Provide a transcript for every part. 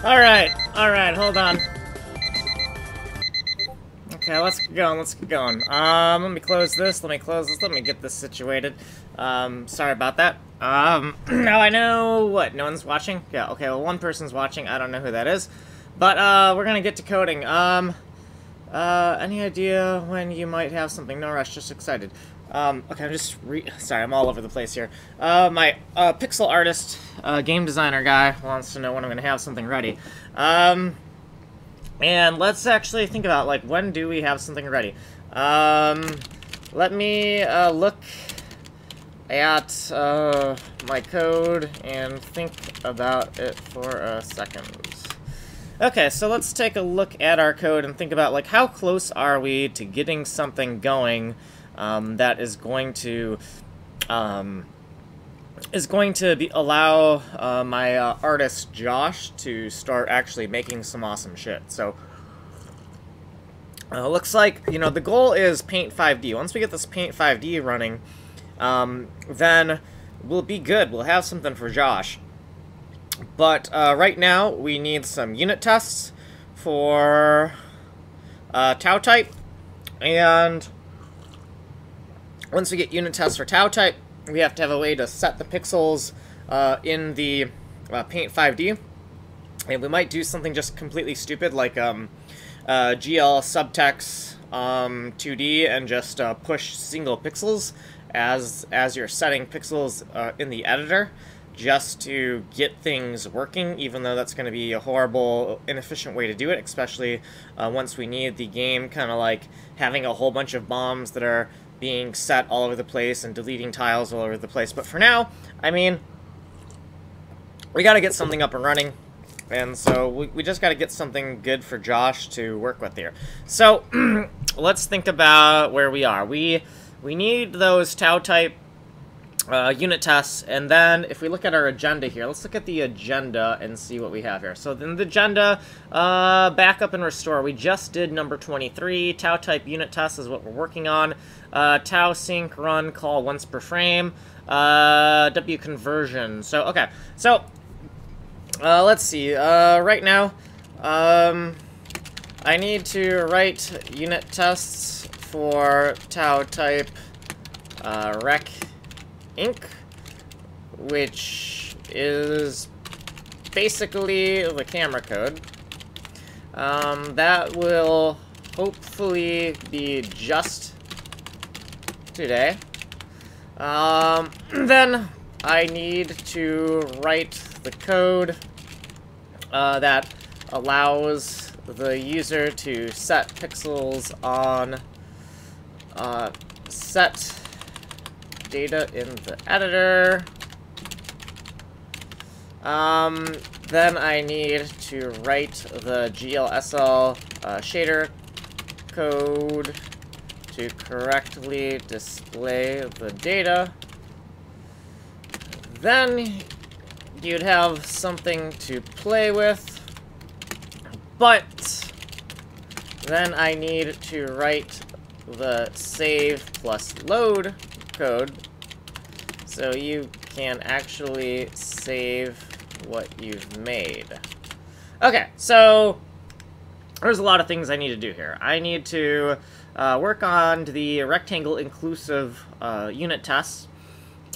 Alright, hold on. Okay, let's get going. Let me close this, let me get this situated. Sorry about that. Now I know, what, no one's watching? Yeah, okay, well, one person's watching, I don't know who that is. But, we're gonna get to coding. Any idea when you might have something? No rush, just excited. Okay, sorry, I'm all over the place here. My, pixel artist, game designer guy wants to know when I'm gonna have something ready. And let's actually think about, like, when do we have something ready? Let me, look at, my code and think about it for a second. Okay, so let's take a look at our code and think about, like, how close are we to getting something going, that is going to allow my artist Josh to start actually making some awesome shit. So looks like, you know, the goal is Paint 5D. Once we get this Paint 5D running, then we'll be good. We'll have something for Josh. But right now we need some unit tests for TAUTYPE, and once we get unit tests for TAUTYPE, we have to have a way to set the pixels in the Paint 5D. And we might do something just completely stupid, like GL subtext 2D, and just push single pixels as you're setting pixels in the editor, just to get things working, even though that's going to be a horrible, inefficient way to do it, especially once we need the game kind of like having a whole bunch of bombs that are being set all over the place and deleting tiles all over the place. But for now, I mean, we got to get something up and running, and so we just got to get something good for Josh to work with here. So let's think about where we are. We need those TAUTYPE unit tests, and then if we look at our agenda here, let's look at the agenda and see what we have here. So then the agenda, backup and restore. We just did number 23. TAUTYPE unit test is what we're working on. Tau sync run call once per frame. W conversion. So okay, so let's see. Right now, I need to write unit tests for TAUTYPE rec inc, which is basically the camera code. That will hopefully be just today. Then I need to write the code that allows the user to set pixels on set data in the editor. Then I need to write the GLSL shader code to correctly display the data. Then you'd have something to play with, but then I need to write the save plus load code so you can actually save what you've made. Okay, so there's a lot of things I need to do here. I need to work on the rectangle inclusive unit tests.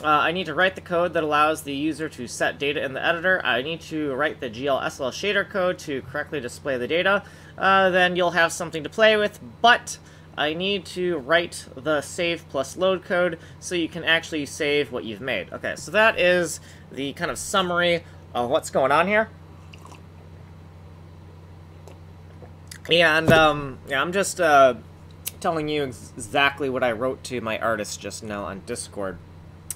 I need to write the code that allows the user to set data in the editor. I need to write the GLSL shader code to correctly display the data. Then you'll have something to play with, but I need to write the save plus load code so you can actually save what you've made. Okay, so that is the kind of summary of what's going on here. And, yeah, I'm just telling you exactly what I wrote to my artist just now on Discord,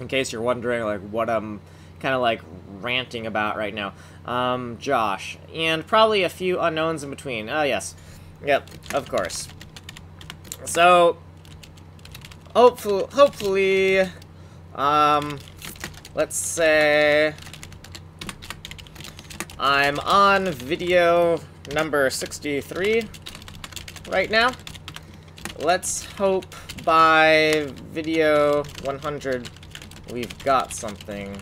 in case you're wondering, like, what I'm kind of, like, ranting about right now. Josh. And probably a few unknowns in between. Yes. Yep, of course. So, hopefully, let's say I'm on video number 63 right now. Let's hope by video 100 we've got something.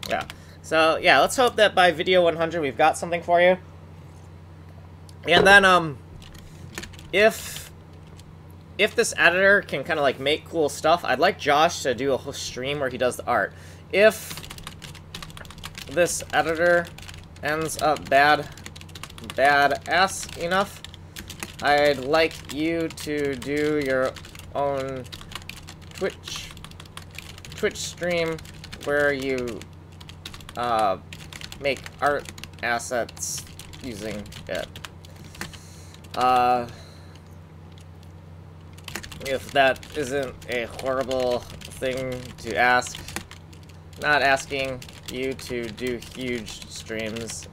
Yeah. So, yeah, let's hope that by video 100 we've got something for you. And then, if this editor can kind of, like, make cool stuff, I'd like Josh to do a whole stream where he does the art. If this editor ends up badass enough, I'd like you to do your own Twitch stream where you make art assets using it. If that isn't a horrible thing to ask, not asking you to do huge streams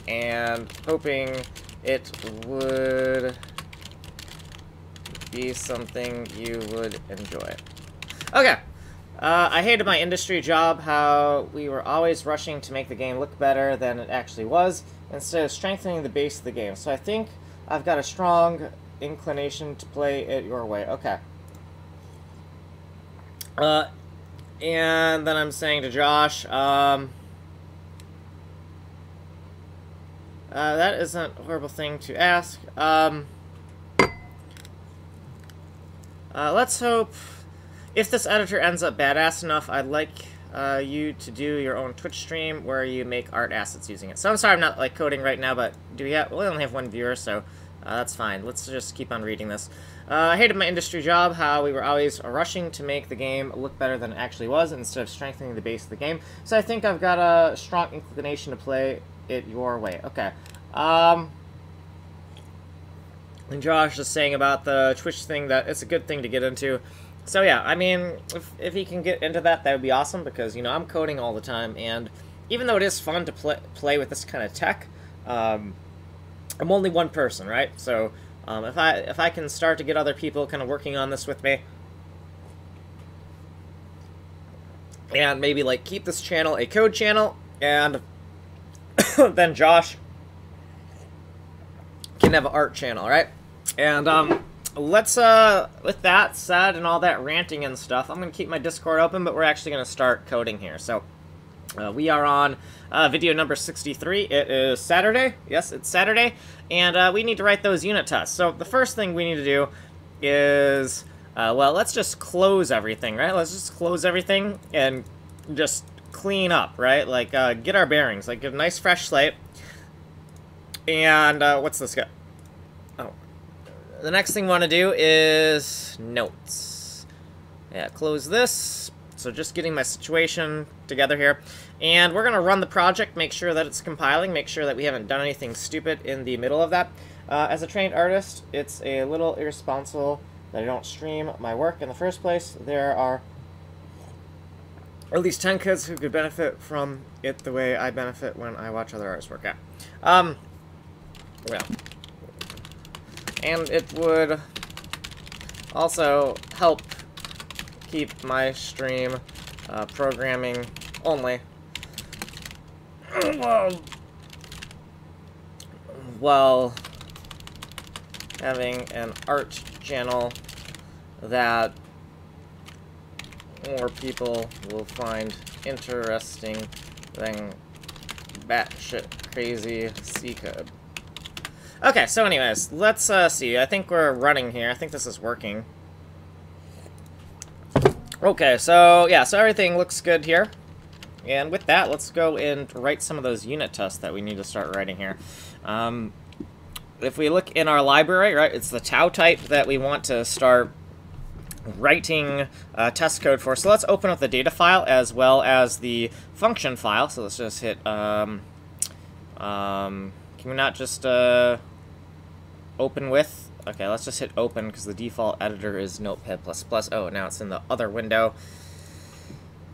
and hoping it would be something you would enjoy. Okay. I hated my industry job, how we were always rushing to make the game look better than it actually was, instead of strengthening the base of the game. So I think I've got a strong inclination to play it your way. Okay. And then I'm saying to Josh, that isn't a horrible thing to ask. Let's hope, if this editor ends up badass enough, I'd like you to do your own Twitch stream where you make art assets using it. So I'm sorry I'm not, like, coding right now, but we only have one viewer, so that's fine. Let's just keep on reading this. I hated my industry job, how we were always rushing to make the game look better than it actually was, instead of strengthening the base of the game. So I think I've got a strong inclination to play it your way. Okay. And Josh is saying about the Twitch thing that it's a good thing to get into. So yeah, I mean, if he can get into that, that would be awesome, because, you know, I'm coding all the time, and even though it is fun to play with this kind of tech, I'm only one person, right? So if I can start to get other people kind of working on this with me, and maybe, like, keep this channel a code channel, and then Josh can have an art channel, right? And let's with that said and all that ranting and stuff, I'm gonna keep my Discord open, but we're actually gonna start coding here. So we are on video number 63. It is Saturday. Yes, it's Saturday, and we need to write those unit tests. So the first thing we need to do is, well, let's just close everything, right? Let's just close everything and just clean up, right? Like, get our bearings, like, get a nice fresh slate. And what's this guy? Oh, the next thing we want to do is notes. Yeah, close this. So just getting my situation together here. And we're going to run the project, make sure that it's compiling, make sure that we haven't done anything stupid in the middle of that. As a trained artist, it's a little irresponsible that I don't stream my work in the first place. There are at least 10 kids who could benefit from it the way I benefit when I watch other artists work out. Well, and it would also help keep my stream programming only while having an art channel that more people will find interesting than batshit crazy C code. Okay, so anyways, let's see. I think we're running here. I think this is working. Okay, so yeah, so everything looks good here. And with that, let's go and write some of those unit tests that we need to start writing here. If we look in our library, right, it's the TAUTYPE that we want to start writing test code for. So let's open up the data file as well as the function file. So let's just hit, can we not just open with? Okay, let's just hit open because the default editor is Notepad++. Oh, now it's in the other window.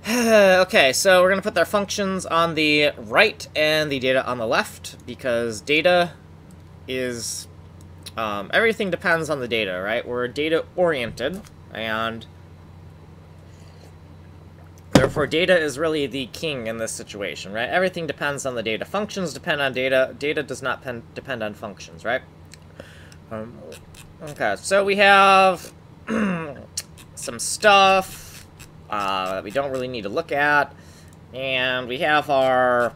Okay, so we're going to put our functions on the right and the data on the left, because data is, everything depends on the data, right? We're data-oriented, and therefore data is really the king in this situation, right? Everything depends on the data. Functions depend on data. Data does not depend on functions, right? Okay, so we have some stuff that we don't really need to look at, And we have our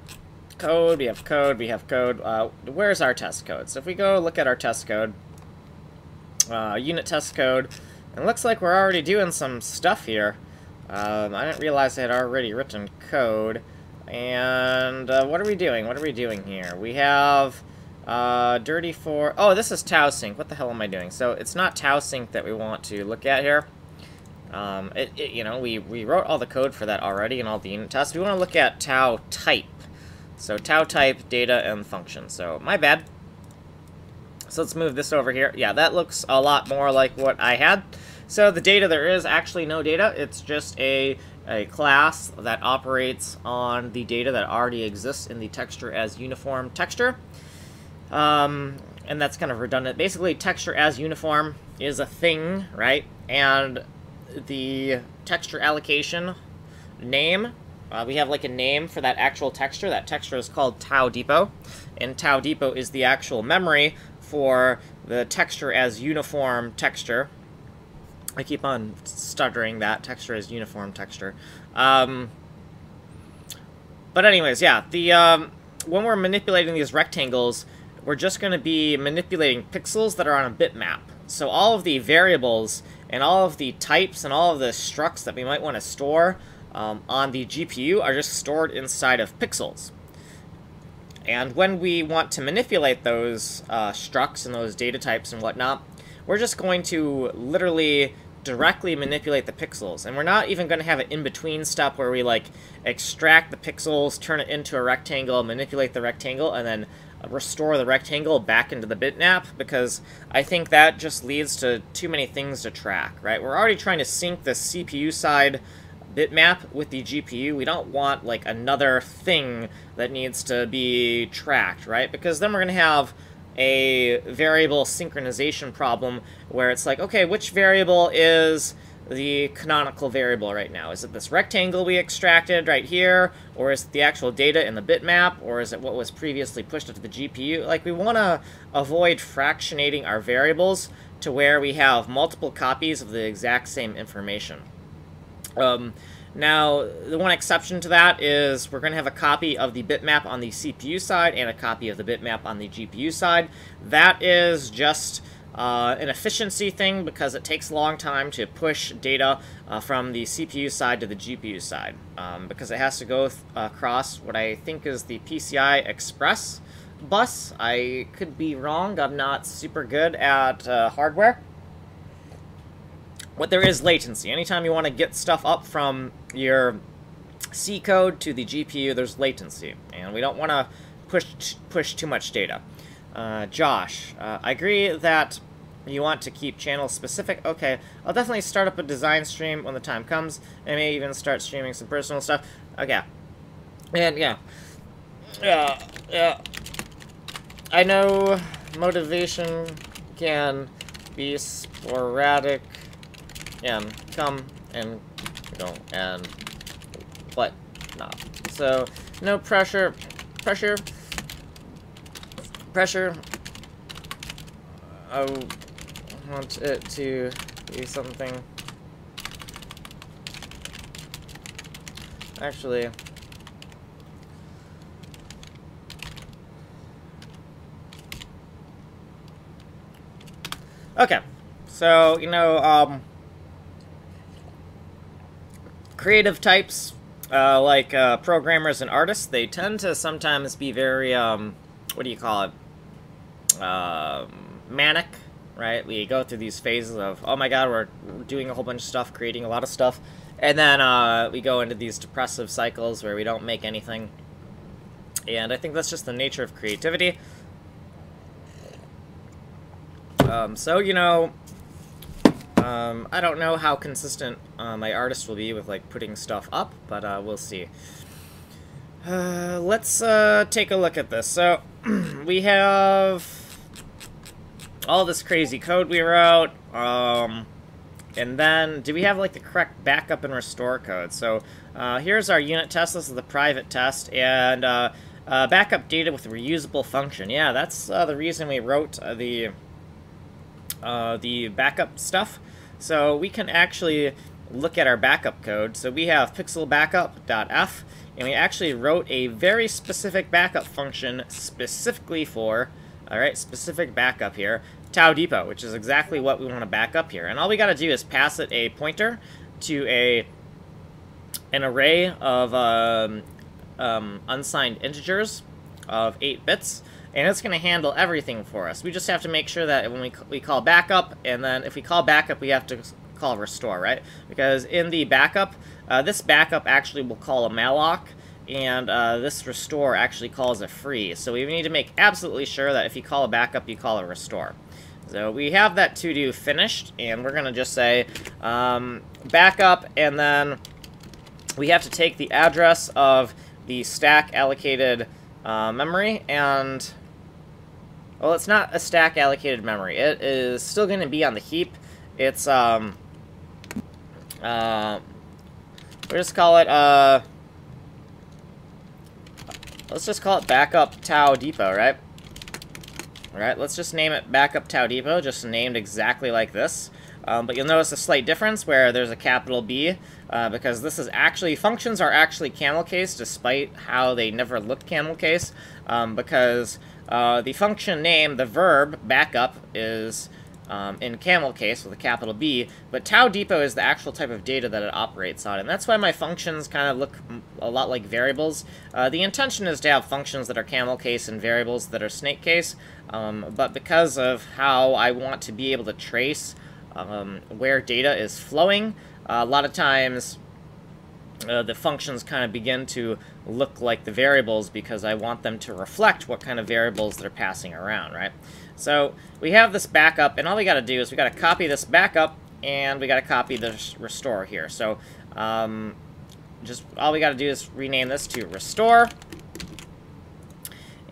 code, we have code, we have code. Where's our test code? So if we go look at our test code, unit test code, it looks like we're already doing some stuff here. I didn't realize I had already written code. And what are we doing? What are we doing here? We have dirty for... Oh, this is TAUSync. What the hell am I doing? So it's not TAUSync that we want to look at here. You know, we wrote all the code for that already and all the unit tests. We want to look at TAUTYPE. So TAUTYPE, data, and function. So my bad. So let's move this over here. Yeah, that looks a lot more like what I had. So the data, there is actually no data. It's just a class that operates on the data that already exists in the texture as uniform texture. And that's kind of redundant. Basically, texture as uniform is a thing, right? And the texture allocation name, we have like a name for that actual texture. That texture is called TAUTYPE, and TAUTYPE is the actual memory for the texture as uniform texture. I keep on stuttering that. Texture as uniform texture. But anyways, yeah, when we're manipulating these rectangles, we're just going to be manipulating pixels that are on a bitmap. So all of the variables and all of the types and all of the structs that we might want to store on the GPU are just stored inside of pixels. And when we want to manipulate those structs and those data types and whatnot, we're just going to literally directly manipulate the pixels. And we're not even going to have an in-between step where we like extract the pixels, turn it into a rectangle, manipulate the rectangle, and then restore the rectangle back into the bitmap, because I think that just leads to too many things to track, right? We're already trying to sync the CPU side bitmap with the GPU. We don't want like another thing that needs to be tracked, right? Because then we're going to have a variable synchronization problem where it's like, okay, which variable is the canonical variable right now? Is it this rectangle we extracted right here, or is it the actual data in the bitmap, or is it what was previously pushed into the GPU? Like, we want to avoid fractionating our variables to where we have multiple copies of the exact same information. Now, the one exception to that is we're going to have a copy of the bitmap on the CPU side and a copy of the bitmap on the GPU side. That is just an efficiency thing because it takes a long time to push data from the CPU side to the GPU side, because it has to go across what I think is the PCI Express bus. I could be wrong. I'm not super good at hardware. But there is latency. Anytime you want to get stuff up from your C code to the GPU, there's latency, and we don't want to push too much data. Josh, I agree that you want to keep channel specific. Okay, I'll definitely start up a design stream when the time comes, and maybe even start streaming some personal stuff. Okay, and yeah, I know motivation can be sporadic and come and go and what not. So no pressure. I want it to be something. Actually, okay. So, you know, creative types, like programmers and artists, they tend to sometimes be very, what do you call it, manic, right? We go through these phases of, oh my god, we're doing a whole bunch of stuff, creating a lot of stuff, and then we go into these depressive cycles where we don't make anything. And I think that's just the nature of creativity. So, you know, I don't know how consistent my artist will be with, like, putting stuff up, but we'll see. Let's take a look at this. So, we have all this crazy code we wrote, and then, do we have, like, the correct backup and restore code? So, here's our unit test. This is the private test, and backup data with a reusable function. Yeah, that's the reason we wrote the backup stuff. So we can actually look at our backup code. So we have pixel backup.f, and we actually wrote a very specific backup function specifically for, alright, specific backup here, TAUTYPE, which is exactly what we want to back up here. And all we got to do is pass it a pointer to an array of unsigned integers of 8 bits, and it's going to handle everything for us. We just have to make sure that when we call backup, and then if we call backup, we have to call restore, right? Because in the backup, this backup actually will call a malloc, and this restore actually calls a free. So we need to make absolutely sure that if you call a backup, you call a restore. So we have that to-do finished, and we're going to just say backup, and then we have to take the address of the stack allocated memory, and, well, it's not a stack allocated memory. It is still going to be on the heap. It's, we'll just call it, let's just call it backup TAUTYPE, right? Alright, let's just name it backup TAUTYPE, just named exactly like this. But you'll notice a slight difference where there's a capital B, because this is actually, functions are actually camel case, despite how they never look camel case, because the function name, the verb, backup, is in camel case with a capital B, but TAUTYPE is the actual type of data that it operates on, and that's why my functions kind of look a lot like variables. The intention is to have functions that are camel case and variables that are snake case, but because of how I want to be able to trace where data is flowing, a lot of times the functions kind of begin to look like the variables because I want them to reflect what kind of variables they're passing around, right? So we have this backup, and all we got to do is we got to copy this backup, and we got to copy the restore here. So just all we got to do is rename this to restore.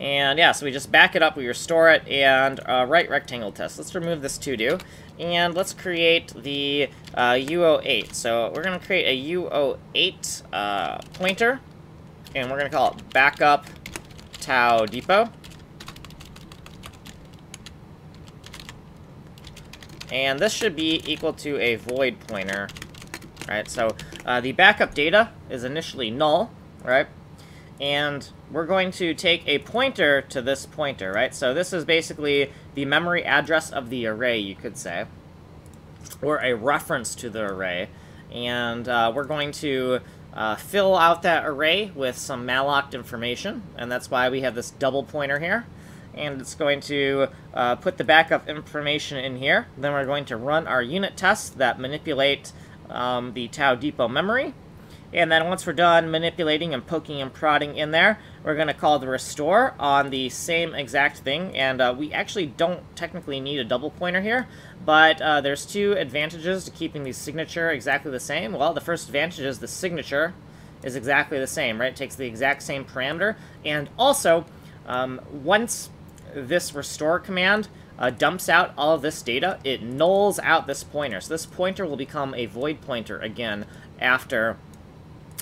And yeah, so we just back it up, we restore it, and write rectangle test. Let's remove this to-do, and let's create the UO8. So we're going to create a UO8 pointer, and we're going to call it backup TAUTYPE. And this should be equal to a void pointer, right? So the backup data is initially null, right? And we're going to take a pointer to this pointer, right? So this is basically the memory address of the array, you could say, or a reference to the array. And we're going to fill out that array with some malloc information, and that's why we have this double pointer here. And it's going to put the backup information in here. Then we're going to run our unit tests that manipulate the TAUTYPE memory. And then once we're done manipulating and poking and prodding in there, we're going to call the restore on the same exact thing. And we actually don't technically need a double pointer here, but there's two advantages to keeping the signature exactly the same. Well, the first advantage is the signature is exactly the same, right? It takes the exact same parameter. And also, once this restore command dumps out all of this data, it nulls out this pointer. So this pointer will become a void pointer again after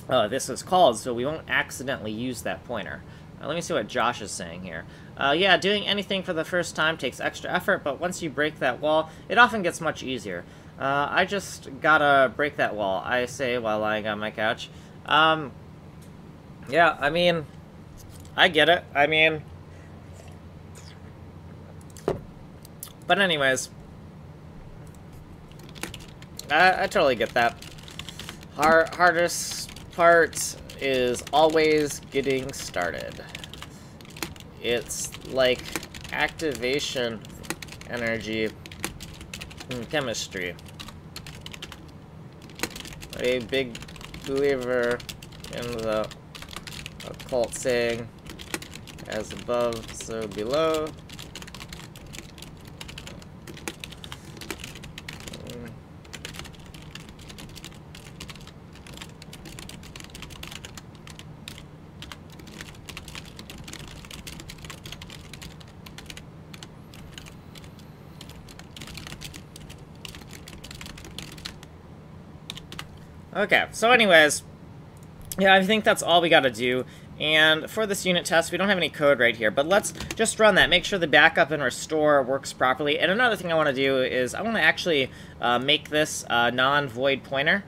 this is called, so we won't accidentally use that pointer. Let me see what Josh is saying here. Yeah, doing anything for the first time takes extra effort, but once you break that wall, it often gets much easier. I just gotta break that wall, I say while lying on my couch. Yeah, I mean, I get it. I mean, but anyways, I totally get that. Hardest part is always getting started. It's like activation energy in chemistry. A big believer in the occult saying, as above, so below. Okay, so anyways, yeah, I think that's all we gotta do. And for this unit test, we don't have any code right here, but let's just run that, make sure the backup and restore works properly. And another thing I want to do is I want to actually make this a non-void pointer.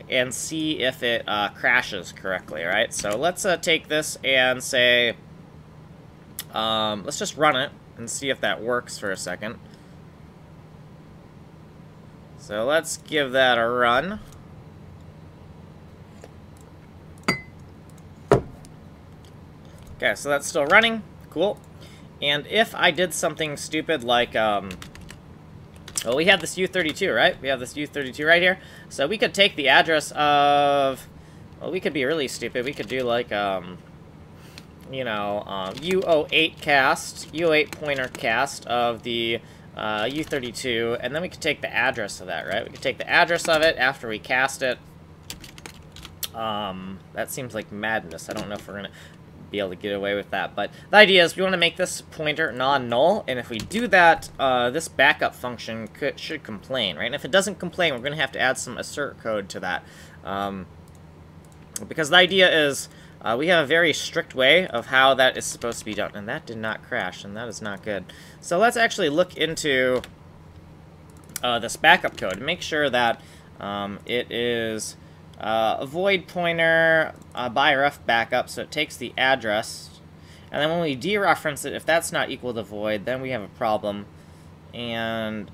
and see if it crashes correctly, right? So let's take this and say, let's just run it and see if that works for a second. So let's give that a run. Okay, so that's still running. Cool. And if I did something stupid like, well, we have this U32, right? We have this U32 right here. So we could take the address of, well, we could be really stupid. We could do like, you know, U08 cast, U08 pointer cast of the U32, and then we could take the address of that, right? We could take the address of it after we cast it. That seems like madness. I don't know if we're going to be able to get away with that, but the idea is we want to make this pointer non-null, and if we do that, this backup function should complain, right? And if it doesn't complain, we're going to have to add some assert code to that, because the idea is we have a very strict way of how that is supposed to be done, and that did not crash, and that is not good. So let's actually look into this backup code and make sure that it is a void pointer by ref backup, so it takes the address, and then when we dereference it, if that's not equal to void, then we have a problem, and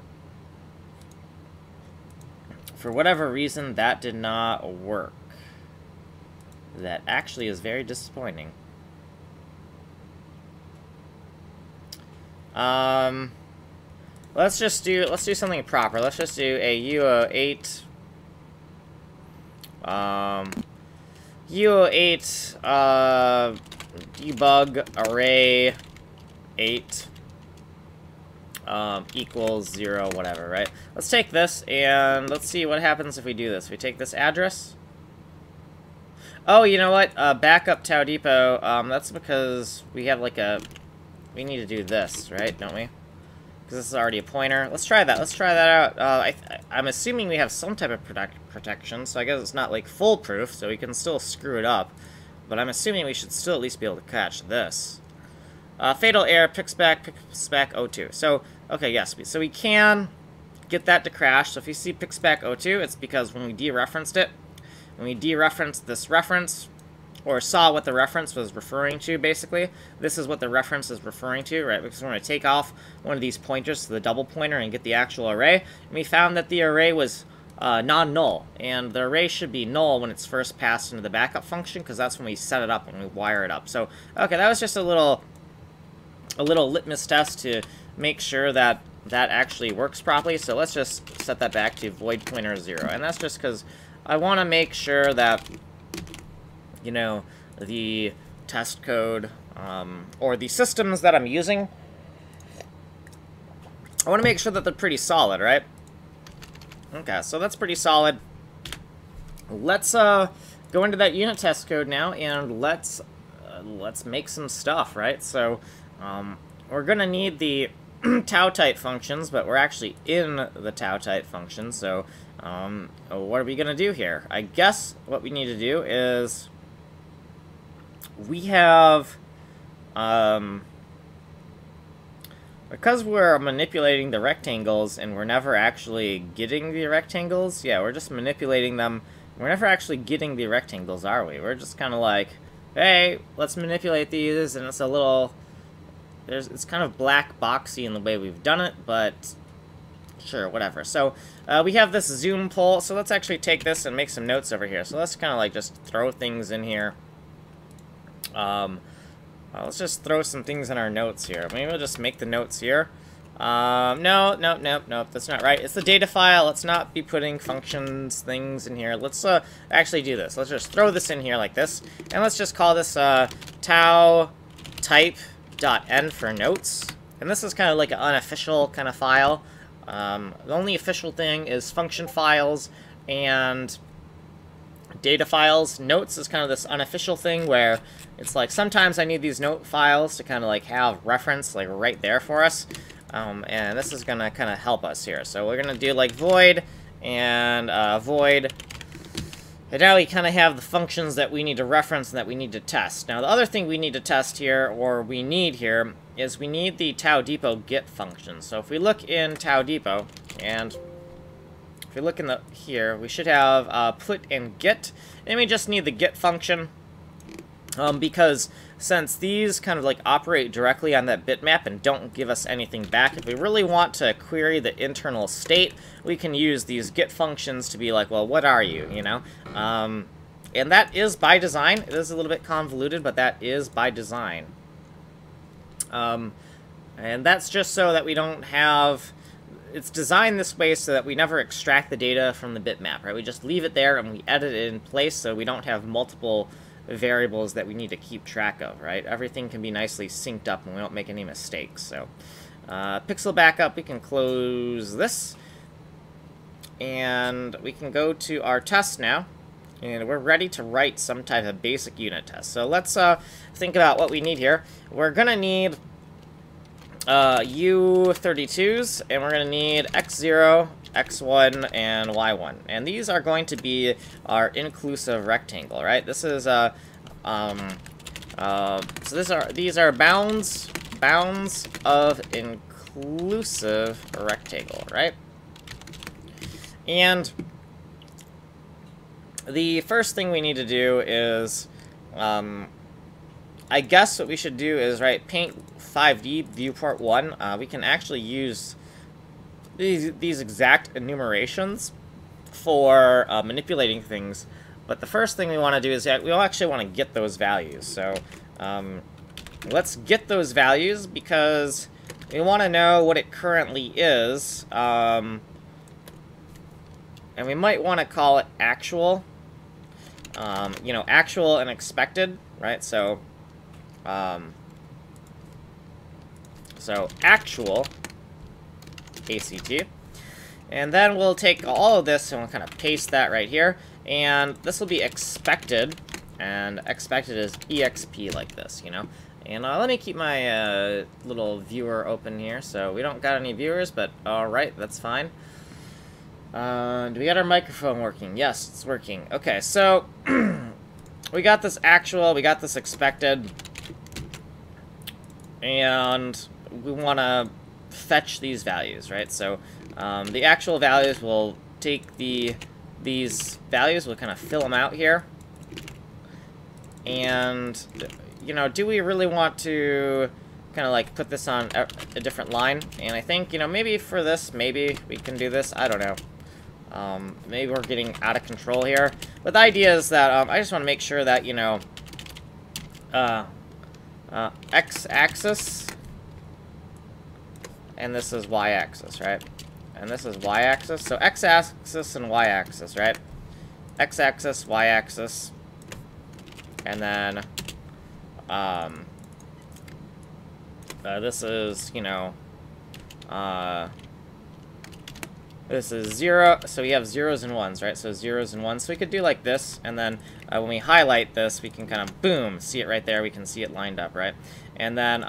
for whatever reason that did not work. That actually is very disappointing. Let's do something proper. Let's just do a U08 U08 debug array 8 equals 0, whatever, right? Let's take this and let's see what happens if we do this. We take this address. Oh, you know what? Backup TAUTYPE, that's because we have like a, we need to do this, right? Don't we? Because this is already a pointer. Let's try that. Let's try that out. I'm assuming we have some type of protection, so I guess it's not like foolproof, so we can still screw it up. But I'm assuming we should still at least be able to catch this. Fatal error, pixback 02. So, okay, yes, so we can get that to crash. So if you see pixback 02, it's because when we dereferenced it, when we dereferenced this reference, or saw what the reference was referring to, basically, this is what the reference is referring to, right? Because we're going to take off one of these pointers to the double pointer and get the actual array. And we found that the array was non-null, and the array should be null when it's first passed into the backup function, because that's when we set it up, when we wire it up. So, okay, that was just a little litmus test to make sure that that actually works properly. So let's just set that back to void pointer 0, and that's just because I want to make sure that, you know, the test code, or the systems that I'm using, I want to make sure that they're pretty solid, right? Okay, so that's pretty solid. Let's go into that unit test code now, and let's make some stuff, right? So we're gonna need the TAUTYPE functions, but we're actually in the TAUTYPE function. So what are we gonna do here? I guess what we need to do is we have, because we're manipulating the rectangles and we're never actually getting the rectangles, yeah, we're just manipulating them. We're never actually getting the rectangles, are we? We're just kind of like, hey, let's manipulate these, and it's a little, it's kind of black boxy in the way we've done it, but sure, whatever. So we have this zoom pull, so let's actually take this and make some notes over here. So let's kind of like just throw things in here. Let's just throw some things in our notes here. Maybe we'll just make the notes here. No, that's not right. It's the data file. Let's not be putting functions, things in here. Let's actually do this. Let's just throw this in here like this, and let's just call this TAUTYPE.n for notes. And this is kind of like an unofficial kind of file. The only official thing is function files and data files. Notes is kind of this unofficial thing where it's like sometimes I need these note files to kind of like have reference like right there for us, and this is gonna kind of help us here. So we're gonna do like void and void, and now we kind of have the functions that we need to reference and that we need to test. Now the other thing we need to test here, or we need here, is we need the TAUTYPE get function. So if we look in TAUTYPE and if we look in the here, we should have put and get, and we just need the get function, because since these kind of like operate directly on that bitmap and don't give us anything back, if we really want to query the internal state, we can use these get functions to be like, well, what are you, you know? And that is by design. It is a little bit convoluted, but that is by design. And that's just so that we don't have... It's designed this way so that we never extract the data from the bitmap, right? We just leave it there and we edit it in place so we don't have multiple variables that we need to keep track of, right? Everything can be nicely synced up and we don't make any mistakes. So, pixel backup, we can close this. And we can go to our test now. And we're ready to write some type of basic unit test. So let's think about what we need here. We're going to need U32s, and we're going to need X0, X1, and Y1. And these are going to be our inclusive rectangle, right? This is so these are bounds of inclusive rectangle, right? And the first thing we need to do is, I guess what we should do is, right, paint 5D viewport 1. We can actually use these exact enumerations for manipulating things, but the first thing we want to do is we actually want to get those values. So let's get those values because we want to know what it currently is, and we might want to call it actual. You know, actual and expected, right? So, actual, ACT. And then we'll take all of this and we'll kind of paste that right here. And this will be expected, and expected is EXP like this, you know? And let me keep my little viewer open here. So we don't got any viewers, but alright, that's fine. Do we got our microphone working? Yes, it's working. Okay, so we got this actual, we got this expected, and we want to fetch these values, right? So the actual values will take these values, we'll kind of fill them out here, and you know, do we really want to kind of like put this on a different line? And I think, you know, maybe for this, maybe we can do this. I don't know. Maybe we're getting out of control here. But the idea is that I just want to make sure that, you know, x-axis, and this is y-axis, right? And this is y-axis. So x-axis and y-axis, right? X-axis, y-axis, and then this is, you know, this is 0, so we have zeros and ones, right? So zeros and ones. So we could do like this, and then when we highlight this, we can kind of, boom, see it right there. We can see it lined up, right? And then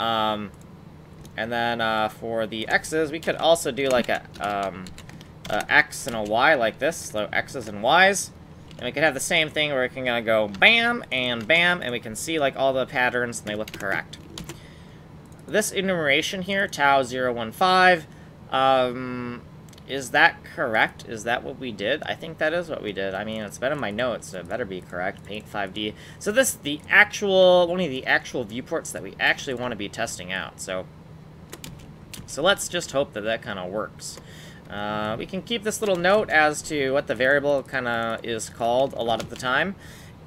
for the x's, we could also do like a x and a y like this. So x's and y's. And we could have the same thing where we can kind of go bam, and we can see like all the patterns, and they look correct. This enumeration here, tau015, is that correct? Is that what we did? I think that is what we did. I mean, it's been in my notes, so it better be correct. Paint 5D. So this is the actual, one of the actual viewports that we actually want to be testing out. So let's just hope that that kind of works. We can keep this little note as to what the variable kind of is called a lot of the time.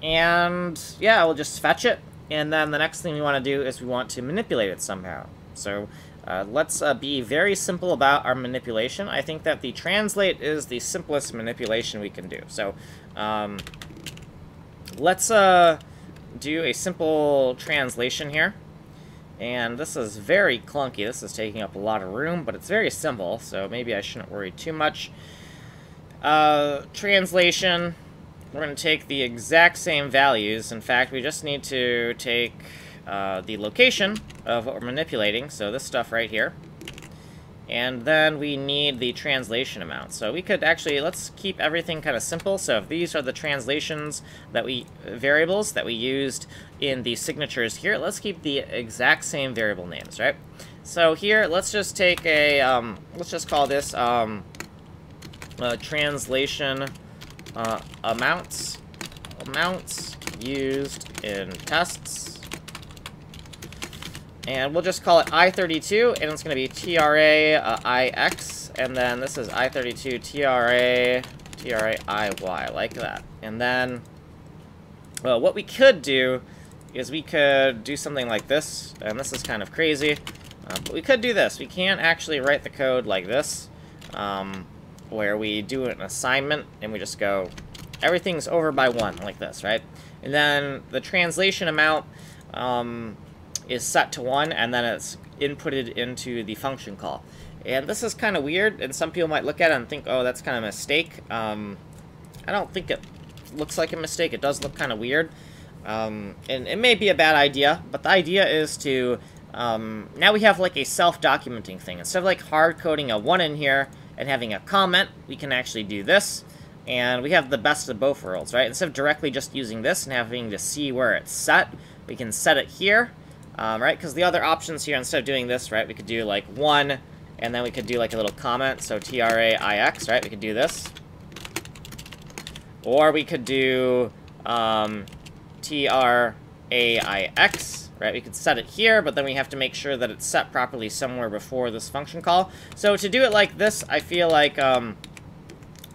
And yeah, we'll just fetch it. And then the next thing we want to do is we want to manipulate it somehow. So let's be very simple about our manipulation. I think that the translate is the simplest manipulation we can do. So let's do a simple translation here. And this is very clunky. This is taking up a lot of room, but it's very simple, so maybe I shouldn't worry too much. Translation, we're going to take the exact same values. In fact, we just need to take the location of what we're manipulating, so this stuff right here. And then we need the translation amount. So we could actually, let's keep everything kind of simple. So if these are the translations that variables that we used in the signatures here, let's keep the exact same variable names, right? So here, let's just take a, let's just call this translation amounts used in tests. And we'll just call it I32, and it's going to be TRA-IX, and then this is I32 TRA-IY, like that. And then, well, what we could do is we could do something like this, and this is kind of crazy, but we could do this. We can't actually write the code like this, where we do an assignment, and we just go, everything's over by 1, like this, right? And then the translation amount, is set to 1, and then it's inputted into the function call. And this is kind of weird, and some people might look at it and think, oh, that's kind of a mistake. I don't think it looks like a mistake. It does look kind of weird. And it may be a bad idea, but the idea is to, now we have like a self-documenting thing. Instead of like hard-coding a 1 in here and having a comment, we can actually do this, and we have the best of both worlds, right? Instead of directly just using this and having to see where it's set, we can set it here. Right, because the other options here, instead of doing this, right, we could do like 1, and then we could do like a little comment, so TRA-IX, right, we could do this. Or we could do TRA-IX, right, we could set it here, but then we have to make sure that it's set properly somewhere before this function call. So to do it like this, I feel like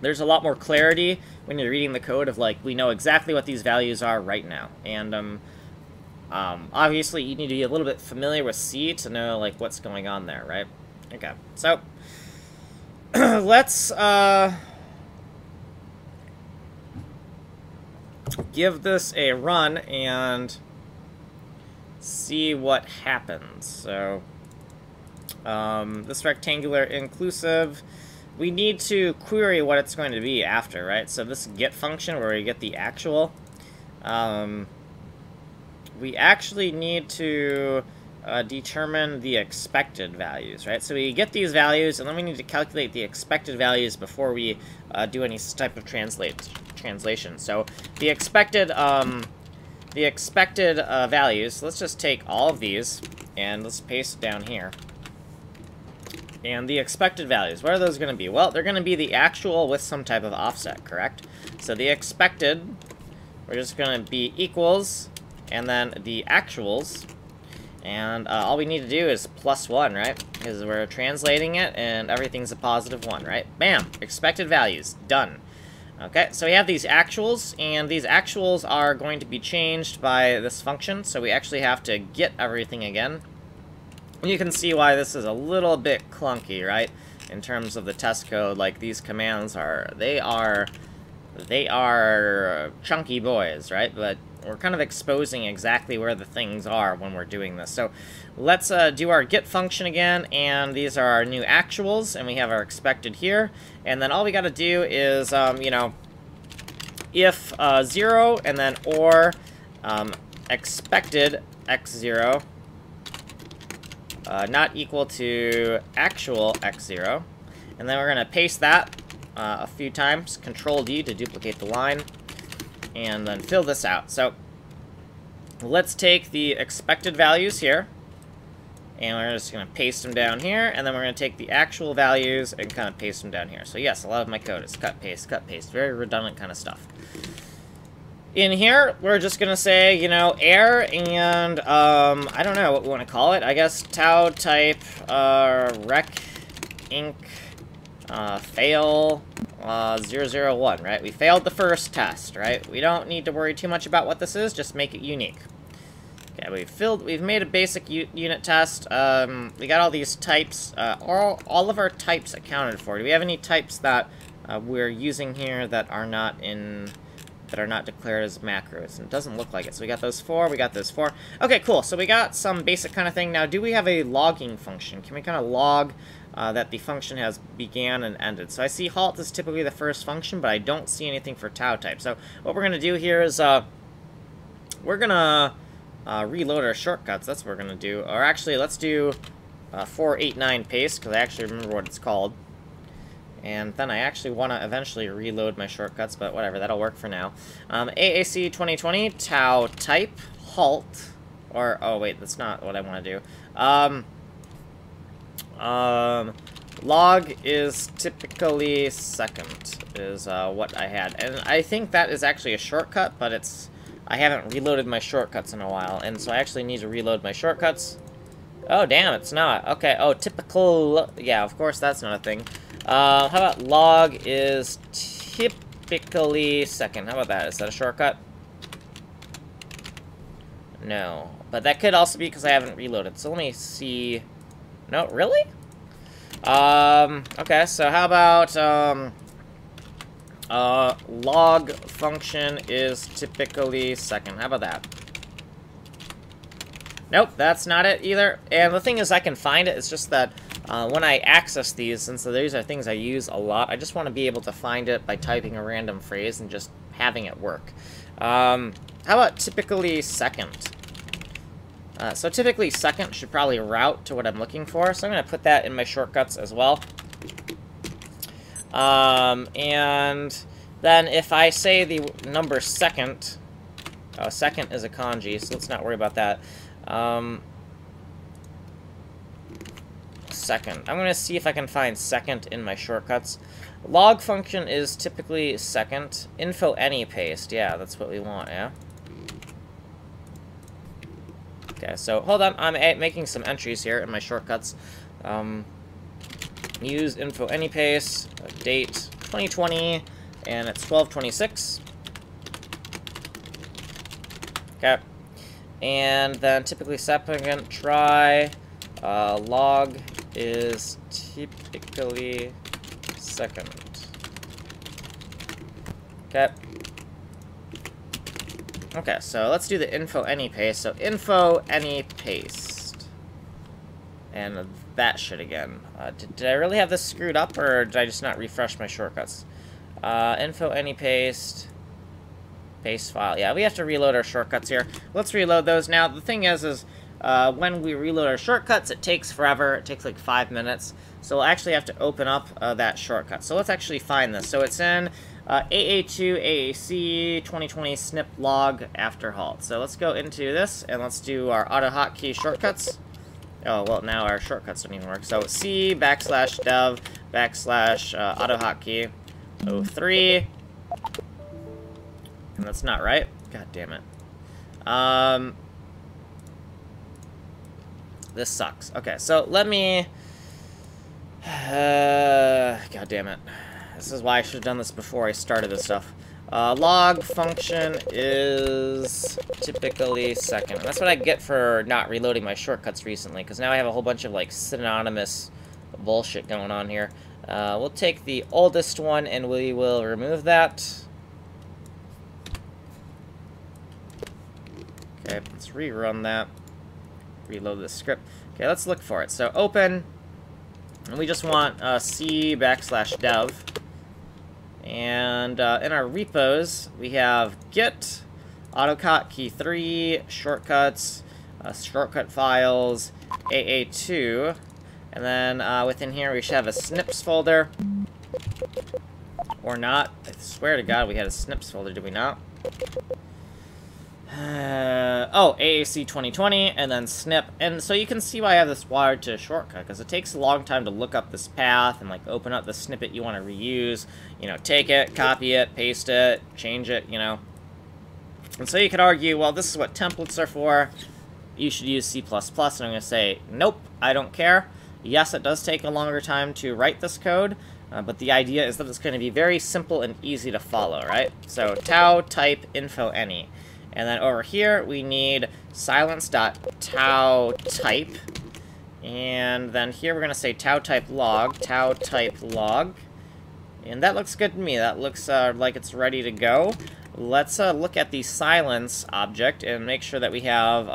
there's a lot more clarity when you're reading the code of like, we know exactly what these values are right now. And obviously, you need to be a little bit familiar with C to know, like, what's going on there, right? Okay, so, let's, give this a run and see what happens. So, this rectangular inclusive, we need to query what it's going to be after, right? So this get function where we get the actual, we actually need to determine the expected values, right? So we get these values, and then we need to calculate the expected values before we do any type of translation. So the expected values, let's just take all of these, and let's paste it down here. And the expected values, what are those going to be? Well, they're going to be the actual with some type of offset, correct? So the expected, we're just going to be equals, and then the actuals, and all we need to do is +1, right? Because we're translating it, and everything's a +1, right? Bam! Expected values. Done. Okay, so we have these actuals, and these actuals are going to be changed by this function, so we actually have to get everything again. And you can see why this is a little bit clunky, right? In terms of the test code, like, these commands they are chunky boys, right? But we're kind of exposing exactly where the things are when we're doing this. So let's do our get function again, and these are our new actuals, and we have our expected here. And then all we got to do is, you know, if 0, and then or expected x0 not equal to actual x0. And then we're going to paste that a few times, Control-D to duplicate the line, and then fill this out. So let's take the expected values here, and we're just going to paste them down here, and then we're going to take the actual values and kind of paste them down here. So yes, a lot of my code is cut, paste, very redundant kind of stuff. In here, we're just going to say, you know, error, and I don't know what we want to call it. I guess TAUTYPE rec inc fail 001, right? We failed the first test, right? We don't need to worry too much about what this is, just make it unique. Okay, we've made a basic unit test. We got all these types, all of our types accounted for. Do we have any types that we're using here that are not declared as macros? And it doesn't look like it. So we got those 4, we got those 4. Okay, cool. So we got some basic kind of thing. Now, do we have a logging function? Can we kind of log that the function has began and ended? So I see halt is typically the first function, but I don't see anything for TAUTYPE. So what we're going to do here is we're going to reload our shortcuts. That's what we're going to do. Or actually, let's do 489 paste, because I actually remember what it's called. And then I actually want to eventually reload my shortcuts, but whatever, that'll work for now. AAC 2020, TAUTYPE, halt, or, oh wait, that's not what I want to do. log is typically second is what I had. And I think that is actually a shortcut, but I haven't reloaded my shortcuts in a while, and so I actually need to reload my shortcuts. Oh, damn, it's not. Okay, oh, typical... Yeah, of course, that's not a thing. How about log is typically second? How about that? Is that a shortcut? No. But that could also be because I haven't reloaded. So let me see... No, really? Okay, so how about, log function is typically second. How about that? Nope, that's not it either. And the thing is, I can find it. It's just that when I access these, since these are things I use a lot, I just want to be able to find it by typing a random phrase and just having it work. How about typically second? So typically second should probably route to what I'm looking for. So I'm going to put that in my shortcuts as well. And then if I say the number second, second is a kanji, so let's not worry about that. Second. I'm going to see if I can find second in my shortcuts. Log function is typically second. Info any paste. Yeah, that's what we want, yeah? Okay, so hold on. I'm making some entries here in my shortcuts. Use info any paste, date 2020, and it's 12/26. Okay. And then typically second, try, log is typically second. Okay. Okay, so let's do the info any paste. So info any paste. And that shit again. Did I really have this screwed up, or did I just not refresh my shortcuts? Info any paste. Paste file. Yeah, we have to reload our shortcuts here. Let's reload those now. The thing is when we reload our shortcuts, it takes forever. It takes like 5 minutes. So we'll actually have to open up that shortcut. So let's actually find this. So it's in AA2 AAC 2020 snip log after halt. So let's go into this and let's do our auto hotkey shortcuts. Oh, well, now our shortcuts don't even work. So C /dev /auto hotkey 03. And that's not right. God damn it. This sucks. Okay, so let me... God damn it. This is why I should have done this before I started this stuff. Log function is typically second. And that's what I get for not reloading my shortcuts recently, because now I have a whole bunch of, like, synonymous bullshit going on here. We'll take the oldest one, and we will remove that. Okay, let's rerun that. Reload the script. Okay, let's look for it. So open, and we just want C /dev. And in our repos, we have git, autohotkey 3, shortcuts, shortcut files, AA2, and then within here we should have a snips folder. Or not. I swear to God we had a snips folder, did we not? Oh, AAC 2020, and then snip. And so you can see why I have this wired to a shortcut, because it takes a long time to look up this path and, like, open up the snippet you want to reuse. You know, take it, copy it, paste it, change it, you know. And so you could argue, well, this is what templates are for. You should use C++, and I'm going to say, nope, I don't care. Yes, it does take a longer time to write this code, but the idea is that it's going to be very simple and easy to follow, right? So, TAUTYPE info any. And then over here, we need silence.TAUTYPE. And then here we're going to say TAUTYPE log. And that looks good to me. That looks like it's ready to go. Let's look at the silence object and make sure that we have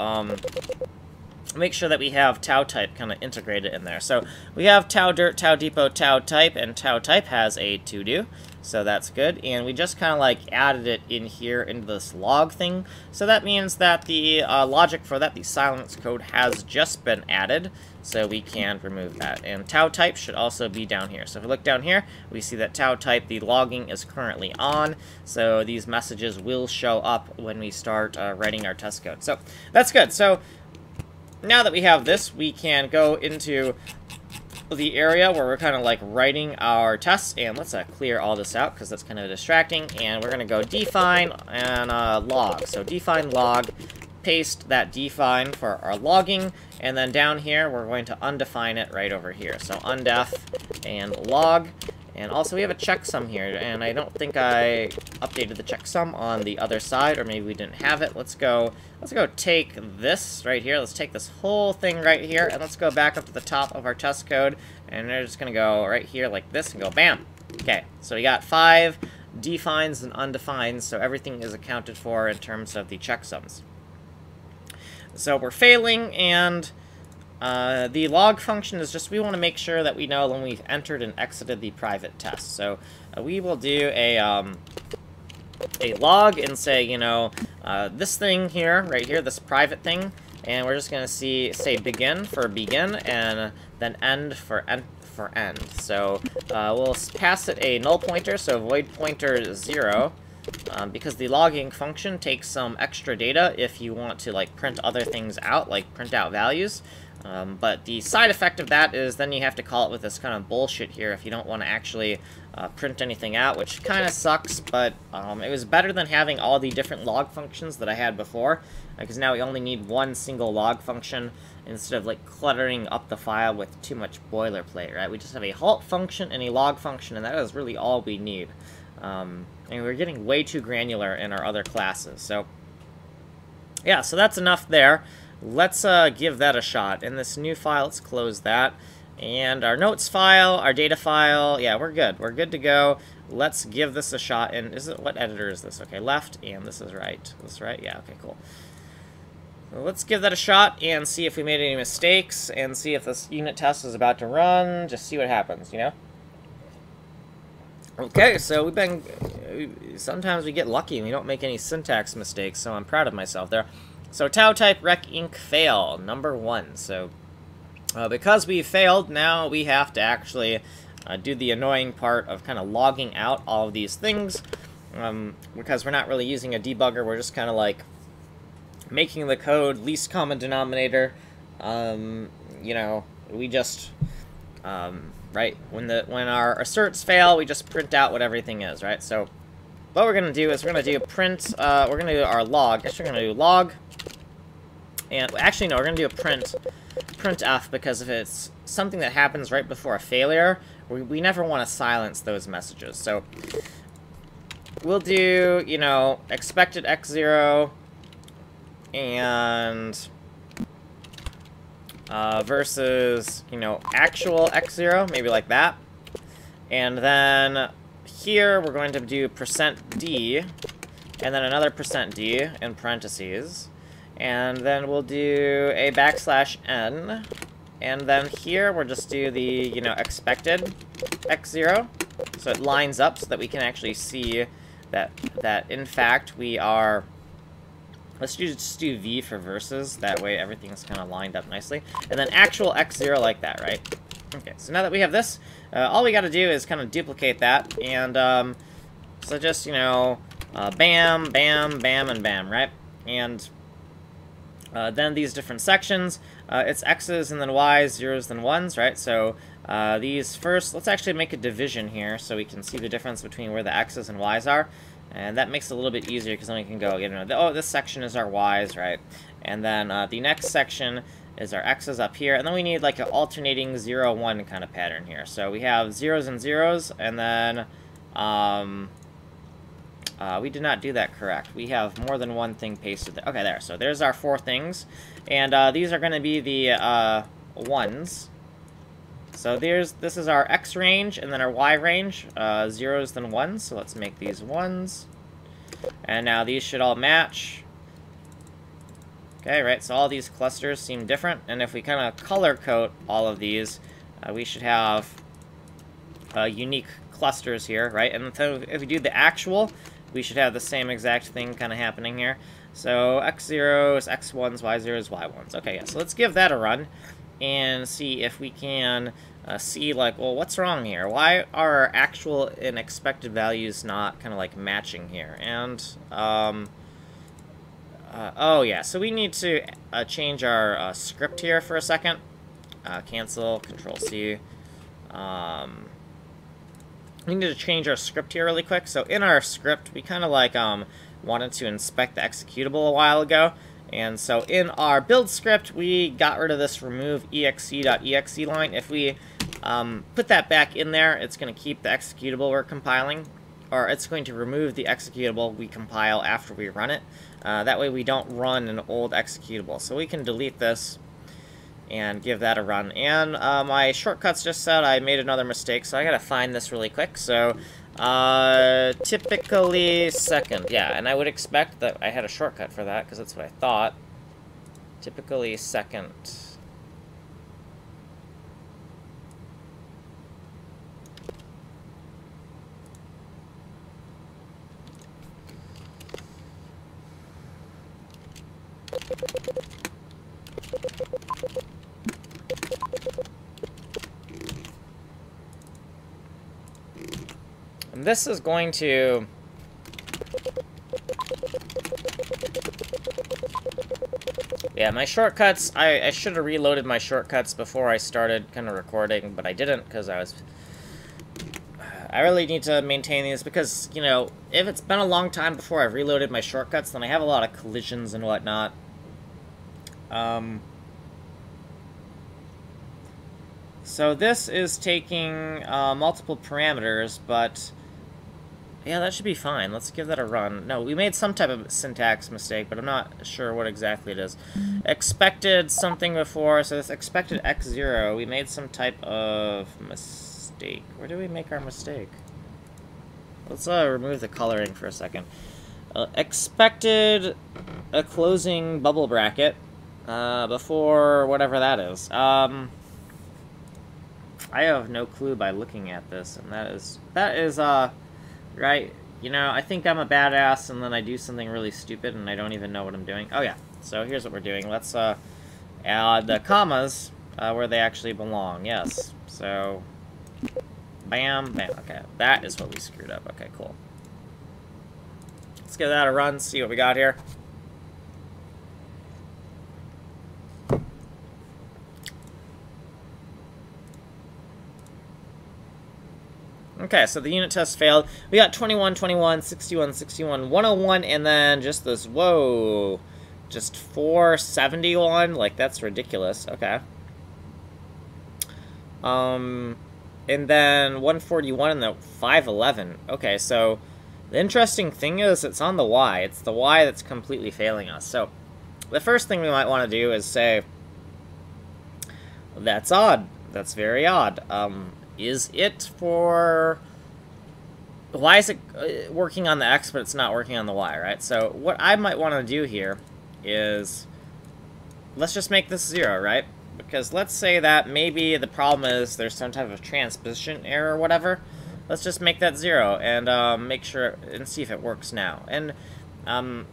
TAUTYPE kind of integrated in there. So we have TAUDIRT, TAUDEPO, TAUTYPE, and TAUTYPE has a to-do. So that's good, and we just kind of like added it in here into this log thing. So that means that the logic for that, the silence code, has just been added, so we can remove that. And TAUTYPE should also be down here. So if we look down here, we see that TAUTYPE, the logging is currently on, so these messages will show up when we start writing our test code. So that's good. So now that we have this, we can go into the area where we're kind of like writing our tests, and let's clear all this out because that's kind of distracting, and we're going to go define and log. So define log, paste that define for our logging, and then down here we're going to undefine it right over here. So undef and log. And also we have a checksum here, and I don't think I updated the checksum on the other side, or maybe we didn't have it. Let's go take this right here. Let's take this whole thing right here, and let's go back up to the top of our test code, and we're just gonna go right here like this and go bam. Okay, so we got 5 defines and undefines, so everything is accounted for in terms of the checksums. So we're failing, and the log function is just, we want to make sure that we know when we've entered and exited the private test. So we will do a log and say, you know, this thing here, right here, this private thing, and we're just going to say begin for begin, and then end for end. So we'll pass it a null pointer, so void pointer 0. Because the logging function takes some extra data if you want to like print other things out, like print out values. But the side effect of that is then you have to call it with this kind of bullshit here if you don't want to actually print anything out, which kind of sucks, but it was better than having all the different log functions that I had before, because now we only need one single log function instead of like cluttering up the file with too much boilerplate, right? We just have a halt function and a log function, and that is really all we need. And we're getting way too granular in our other classes. So, yeah, so that's enough there. Let's give that a shot. In this new file, let's close that. And our notes file, our data file, yeah, we're good. We're good to go. Let's give this a shot. And what editor is this? Okay, left, and this is right. This is right? Yeah, okay, cool. So let's give that a shot and see if we made any mistakes and see if this unit test is about to run. Just see what happens, you know? Okay, so sometimes we get lucky and we don't make any syntax mistakes, so I'm proud of myself there. So TAUTYPE rec inc fail, number 1. So because we failed, now we have to actually do the annoying part of kind of logging out all of these things. Because we're not really using a debugger, we're just kind of like making the code least common denominator. You know, we just... right, when our asserts fail, we just print out what everything is, right? So what we're going to do is we're going to do print, we're going to do our log. Actually, we're going to do log, and actually, no, we're going to do a printf, because if it's something that happens right before a failure, we never want to silence those messages. So we'll do, you know, expected x0 and... versus, you know, actual x0, maybe like that. And then here we're going to do %d, and then another %d in parentheses. And then we'll do a \n, and then here we'll just do the, you know, expected x0, so it lines up so that we can actually see that in fact we are... Let's just do V for verses, that way everything's kind of lined up nicely. And then actual x0 like that, right? Okay, so now that we have this, all we got to do is kind of duplicate that, and so just, you know, bam, bam, bam, and bam, right? And then these different sections, it's x's and then y's, zeros, then ones, right? So these first, let's actually make a division here so we can see the difference between where the x's and y's are. And that makes it a little bit easier because then we can go, you know, oh, this section is our y's, right? And then the next section is our x's up here. And then we need like an alternating 0, 1 kind of pattern here. So we have zeros and zeros, and then we did not do that correct. We have more than one thing pasted there. Okay, there. So there's our 4 things. And these are going to be the ones. So this is our x range, and then our y range, zeros then ones. So let's make these ones. And now these should all match. Okay, right, so all these clusters seem different. And if we kind of color code all of these, we should have unique clusters here, right? And so if we do the actual, we should have the same exact thing kind of happening here. So x0s, x1s, y0s, y1s. Okay, yeah, so let's give that a run and see if we can see, like, well, what's wrong here? Why are our actual and expected values not kind of, like, matching here? And, oh, yeah, so we need to change our script here for a second. Cancel, Control-C. We need to change our script here really quick. So in our script, we kind of like wanted to inspect the executable a while ago. And so in our build script, we got rid of this remove exe.exe line. If we put that back in there, it's going to keep the executable we're compiling, or it's going to remove the executable we compile after we run it. That way we don't run an old executable. So we can delete this and give that a run. And my shortcuts just said I made another mistake, so I gotta find this really quick. So typically second, yeah, and I would expect that I had a shortcut for that because that's what I thought. Typically second. And this is going to... Yeah, my shortcuts, I should have reloaded my shortcuts before I started kind of recording, but I didn't because I really need to maintain these because, you know, if it's been a long time before I've reloaded my shortcuts, then I have a lot of collisions and whatnot. So this is taking multiple parameters, but yeah, that should be fine. Let's give that a run. No, we made some type of syntax mistake, but I'm not sure what exactly it is. Expected something before, so this expected x0, we made some type of mistake. Where did we make our mistake? Let's remove the coloring for a second. Expected a closing bubble bracket before whatever that is. I have no clue by looking at this, and that is right, you know, I think I'm a badass, and then I do something really stupid, and I don't even know what I'm doing. Oh, yeah, so here's what we're doing. Let's add the commas where they actually belong, yes. So, bam, bam, okay, that is what we screwed up. Okay, cool. Let's give that a run, see what we got here. Okay, so the unit test failed. We got 21, 21, 61, 61, 101, and then just this, whoa, just 471? Like, that's ridiculous. Okay. And then 141 and the 511. Okay, so the interesting thing is it's on the Y. It's the Y that's completely failing us. So the first thing we might want to do is say, that's odd. That's very odd. Is it for... Why is it working on the X, but it's not working on the Y, right? So what I might want to do here is... Let's just make this 0, right? Because let's say that maybe the problem is there's some type of transposition error or whatever. Let's just make that 0 and make sure and see if it works now. And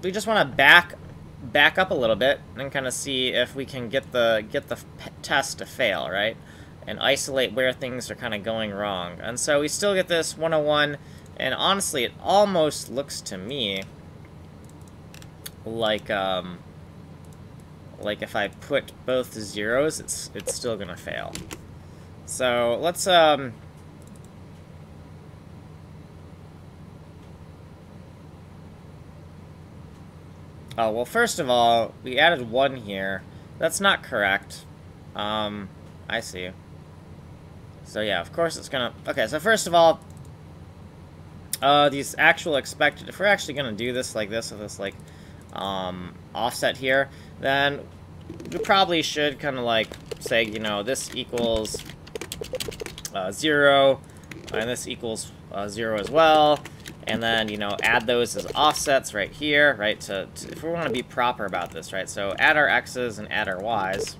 we just want to back up a little bit and kind of see if we can get the test to fail, right? And isolate where things are kind of going wrong. And so we still get this 101, and honestly, it almost looks to me like if I put both zeros, it's still gonna fail. So let's oh, well, first of all, we added 1 here. That's not correct. I see. So yeah, of course it's gonna... Okay, so first of all, these actual expected... If we're actually gonna do this like this, with this, like, offset here, then we probably should kind of, like, say, you know, this equals 0, and this equals 0 as well, and then, you know, add those as offsets right here, right, to if we want to be proper about this, right, so add our x's and add our y's.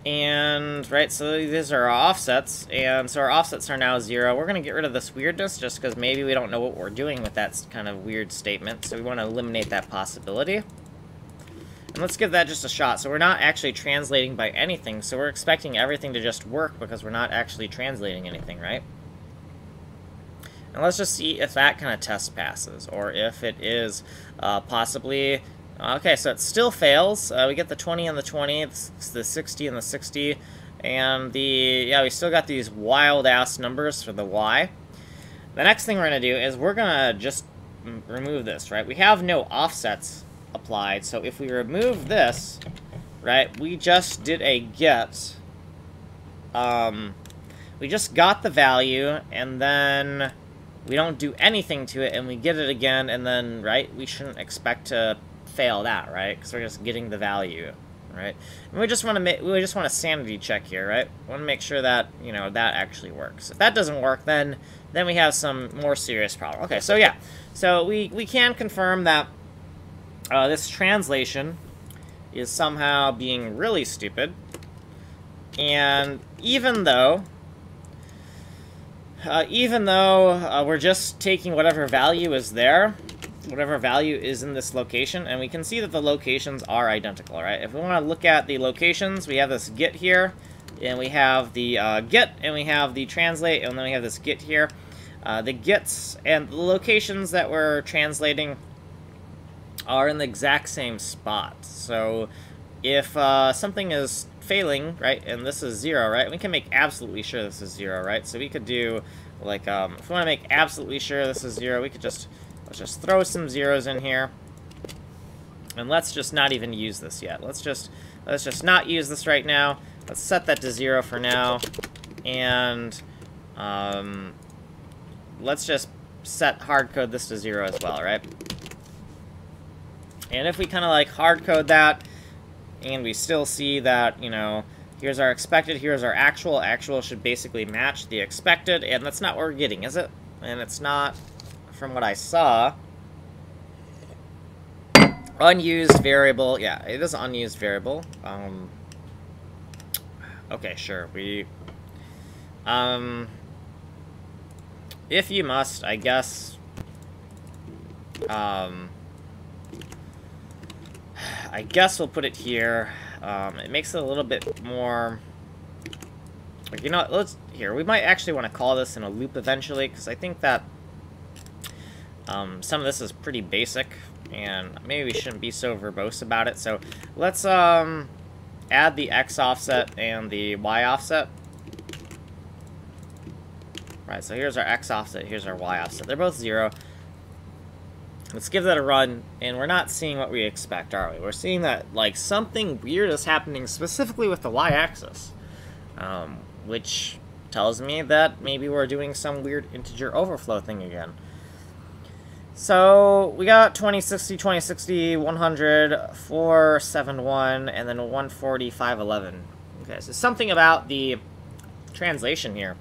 And, right, so these are our offsets, and so our offsets are now 0. We're going to get rid of this weirdness just because maybe we don't know what we're doing with that kind of weird statement, so we want to eliminate that possibility. And let's give that just a shot. So we're not actually translating by anything, so we're expecting everything to just work because we're not actually translating anything, right? And let's just see if that kind of test passes, or if it is possibly... Okay, so it still fails. We get the 20 and the 20, the 60 and the 60. And yeah, we still got these wild-ass numbers for the y. The next thing we're going to do is we're going to just remove this, right? We have no offsets applied, so if we remove this, right, we just did a get. We just got the value, and then we don't do anything to it, and we get it again, and then, right, we shouldn't expect to fail that, right? Because we're just getting the value, right? And we just want to sanity check here, right? We want to make sure that, you know, that actually works. If that doesn't work, then we have some more serious problem. Okay, so yeah, so we can confirm that this translation is somehow being really stupid, and even though we're just taking whatever value is there, whatever value is in this location, and we can see that the locations are identical, right? If we want to look at the locations, we have this get here, and we have the get, and we have the translate, and then we have this get here. The gets and the locations that we're translating are in the exact same spot. So if something is failing, right, and this is 0, right, we can make absolutely sure this is 0, right? So we could do, like, if we want to make absolutely sure this is 0, we could let's just throw some zeros in here, and let's just not even use this yet. Let's just not use this right now. Let's set that to 0 for now, and let's just set hard code this to 0 as well, right? And if we kind of like hard code that, and we still see that, you know, here's our expected, here's our actual. Actual should basically match the expected, and that's not what we're getting, is it? And it's not, from what I saw. Unused variable. Yeah, it is unused variable. Okay, sure. If you must, I guess. I guess we'll put it here. It makes it a little bit more... Like, you know what, we might actually want to call this in a loop eventually, because I think that some of this is pretty basic, and maybe we shouldn't be so verbose about it. So let's add the x offset and the y offset. Right, so here's our x offset, here's our y offset. They're both 0. Let's give that a run, and we're not seeing what we expect, are we? We're seeing that, like, something weird is happening specifically with the y-axis, which tells me that maybe we're doing some weird integer overflow thing again. So we got 2060, 2060, 100, 471, and then 140, 511. Okay, so something about the translation here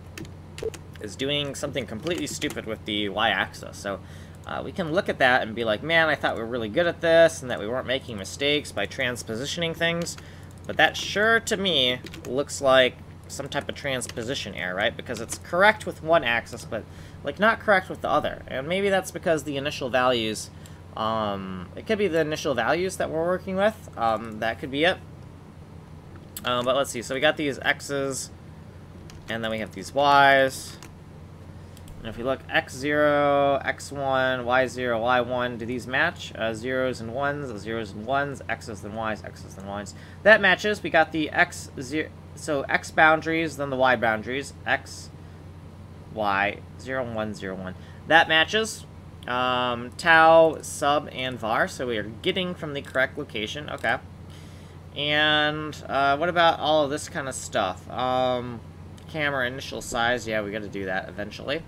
is doing something completely stupid with the y-axis. So we can look at that and be like, man, I thought we were really good at this and that we weren't making mistakes by transpositioning things. But that sure, to me, looks like some type of transposition error, right? Because it's correct with one axis, but, like, not correct with the other. And maybe that's because the initial values, it could be the initial values that we're working with. That could be it. But let's see. So we got these x's, and then we have these y's. And if we look, x0, x1, y0, y1, do these match? Zeros and ones, zeros and ones, x's and y's, x's and y's. That matches. We got the x0, so x boundaries, then the y boundaries, x, y, 0, 1, 0, 1. That matches. Tau, sub, and var, so we are getting from the correct location. Okay. And what about all of this kind of stuff? Camera initial size, yeah, we got to do that eventually.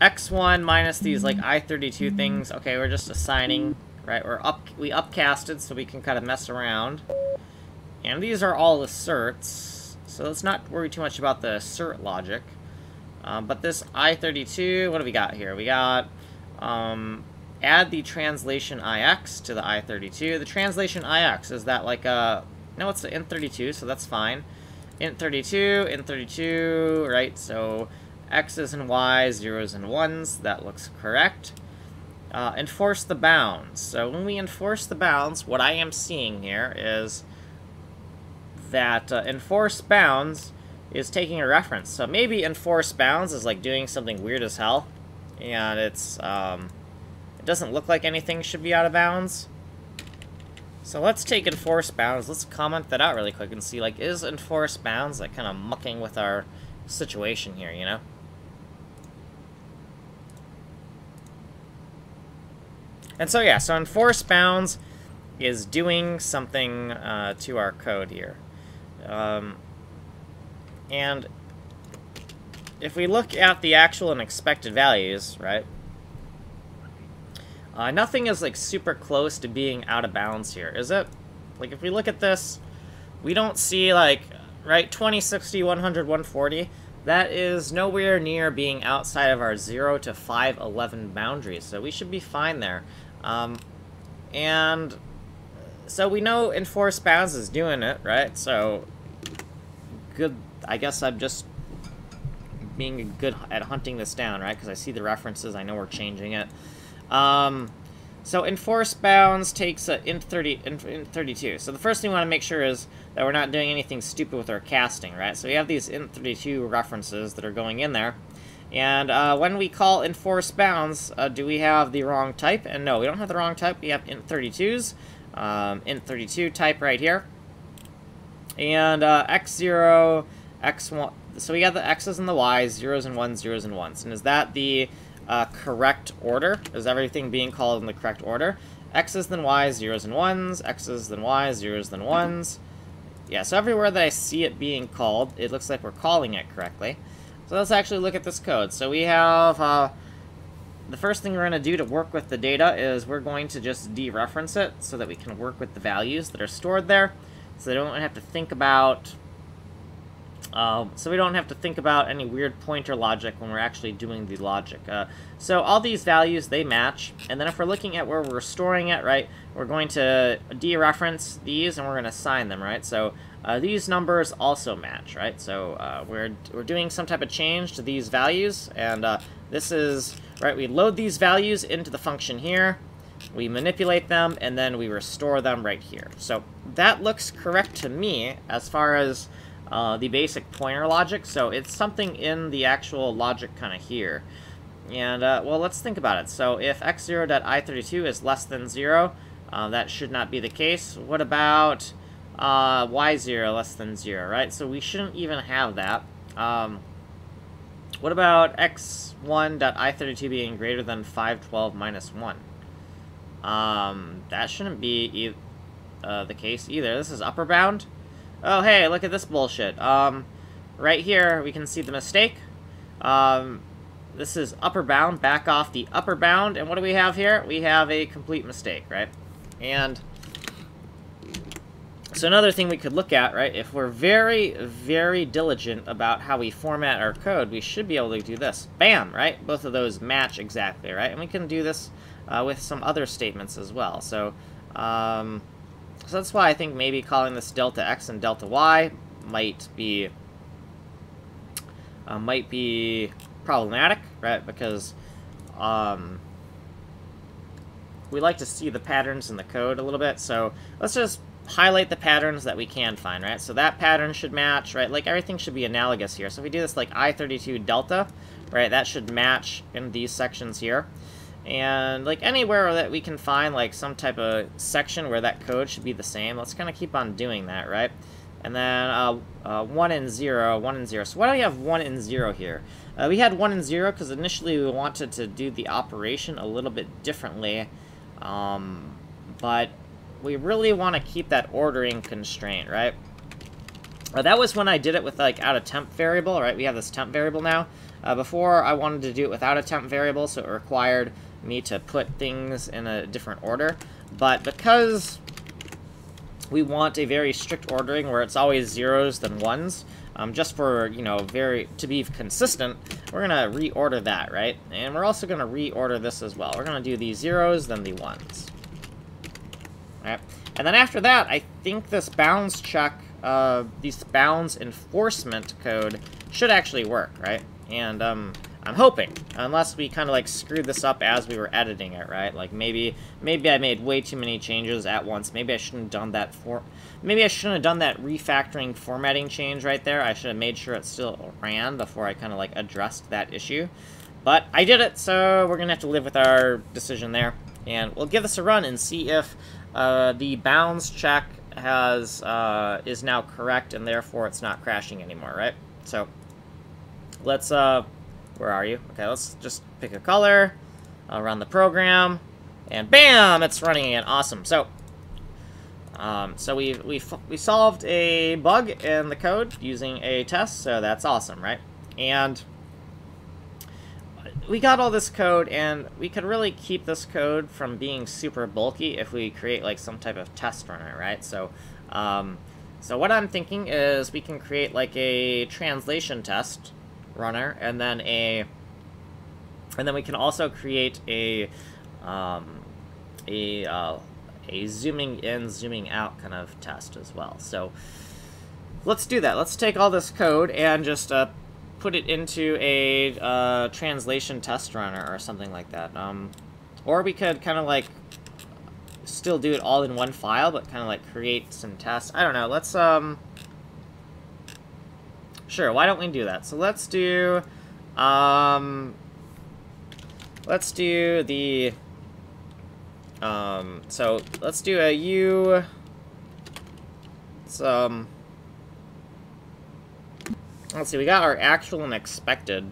X1 minus these, like, I32 things. Okay, we're just assigning, right? We upcasted so we can kind of mess around. And these are all asserts, so let's not worry too much about the assert logic. But this I32, what do we got here? We got, add the translation IX to the I32. The translation IX, is that like a... No, it's the int32, so that's fine. Int32, int32, right? So x's and y's, zeros and ones, that looks correct. Enforce the bounds. So when we enforce the bounds, what I am seeing here is that enforce bounds is taking a reference. So maybe enforce bounds is like doing something weird as hell, and it's it doesn't look like anything should be out of bounds. So let's take enforce bounds. Let's comment that out really quick and see, like, is enforce bounds, like, kind of mucking with our situation here, you know? And so, yeah, so enforce bounds is doing something to our code here. And if we look at the actual and expected values, right, nothing is, like, super close to being out of bounds here, is it? Like, if we look at this, we don't see, like, right, 20, 60, 100, 140. That is nowhere near being outside of our 0 to 511 boundaries, so we should be fine there. And so we know enforce bounds is doing it, right? So, good. I guess I'm just being good at hunting this down, right? Because I see the references, I know we're changing it. So enforce bounds takes int 32. So the first thing we want to make sure is that we're not doing anything stupid with our casting, right? So we have these int 32 references that are going in there. And when we call enforce bounds, do we have the wrong type? And no, we don't have the wrong type. We have int 32s. Int 32 type right here. And x0, x1. So we got the x's and the y's, zeros and ones, zeros and ones. And is that the correct order? Is everything being called in the correct order? X's then y's, zeros and ones, x's then y's, zeros then ones. Yeah, so everywhere that I see it being called, it looks like we're calling it correctly. So let's actually look at this code. So we have, the first thing we're going to do to work with the data is we're going to just dereference it so that we can work with the values that are stored there. So we don't have to think about any weird pointer logic when we're actually doing the logic. So all these values, they match. And then if we're looking at where we're storing it, right, we're going to dereference these and we're going to assign them, right? So these numbers also match, right? So we're doing some type of change to these values. And this is, right, we load these values into the function here. We manipulate them, and then we restore them right here. So that looks correct to me as far as the basic pointer logic. So it's something in the actual logic kind of here. And, well, let's think about it. So if x0.i32 is less than 0, that should not be the case. What about y0 less than 0, right? So we shouldn't even have that. What about x1.i32 being greater than 512 minus 1? That shouldn't be the case either. This is upper bound. Oh, hey, look at this bullshit. Right here, we can see the mistake. This is upper bound, back off the upper bound, and what do we have here? We have a complete mistake, right? And so another thing we could look at, right, if we're very, very diligent about how we format our code, we should be able to do this. Bam, right? Both of those match exactly, right? And we can do this with some other statements as well. So, so that's why I think maybe calling this delta x and delta y might be problematic, right? Because we like to see the patterns in the code a little bit. So let's just highlight the patterns that we can find, right? So that pattern should match, right? Like everything should be analogous here. So if we do this like I32 delta, right, that should match in these sections here. And like anywhere that we can find like some type of section where that code should be the same, let's kind of keep on doing that, right? And then 1 and 0, 1 and 0. So why do we have 1 and 0 here? We had 1 and 0 because initially we wanted to do the operation a little bit differently. But we really want to keep that ordering constraint, right? That was when I did it with like out a temp variable, right? We have this temp variable now. Before I wanted to do it without a temp variable, so it required me to put things in a different order. But because we want a very strict ordering where it's always zeros then ones, just for, you know, to be consistent, we're going to reorder that, right? And we're also going to reorder this as well. We're going to do the zeros, then the ones. Right? And then after that, I think this bounds check, this bounds enforcement code should actually work, right? And I'm hoping, unless we kind of like screwed this up as we were editing it, right? Like maybe I made way too many changes at once. Maybe I shouldn't have done that refactoring formatting change right there. I should have made sure it still ran before I kind of like addressed that issue. But I did it, so we're gonna have to live with our decision there. And we'll give this a run and see if the bounds check is now correct, and therefore it's not crashing anymore, right? So let's where are you? Okay, let's just pick a color, run the program, and bam, it's running again. Awesome. So we solved a bug in the code using a test, so that's awesome, right? And we got all this code, and we could really keep this code from being super bulky if we create like some type of test runner, right? So so what I'm thinking is we can create like a translation test runner, and then we can also create a zooming in, zooming out kind of test as well. So let's do that. Let's take all this code and just put it into a translation test runner or something like that. Or we could kind of like still do it all in one file, but kind of like create some tests. I don't know. Let's sure, why don't we do that? So let's do the so let's do a U. Let's see, we got our actual and expected.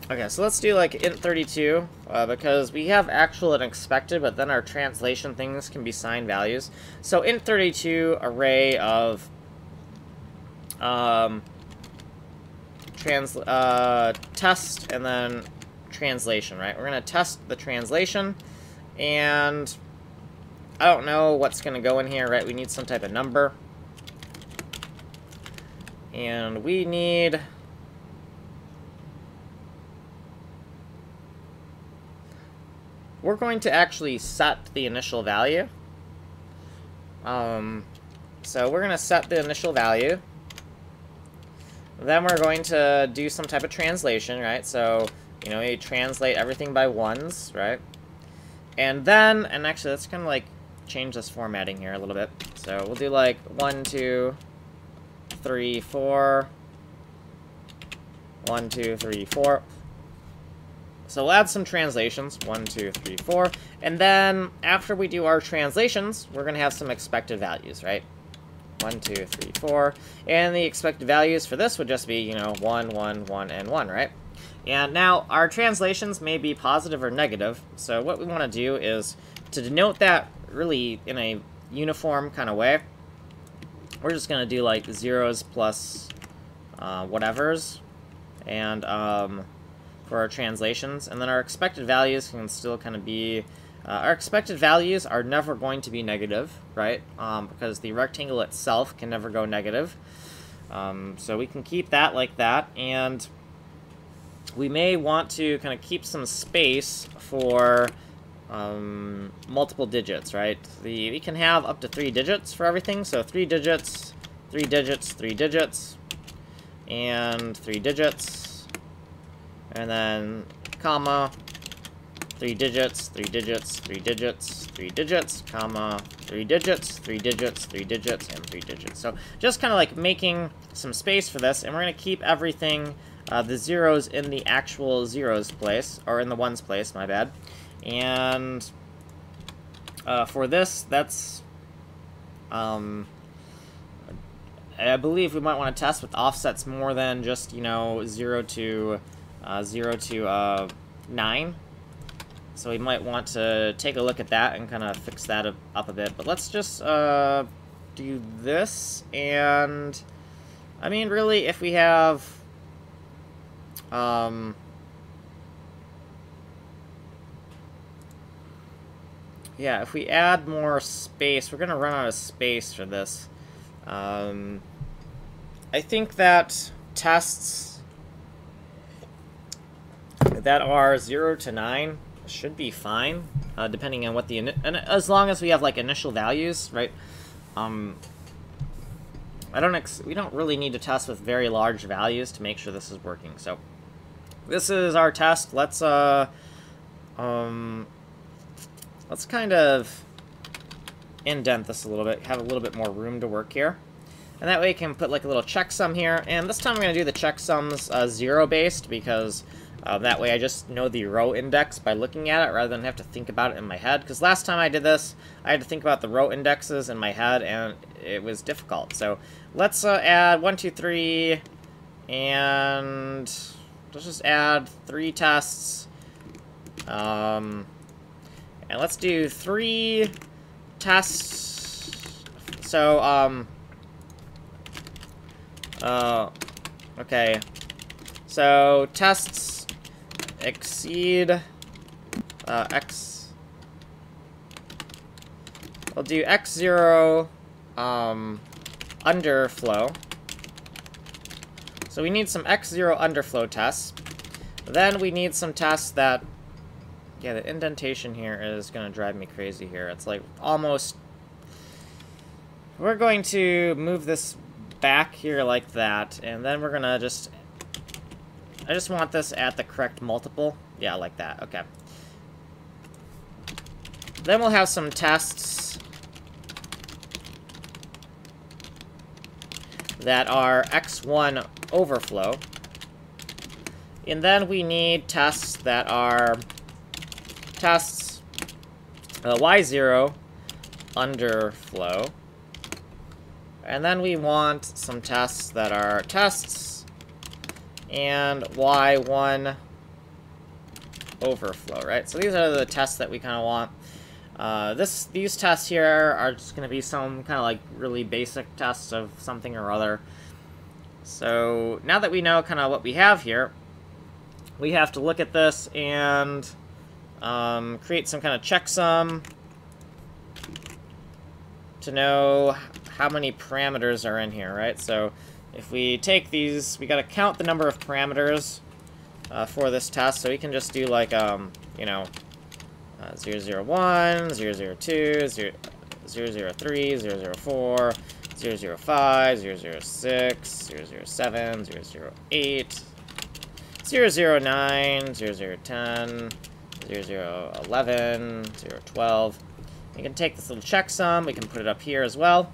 Okay, so let's do like int32, because we have actual and expected, but then our translation things can be signed values. So int32 array of test and then translation, right? We're gonna test the translation, and I don't know what's gonna go in here, right? We need some type of number. And we need we're going to actually set the initial value. So we're going to set the initial value. Then we're going to do some type of translation, right? So, you know, you translate everything by ones, right? And then, and actually, let's kind of like change this formatting here a little bit. So we'll do like 1, 2, 3, 4. 1, 2, 3, 4. So we'll add some translations. 1, 2, 3, 4. And then after we do our translations, we're going to have some expected values, right? 1, 2, 3, 4. And the expected values for this would just be, you know, 1, 1, 1, and 1, right? And now our translations may be positive or negative. So what we want to do is to denote that really in a uniform kind of way, we're just going to do like zeros plus whatevers, and for our translations. And then our expected values can still kind of be, our expected values are never going to be negative, right? Because the rectangle itself can never go negative. So we can keep that like that, and we may want to kind of keep some space for multiple digits, right? We can have up to 3 digits for everything, so 3 digits, 3 digits, 3 digits, and 3 digits, and then comma, 3 digits, 3 digits, 3 digits, 3 digits, comma, 3 digits, 3 digits, 3 digits, and 3 digits. So just kind of like making some space for this, and we're going to keep everything, the zeros in the actual zeros place, or in the ones place, my bad. And for this, that's, I believe we might want to test with offsets more than just, you know, 0 to 9. So we might want to take a look at that and kind of fix that up a bit. But let's just do this, and I mean, really, if we have yeah, if we add more space, we're going to run out of space for this. I think that tests that are 0 to 9 should be fine, depending on what the and as long as we have like initial values, right? We don't really need to test with very large values to make sure this is working. So this is our test. Let's kind of indent this a little bit, have a little bit more room to work here. And that way we can put like a little checksum here. And this time I'm going to do the checksums 0 based, because That way I just know the row index by looking at it rather than have to think about it in my head. Because last time I did this, I had to think about the row indexes in my head, and it was difficult. So let's add 1, 2, 3, and let's just add 3 tests. And let's do 3 tests. So, okay. So, tests exceed, x, we'll do x0, underflow. So we need some x0 underflow tests. Then we need some tests that, yeah, the indentation here is going to drive me crazy here. It's like almost, we're going to move this back here like that, and then we're going to just, I just want this at the correct multiple. Yeah, like that. Okay. Then we'll have some tests that are x1 overflow. And then we need tests that are tests y0 underflow. And then we want some tests that are tests and y1 overflow, right? So these are the tests that we kind of want. These tests here are just going to be some kind of like really basic tests of something or other. So now that we know kind of what we have here, we have to look at this and create some kind of checksum to know how many parameters are in here, right? So if we take these, we got to count the number of parameters for this test. So we can just do like, you know, 001, 002, 003, 004, 005, 006, 007, 008, 009, 0010, 0011, 012. We can take this little checksum, we can put it up here as well.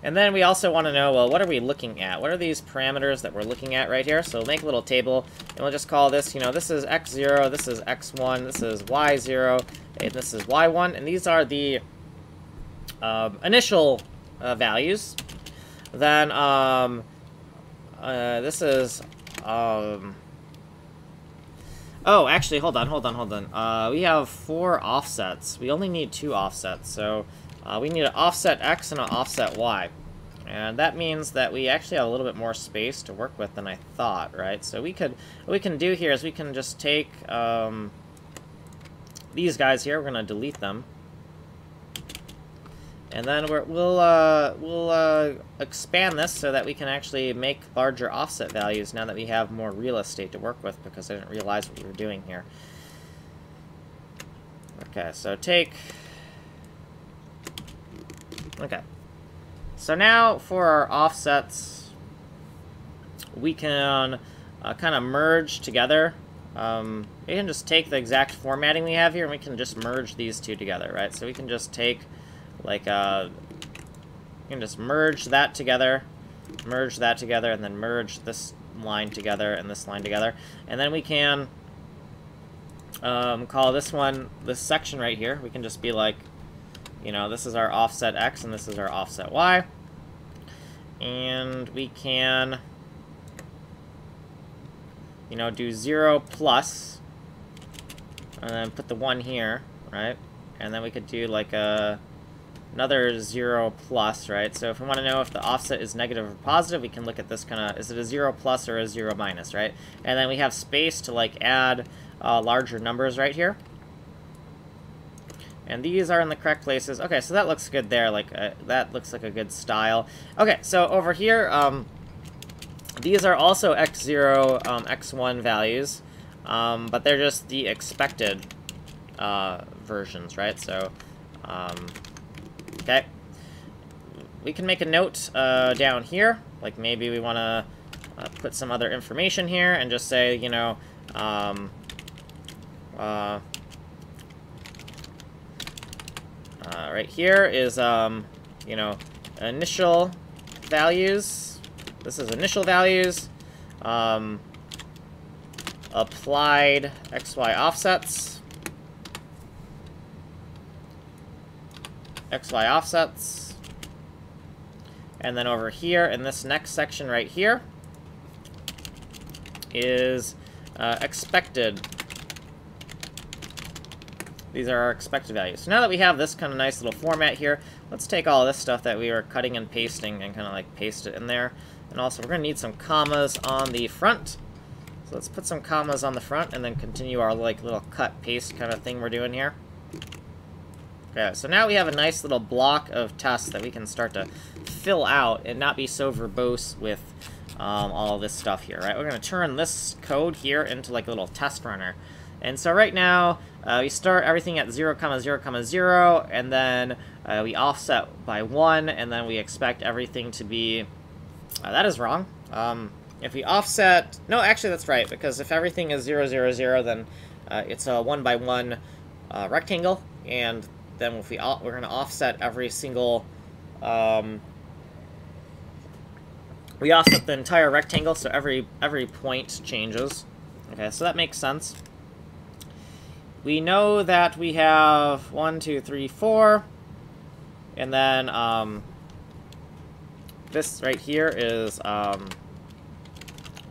And then we also want to know, well, what are we looking at? What are these parameters that we're looking at right here? So we'll make a little table, and we'll just call this, you know, this is x0, this is x1, this is y0, and this is y1, and these are the initial values. Then this is oh, actually, hold on. We have 4 offsets. We only need 2 offsets, so we need an offset x and an offset y. And that means that we actually have a little bit more space to work with than I thought, right? So what we can do here is we can just take these guys here. We're going to delete them. And then we'll expand this so that we can actually make larger offset values now that we have more real estate to work with, because I didn't realize what we were doing here. Okay, so okay. So now for our offsets, we can kind of merge together. We can just take the exact formatting we have here, and we can just merge these two together, right? So we can just take, like, you can just merge that together, and then merge this line together and this line together. And then we can call this section right here, we can just be like, you know, this is our offset x and this is our offset y. And we can, you know, do 0 plus, and then put the 1 here, right? And then we could do like another 0 plus, right? So if we want to know if the offset is negative or positive, we can look at this kind of, is it a 0 plus or a 0 minus, right? And then we have space to like add larger numbers right here. And these are in the correct places. Okay, so that looks good there. Like that looks like a good style. Okay, so over here, these are also x0, x1 values, but they're just the expected versions, right? So, okay, we can make a note down here. Like maybe we want to put some other information here and just say, you know, right here is, you know, initial values. This is initial values. applied XY offsets, XY offsets, and then over here in this next section right here is expected. These are our expected values. So now that we have this kind of nice little format here, let's take all this stuff that we were cutting and pasting and kind of like paste it in there. And also we're going to need some commas on the front. So let's put some commas on the front and then continue our like little cut paste kind of thing we're doing here. Okay, so now we have a nice little block of tests that we can start to fill out and not be so verbose with all this stuff here, right? We're going to turn this code here into like a little test runner. And so right now, we start everything at 0, 0, 0, and then we offset by 1, and then we expect everything to be... that is wrong. If we offset... No, actually that's right, because if everything is 0, 0, 0, then it's a 1 by 1 rectangle, and then if we're going to offset every single... we offset the entire rectangle, so every point changes. Okay, so that makes sense. We know that we have 1, 2, 3, 4, and then this right here is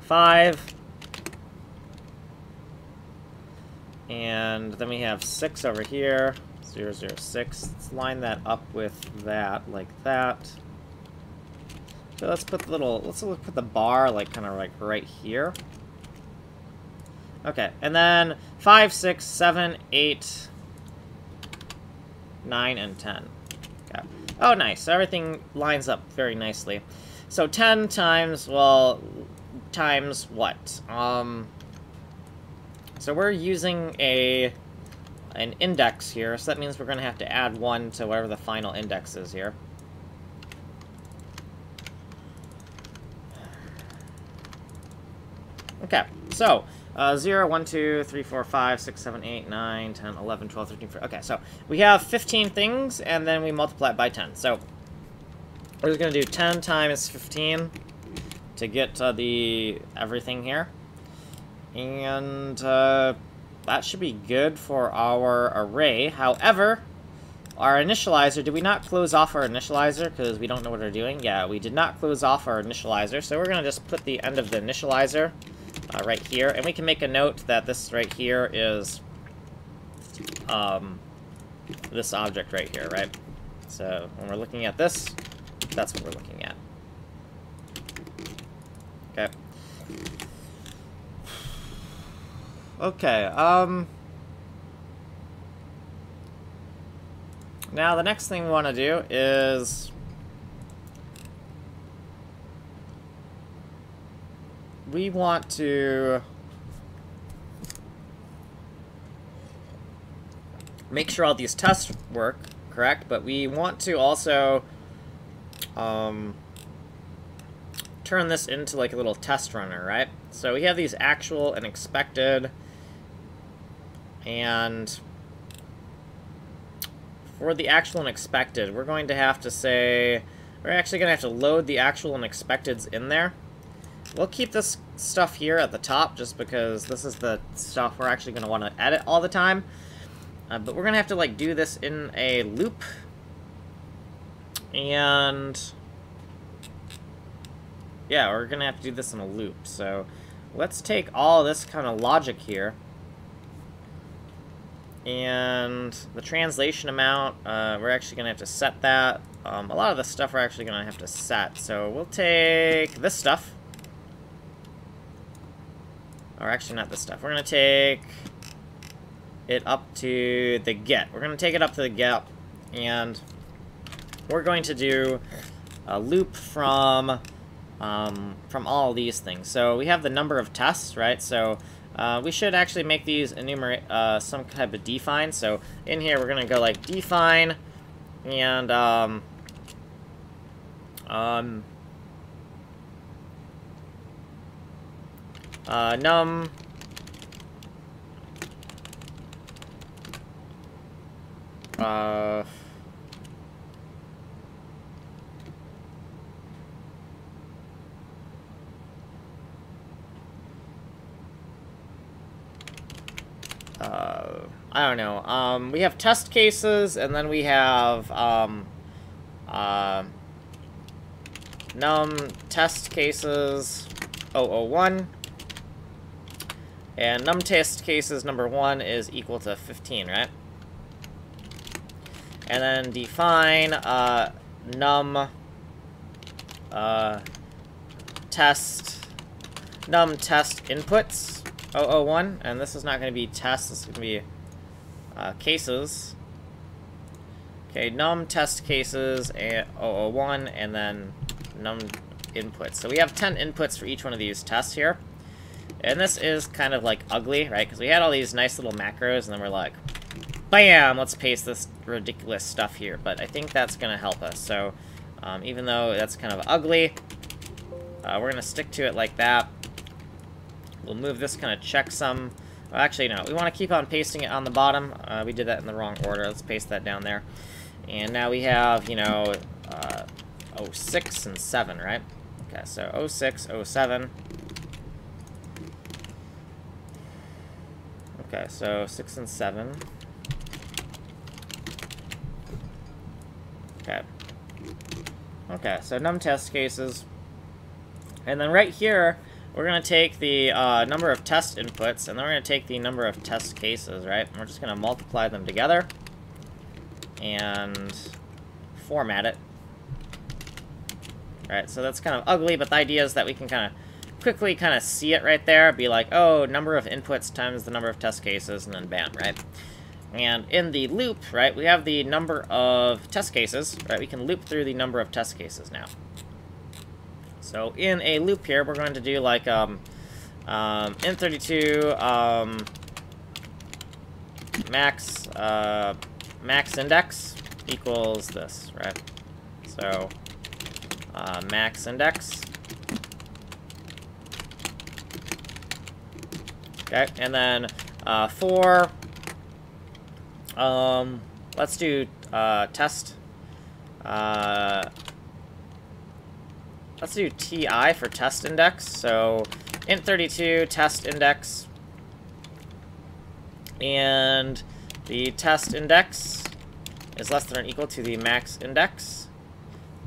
5, and then we have 6 over here, 0, 0, 6. Let's line that up with that, like that. So let's put the bar like kind of like right here. Okay, and then 5, 6, 7, 8, 9, and 10. Okay. Oh, nice. So everything lines up very nicely. So 10 times, well, times what? So we're using an index here, so that means we're going to have to add 1 to whatever the final index is here. Okay, so 0, 1, 2, 3, 4, 5, 6, 7, 8, 9, 10, 11, 12, 13, 14. Okay, so we have 15 things, and then we multiply it by 10. So we're just going to do 10 times 15 to get the everything here. And that should be good for our array. However, our initializer, did we not close off our initializer because we don't know what we're doing? Yeah, we did not close off our initializer, so we're going to just put the end of the initializer right here, and we can make a note that this right here is this object right here, right? So when we're looking at this, that's what we're looking at. Okay. Okay, now the next thing we want to do is we want to make sure all these tests work correct, but we want to also turn this into like a little test runner, right? So we have these actual and expected, and for the actual and expected, we're going to have to say, we're actually going to have to load the actual and expecteds in there. We'll keep this stuff here at the top just because this is the stuff we're actually going to want to edit all the time. But we're going to have to like do this in a loop. And yeah, we're going to have to do this in a loop. So let's take all this kind of logic here. And the translation amount, we're actually going to have to set that. A lot of the stuff we're actually going to have to set. So we'll take this stuff. Or actually not this stuff. We're going to take it up to the get. We're going to take it up to the get. And we're going to do a loop from all of these things. So we have the number of tests, right? So we should actually make these enumerate some type of define. So in here we're going to go like define and num I don't know. We have test cases, and then we have num test cases 001, and num test cases number 1 is equal to 15, right? And then define num test inputs 001, and this is not going to be tests, this is going to be cases. Okay, num test cases 001, and then num inputs. So we have 10 inputs for each one of these tests here. And this is kind of like ugly, right? Because we had all these nice little macros, and then we're like, bam, let's paste this ridiculous stuff here. But I think that's going to help us. So even though that's kind of ugly, we're going to stick to it like that. We'll move this kind of checksum. Well, actually, no. We want to keep on pasting it on the bottom. We did that in the wrong order. Let's paste that down there. And now we have, you know, 06 and 7, right? Okay, so 06, 07. Okay, so 6 and 7. Okay. Okay, so num test cases. And then right here, we're going to take the number of test inputs, and then we're going to take the number of test cases, right? And we're just going to multiply them together and format it. Right, so that's kind of ugly, but the idea is that we can kind of quickly kind of see it right there, be like, oh, number of inputs times the number of test cases, and then bam, right? And in the loop, right, we have the number of test cases, right? We can loop through the number of test cases now. So in a loop here, we're going to do like int32 max index equals this, right? So max index. Okay, and then for let's do test. Let's do TI for test index. So int32 test index, and the test index is less than or equal to the max index.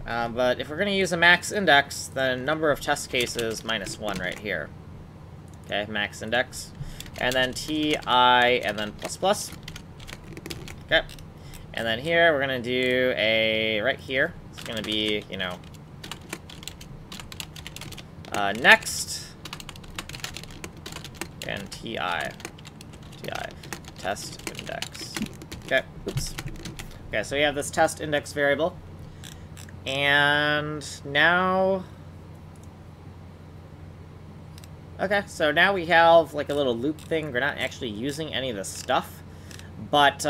But if we're going to use a max index, then number of test cases minus 1 right here. Okay, max index. And then TI, and then plus plus. Okay. And then here, we're going to do a, right here, it's going to be, you know, next, and TI, test index. Okay, oops. Okay, so we have this test index variable. And now... Okay, so now we have, like, a little loop thing. We're not actually using any of this stuff. But,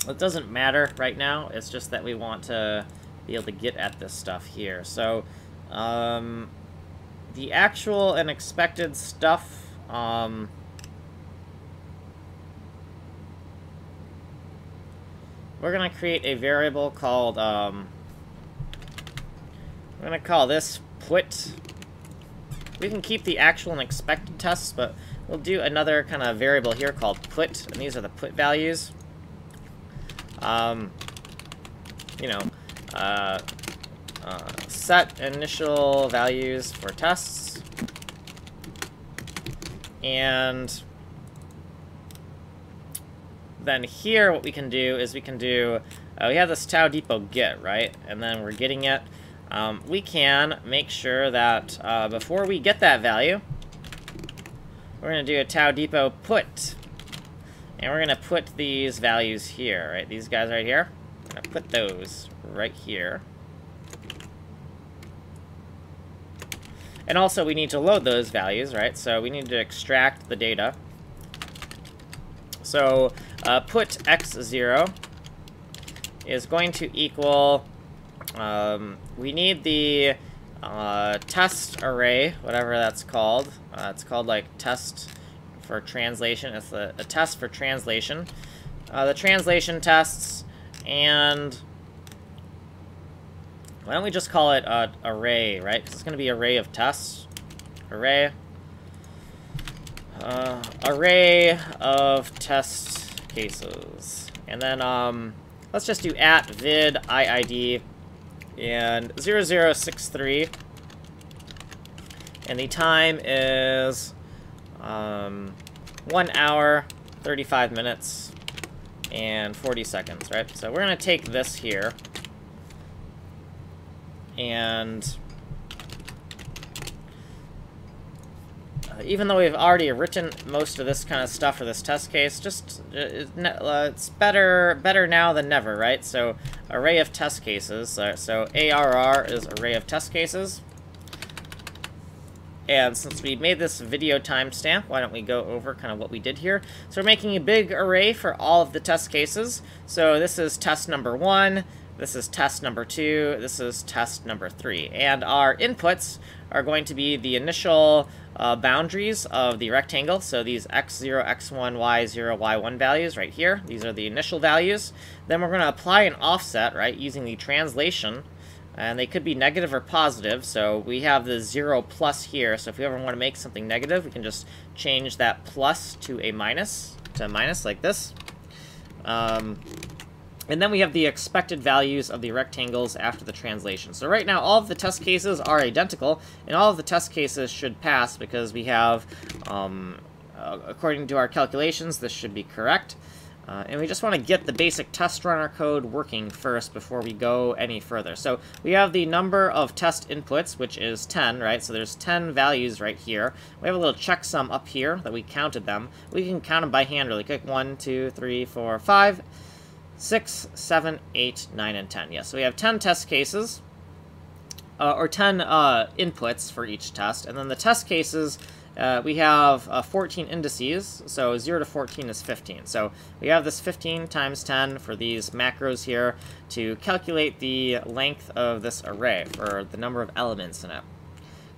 it doesn't matter right now. It's just that we want to be able to get at this stuff here. So, the actual and expected stuff, we're going to create a variable called, we're going to call this put. We can keep the actual and expected tests, but we'll do another kind of variable here called put, and these are the put values. You know, set initial values for tests, and then here what we can do is we can do, we have this TAUTYPE get, right? And then we're getting it. We can make sure that before we get that value, we're going to do a TAUTYPE put. And we're going to put these values here, right? These guys right here. We're going to put those right here. And also we need to load those values, right? So we need to extract the data. So put x0 is going to equal, we need the test array, whatever that's called. It's called like test for translation. It's a test for translation. The translation tests, and why don't we just call it array, right? Because it's going to be array of tests. Array array of test cases. And then let's just do @vid iid and 0063. And the time is 1 hour, 35 minutes, and 40 seconds, right? So we're going to take this here, and even though we've already written most of this kind of stuff for this test case, just it's better now than never, right? So array of test cases, so ARR is array of test cases. And since we made this video timestamp, why don't we go over kind of what we did here. So we're making a big array for all of the test cases. So this is test number 1, this is test number 2, this is test number 3. And our inputs are going to be the initial boundaries of the rectangle. So these x0, x1, y0, y1 values right here. These are the initial values. Then we're going to apply an offset, right, using the translation. And they could be negative or positive, so we have the 0 plus here, so if we ever want to make something negative, we can just change that plus to a minus, like this. And then we have the expected values of the rectangles after the translation. So right now, all of the test cases are identical, and all of the test cases should pass because we have, according to our calculations, this should be correct. And we just want to get the basic test runner code working first before we go any further. So we have the number of test inputs, which is 10, right? So there's 10 values right here. We have a little checksum up here that we counted them. We can count them by hand really quick. 1, 2, 3, 4, 5, 6, 7, 8, 9, and 10. Yeah, so we have 10 test cases, or 10 inputs for each test. And then the test cases, we have 14 indices, so 0 to 14 is 15. So we have this 15 times 10 for these macros here to calculate the length of this array for the number of elements in it.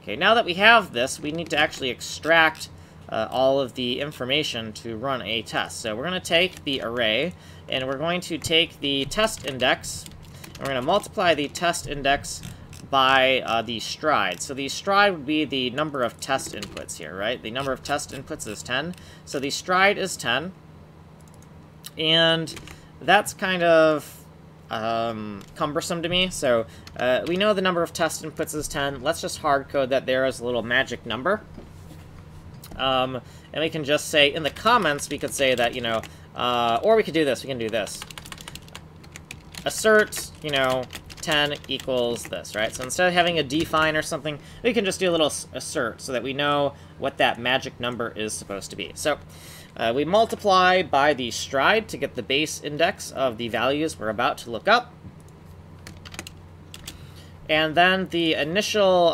Okay, now that we have this, we need to actually extract all of the information to run a test. So we're going to take the array, and we're going to take the test index, and we're going to multiply the test index by the stride. So the stride would be the number of test inputs here, right? The number of test inputs is 10. So the stride is 10. And that's kind of cumbersome to me. So we know the number of test inputs is 10. Let's just hard code that there as a little magic number. And we can just say, in the comments, we could say that, you know, or we could do this. We can do this. Assert, you know, 10 equals this, right? So instead of having a define or something, we can just do a little assert so that we know what that magic number is supposed to be. So we multiply by the stride to get the base index of the values we're about to look up. And then the initial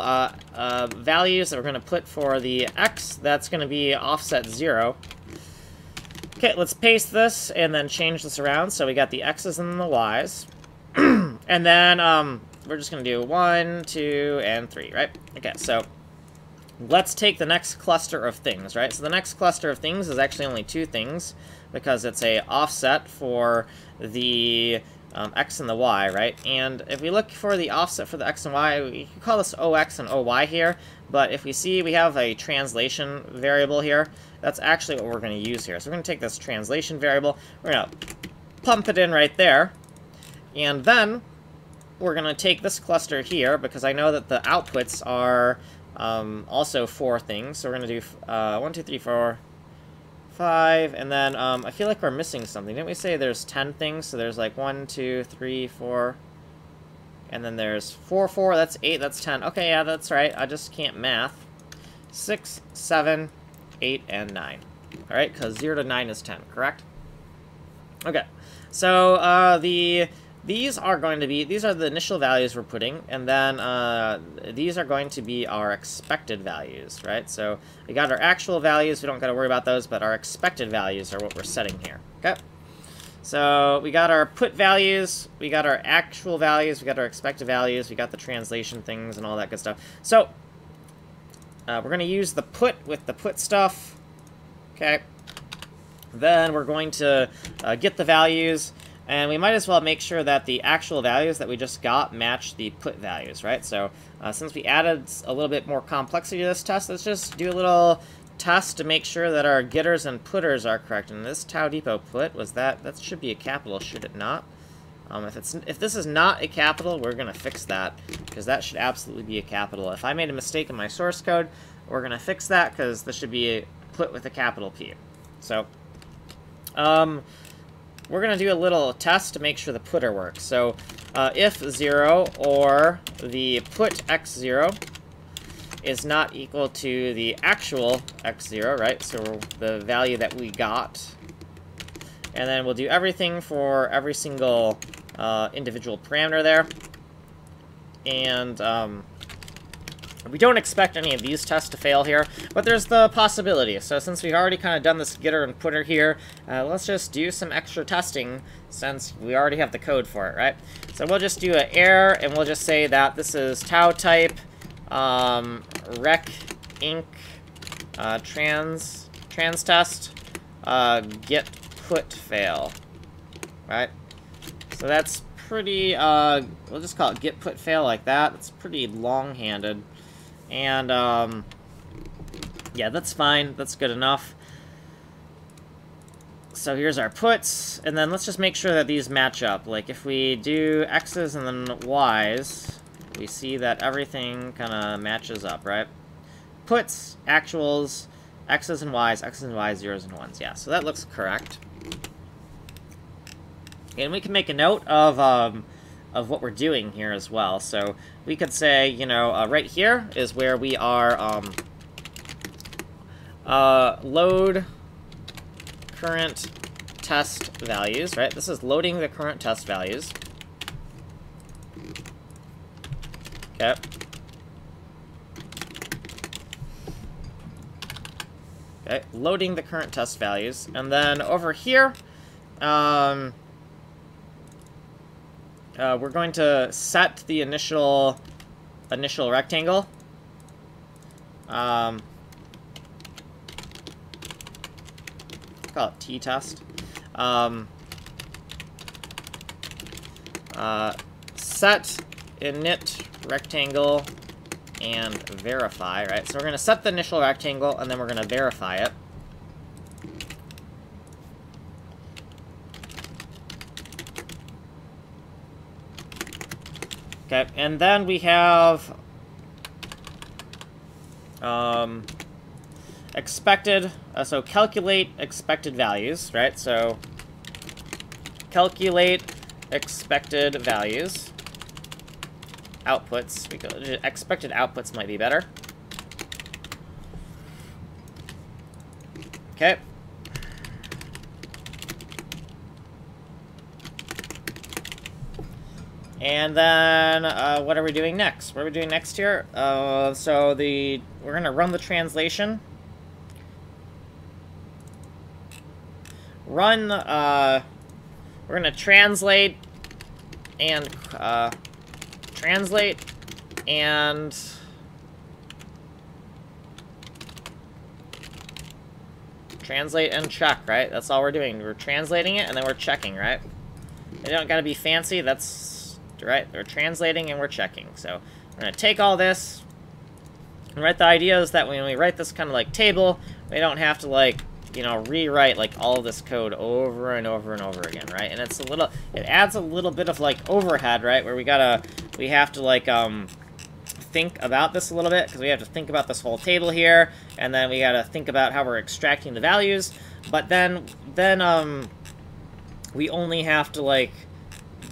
values that we're going to put for the x, that's going to be offset 0. Okay, let's paste this and then change this around. So we got the x's and the y's. And then we're just going to do 1, 2, and 3, right? Okay, so let's take the next cluster of things, right? So the next cluster of things is actually only 2 things because it's a offset for the x and the y, right? And if we look for the offset for the x and y, we can call this ox and oy here, but if we see we have a translation variable here, that's actually what we're going to use here. So we're going to take this translation variable, we're going to pump it in right there, and then we're going to take this cluster here, because I know that the outputs are also 4 things. So we're going to do 1, 2, 3, 4, 5, and then I feel like we're missing something. Didn't we say there's 10 things? So there's like 1, 2, 3, 4, and then there's 4, 4, that's 8, that's 10. Okay, yeah, that's right. I just can't math. 6, 7, 8, and 9. All right, because 0 to 9 is 10, correct? Okay, so these are going to be, these are the initial values we're putting, and then these are going to be our expected values, right? So we got our actual values, we don't got to worry about those, but our expected values are what we're setting here, okay? So we got our put values, we got our actual values, we got our expected values, we got the translation things and all that good stuff. So we're going to use the put with the put stuff, okay? Then we're going to get the values, and we might as well make sure that the actual values that we just got match the put values, right? So since we added a little bit more complexity to this test, let's just do a little test to make sure that our getters and putters are correct. And this TAUTYPE put, was that should be a capital, should it not? If this is not a capital, we're going to fix that, because that should absolutely be a capital. If I made a mistake in my source code, we're going to fix that, because this should be a put with a capital P. So, we're going to do a little test to make sure the putter works. So, if 0 or the put x0 is not equal to the actual x0, right? So the value that we got. And then we'll do everything for every single individual parameter there. And we don't expect any of these tests to fail here, but there's the possibility. So since we've already kind of done this getter and putter here, let's just do some extra testing since we already have the code for it, right? So we'll just do an error, and we'll just say that this is TAUTYPE rec inc trans test get put fail, right? So that's pretty we'll just call it get put fail like that. It's pretty long-handed, and yeah, that's fine, that's good enough. So here's our puts, and then let's just make sure that these match up. Like if we do x's and then y's, we see that everything kind of matches up, right? Puts, actuals, x's and y's, zeros and ones. Yeah, so that looks correct. And we can make a note of what we're doing here as well. So we could say, you know, right here is where we are load current test values, right? This is loading the current test values. Okay. Okay, loading the current test values. And then over here, we're going to set the initial rectangle. Call it t-test. Set init rectangle and verify, right? So we're going to set the initial rectangle, and then we're going to verify it. Okay, and then we have expected, so calculate expected values, right? So calculate expected values. Outputs, expected outputs might be better. Okay. And then, what are we doing next? What are we doing next here? So we're gonna run the translation. We're gonna translate and check, right? That's all we're doing. We're translating it, and then we're checking, right? They don't gotta be fancy, that's right. We're translating and we're checking. So we're gonna take all this, and the idea is that when we write this kind of like table, we don't have to like, you know, rewrite like all of this code over and over and over again, right? And it adds a little bit of like overhead, right? Where we have to like think about this a little bit, because we have to think about this whole table here, and then we gotta think about how we're extracting the values. But then we only have to like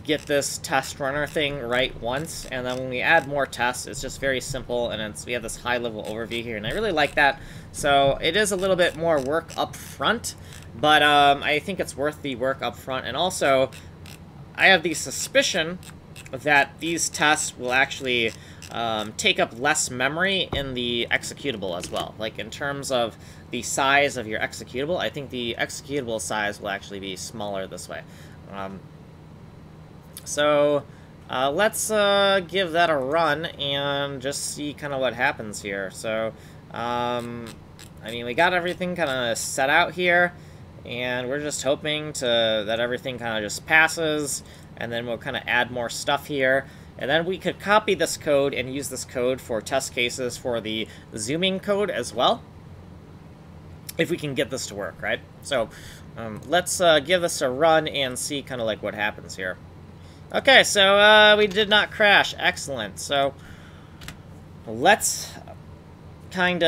get this test runner thing right once, and then when we add more tests, it's just very simple, and we have this high-level overview here, and I really like that. So it is a little bit more work up front, but I think it's worth the work up front. And also, I have the suspicion that these tests will actually take up less memory in the executable as well. Like in terms of the size of your executable, I think the executable size will actually be smaller this way. So let's give that a run and just see kind of what happens here. So I mean, we got everything kind of set out here, and we're just hoping that everything kind of just passes, and then we'll kind of add more stuff here. And then we could copy this code and use this code for test cases for the zooming code as well. if we can get this to work, right? So let's give this a run and see kind of like what happens here. Okay, so we did not crash. Excellent. So let's make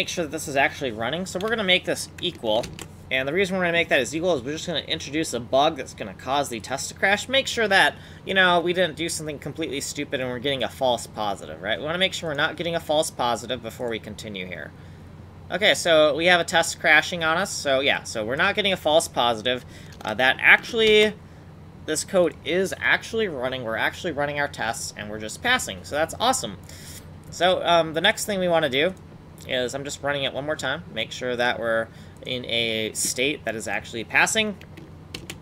sure that this is actually running. So we're going to make this equal. And the reason we're going to make that as equal is we're just going to introduce a bug that's going to cause the test to crash. Make sure that, you know, we didn't do something completely stupid and we're getting a false positive, right? We want to make sure we're not getting a false positive before we continue here. Okay, so we have a test crashing on us. So yeah, so we're not getting a false positive. That actually, this code is actually running. We're actually running our tests and we're just passing. So that's awesome. So the next thing we want to do is I'm just running it one more time. Make sure that we're in a state that is actually passing.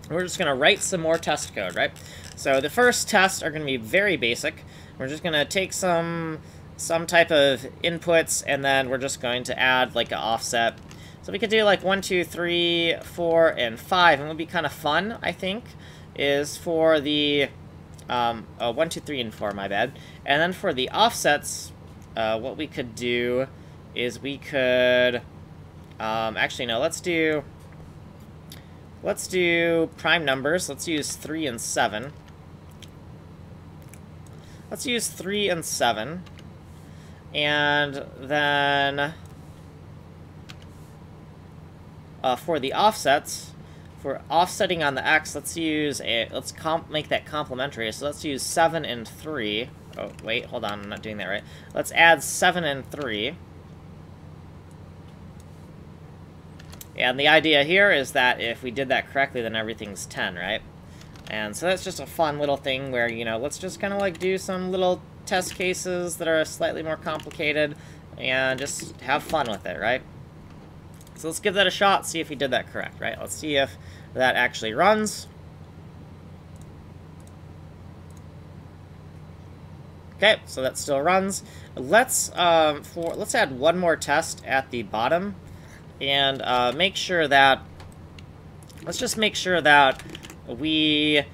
We're just going to write some more test code, right? So the first tests are going to be very basic. We're just going to take some type of inputs, and then we're just going to add like an offset. So we could do like 1, 2, 3, 4, and 5, and what would be kind of fun, I think, is for the 1, 2, 3, and 4, my bad. And then for the offsets, what we could do is we could actually no, let's do prime numbers. Let's use 3 and 7. Let's use 3 and 7. And then for the offsets, for offsetting on the x, let's make that complementary. So let's use 7 and 3. Oh, wait, hold on, I'm not doing that right. Let's add 7 and 3. And the idea here is that if we did that correctly, then everything's 10, right? And so that's just a fun little thing where, you know, let's just kind of like do some little test cases that are slightly more complicated and just have fun with it, right? So let's give that a shot, see if we did that correct, right? Let's see if that actually runs. Okay, so that still runs. Let's add one more test at the bottom. And make sure that, let's just make sure that to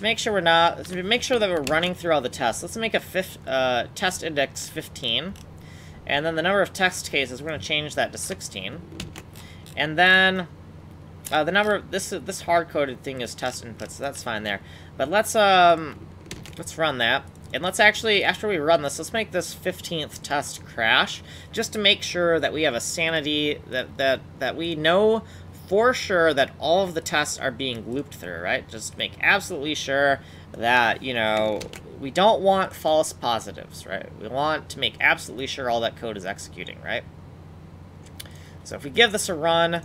make sure that we're running through all the tests, let's make a test index 15. And then the number of test cases, we're going to change that to 16. And then the number of, this hard-coded thing is test inputs, so that's fine there. But let's run that. And let's actually, after we run this, let's make this 15th test crash, just to make sure that we have a sanity, that we know for sure that all of the tests are being looped through, right? Just make absolutely sure that, you know, we don't want false positives, right? We want to make absolutely sure all that code is executing, right? So if we give this a run,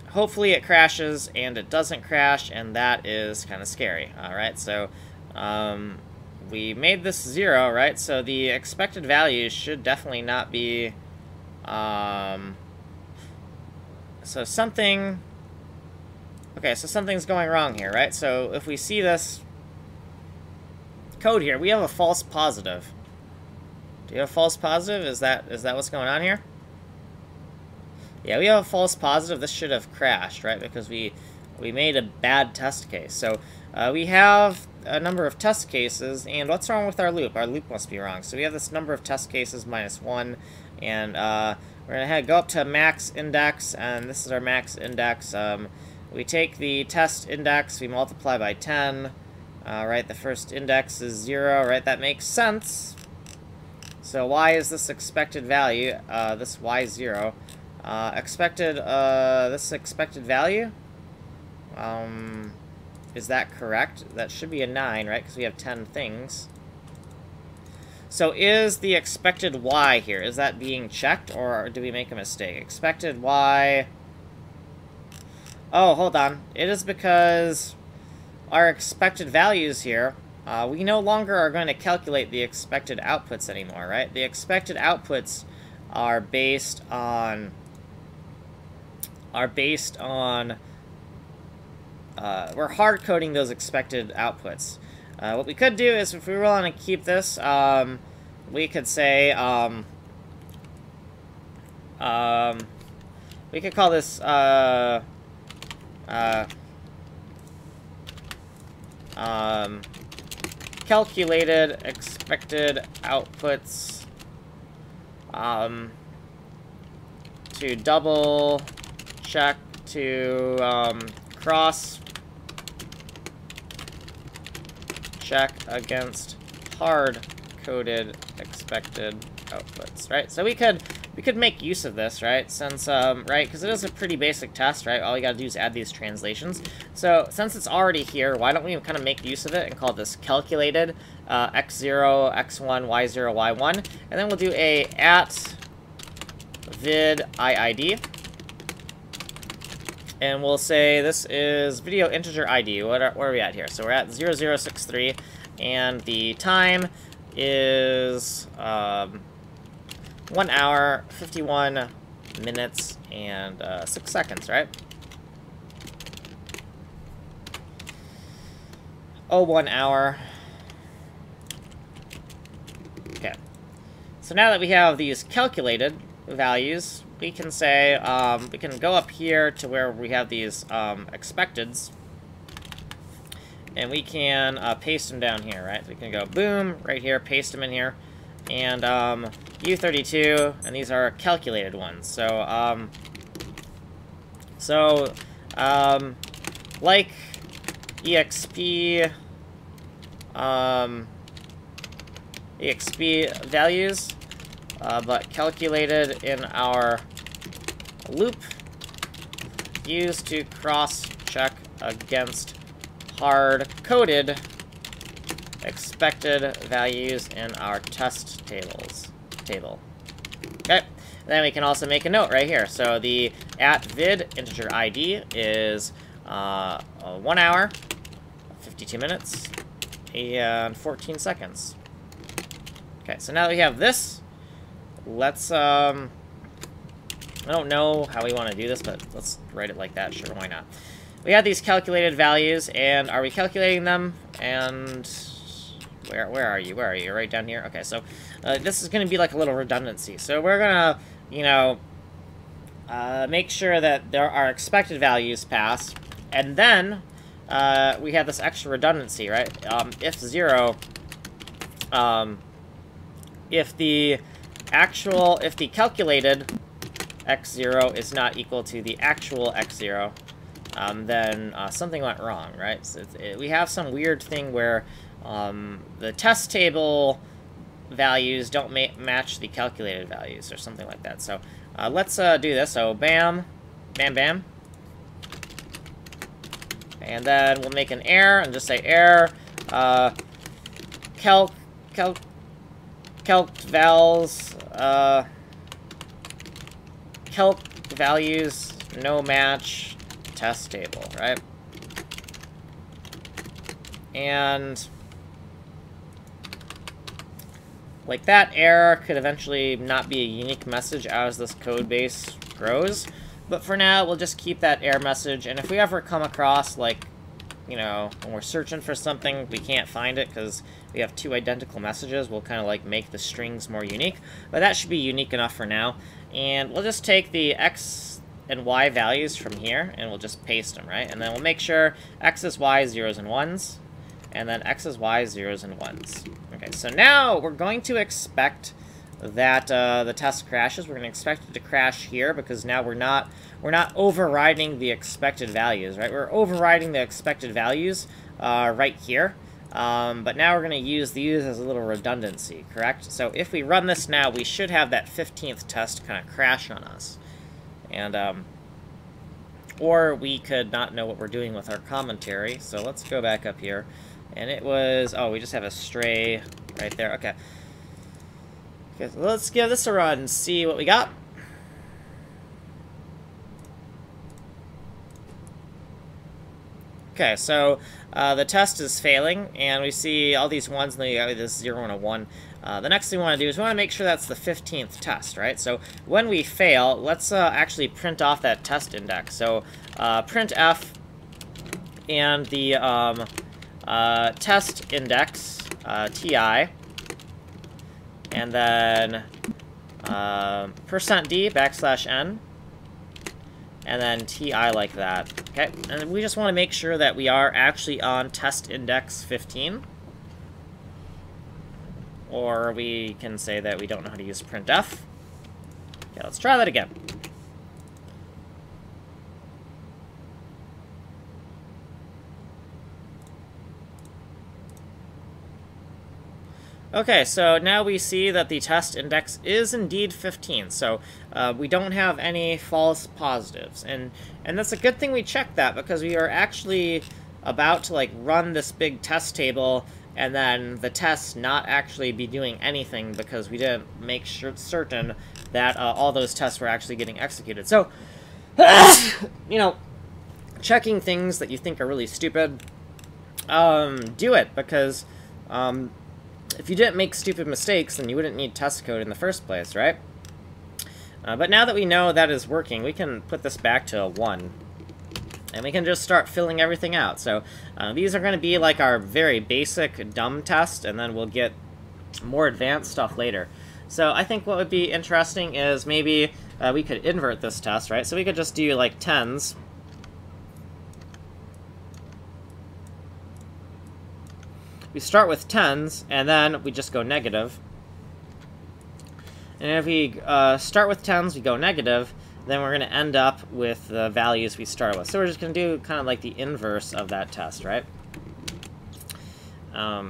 hopefully it crashes, and it doesn't crash, and that is kind of scary, all right? So, we made this 0, right? So the expected values should definitely not be, so something, okay, so something's going wrong here, right? So if we see this code here, we have a false positive. Do you have a false positive? Is that what's going on here? Yeah, we have a false positive. This should have crashed, right? Because we made a bad test case. So we have a number of test cases, and what's wrong with our loop? Our loop must be wrong. So we have this number of test cases -1, and we're going to go up to max index, and this is our max index. We take the test index, we multiply by 10, right? The first index is 0, right? That makes sense. So why is this expected value, this y 0? This expected value? Is that correct? That should be a 9, right? Because we have 10 things. So is the expected y here, is that being checked, or do we make a mistake? Expected y... Oh, hold on. It is because our expected values here, we no longer are going to calculate the expected outputs anymore, right? The expected outputs are based on... we're hard-coding those expected outputs. What we could do is, if we want to keep this, we could say, we could call this, calculated expected outputs, to double check to cross check against hard-coded expected outputs, right? So we could make use of this, right? Since, right, because it is a pretty basic test, right? All you gotta do is add these translations. So since it's already here, why don't we kind of make use of it and call this calculated x0, x1, y0, y1, and then we'll do a at vid iid, and we'll say this is video integer ID. Where are we at here? So we're at 0063, and the time is 1 hour, 51 minutes, and 6 seconds, right? 1 hour. Okay. So now that we have these calculated values, we can say, we can go up here to where we have these expecteds, and we can paste them down here, right? So we can go boom, right here, paste them in here, and U32, and these are calculated ones. So, like EXP, EXP values, but calculated in our loop, used to cross-check against hard-coded expected values in our test table. Okay, and then we can also make a note right here. So the at vid integer ID is 1 hour, 52 minutes, and 14 seconds. Okay, so now that we have this, let's, I don't know how we want to do this, but let's write it like that. Sure, why not? We have these calculated values, and are we calculating them? And where are you? Where are you? Right down here? Okay, so this is going to be like a little redundancy. So we're going to, you know, make sure that there are expected values passed, and then we have this extra redundancy, right? If 0, if the calculated x0 is not equal to the actual x0, then something went wrong, right? So we have some weird thing where the test table values don't match the calculated values or something like that. So let's do this. So bam, bam, bam. And then we'll make an error and just say error, calc vals, calc values, no match, test table, right? And like that error could eventually not be a unique message as this code base grows. But for now, we'll just keep that error message, and if we ever come across, like, you know, when we're searching for something, we can't find it because we have 2 identical messages, we'll kind of, like, make the strings more unique. But that should be unique enough for now. And we'll just take the x and y values from here, and we'll just paste them, right? And then we'll make sure x is y, 0s and 1s, and then x is y, 0s and 1s. Okay, so now we're going to expect that the test crashes. We're going to expect it to crash here because now we're not overriding the expected values, right? We're overriding the expected values right here, but now we're going to use these as a little redundancy, correct? So if we run this now, we should have that 15th test kind of crash on us, and or we could not know what we're doing with our commentary. So let's go back up here, and it was, oh, we just have a stray right there. Okay. Okay, so let's give this a run and see what we got. Okay, so the test is failing, and we see all these ones, and then you got this 0 and a 1. The next thing we want to do is we want to make sure that's the 15th test, right? So when we fail, let's actually print off that test index. So printf and the test index, ti, and then %d\n, and then ti like that. Okay, and we just want to make sure that we are actually on test index 15. Or we can say that we don't know how to use printf. Okay, let's try that again. Okay, so now we see that the test index is indeed 15, so we don't have any false positives. And that's a good thing we checked that, because we are actually about to, like, run this big test table, and then the test not actually be doing anything because we didn't make certain that all those tests were actually getting executed. So, you know, checking things that you think are really stupid, do it, because if you didn't make stupid mistakes, then you wouldn't need test code in the first place, right? But now that we know that is working, we can put this back to a 1. And we can just start filling everything out. So these are going to be like our very basic dumb test, and then we'll get more advanced stuff later. So I think what would be interesting is maybe we could invert this test, right? So we could just do like 10s. We start with 10s, and then we just go negative. And if we start with 10s, we go negative, then we're going to end up with the values we start with. So we're just going to do kind of like the inverse of that test, right?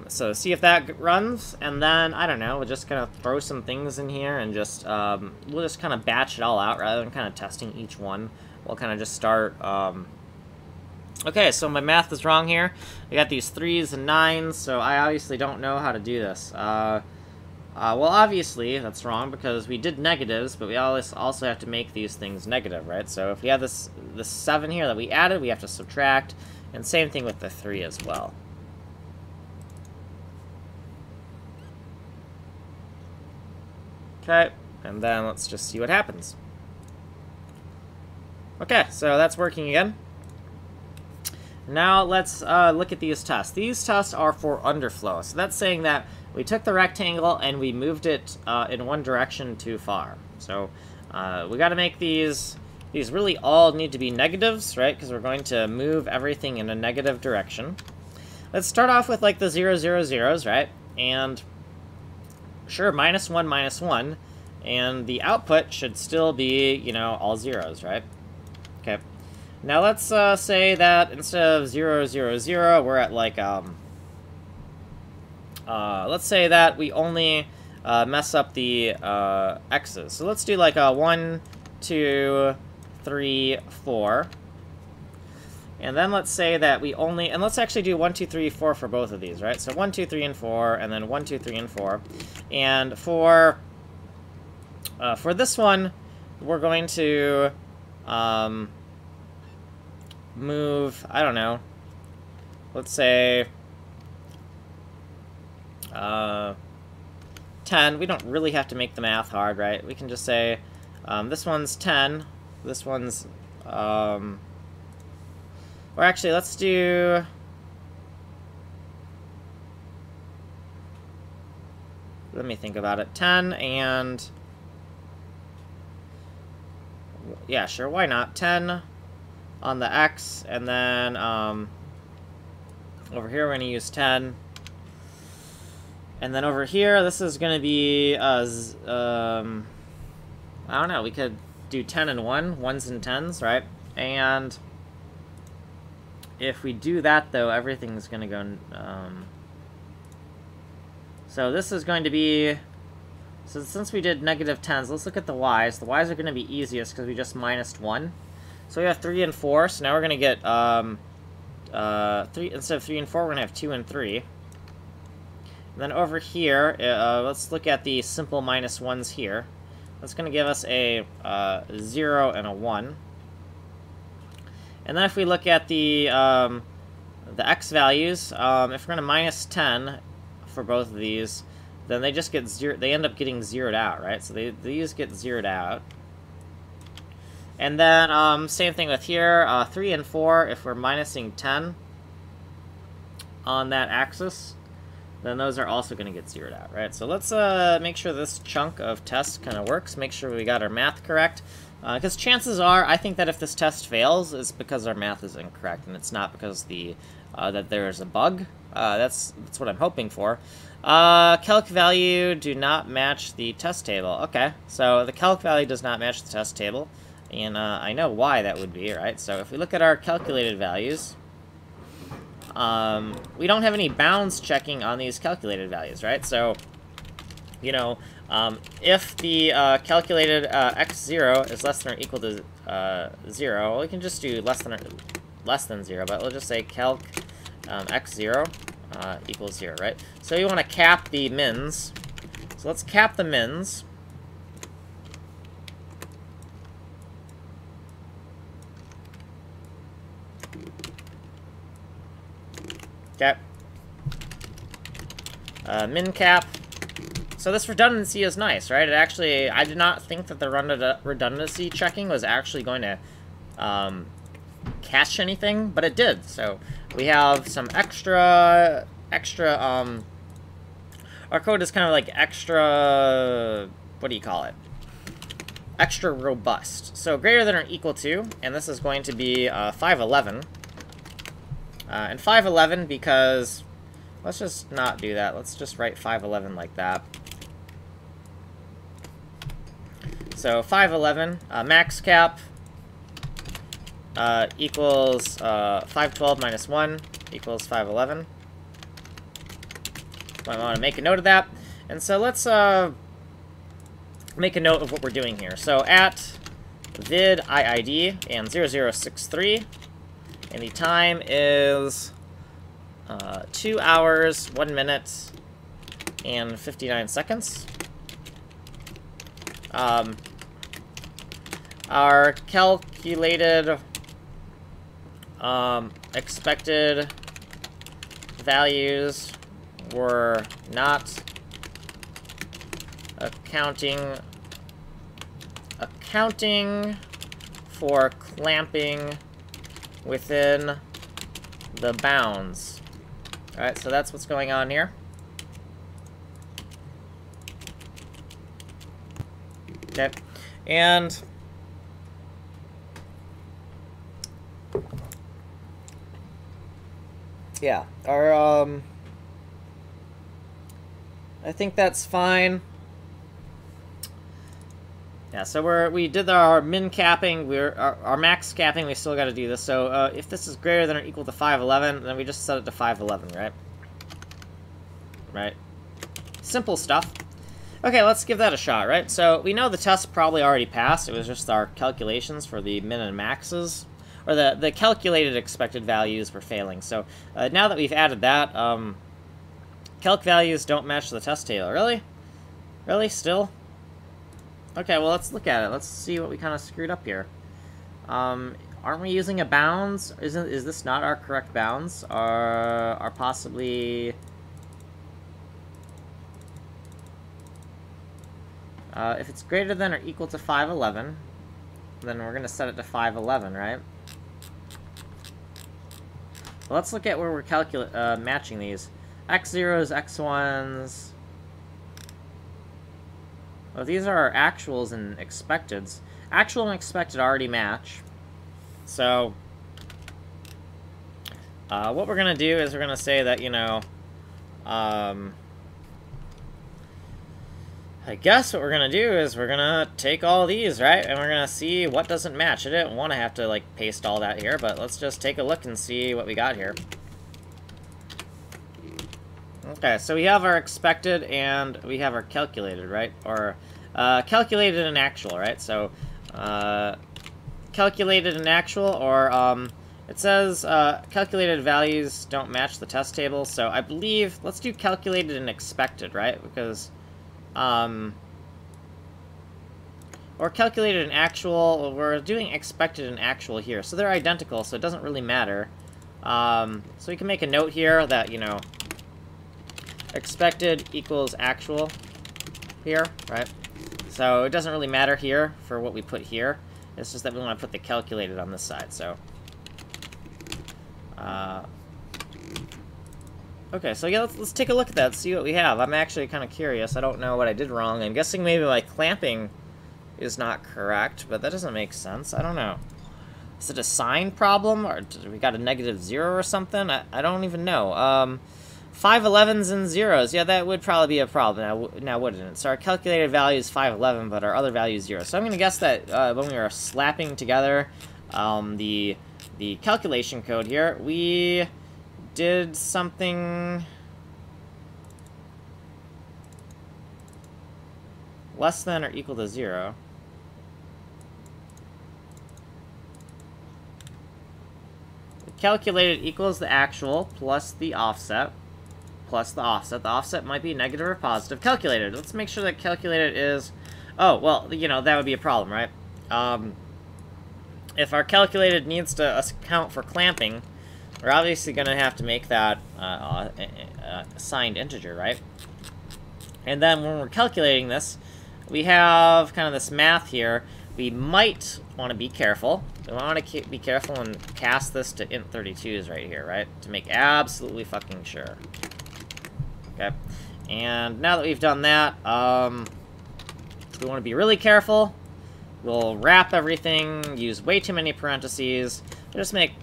So see if that runs, and then, I don't know, we're just going to throw some things in here and just, we'll just kind of batch it all out rather than kind of testing each one. We'll kind of just start, okay, so my math is wrong here. I got these 3s and 9s, so I obviously don't know how to do this. Well, obviously, that's wrong, because we did negatives, but we also have to make these things negative, right? So if we have this 7 here that we added, we have to subtract, and same thing with the 3 as well. Okay, and then let's just see what happens. Okay, so that's working again. Now let's look at these tests. These tests are for underflow. So that's saying that we took the rectangle and we moved it in one direction too far. So we got to make these really all need to be negatives, right? Because we're going to move everything in a negative direction. Let's start off with like the 0, 0, 0s, right? And sure, -1, -1. And the output should still be, you know, all zeros, right? Okay. Now let's say that instead of 0, 0, 0, we're at like, let's say that we only mess up the x's. So let's do like a 1, 2, 3, 4. And then let's say that we only, and let's actually do 1, 2, 3, 4 for both of these, right? So 1, 2, 3, and 4, and then 1, 2, 3, and 4. And for this one, we're going to move, I don't know, let's say 10. We don't really have to make the math hard, right? We can just say this one's 10, this one's, or actually, let's do, let me think about it, 10 and, yeah, sure, why not, 10 on the x, and then over here we're going to use 10. And then over here, this is going to be, I don't know, we could do 10 and 1, 1s and 10s, right? And if we do that, though, everything's going to go, so this is going to be, so since we did negative 10s, let's look at the y's. The y's are going to be easiest because we just minused 1. So we have 3 and 4, so now we're going to get 3, instead of 3 and 4, we're going to have 2 and 3. And then over here, let's look at the simple -1s here. That's going to give us a 0 and a 1. And then if we look at the x values, if we're going to minus 10 for both of these, then they just get they end up getting zeroed out, right? So these get zeroed out. And then same thing with here, 3 and 4, if we're minusing 10 on that axis, then those are also going to get zeroed out, right? So let's make sure this chunk of test kind of works, make sure we got our math correct. Because chances are, I think that if this test fails, it's because our math is incorrect, and it's not because that there is a bug. That's what I'm hoping for. Calc value do not match the test table. Okay, so the calc value does not match the test table, and I know why that would be, right? So if we look at our calculated values, we don't have any bounds checking on these calculated values, right? So you know, if the calculated x0 is less than or equal to 0, we can just do less than 0, but we'll just say calc x0 equals 0, right? So you want to cap the mins. So let's cap the mins. Okay. Min cap. So this redundancy is nice, right? It actually, I did not think that the redundancy checking was actually going to catch anything, but it did. So we have some extra, our code is kind of like extra, what do you call it? Extra robust. So greater than or equal to, and this is going to be 511. And 511 because, let's just not do that. Let's just write 511 like that. So 511, max cap equals 512 minus 1 equals 511. I want to make a note of that. And so let's make a note of what we're doing here. So at vid IID and 0063, and the time is 2 hours, 1 minute, and 59 seconds. Our calculated expected values were not accounting for clamping within the bounds. Alright, so that's what's going on here. Okay, and yeah, our I think that's fine. Yeah, so we did our min capping, our max capping, we still got to do this. So if this is greater than or equal to 511, then we just set it to 511, right? Right. Simple stuff. Okay, let's give that a shot, right? So we know the test probably already passed. It was just our calculations for the min and maxes, or the calculated expected values were failing. So now that we've added that, calc values don't match the test table. Really? Really? Still? Okay, well, let's look at it. Let's see what we kind of screwed up here. Aren't we using a bounds? Is this not our correct bounds? Are possibly... if it's greater than or equal to 511, then we're going to set it to 511, right? Well, let's look at where we're matching these. X0s, X1s... Well, these are our actuals and expecteds. Actual and expected already match. So, what we're going to do is we're going to say that, you know, I guess what we're going to do is we're going to take all these, right? And we're going to see what doesn't match. I didn't want to have to, like, paste all that here, but let's just take a look and see what we got here. Okay, so we have our expected and we have our calculated, right? Or calculated and actual, right? So calculated and actual, or it says calculated values don't match the test table. So I believe, let's do calculated and expected, right? Because, or calculated and actual, we're doing expected and actual here. So they're identical, so it doesn't really matter. So we can make a note here that, you know, expected equals actual here, right? So it doesn't really matter here for what we put here. It's just that we want to put the calculated on this side, so. Okay, so yeah, let's take a look at that, see what we have. I'm actually kind of curious. I don't know what I did wrong. I'm guessing maybe my clamping is not correct, but that doesn't make sense. I don't know. Is it a sign problem, or we got a -0 or something? I don't even know. 511s and zeros, yeah, that would probably be a problem, now wouldn't it? So our calculated value is 511, but our other value is 0. So I'm going to guess that when we were slapping together the calculation code here, we did something... less than or equal to 0. Calculated equals the actual plus the offset. Plus the offset. The offset might be negative or positive. Calculated. Let's make sure that calculated is... Oh, well, you know, that would be a problem, right? If our calculated needs to account for clamping, we're obviously going to have to make that assigned integer, right? And then when we're calculating this, we have kind of this math here. We might want to be careful. We want to be careful and cast this to int 32s right here, right? To make absolutely fucking sure. Okay. And now that we've done that, we want to be really careful. We'll wrap everything, use way too many parentheses. Just make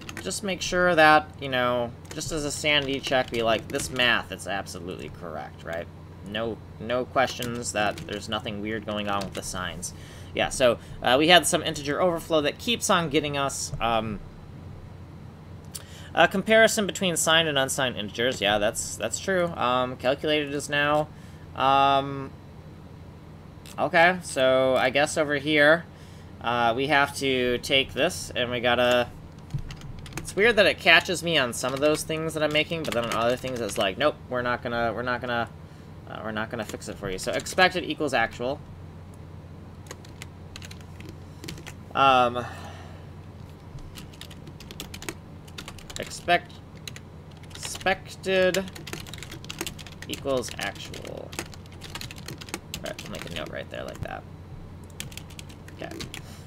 sure that, you know, just as a sanity check, be like, this math is absolutely correct, right? No questions that there's nothing weird going on with the signs. Yeah, so we had some integer overflow that keeps on getting us a comparison between signed and unsigned integers. Yeah, that's true. Calculated is now. Okay, so I guess over here we have to take this and we gotta. It's weird that it catches me on some of those things that I'm making, but then on other things it's like, nope, we're not gonna fix it for you. So expected equals actual. Expected equals actual. Alright, I'll make a note right there like that. Okay.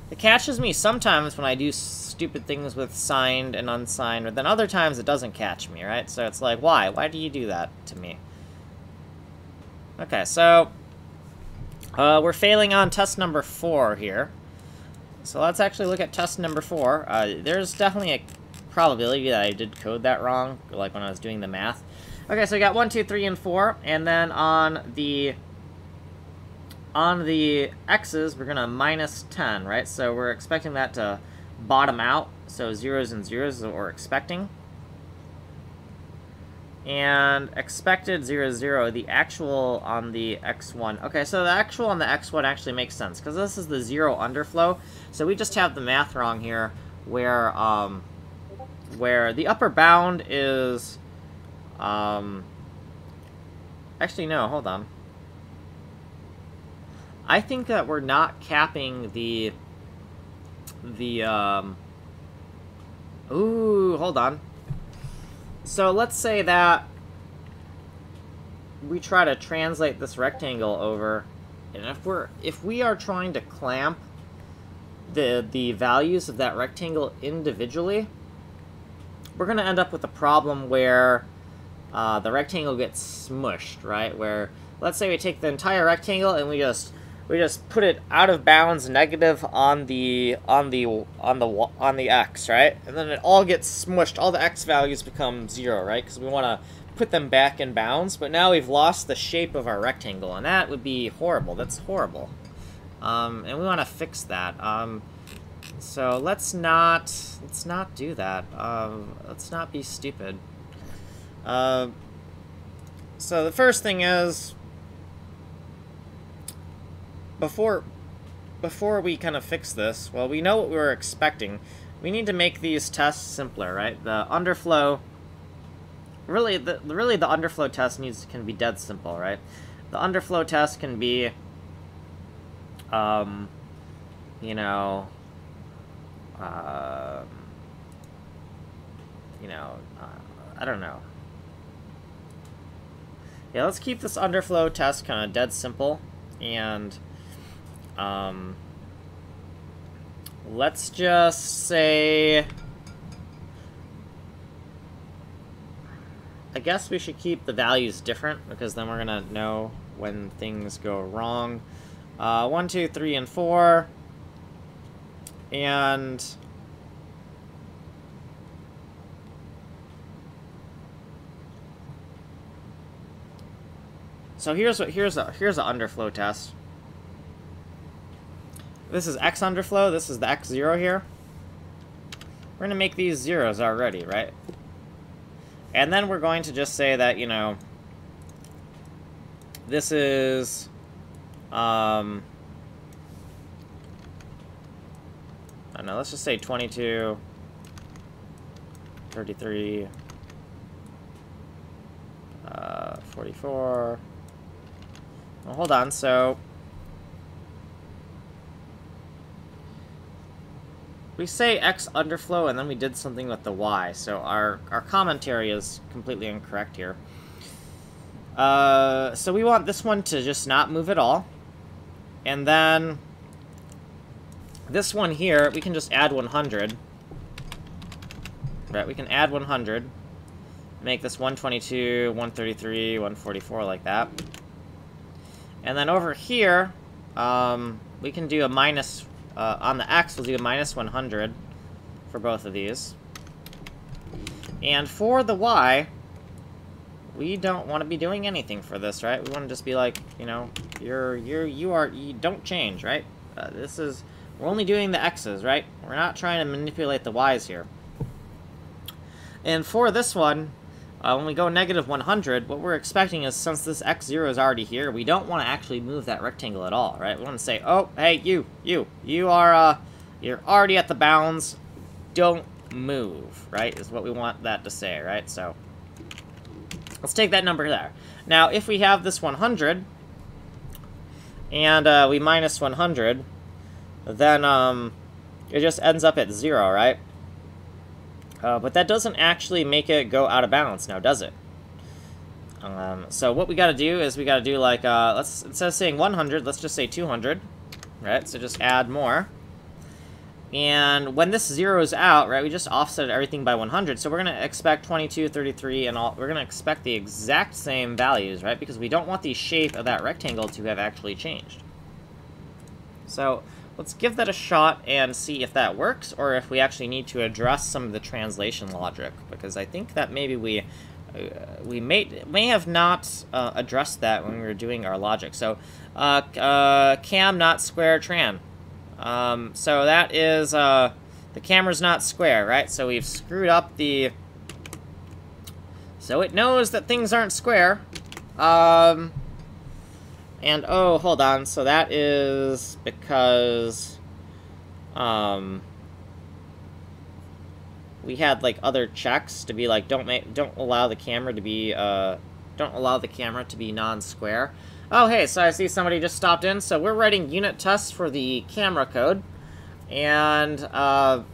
It catches me sometimes when I do stupid things with signed and unsigned, but then other times it doesn't catch me, right? So it's like, why? Why do you do that to me? Okay, so we're failing on test number 4 here. So let's actually look at test number 4. There's definitely a probability that I did code that wrong, like when I was doing the math. Okay, so we got 1, 2, 3, and 4, and then on the x's, we're gonna minus 10, right? So we're expecting that to bottom out. So 0s and 0s is what we're expecting. And expected 0, 0, the actual on the x1. Okay, so the actual on the x1 actually makes sense, because this is the 0 underflow. So we just have the math wrong here, where the upper bound is... Actually, no, hold on. I think that we're not capping the ooh, hold on. So let's say that we try to translate this rectangle over, and if we are trying to clamp the values of that rectangle individually, we're going to end up with a problem where the rectangle gets smushed, right? Where let's say we take the entire rectangle and we just put it out of bounds negative on the x, right? And then it all gets smushed. All the x values become 0, right? Because we want to put them back in bounds. But now we've lost the shape of our rectangle, and that would be horrible. That's horrible. And we want to fix that. So let's not do that. Let's not be stupid. So the first thing is, before we kind of fix this, well, we know what we were expecting. We need to make these tests simpler, right? The underflow, really the underflow test can be dead simple, right? The underflow test can be, you know, I don't know. Yeah, let's keep this underflow test kind of dead simple, and let's just say, I guess we should keep the values different, because then we're gonna know when things go wrong. 1, 2, 3, and 4, and so here's an underflow test. This is x underflow, this is the x0 here. We're gonna make these zeros already, right? And then we're going to just say that, you know, this is I don't know, let's just say 22, 33, 44. Well, hold on, so we say X underflow and then we did something with the Y, so our commentary is completely incorrect here. So we want this one to just not move at all. And then this one here, we can just add 100. Right, we can add 100. Make this 122, 133, 144 like that. And then over here, we can do a minus, on the X, we'll do a minus 100 for both of these. And for the Y, we don't want to be doing anything for this, right? We want to just be like, you know, you don't change, right? We're only doing the X's, right? We're not trying to manipulate the Y's here. And for this one, when we go negative 100, what we're expecting is, since this x0 is already here, we don't want to actually move that rectangle at all, right? We want to say, oh, hey, you are, you're already at the bounds, don't move, right? Is what we want that to say, right? So let's take that number there. Now, if we have this 100, and we minus 100, then it just ends up at 0, right? But that doesn't actually make it go out of balance now, does it? So what we got to do is we got to do like, let's, instead of saying 100, let's just say 200, right? So just add more. And when this zeroes out, right, we just offset everything by 100. So we're going to expect 22, 33, and all. We're going to expect the exact same values, right? Because we don't want the shape of that rectangle to have actually changed. So let's give that a shot and see if that works, or if we actually need to address some of the translation logic, because I think that maybe we may have not addressed that when we were doing our logic. So cam not square tran. So that is the camera's not square, right? So we've screwed up the. So it knows that things aren't square. And, oh, hold on, so that is because, we had, like, other checks to be like, don't allow the camera to be, non-square. Oh, hey, so I see somebody just stopped in, so we're writing unit tests for the camera code, and,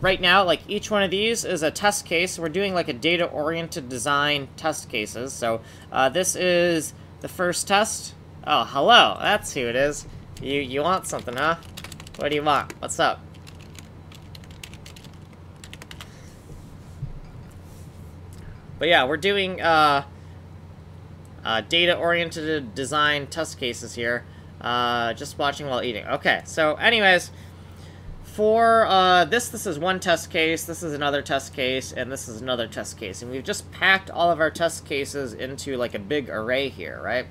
right now, like, each one of these is a test case. We're doing, like, a data-oriented design test cases, so, this is the first test. Oh, hello. That's who it is. You want something, huh? What do you want? What's up? But yeah, we're doing data-oriented design test cases here. Just watching while eating. Okay, so anyways, for this is one test case, this is another test case, and this is another test case. And we've just packed all of our test cases into like a big array here, right?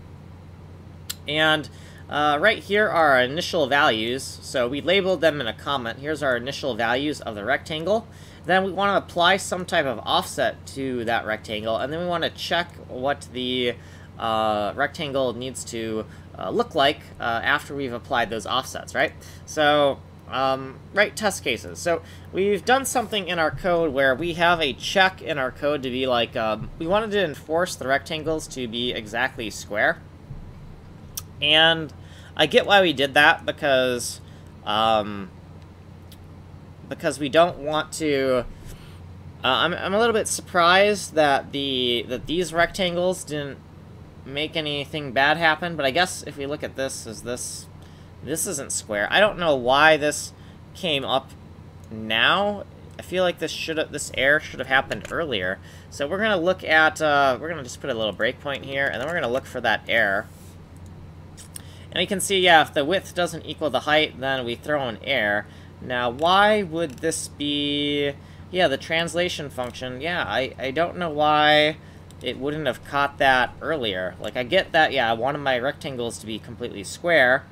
And right here are our initial values. So we labeled them in a comment. Here's our initial values of the rectangle. Then we want to apply some type of offset to that rectangle. And then we want to check what the rectangle needs to look like after we've applied those offsets, right? So, right, test cases. So we've done something in our code where we have a check in our code to be like, we wanted to enforce the rectangles to be exactly square. And I get why we did that, because we don't want to. I'm a little bit surprised that these rectangles didn't make anything bad happen. But I guess if we look at this, this isn't square. I don't know why this came up now. I feel like this error should have happened earlier. So we're gonna look at we're gonna just put a little breakpoint here, and then we're gonna look for that error. And we can see, yeah, if the width doesn't equal the height, then we throw an error. Now, why would this be... Yeah, the translation function, yeah, I don't know why it wouldn't have caught that earlier. Like, I get that, yeah, I wanted my rectangles to be completely square,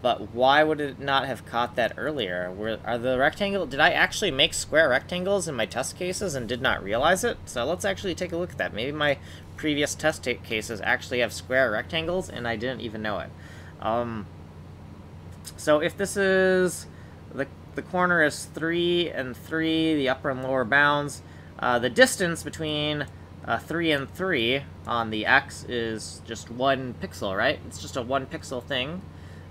but why would it not have caught that earlier? Did I actually make square rectangles in my test cases and did not realize it? So let's actually take a look at that. Maybe my previous test cases actually have square rectangles and I didn't even know it. So if this is, the corner is 3 and 3, the upper and lower bounds, the distance between 3 and 3 on the x is just 1 pixel, right? It's just a 1 pixel thing.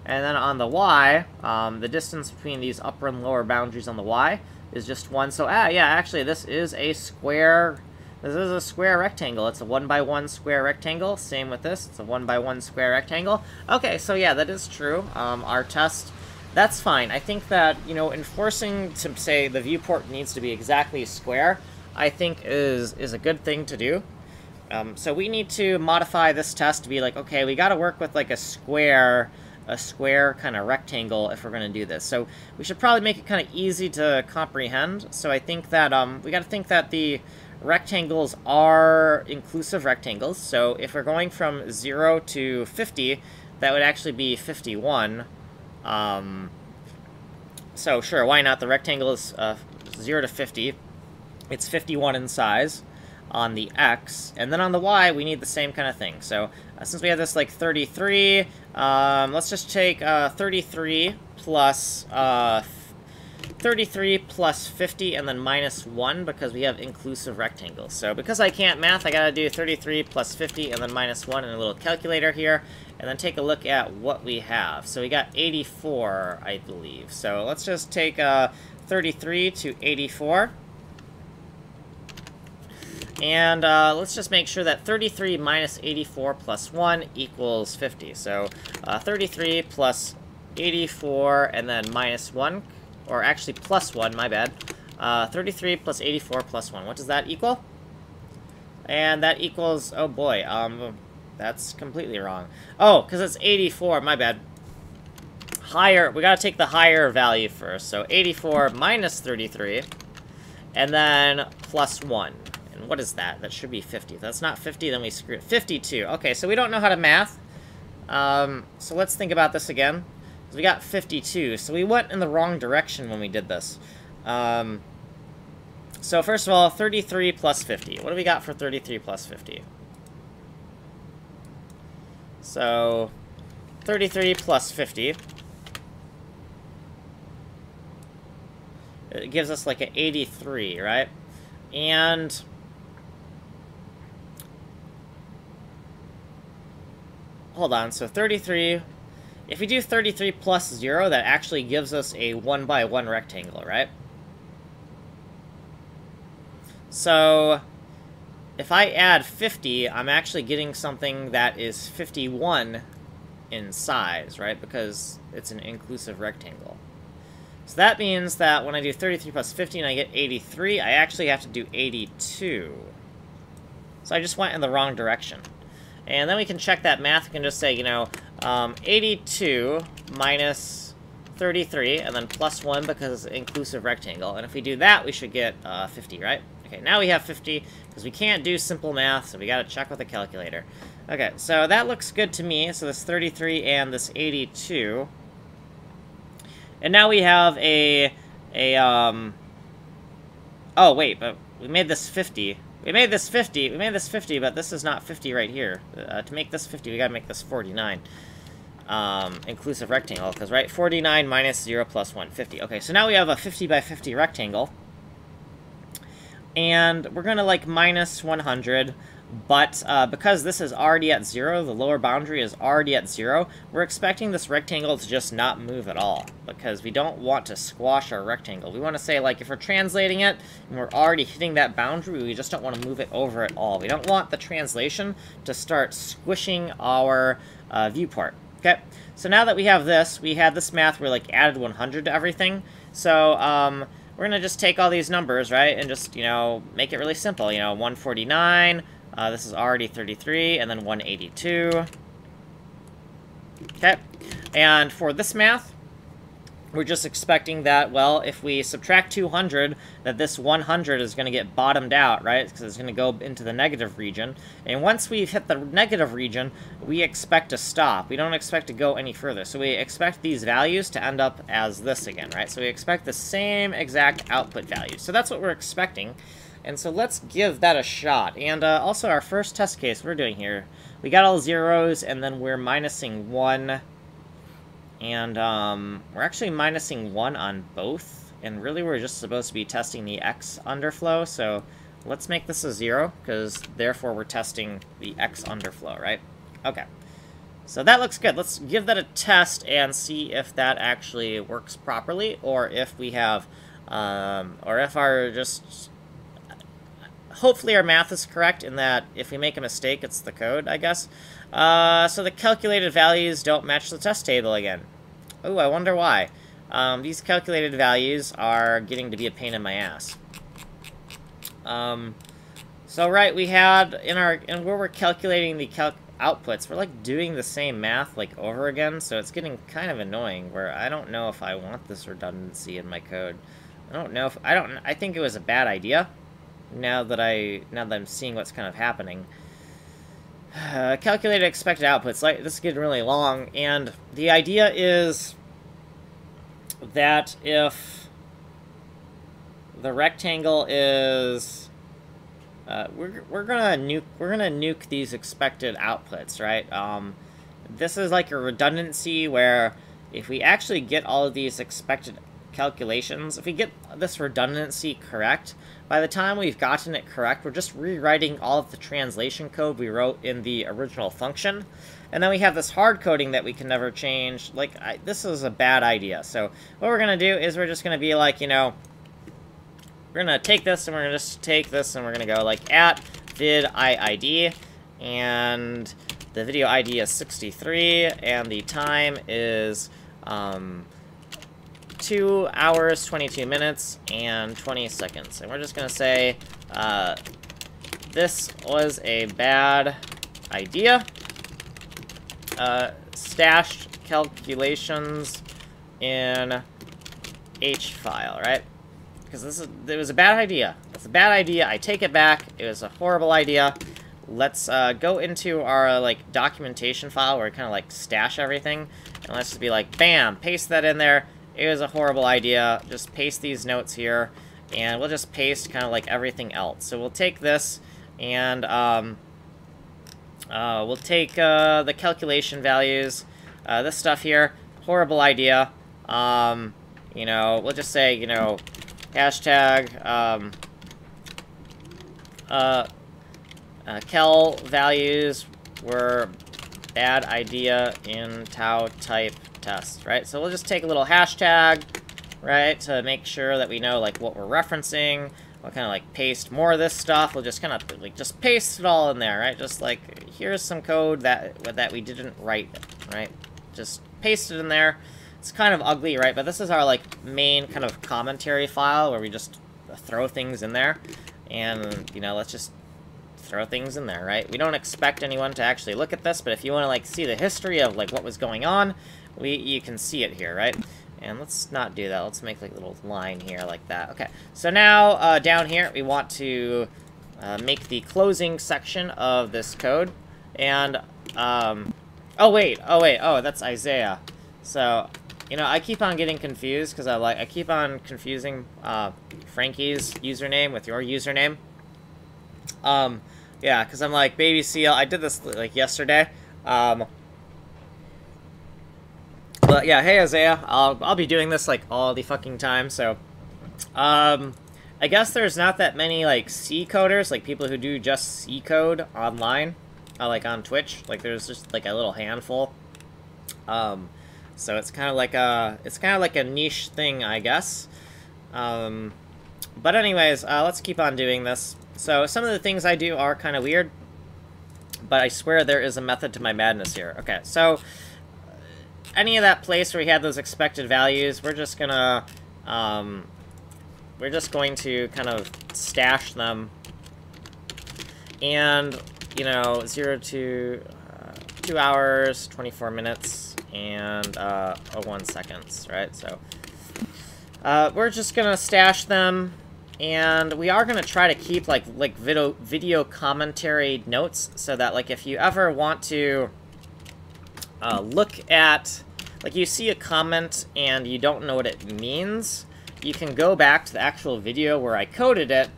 And then on the y, the distance between these upper and lower boundaries on the y is just 1. So, yeah, actually, this is a square. This is a square rectangle. It's a 1 by 1 square rectangle. Same with this. It's a 1 by 1 square rectangle. Okay, so yeah, that is true. Our test, that's fine. I think that, you know, enforcing to say the viewport needs to be exactly square, I think is a good thing to do. So we need to modify this test to be like, okay, we got to work with like a square kind of rectangle if we're going to do this. So we should probably make it kind of easy to comprehend. So I think that we got to think that the rectangles are inclusive rectangles. So if we're going from 0 to 50, that would actually be 51. So sure, why not? The rectangle is 0 to 50. It's 51 in size on the x, and then on the y, we need the same kind of thing. So since we have this like 33, let's just take 33 plus 50 and then minus 1 because we have inclusive rectangles. So because I can't math, I gotta do 33 plus 50 and then minus 1 in a little calculator here, and then take a look at what we have. So we got 84, I believe. So let's just take 33 to 84. And let's just make sure that 33 minus 84 plus 1 equals 50. So 33 plus 84 and then minus 1, or actually plus 1, my bad. 33 plus 84 plus 1. What does that equal? And that equals, oh boy, that's completely wrong. Oh, because it's 84, my bad. Higher, we gotta take the higher value first. So 84 minus 33, and then plus 1. And what is that? That should be 50. If that's not 50, then we screw it. 52. Okay, so we don't know how to math. So let's think about this again. We got 52, so we went in the wrong direction when we did this. So first of all, 33 plus 50. What do we got for 33 plus 50? So 33 plus 50. It gives us like an 83, right? And hold on, so 33, if we do 33 plus 0, that actually gives us a 1 by 1 rectangle, right? So if I add 50, I'm actually getting something that is 51 in size, right? Because it's an inclusive rectangle. So that means that when I do 33 plus 50 and I get 83, I actually have to do 82. So I just went in the wrong direction. And then we can check that math. We can just say, you know, 82 minus 33, and then plus 1 because it's an inclusive rectangle. And if we do that, we should get 50, right? Okay, now we have 50, because we can't do simple math, so we gotta check with a calculator. Okay, so that looks good to me. So this 33 and this 82. And now we have oh, wait, but we made this 50. We made this 50, but this is not 50 right here. To make this 50, we gotta make this 49. Inclusive rectangle, because, right, 49 minus 0 plus 1, 50. Okay, so now we have a 50 by 50 rectangle. And we're gonna, like, minus 100, but because this is already at 0, the lower boundary is already at 0, we're expecting this rectangle to just not move at all, because we don't want to squash our rectangle. We want to say, like, if we're translating it, and we're already hitting that boundary, we just don't want to move it over at all. We don't want the translation to start squishing our viewport. Okay, so now that we have this, we had this math where, like, added 100 to everything, so we're gonna just take all these numbers, right, and just, you know, make it really simple. You know, 149, this is already 33, and then 182. Okay, and for this math, we're just expecting that, well, if we subtract 200, that this 100 is going to get bottomed out, right? Because it's going to go into the negative region. And once we've hit the negative region, we expect to stop. We don't expect to go any further. So we expect these values to end up as this again, right? So we expect the same exact output value. So that's what we're expecting. And so let's give that a shot. And also our first test case we're doing here, we got all zeros, and then we're minusing 1 And we're actually minusing 1 on both, and really we're just supposed to be testing the X underflow, so let's make this a 0, because therefore we're testing the X underflow, right? Okay. So that looks good. Let's give that a test and see if that actually works properly, or if we have, or if our just... Hopefully our math is correct in that if we make a mistake, it's the code, I guess. So the calculated values don't match the test table again. Ooh, I wonder why. These calculated values are getting to be a pain in my ass. So right, we had and where we're calculating the outputs, we're like doing the same math like over again, so it's getting kind of annoying where I don't know if I want this redundancy in my code. I think it was a bad idea now that I'm seeing what's kind of happening. Calculated expected outputs, like this is getting really long, and the idea is that if the rectangle is we're gonna nuke these expected outputs, right? This is like a redundancy where if we actually get all of these expected calculations, if we get this redundancy correct, by the time we've gotten it correct, we're just rewriting all of the translation code we wrote in the original function. And then we have this hard coding that we can never change. Like, this is a bad idea. So what we're going to do is we're just going to be like, you know, we're going to take this and we're going to just take this and we're going to go like at vid iid, and the video ID is 63 and the time is 2 hours, 22 minutes, and 20 seconds. And we're just going to say, this was a bad idea. Stashed calculations in H file, right? Because it was a bad idea. It's a bad idea. I take it back. It was a horrible idea. Let's go into our like documentation file where we kind of like stash everything, and let's just be like, bam, paste that in there. It was a horrible idea. Just paste these notes here, and we'll just paste kind of like everything else. So we'll take this, and we'll take the calculation values. This stuff here, horrible idea. You know, we'll just say, you know, hashtag cal values were bad idea in tau type test, right? So we'll just take a little hashtag, right, to make sure that we know like what we're referencing. We'll kind of like paste more of this stuff. We'll just kind of like just paste it all in there, right? Just like here's some code that we didn't write, right? Just paste it in there. It's kind of ugly, right? But this is our like main kind of commentary file where we just throw things in there, and you know, let's just throw things in there, right? We don't expect anyone to actually look at this, but if you want to like see the history of like what was going on, you can see it here, right? And let's not do that. Let's make like a little line here like that. Okay, so now down here we want to make the closing section of this code, and oh wait, that's Isaiah. So you know, I keep on getting confused because I keep on confusing Frankie's username with your username. Yeah, because I'm like, Baby Seal, I did this, like, yesterday. But, yeah, hey, Isaiah, I'll be doing this, like, all the fucking time, so... I guess there's not that many, like, C coders, like, people who do just C code online, like, on Twitch. Like, there's just, like, a little handful. So it's kind of like a niche thing, I guess. But anyways, let's keep on doing this. So some of the things I do are kind of weird, but I swear there is a method to my madness here. Okay, so any of that place where we had those expected values, we're just going to kind of stash them. And, you know, 0 to 2 hours, 24 minutes, and 01 seconds, right? So we're just going to stash them. And we are going to try to keep, like video commentary notes, so that, like, if you ever want to look at, like, you see a comment and you don't know what it means, you can go back to the actual video where I coded it,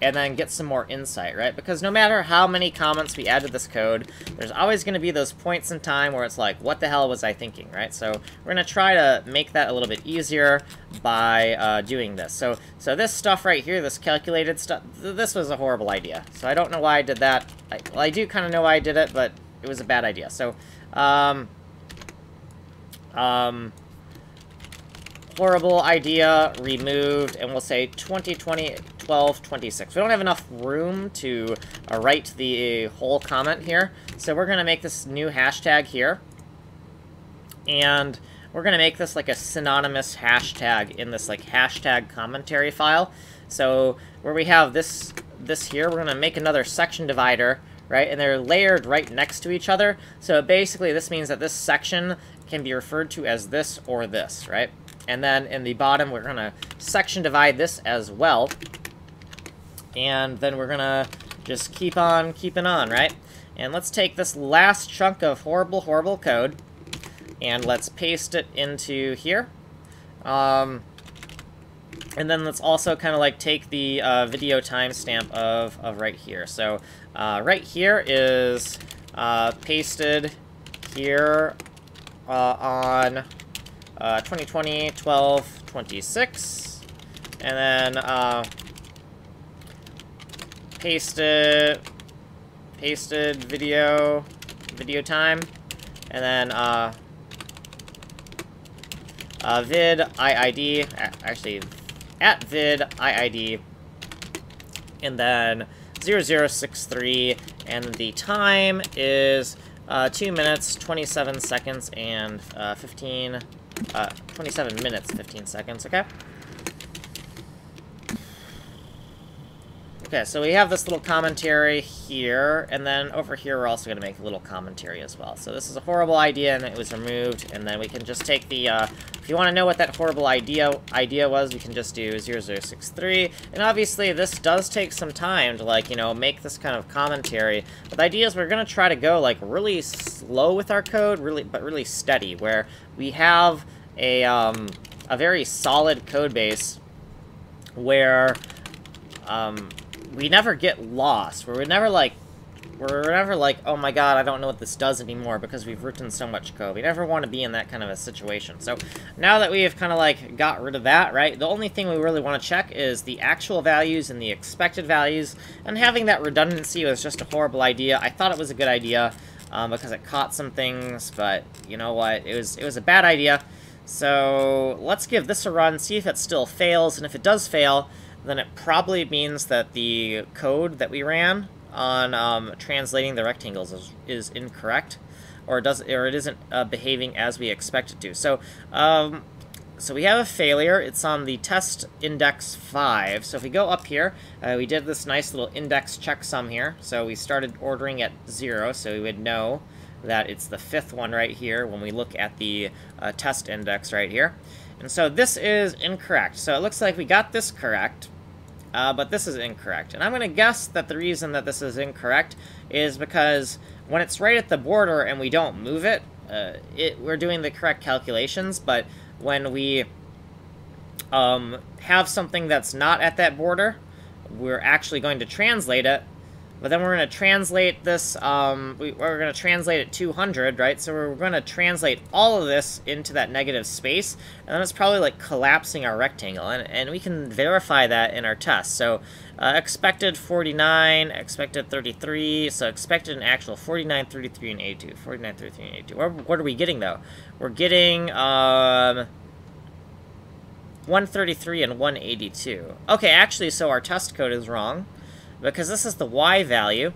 and then get some more insight, right? Because no matter how many comments we add to this code, there's always going to be those points in time where it's like, what the hell was I thinking, right? So we're going to try to make that a little bit easier by doing this. So this stuff right here, this calculated stuff, this was a horrible idea. So I don't know why I did that. Well, I do kind of know why I did it, but it was a bad idea. So, horrible idea, removed, and we'll say 2020, 12, 26. We don't have enough room to write the whole comment here, so we're going to make this new hashtag here, and we're going to make this like a synonymous hashtag in this like hashtag commentary file. So where we have this here, we're going to make another section divider, right, and they're layered right next to each other, so basically this means that this section can be referred to as this or this, right? And then in the bottom, we're going to section divide this as well. And then we're going to just keep on keeping on, right? And let's take this last chunk of horrible, horrible code, and let's paste it into here. And then let's also kind of like take the video timestamp of right here. So right here is pasted here on 2020, 12, 26, and then pasted video time, and then vid IID, actually at vid IID, and then 0063, and the time is 2 minutes, 27 seconds, and 27 minutes, 15 seconds, okay? Okay, so we have this little commentary here, and then over here we're also going to make a little commentary as well. So this is a horrible idea, and it was removed, and then we can just take the, if you want to know what that horrible idea was, we can just do 0063, and obviously this does take some time to, like, you know, make this kind of commentary, but the idea is we're going to try to go, like, really slow with our code, but really steady, where we have a very solid code base where, we never get lost, where we're never like, oh my god, I don't know what this does anymore because we've written so much code. We never want to be in that kind of a situation. So now that we have kind of like got rid of that, right, the only thing we really want to check is the actual values and the expected values, and having that redundancy was just a horrible idea. I thought it was a good idea because it caught some things, but you know what, it was a bad idea. So let's give this a run, see if it still fails, and if it does fail, then it probably means that the code that we ran on translating the rectangles is incorrect, or it isn't behaving as we expect it to. So, so we have a failure. It's on the test index 5. So if we go up here, we did this nice little index checksum here. So we started ordering at 0, so we would know that it's the 5th one right here when we look at the test index right here. And so this is incorrect. So it looks like we got this correct, but this is incorrect. And I'm going to guess that the reason that this is incorrect is because when it's right at the border and we don't move it, we're doing the correct calculations, but when we have something that's not at that border, we're actually going to translate it, but then we're going to translate this, we're going to translate it 200, right? So we're going to translate all of this into that negative space, and then it's probably like collapsing our rectangle, and we can verify that in our test. So expected 49, expected 33, so expected and actual 49, 33, and 82. 49, 33, and 82. What are we getting, though? We're getting 133 and 182. Okay, actually, so our test code is wrong, because this is the Y value,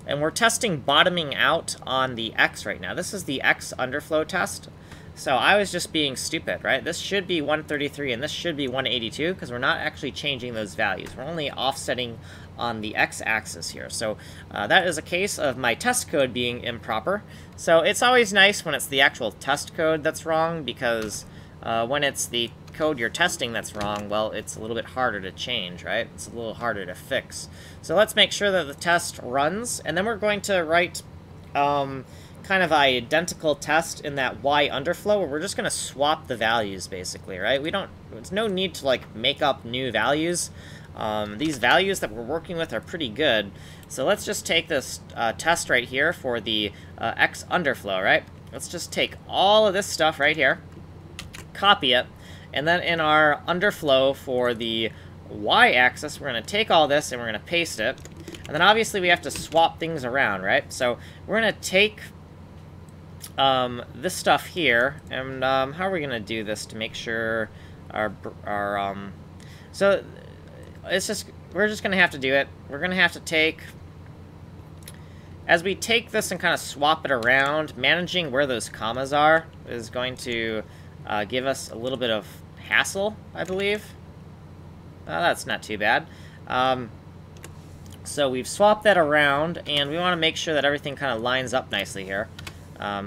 and we're testing bottoming out on the X right now. This is the X underflow test, so I was just being stupid, right? This should be 133, and this should be 182, because we're not actually changing those values. We're only offsetting on the X-axis here. So that is a case of my test code being improper. So it's always nice when it's the actual test code that's wrong, because when it's the code you're testing that's wrong, well, it's a little bit harder to change, right? It's a little harder to fix. So let's make sure that the test runs, and then we're going to write kind of an identical test in that Y underflow, where we're just going to swap the values, basically, right? There's no need to, like, make up new values. these values that we're working with are pretty good. So let's just take this test right here for the X underflow, right? Let's just take all of this stuff right here, copy it, and then in our underflow for the Y-axis, we're going to take all this and we're going to paste it. And then obviously we have to swap things around, right? So we're going to take this stuff here, and how are we going to do this to make sure so it's just, we're just going to have to do it. We're going to have to take, as we take this and kind of swap it around, managing where those commas are is going to give us a little bit of hassle, I believe. That's not too bad. So we've swapped that around, and we want to make sure that everything kind of lines up nicely here.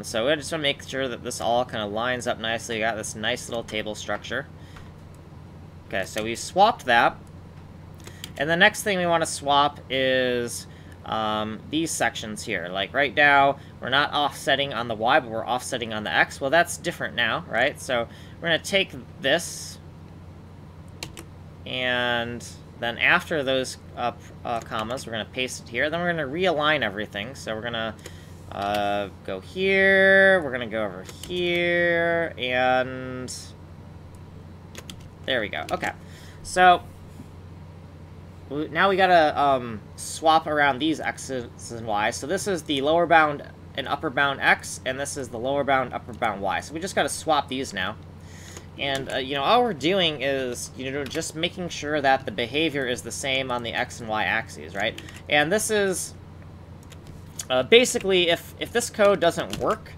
So we just want to make sure that this all kind of lines up nicely. We got this nice little table structure. Okay, so we swapped that. And the next thing we want to swap is these sections here. Like right now, we're not offsetting on the Y, but we're offsetting on the X. Well, that's different now, right? So we're going to take this, and then after those commas, we're going to paste it here. Then we're going to realign everything. So we're going to go here, we're going to go over here, and there we go. Okay, so now we gotta swap around these X's and Y's. So this is the lower bound and upper bound X, and this is the lower bound, upper bound Y. So we just gotta swap these now. And, you know, all we're doing is, you know, just making sure that the behavior is the same on the X and Y axes, right? And this is, basically, if this code doesn't work,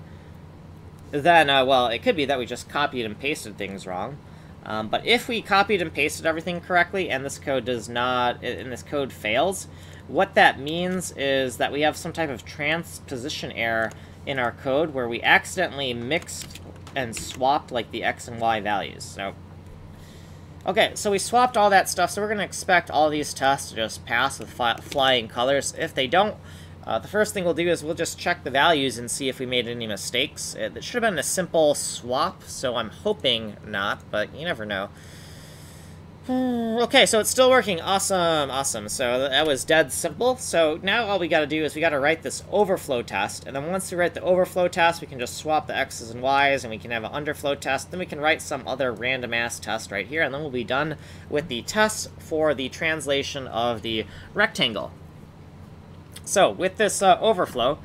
then, well, it could be that we just copied and pasted things wrong. But if we copied and pasted everything correctly, and this code does not, and this code fails, what that means is that we have some type of transposition error in our code where we accidentally mixed and swapped, like, the X and Y values. So, okay, so we swapped all that stuff, so we're going to expect all these tests to just pass with flying colors. If they don't, the first thing we'll do is we'll just check the values and see if we made any mistakes. It should have been a simple swap, so I'm hoping not, but you never know. Okay, so it's still working. Awesome, awesome. So that was dead simple. So now all we got to do is we got to write this overflow test, and then once we write the overflow test, we can just swap the X's and Y's, and we can have an underflow test. Then we can write some other random-ass test right here, and then we'll be done with the test for the translation of the rectangle. So, with this overflow,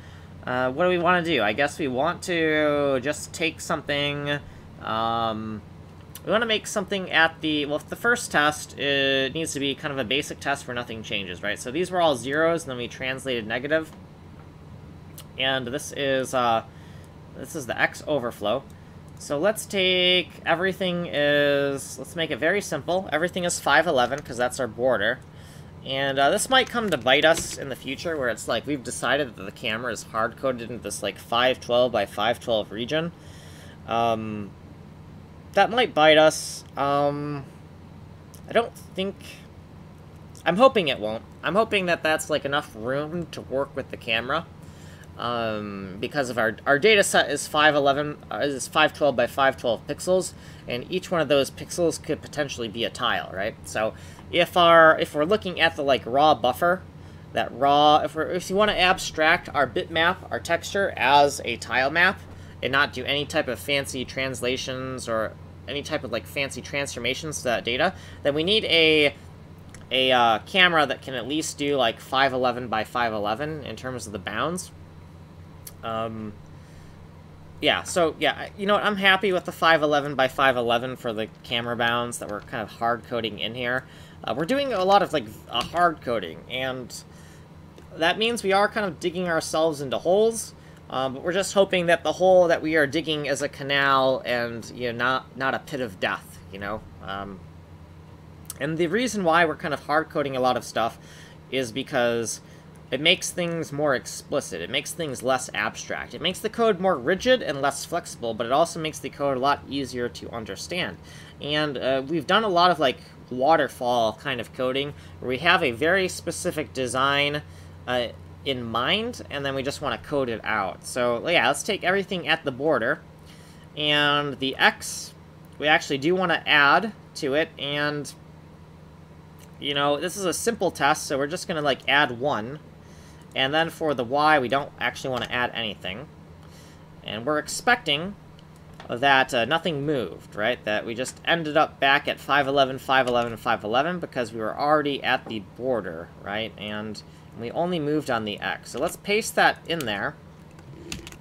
what do we want to do? I guess we want to just take something, we want to make something at the, well, the first test, it needs to be kind of a basic test where nothing changes, right? So these were all zeros, and then we translated negative. And this is the X overflow. So let's take, everything is, let's make it very simple. Everything is 511, because that's our border. And this might come to bite us in the future, where it's like we've decided that the camera is hard-coded into this like 512 by 512 region. That might bite us. I don't think... I'm hoping it won't. I'm hoping that that's like enough room to work with the camera. Because of our data set is 512 by 512 pixels, and each one of those pixels could potentially be a tile, right? So if we're looking at the like raw buffer, if you want to abstract our bitmap, our texture as a tile map, and not do any type of fancy translations or any type of like fancy transformations to that data, then we need a camera that can at least do like 511 by 511 in terms of the bounds. Yeah, so, yeah, you know what, I'm happy with the 511 by 511 for the camera bounds that we're kind of hard-coding in here. We're doing a lot of, like, hard-coding, and that means we are kind of digging ourselves into holes, but we're just hoping that the hole that we are digging is a canal and, you know, not a pit of death, you know? And the reason why we're kind of hard-coding a lot of stuff is because it makes things more explicit. It makes things less abstract. It makes the code more rigid and less flexible, but it also makes the code a lot easier to understand. And we've done a lot of like waterfall kind of coding, where we have a very specific design in mind, and then we just want to code it out. So yeah, let's take everything at the border, and the X, we actually do want to add to it, and you know, this is a simple test, so we're just going to, like, add 1. And then for the y, we don't actually want to add anything. And we're expecting that nothing moved, right? That we just ended up back at 511, 511, 511 because we were already at the border, right? And we only moved on the x. So let's paste that in there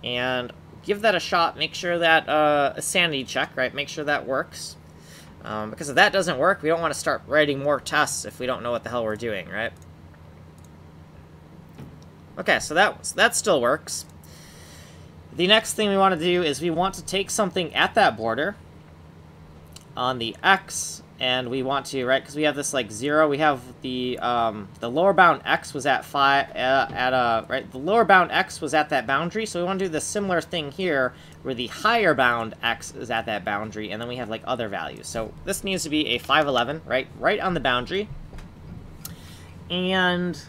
and give that a shot. Make sure that a sanity check, right? Make sure that works. Because if that doesn't work, we don't want to start writing more tests if we don't know what the hell we're doing, right? Okay, so that still works. The next thing we want to do is we want to take something at that border on the x, and we want to, right, because we have this like 0, we have the lower bound x was at 5 right, the lower bound x was at that boundary, so we want to do the similar thing here where the higher bound x is at that boundary, and then we have like other values. So this needs to be a 511, right on the boundary. And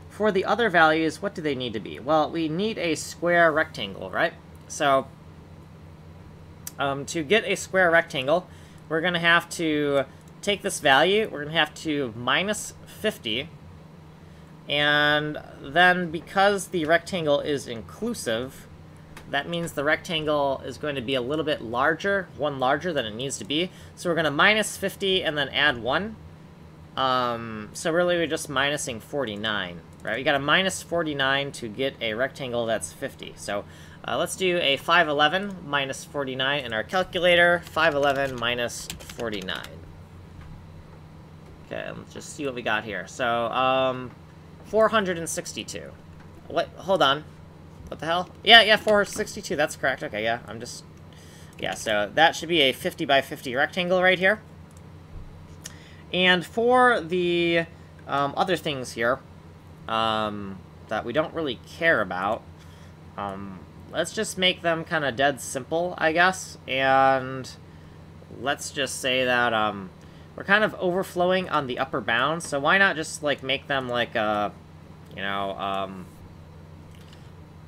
for the other values, what do they need to be? Well, we need a square rectangle, right? So, to get a square rectangle, we're going to have to take this value, we're going to have to minus 50, and then because the rectangle is inclusive, that means the rectangle is going to be a little bit larger, 1 larger than it needs to be. So we're going to minus 50 and then add 1. So really we're just minusing 49, right? We got a minus 49 to get a rectangle that's 50. So let's do a 511 minus 49 in our calculator. 511 minus 49. Okay, let's just see what we got here. So 462. What? Hold on. What the hell? Yeah, 462. That's correct. Okay, yeah, yeah, so that should be a 50 by 50 rectangle right here. And for the other things here that we don't really care about, let's just make them kind of dead simple, I guess. And let's just say that we're kind of overflowing on the upper bound, so why not just like make them like you know,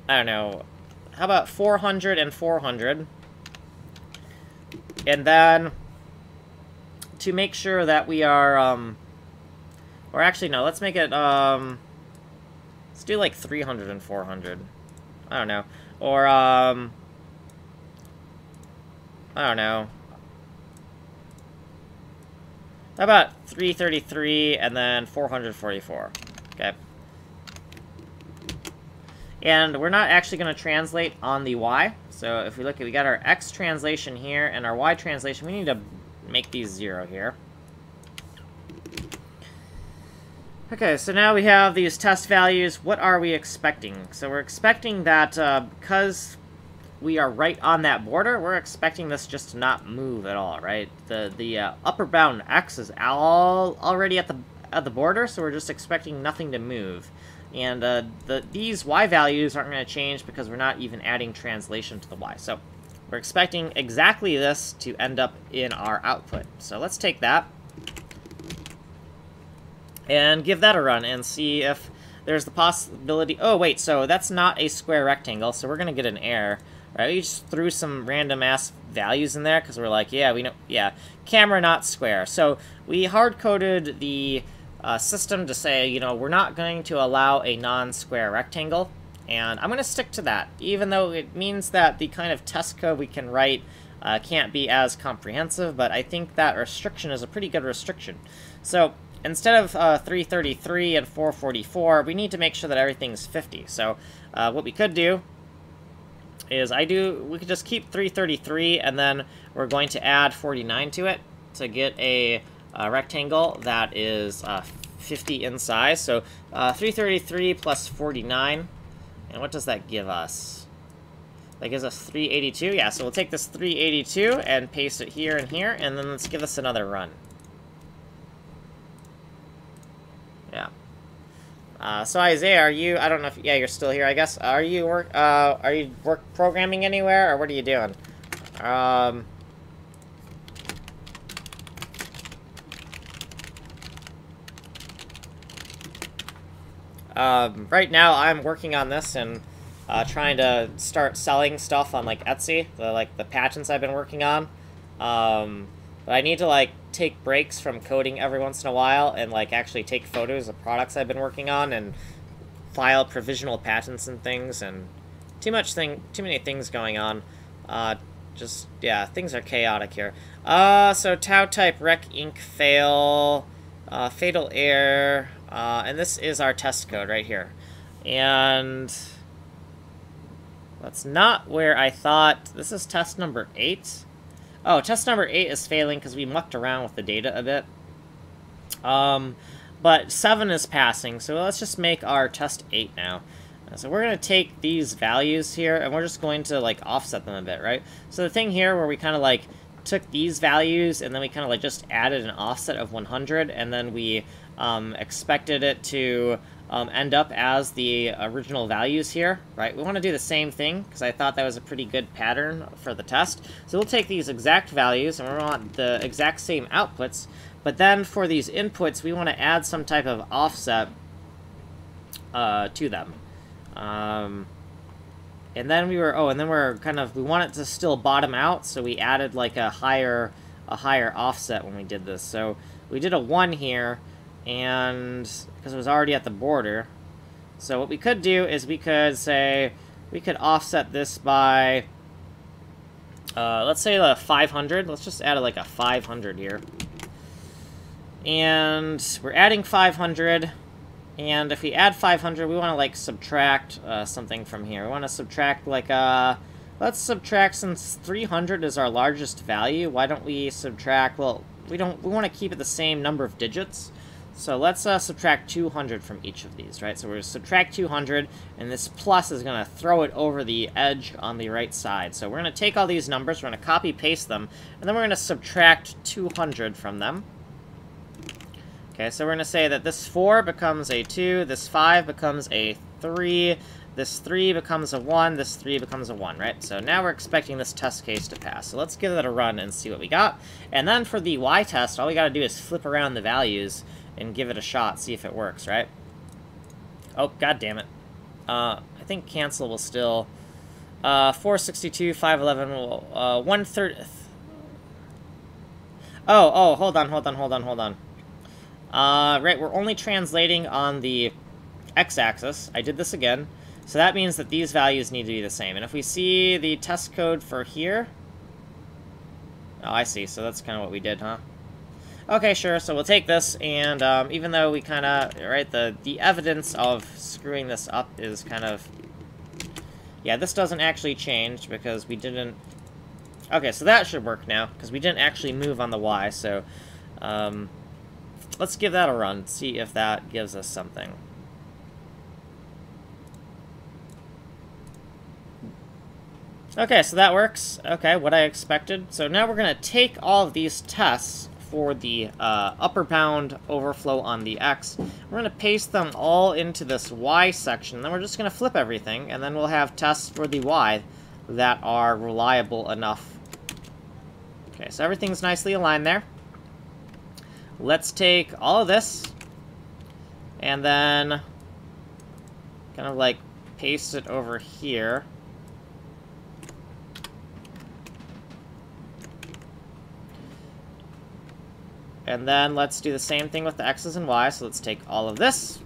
I don't know, how about 400 and 400? And then to make sure that we are, or actually, no, let's make it, let's do, like, 300 and 400. I don't know. Or, I don't know. How about 333 and then 444? Okay. And we're not actually going to translate on the y. So if we look at, we got our x translation here and our y translation. We need to make these 0 here. Okay, so now we have these test values. What are we expecting? So we're expecting that because we are right on that border, we're expecting this just to not move at all, right? The upper bound x is already at the border, so we're just expecting nothing to move. And these y values aren't going to change because we're not even adding translation to the y. So we're expecting exactly this to end up in our output. So let's take that and give that a run and see if there's the possibility... Oh, wait, so that's not a square rectangle, so we're going to get an error. Right? We just threw some random-ass values in there because we're like, yeah, we know, yeah, camera not square. So we hard-coded the system to say, you know, we're not going to allow a non-square rectangle. And I'm going to stick to that, even though it means that the kind of test code we can write can't be as comprehensive, but I think that restriction is a pretty good restriction. So instead of 333 and 444, we need to make sure that everything's 50. So what we could do is we could just keep 333, and then we're going to add 49 to it to get a rectangle that is 50 in size. So 333 plus 49. And what does that give us? That gives us 382. Yeah, so we'll take this 382 and paste it here and here, and then let's give this another run. Yeah. So Isaiah, are you? I don't know if you're still here. I guess. Are you work programming anywhere, or what are you doing? Right now, I'm working on this and trying to start selling stuff on like Etsy, the patents I've been working on. but I need to, like, take breaks from coding every once in a while and, like, actually take photos of products I've been working on and file provisional patents and things, and too many things going on. Just, yeah, things are chaotic here. So TAUTYPE rec inc fail, fatal error, and this is our test code right here. And that's not where I thought. This is test number 8. Oh, test number 8 is failing because we mucked around with the data a bit. But 7 is passing, so let's just make our test 8 now. So we're going to take these values here, and we're just going to, like, offset them a bit, right? So the thing here where we kind of, like, took these values, and then we kind of, like, just added an offset of 100, and then we expected it to end up as the original values here, right? We want to do the same thing, because I thought that was a pretty good pattern for the test. So we'll take these exact values, and we want the exact same outputs, but then for these inputs, we want to add some type of offset to them. And then we want it to still bottom out, so we added like a higher offset when we did this. So we did a 1 here, and because it was already at the border. So what we could do is we could offset this by, let's say the 500. Let's just add like a 500 here. And we're adding 500. And if we add 500, we want to, like, subtract something from here. We want to subtract, like, let's subtract, since 300 is our largest value, why don't we subtract, well, we want to keep it the same number of digits. So let's subtract 200 from each of these, right? So we're going to subtract 200, and this plus is going to throw it over the edge on the right side. So we're going to take all these numbers, we're going to copy-paste them, and then we're going to subtract 200 from them. Okay, so we're going to say that this 4 becomes a 2, this 5 becomes a 3, this 3 becomes a 1, this 3 becomes a 1, right? So now we're expecting this test case to pass. So let's give that a run and see what we got. And then for the Y test, all we got to do is flip around the values and give it a shot, see if it works, right? Oh, god damn it. I think cancel will still... 462, 511 will... 130... Oh, hold on. Right, we're only translating on the x-axis. I did this again. So that means that these values need to be the same. And if we see the test code for here... Oh, I see. So that's kind of what we did, huh? Okay, sure. So we'll take this, and even though we kind of... Right, the evidence of screwing this up is kind of... Yeah, this doesn't actually change because we didn't... Okay, so that should work now, because we didn't actually move on the Y, so... Let's give that a run, see if that gives us something. Okay, so that works. Okay, what I expected. So now we're going to take all of these tests for the upper bound overflow on the X. We're going to paste them all into this Y section. Then we're just going to flip everything, and then we'll have tests for the Y that are reliable enough. Okay, so everything's nicely aligned there. Let's take all of this, and then kind of like paste it over here. And then let's do the same thing with the X's and Y's. So let's take all of this,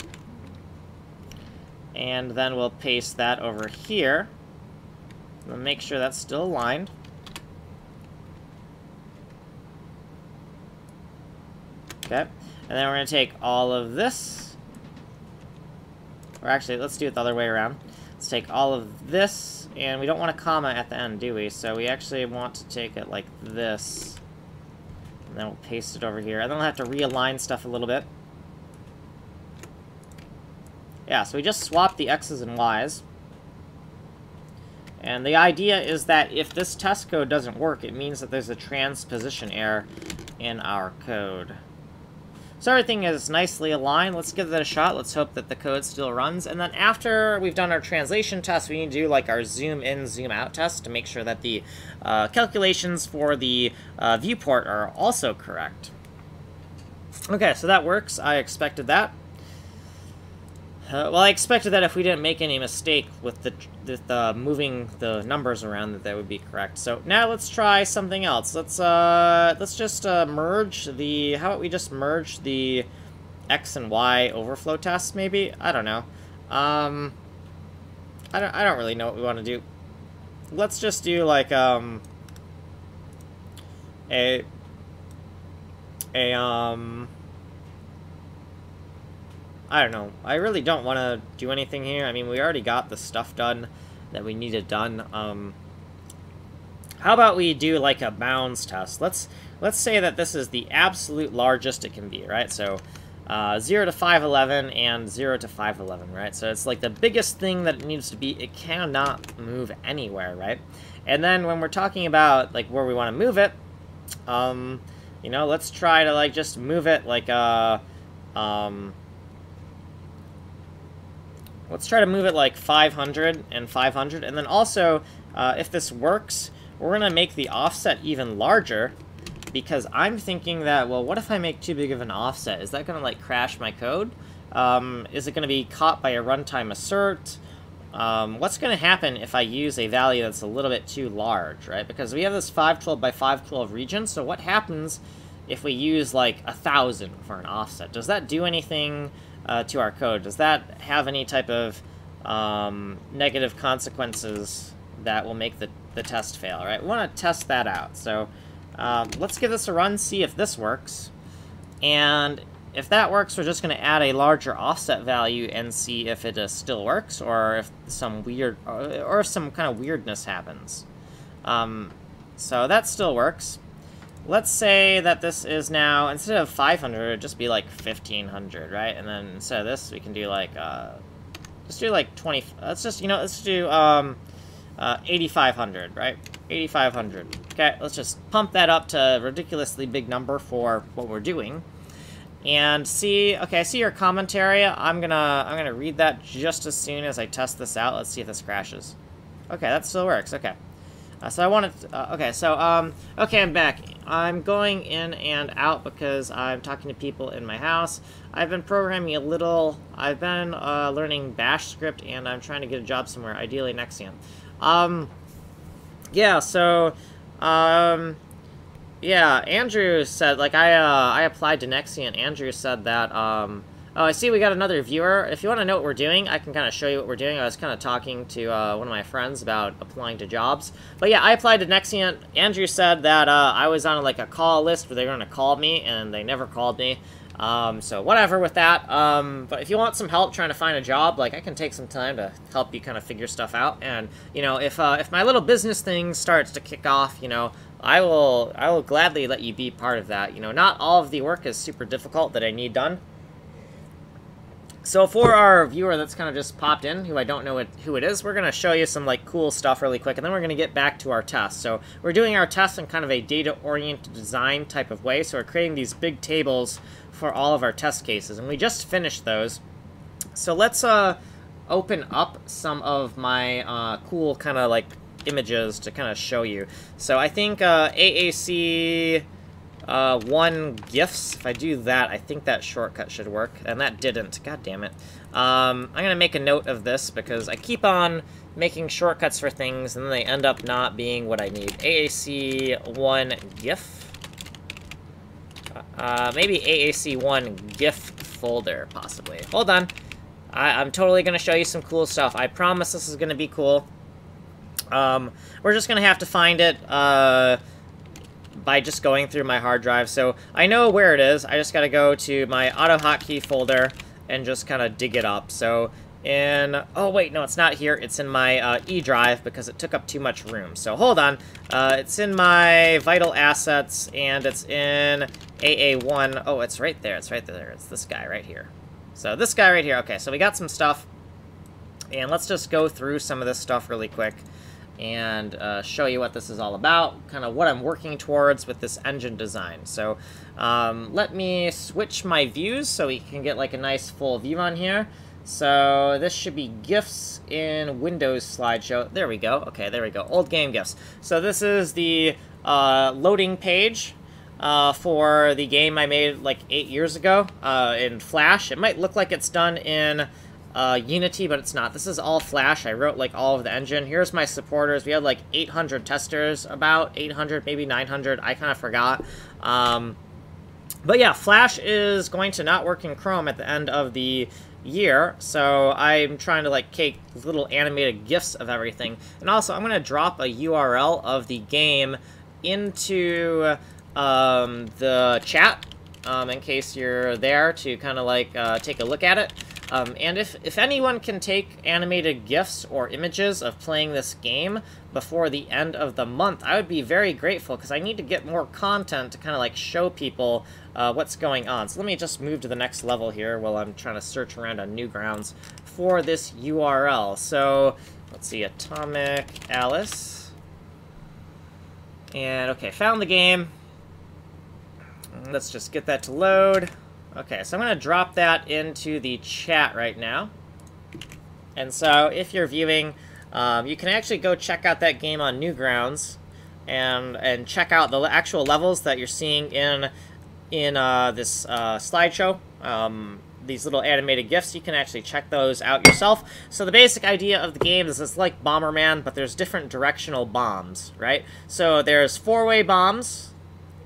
and then we'll paste that over here. We'll make sure that's still aligned. Okay, and then we're going to take all of this, or actually, let's do it the other way around. Let's take all of this, and we don't want a comma at the end, do we? So we actually want to take it like this, and then we'll paste it over here, and then we'll have to realign stuff a little bit. Yeah, so we just swapped the X's and Y's. And the idea is that if this test code doesn't work, it means that there's a transposition error in our code. So everything is nicely aligned. Let's give that a shot. Let's hope that the code still runs. And then after we've done our translation test, we need to do like our zoom in, zoom out test to make sure that the calculations for the viewport are also correct. Okay, so that works. I expected that. Well, I expected that if we didn't make any mistake with the moving the numbers around, that would be correct. So now let's try something else. Let's just merge the. How about we just merge the X and Y overflow tests? Maybe, I don't know. I don't really know what we want to do. Let's just do like I don't know. I really don't want to do anything here. I mean, we already got the stuff done that we needed done. How about we do like a bounds test? Let's say that this is the absolute largest it can be, right? So 0 to 511 and 0 to 511, right? So it's like the biggest thing that it needs to be. It cannot move anywhere, right? And then when we're talking about like where we want to move it, you know, let's try to like just move it like let's try to move it like 500 and 500, and then also, if this works, we're gonna make the offset even larger, because I'm thinking that, well, what if I make too big of an offset? Is that gonna like crash my code? Is it gonna be caught by a runtime assert? What's gonna happen if I use a value that's a little bit too large, right? Because we have this 512 by 512 region, so what happens if we use like 1,000 for an offset? Does that do anything to our code? Does that have any type of negative consequences that will make the test fail, right? We want to test that out. So let's give this a run, see if this works. And if that works, we're just going to add a larger offset value and see if it still works, or if some weird, or if some kind of weirdness happens. So that still works. Let's say that this is now, instead of 500, it'd just be like 1,500, right? And then instead of this, we can do like, let's do like 20, let's just, you know, let's do 8,500, right? 8,500. Okay, let's just pump that up to a ridiculously big number for what we're doing. And see, okay, I see your commentary. I'm gonna read that just as soon as I test this out. Let's see if this crashes. Okay, that still works, okay. So I wanted, okay, so, okay, I'm back. I'm going in and out because I'm talking to people in my house. I've been programming a little. I've been learning Bash script, and I'm trying to get a job somewhere, ideally Nexium. Yeah, so, yeah, Andrew said, like, I applied to Nexium. Andrew said that, oh, I see we got another viewer. If you want to know what we're doing, I can kind of show you what we're doing. I was kind of talking to one of my friends about applying to jobs. But yeah, I applied to Nexium. Andrew said that I was on like a call list where they were going to call me, and they never called me. So whatever with that. But if you want some help trying to find a job, like, I can take some time to help you kind of figure stuff out. And, you know, if my little business thing starts to kick off, you know, I will gladly let you be part of that. You know, not all of the work is super difficult that I need done. So for our viewer that's kind of just popped in, who I don't know who it is, we're going to show you some like cool stuff really quick, and then we're going to get back to our test. So we're doing our test in kind of a data-oriented design type of way, so we're creating these big tables for all of our test cases, and we just finished those. So let's open up some of my cool kind of like images to kind of show you. So I think AAC... 1 GIFs. If I do that, I think that shortcut should work, and that didn't. God damn it. I'm gonna make a note of this because I keep on making shortcuts for things and then they end up not being what I need. AAC1 GIF. Maybe AAC1 GIF folder, possibly. Hold on. I'm totally gonna show you some cool stuff. I promise this is gonna be cool. We're just gonna have to find it, by just going through my hard drive. So I know where it is. I just got to go to my AutoHotkey folder and just kind of dig it up. So in, oh wait, no, it's not here. It's in my E drive because it took up too much room. So hold on. It's in my Vital Assets, and it's in AA1. Oh, it's right there. It's right there. It's this guy right here. So this guy right here. Okay, so we got some stuff. And let's just go through some of this stuff really quick and show you what this is all about, kind of what I'm working towards with this engine design. So let me switch my views so we can get like a nice full view on here. So this should be GIFs in Windows slideshow. There we go. Okay, there we go. Old game GIFs. So this is the loading page for the game I made like 8 years ago in Flash. It might look like it's done in Unity, but it's not. This is all Flash. I wrote like all of the engine. Here's my supporters. We had like 800 testers, about 800, maybe 900. I kind of forgot. But yeah, Flash is going to not work in Chrome at the end of the year, so I'm trying to like take little animated GIFs of everything. And also, I'm going to drop a URL of the game into the chat in case you're there to kind of like take a look at it. And if anyone can take animated GIFs or images of playing this game before the end of the month, I would be very grateful, because I need to get more content to kind of like show people what's going on. So let me just move to the next level here while I'm trying to search around on Newgrounds for this URL. So let's see, Atomic Alice. And okay, found the game. Let's just get that to load. Okay, so I'm going to drop that into the chat right now. And so if you're viewing, you can actually go check out that game on Newgrounds and check out the actual levels that you're seeing in this slideshow. These little animated GIFs, you can actually check those out yourself. So the basic idea of the game is it's like Bomberman, but there's different directional bombs, right? So there's four-way bombs,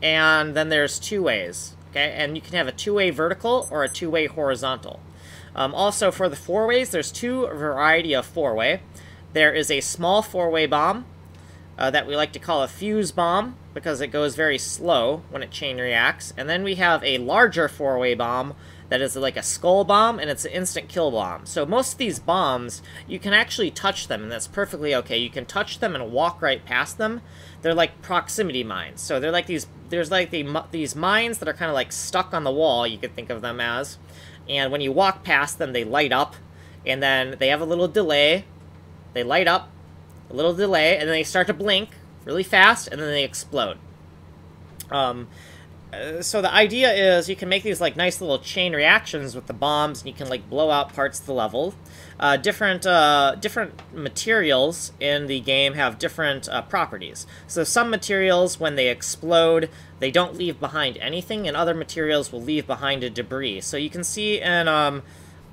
and then there's two-ways. Okay, and you can have a two-way vertical or a two-way horizontal. Also, for the four-ways, there's two variety of four-way. There is a small four-way bomb that we like to call a fuse bomb, because it goes very slow when it chain reacts. And then we have a larger four-way bomb that is like a skull bomb, and it's an instant kill bomb. So most of these bombs, you can actually touch them, and that's perfectly okay. You can touch them and walk right past them. They're like proximity mines. So they're like these, there's like these mines that are kind of like stuck on the wall, you could think of them as. And when you walk past them, they light up, and then they have a little delay. They light up, a little delay, and then they start to blink really fast, and then they explode. So the idea is you can make these like nice little chain reactions with the bombs, and you can like blow out parts of the level. Different materials in the game have different properties. So some materials, when they explode, they don't leave behind anything, and other materials will leave behind a debris. So you can see in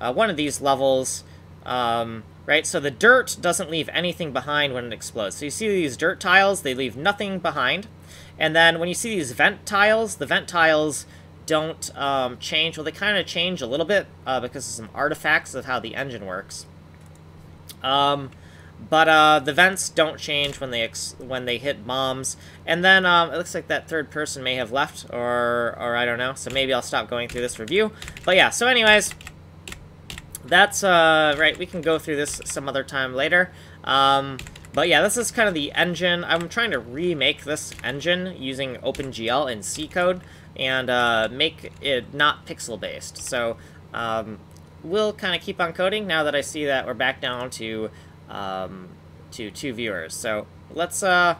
one of these levels, right, so the dirt doesn't leave anything behind when it explodes. So you see these dirt tiles, they leave nothing behind. And then when you see these vent tiles, the vent tiles don't change. Well, they kind of change a little bit because of some artifacts of how the engine works. But the vents don't change when they hit bombs. And then it looks like that third person may have left, or I don't know. So maybe I'll stop going through this review. But yeah, so anyways, that's right. We can go through this some other time later. But yeah, this is kind of the engine. I'm trying to remake this engine using OpenGL and C code and make it not pixel-based. So we'll kind of keep on coding now that I see that we're back down to 2 viewers. So let's go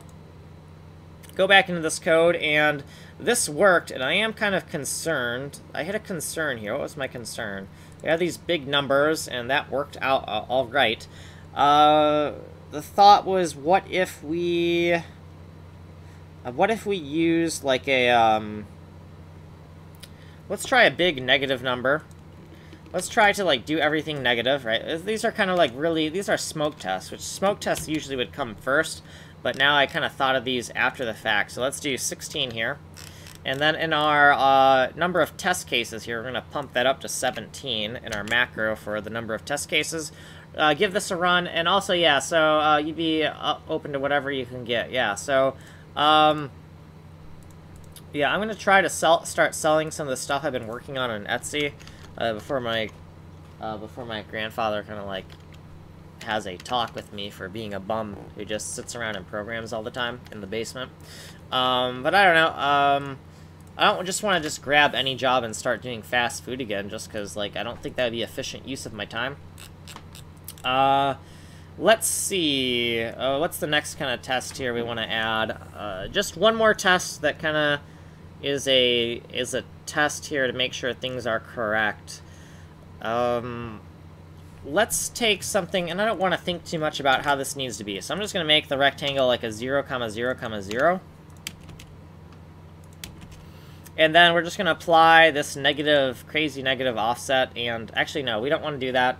back into this code, and this worked, and I am kind of concerned. I had a concern here. What was my concern? We had these big numbers, and that worked out all right. The thought was, what if we use like a let's try a big negative number. Let's try to like do everything negative, right? These are kind of like these are smoke tests, which smoke tests usually would come first, but now I kind of thought of these after the fact. So let's do 16 here. And then in our number of test cases here, we're going to pump that up to 17 in our macro for the number of test cases. Give this a run, and also, yeah, so you'd be open to whatever you can get. Yeah, so, yeah, I'm going to try to start selling some of the stuff I've been working on Etsy before my grandfather kind of, like, has a talk with me for being a bum who just sits around and programs all the time in the basement. But I don't know, I don't just want to just grab any job and start doing fast food again just because, like, I don't think that would be efficient use of my time. Let's see, what's the next kind of test here we want to add? Just one more test that kind of is a test here to make sure things are correct. Let's take something, and I don't want to think too much about how this needs to be, so I'm just going to make the rectangle like a 0, 0, 0. And then we're just going to apply this crazy negative offset, and actually no, we don't want to do that.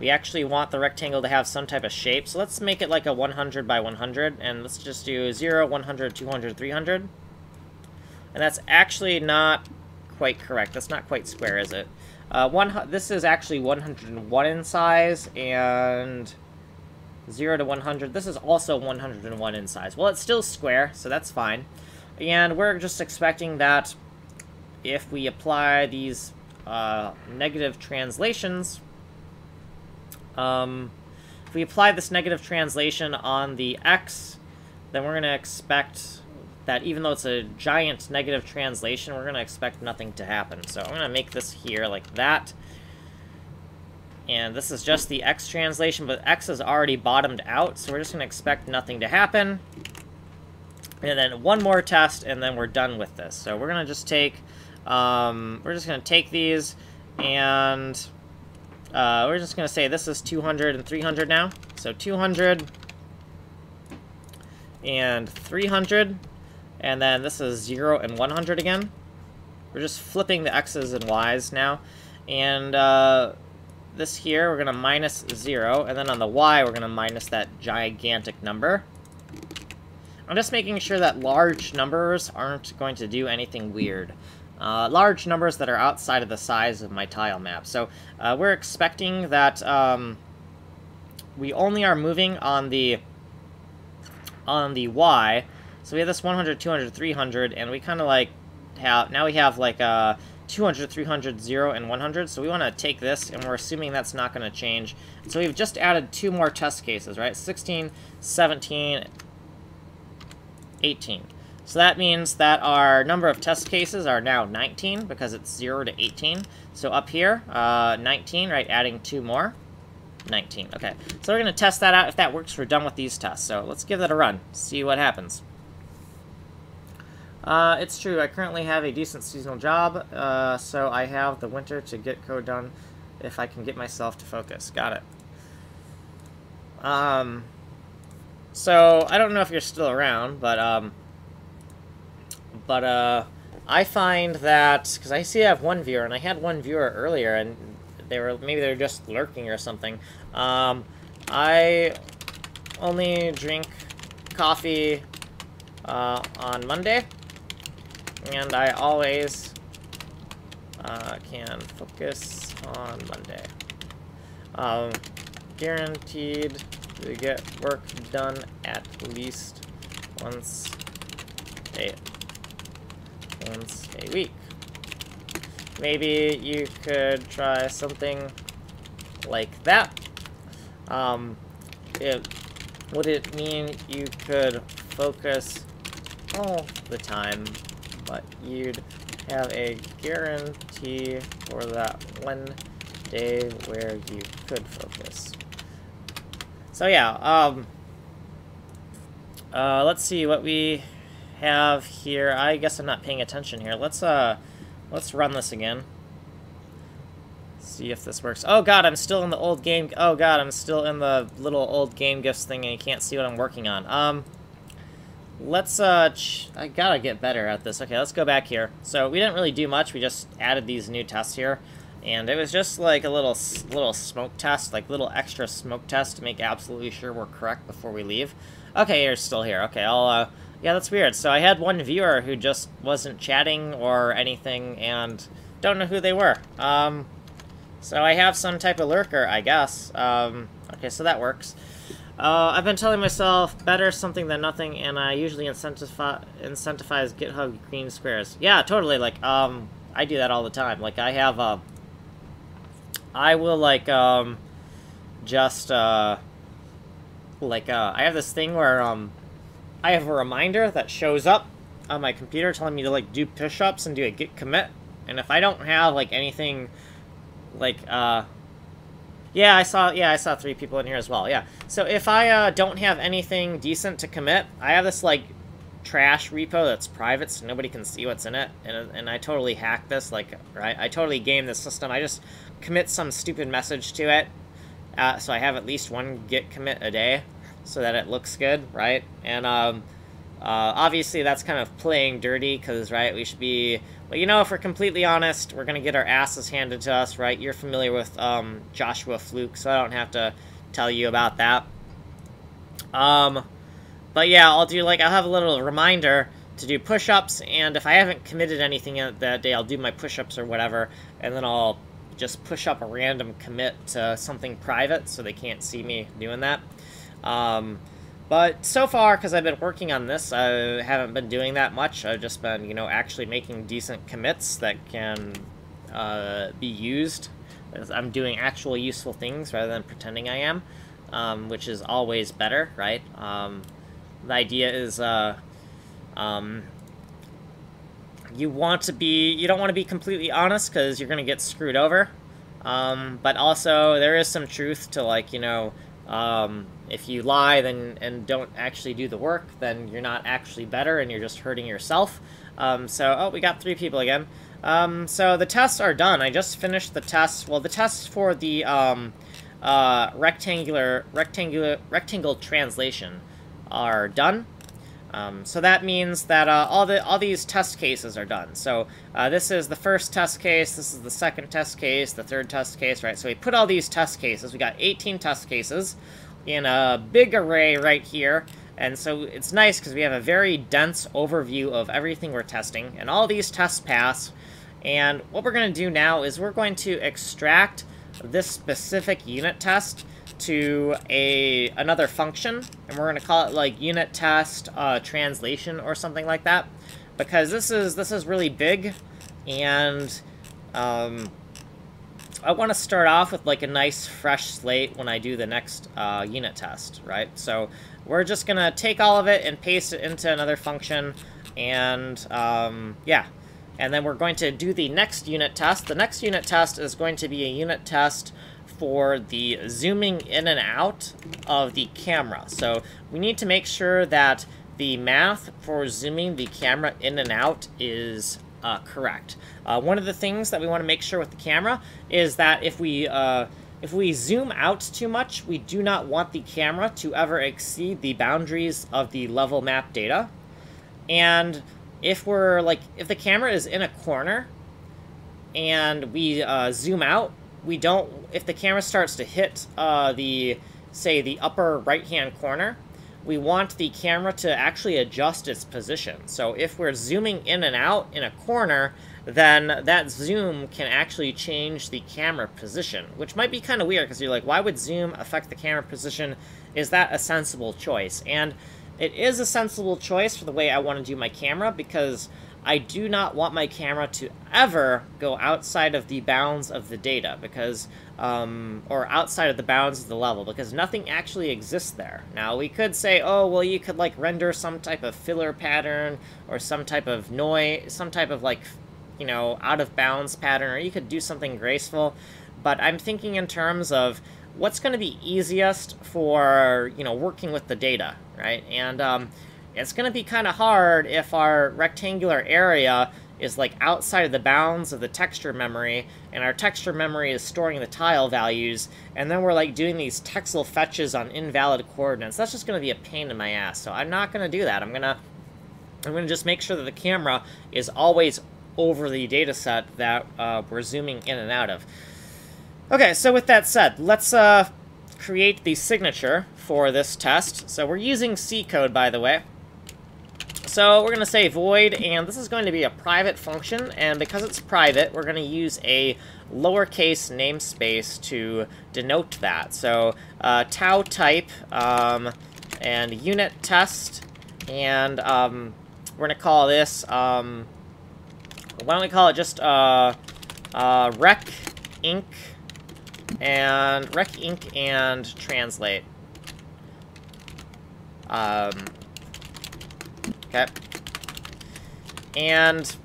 we actually want the rectangle to have some type of shape. So let's make it like a 100 by 100, and let's just do 0, 100, 200, 300. And that's actually not quite correct. That's not quite square, is it? This is actually 101 in size, and 0 to 100. This is also 101 in size. Well, it's still square, so that's fine. And we're just expecting that if we apply these negative translations, if we apply this negative translation on the x, then we're going to expect that even though it's a giant negative translation, we're going to expect nothing to happen. So I'm going to make this here like that. And this is just the x translation, but x is already bottomed out, so we're just going to expect nothing to happen. And then one more test, and then we're done with this. So we're going to just take, these, and we're just going to say this is 200 and 300 now. So 200 and 300. And then this is 0 and 100 again. We're just flipping the x's and y's now. And this here, we're going to minus 0. And then on the y, we're going to minus that gigantic number. I'm just making sure that large numbers aren't going to do anything weird. Large numbers that are outside of the size of my tile map. So we're expecting that we only are moving on the y. So we have this 100, 200, 300, and we kind of like have, now we have like 200, 300, 0, and 100. So we want to take this, and we're assuming that's not going to change. So we've just added 2 more test cases, right? 16, 17, 18. So that means that our number of test cases are now 19, because it's 0 to 18. So up here, 19, right, adding 2 more. 19, okay. So we're going to test that out. If that works, we're done with these tests. So let's give that a run, see what happens. It's true, I currently have a decent seasonal job, so I have the winter to get code done if I can get myself to focus. Got it. So I don't know if you're still around, but I find that, because I see I have one viewer, and I had one viewer earlier, and maybe they were just lurking or something. I only drink coffee on Monday, and I always can focus on Monday. Guaranteed to get work done at least once a week. Maybe you could try something like that. Would it mean you could focus all the time, but you'd have a guarantee for that one day where you could focus? So yeah, let's see what we have here. I guess I'm not paying attention here. Let's run this again. See if this works. Oh god, I'm still in the old game. Oh god, I'm still in the little old game gifts thing, and you can't see what I'm working on. Let's I gotta get better at this. Okay, let's go back here. So we didn't really do much. We just added these new tests here, and it was just like a little smoke test, like little extra smoke test to make absolutely sure we're correct before we leave. Okay, you're still here. Okay, I'll yeah, that's weird. So I had one viewer who just wasn't chatting or anything, and don't know who they were. So I have some type of lurker, I guess. Okay, so that works. I've been telling myself better something than nothing, and I usually incentivize GitHub green squares. Yeah, totally. Like, I do that all the time. Like, I have I will like just I have this thing where I have a reminder that shows up on my computer telling me to like do push-ups and do a git commit, and if I don't have like anything like yeah, I saw 3 people in here as well. Yeah, so if I don't have anything decent to commit, I have this like trash repo that's private, so nobody can see what's in it, and I totally hack this, like, right? I totally game this system. I just commit some stupid message to it, so I have at least one git commit a day, so that it looks good, right? And Obviously, that's kind of playing dirty, because, right, we should be... Well, you know, if we're completely honest, we're going to get our asses handed to us, right? You're familiar with Joshua Fluke, so I don't have to tell you about that. But yeah, I'll have a little reminder to do push-ups, and if I haven't committed anything that day, I'll do my push-ups or whatever, and then I'll just push up a random commit to something private so they can't see me doing that. But so far, because I've been working on this, I haven't been doing that much. I've just been, you know, actually making decent commits that can be used. I'm doing actual useful things rather than pretending I am, which is always better, right? The idea is you don't want to be completely honest, because you're going to get screwed over. But also, there is some truth to, like, you know, if you lie and don't actually do the work, then you're not actually better, and you're just hurting yourself. Oh, we got 3 people again. So the tests are done. I just finished the tests. Well, the tests for the rectangle translation are done. So that means that all these test cases are done. So this is the first test case, this is the second test case, the third test case, right? So we put all these test cases. We got 18 test cases in a big array right here. And so it's nice because we have a very dense overview of everything we're testing. And all these tests pass. And what we're going to do now is we're going to extract this specific unit test to another function, and we're going to call it like unit test translation or something like that, because this is really big, and I want to start off with like a nice fresh slate when I do the next unit test, right? So we're just going to take all of it and paste it into another function, and yeah, and then we're going to do the next unit test. The next unit test is going to be a unit test for the zooming in and out of the camera. So we need to make sure that the math for zooming the camera in and out is correct. One of the things that we want to make sure with the camera is that if we zoom out too much, we do not want the camera to ever exceed the boundaries of the level map data. And if the camera is in a corner and we zoom out, if the camera starts to hit say the upper right-hand corner, we want the camera to actually adjust its position. So if we're zooming in and out in a corner, then that zoom can actually change the camera position, which might be kind of weird, because you're like, why would zoom affect the camera position? Is that a sensible choice? And it is a sensible choice for the way I want to do my camera, because I do not want my camera to ever go outside of the bounds of the data, because, or outside of the bounds of the level, because nothing actually exists there. Now, we could say, oh, well, you could, like, render some type of filler pattern, or some type of noise, some type of, like, you know, out-of-bounds pattern, or you could do something graceful, but I'm thinking in terms of what's going to be easiest for, you know, working with the data, right? And, it's going to be kind of hard if our rectangular area is like outside of the bounds of the texture memory, and our texture memory is storing the tile values, and then we're like doing these texel fetches on invalid coordinates. That's just going to be a pain in my ass. So I'm not going to do that. I'm going to just make sure that the camera is always over the data set that we're zooming in and out of. Okay, so with that said, let's create the signature for this test. So we're using C code, by the way. So we're going to say void, and this is going to be a private function, and because it's private, we're going to use a lowercase namespace to denote that. So TAUTYPE and unit test, and we're going to call this, why don't we call it just rec inc and translate. Okay. And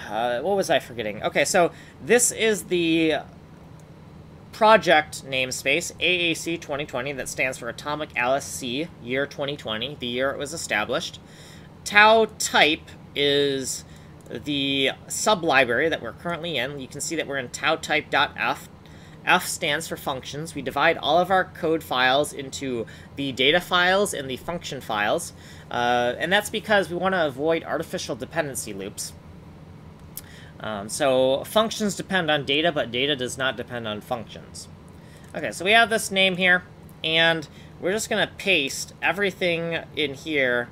what was I forgetting? Okay, so this is the project namespace, AAC 2020, that stands for Atomic Alice C, year 2020, the year it was established. TAUTYPE is the sublibrary that we're currently in. You can see that we're in TAUTYPE.f. F stands for functions. We divide all of our code files into the data files and the function files. And that's because we want to avoid artificial dependency loops. So functions depend on data, but data does not depend on functions. Okay, so we have this name here, and we're just going to paste everything in here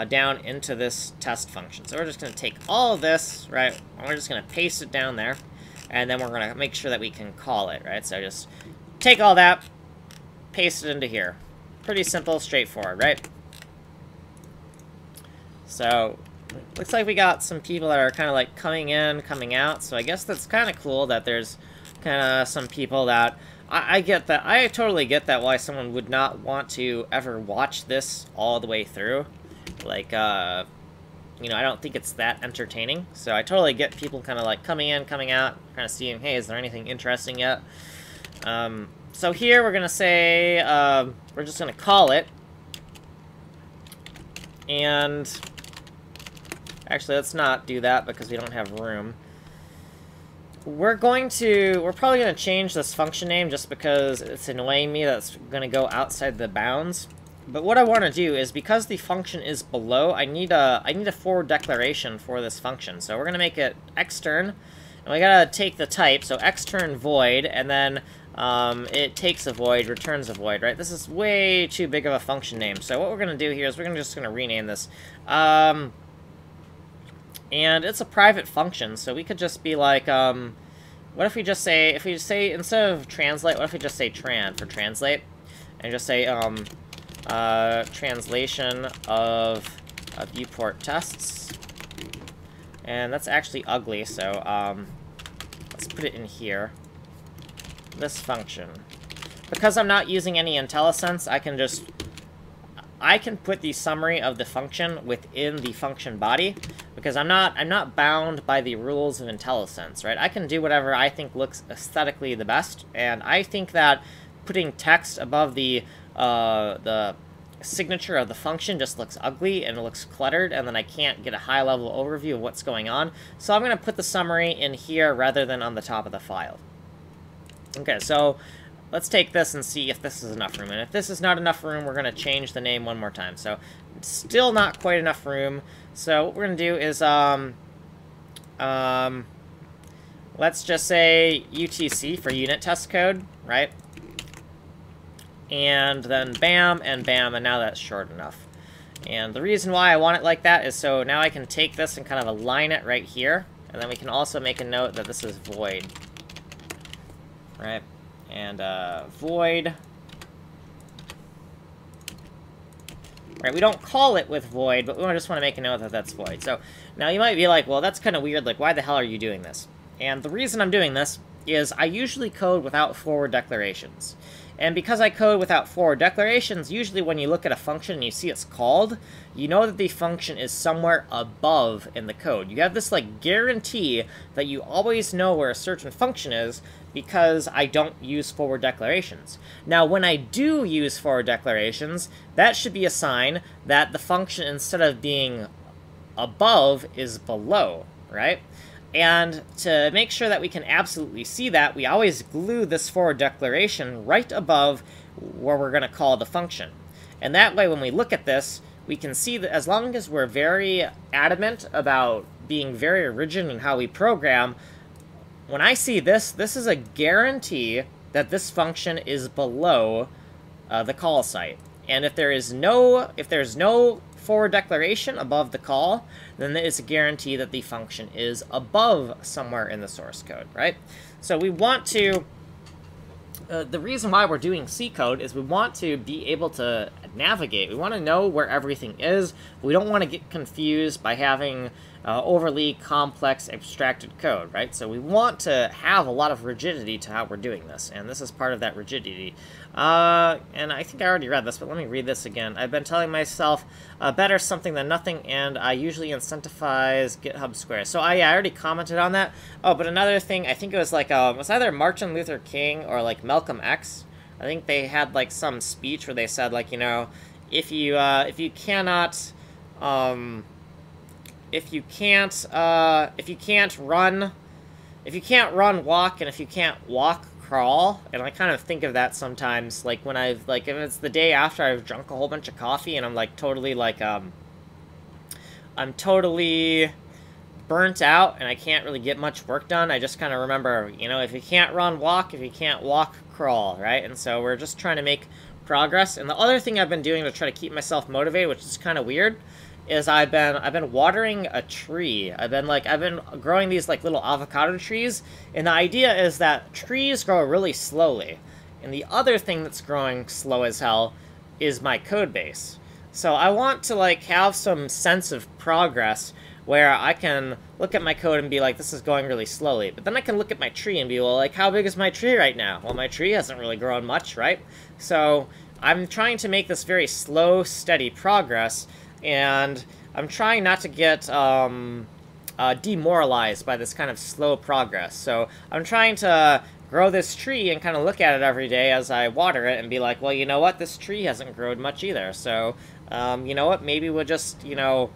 down into this test function. So we're just going to take all of this, right, and we're just going to paste it down there, and then we're going to make sure that we can call it, right? So just take all that, paste it into here. Pretty simple, straightforward, right? So looks like we got some people that are kind of like coming in, coming out, so I guess that's kind of cool that there's kind of some people that... I get that. I totally get that why someone would not want to ever watch this all the way through. Like, you know, I don't think it's that entertaining. So I totally get people kind of like coming in, coming out, kind of seeing, hey, is there anything interesting yet? So here we're going to say, we're just going to call it. And actually, let's not do that because we don't have room. We're probably going to change this function name just because it's annoying me that's going to go outside the bounds. But what I want to do is, because the function is below, I need a forward declaration for this function. So we're going to make it extern, and we got to take the type, so extern void, and then it takes a void, returns a void, right? This is way too big of a function name. So what we're going to do here is we're just going to rename this. And it's a private function, so we could just be like, what if we just say, instead of translate, what if we just say tran for translate? And just say, translation of viewport tests. And that's actually ugly, so, let's put it in here. This function. Because I'm not using any IntelliSense, I can put the summary of the function within the function body, because I'm not bound by the rules of IntelliSense, right? I can do whatever I think looks aesthetically the best, and I think that putting text above the signature of the function just looks ugly and it looks cluttered, and then I can't get a high-level overview of what's going on. So I'm going to put the summary in here rather than on the top of the file. Okay, so let's take this and see if this is enough room. And if this is not enough room, we're going to change the name one more time. So still not quite enough room. So what we're going to do is, let's just say UTC for unit test code, right? And then bam, and bam, and now that's short enough. And the reason why I want it like that is so now I can take this and kind of align it right here. And then we can also make a note that this is void. Right? And void. Right, we don't call it with void, but we just want to make a note that that's void. So now you might be like, well, that's kind of weird. Like, why the hell are you doing this? And the reason I'm doing this is I usually code without forward declarations. And because I code without forward declarations, usually when you look at a function and you see it's called, you know that the function is somewhere above in the code. You have this, like, guarantee that you always know where a certain function is because I don't use forward declarations. Now, when I do use forward declarations, that should be a sign that the function, instead of being above, is below, right? And to make sure that we can absolutely see that, we always glue this forward declaration right above where we're going to call the function. And that way, when we look at this, we can see that as long as we're very adamant about being very rigid in how we program, when I see this, this is a guarantee that this function is below the call site. And if there's no forward declaration above the call, then it's a guarantee that the function is above somewhere in the source code, right? So we want to, the reason why we're doing C code is we want to be able to navigate. We want to know where everything is. We don't want to get confused by having overly complex abstracted code, right? So we want to have a lot of rigidity to how we're doing this, and this is part of that rigidity. And I think I already read this, but let me read this again. I've been telling myself, better something than nothing, and I usually incentivize GitHub Squares. So I already commented on that. Oh, but another thing, I think it was like, it was either Martin Luther King or like Malcolm X. I think they had like some speech where they said, like, you know, if you can't run, walk, and if you can't walk, crawl, and I kind of think of that sometimes, like when I've, like, if it's the day after I've drunk a whole bunch of coffee and I'm like totally like, I'm totally burnt out and I can't really get much work done. I just kind of remember, you know, if you can't run, walk. If you can't walk, crawl, right? And so we're just trying to make progress. And the other thing I've been doing to try to keep myself motivated, which is kind of weird, is I've been watering a tree. I've been growing these like little avocado trees, and the idea is that trees grow really slowly. And the other thing that's growing slow as hell is my code base. So I want to like have some sense of progress where I can look at my code and be like, this is going really slowly. But then I can look at my tree and be, well, like, how big is my tree right now? Well, my tree hasn't really grown much, right? So I'm trying to make this very slow, steady progress, and I'm trying not to get demoralized by this kind of slow progress. So I'm trying to grow this tree and kind of look at it every day as I water it and be like, well, you know what? This tree hasn't grown much either. So, you know what? Maybe we'll just, you know,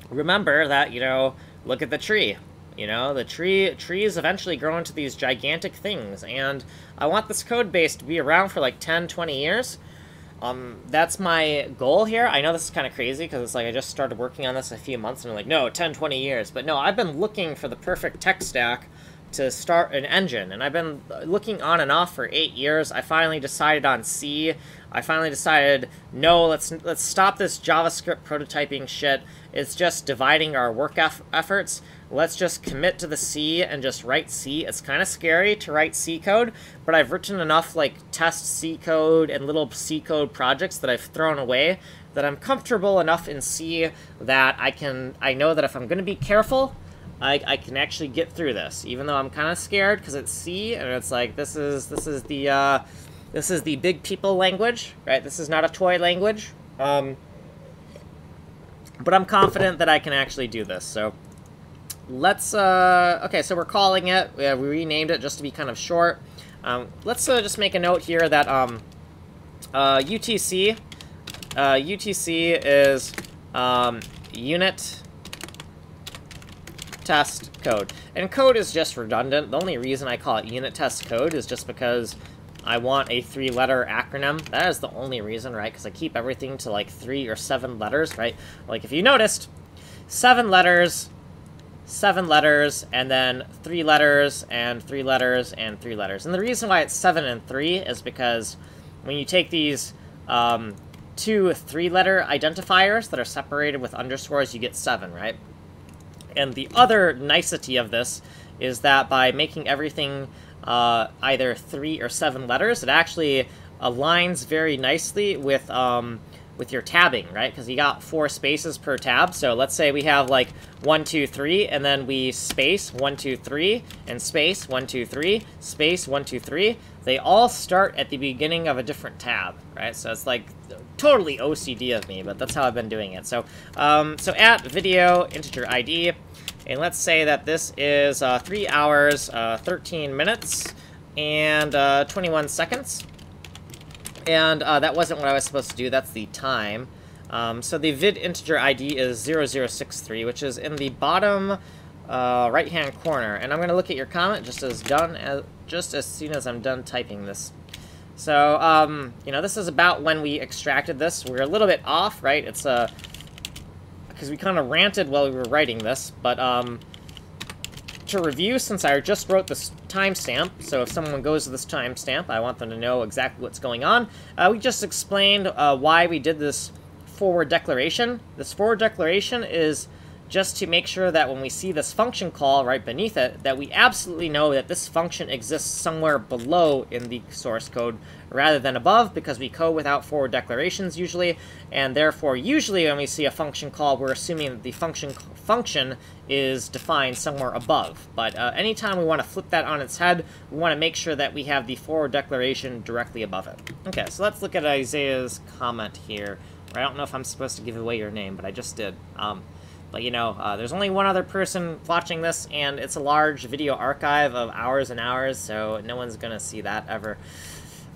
remember that, you know, look at the tree. You know, the trees eventually grow into these gigantic things, and I want this code base to be around for like 10, 20 years. That's my goal here. I know this is kind of crazy because it's like I just started working on this a few months and I'm like, no, 10, 20 years. But no, I've been looking for the perfect tech stack to start an engine, and I've been looking on and off for 8 years. I finally decided on C. I finally decided, no, let's stop this JavaScript prototyping shit. It's just dividing our work efforts. Let's just commit to the C and just write C. It's kind of scary to write C code, but I've written enough like test C code and little C code projects that I've thrown away that I'm comfortable enough in C that I know that if I'm going to be careful, I can actually get through this, even though I'm kind of scared because it's C and it's like this is the big people language, right? This is not a toy language, but I'm confident that I can actually do this. So let's okay. So we're calling it. We renamed it just to be kind of short. Let's just make a note here that UTC is unit test code. And code is just redundant. The only reason I call it unit test code is just because I want a 3-letter acronym. That is the only reason, right? Because I keep everything to like 3 or 7 letters, right? Like if you noticed, 7 letters, and then 3 letters, and 3 letters, and 3 letters. And the reason why it's 7 and 3 is because when you take these 2 3-letter identifiers that are separated with underscores, you get 7, right? And the other nicety of this is that by making everything either 3 or 7 letters, it actually aligns very nicely with your tabbing, right? Because you got 4 spaces per tab. So let's say we have like 1, 2, 3, and then we space 1, 2, 3, and space 1, 2, 3, space 1, 2, 3. They all start at the beginning of a different tab, right? So it's like totally OCD of me, but that's how I've been doing it. So, so at video integer ID, and let's say that this is 3 hours, 13 minutes, and 21 seconds. And that wasn't what I was supposed to do. That's the time. So the vid integer ID is 0063, which is in the bottom right-hand corner. And I'm going to look at your comment just as soon as I'm done typing this. So, you know, this is about when we extracted this. We're a little bit off, right? It's because we kind of ranted while we were writing this. But to review, since I just wrote this timestamp, so if someone goes to this timestamp, I want them to know exactly what's going on. We just explained why we did this forward declaration. This forward declaration is just to make sure that when we see this function call right beneath it, that we absolutely know that this function exists somewhere below in the source code rather than above, because we code without forward declarations usually, and therefore usually when we see a function call, we're assuming that the function is defined somewhere above. But anytime we want to flip that on its head, we want to make sure that we have the forward declaration directly above it. Okay, so let's look at Isaiah's comment here. I don't know if I'm supposed to give away your name, but I just did. But, you know, there's only one other person watching this, and it's a large video archive of hours and hours, so no one's gonna see that ever.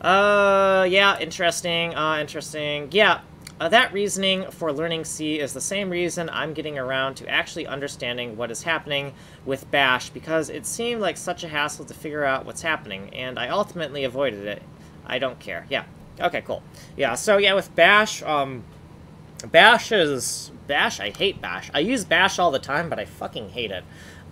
Yeah, interesting, interesting. Yeah, That reasoning for learning C is the same reason I'm getting around to actually understanding what is happening with Bash, because it seemed like such a hassle to figure out what's happening, and I ultimately avoided it. I don't care. Yeah. Okay, cool. Yeah, so yeah, with Bash, Bash, I hate Bash. I use Bash all the time, but I fucking hate it.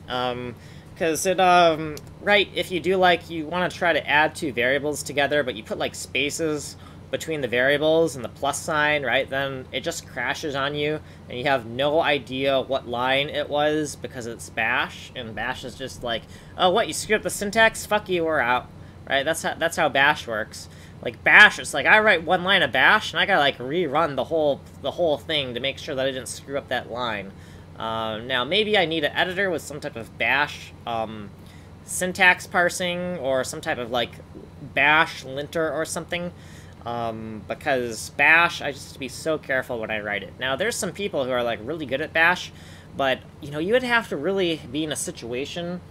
Because it, right, if you do, like, you want to try to add two variables together, but you put, like, spaces between the variables and the plus sign, right, then it just crashes on you, and you have no idea what line it was because it's Bash, and Bash is just like, oh, what, you screwed up the syntax? Fuck you, we're out, right? That's how Bash works. Like, Bash, it's like, I write one line of Bash, and I gotta, like, rerun the whole thing to make sure that I didn't screw up that line. Now, maybe I need an editor with some type of Bash, syntax parsing, or some type of, like, Bash linter or something. Because Bash, I just have to be so careful when I write it. Now, there's some people who are, like, really good at Bash, but, you know, you would have to really be in a situation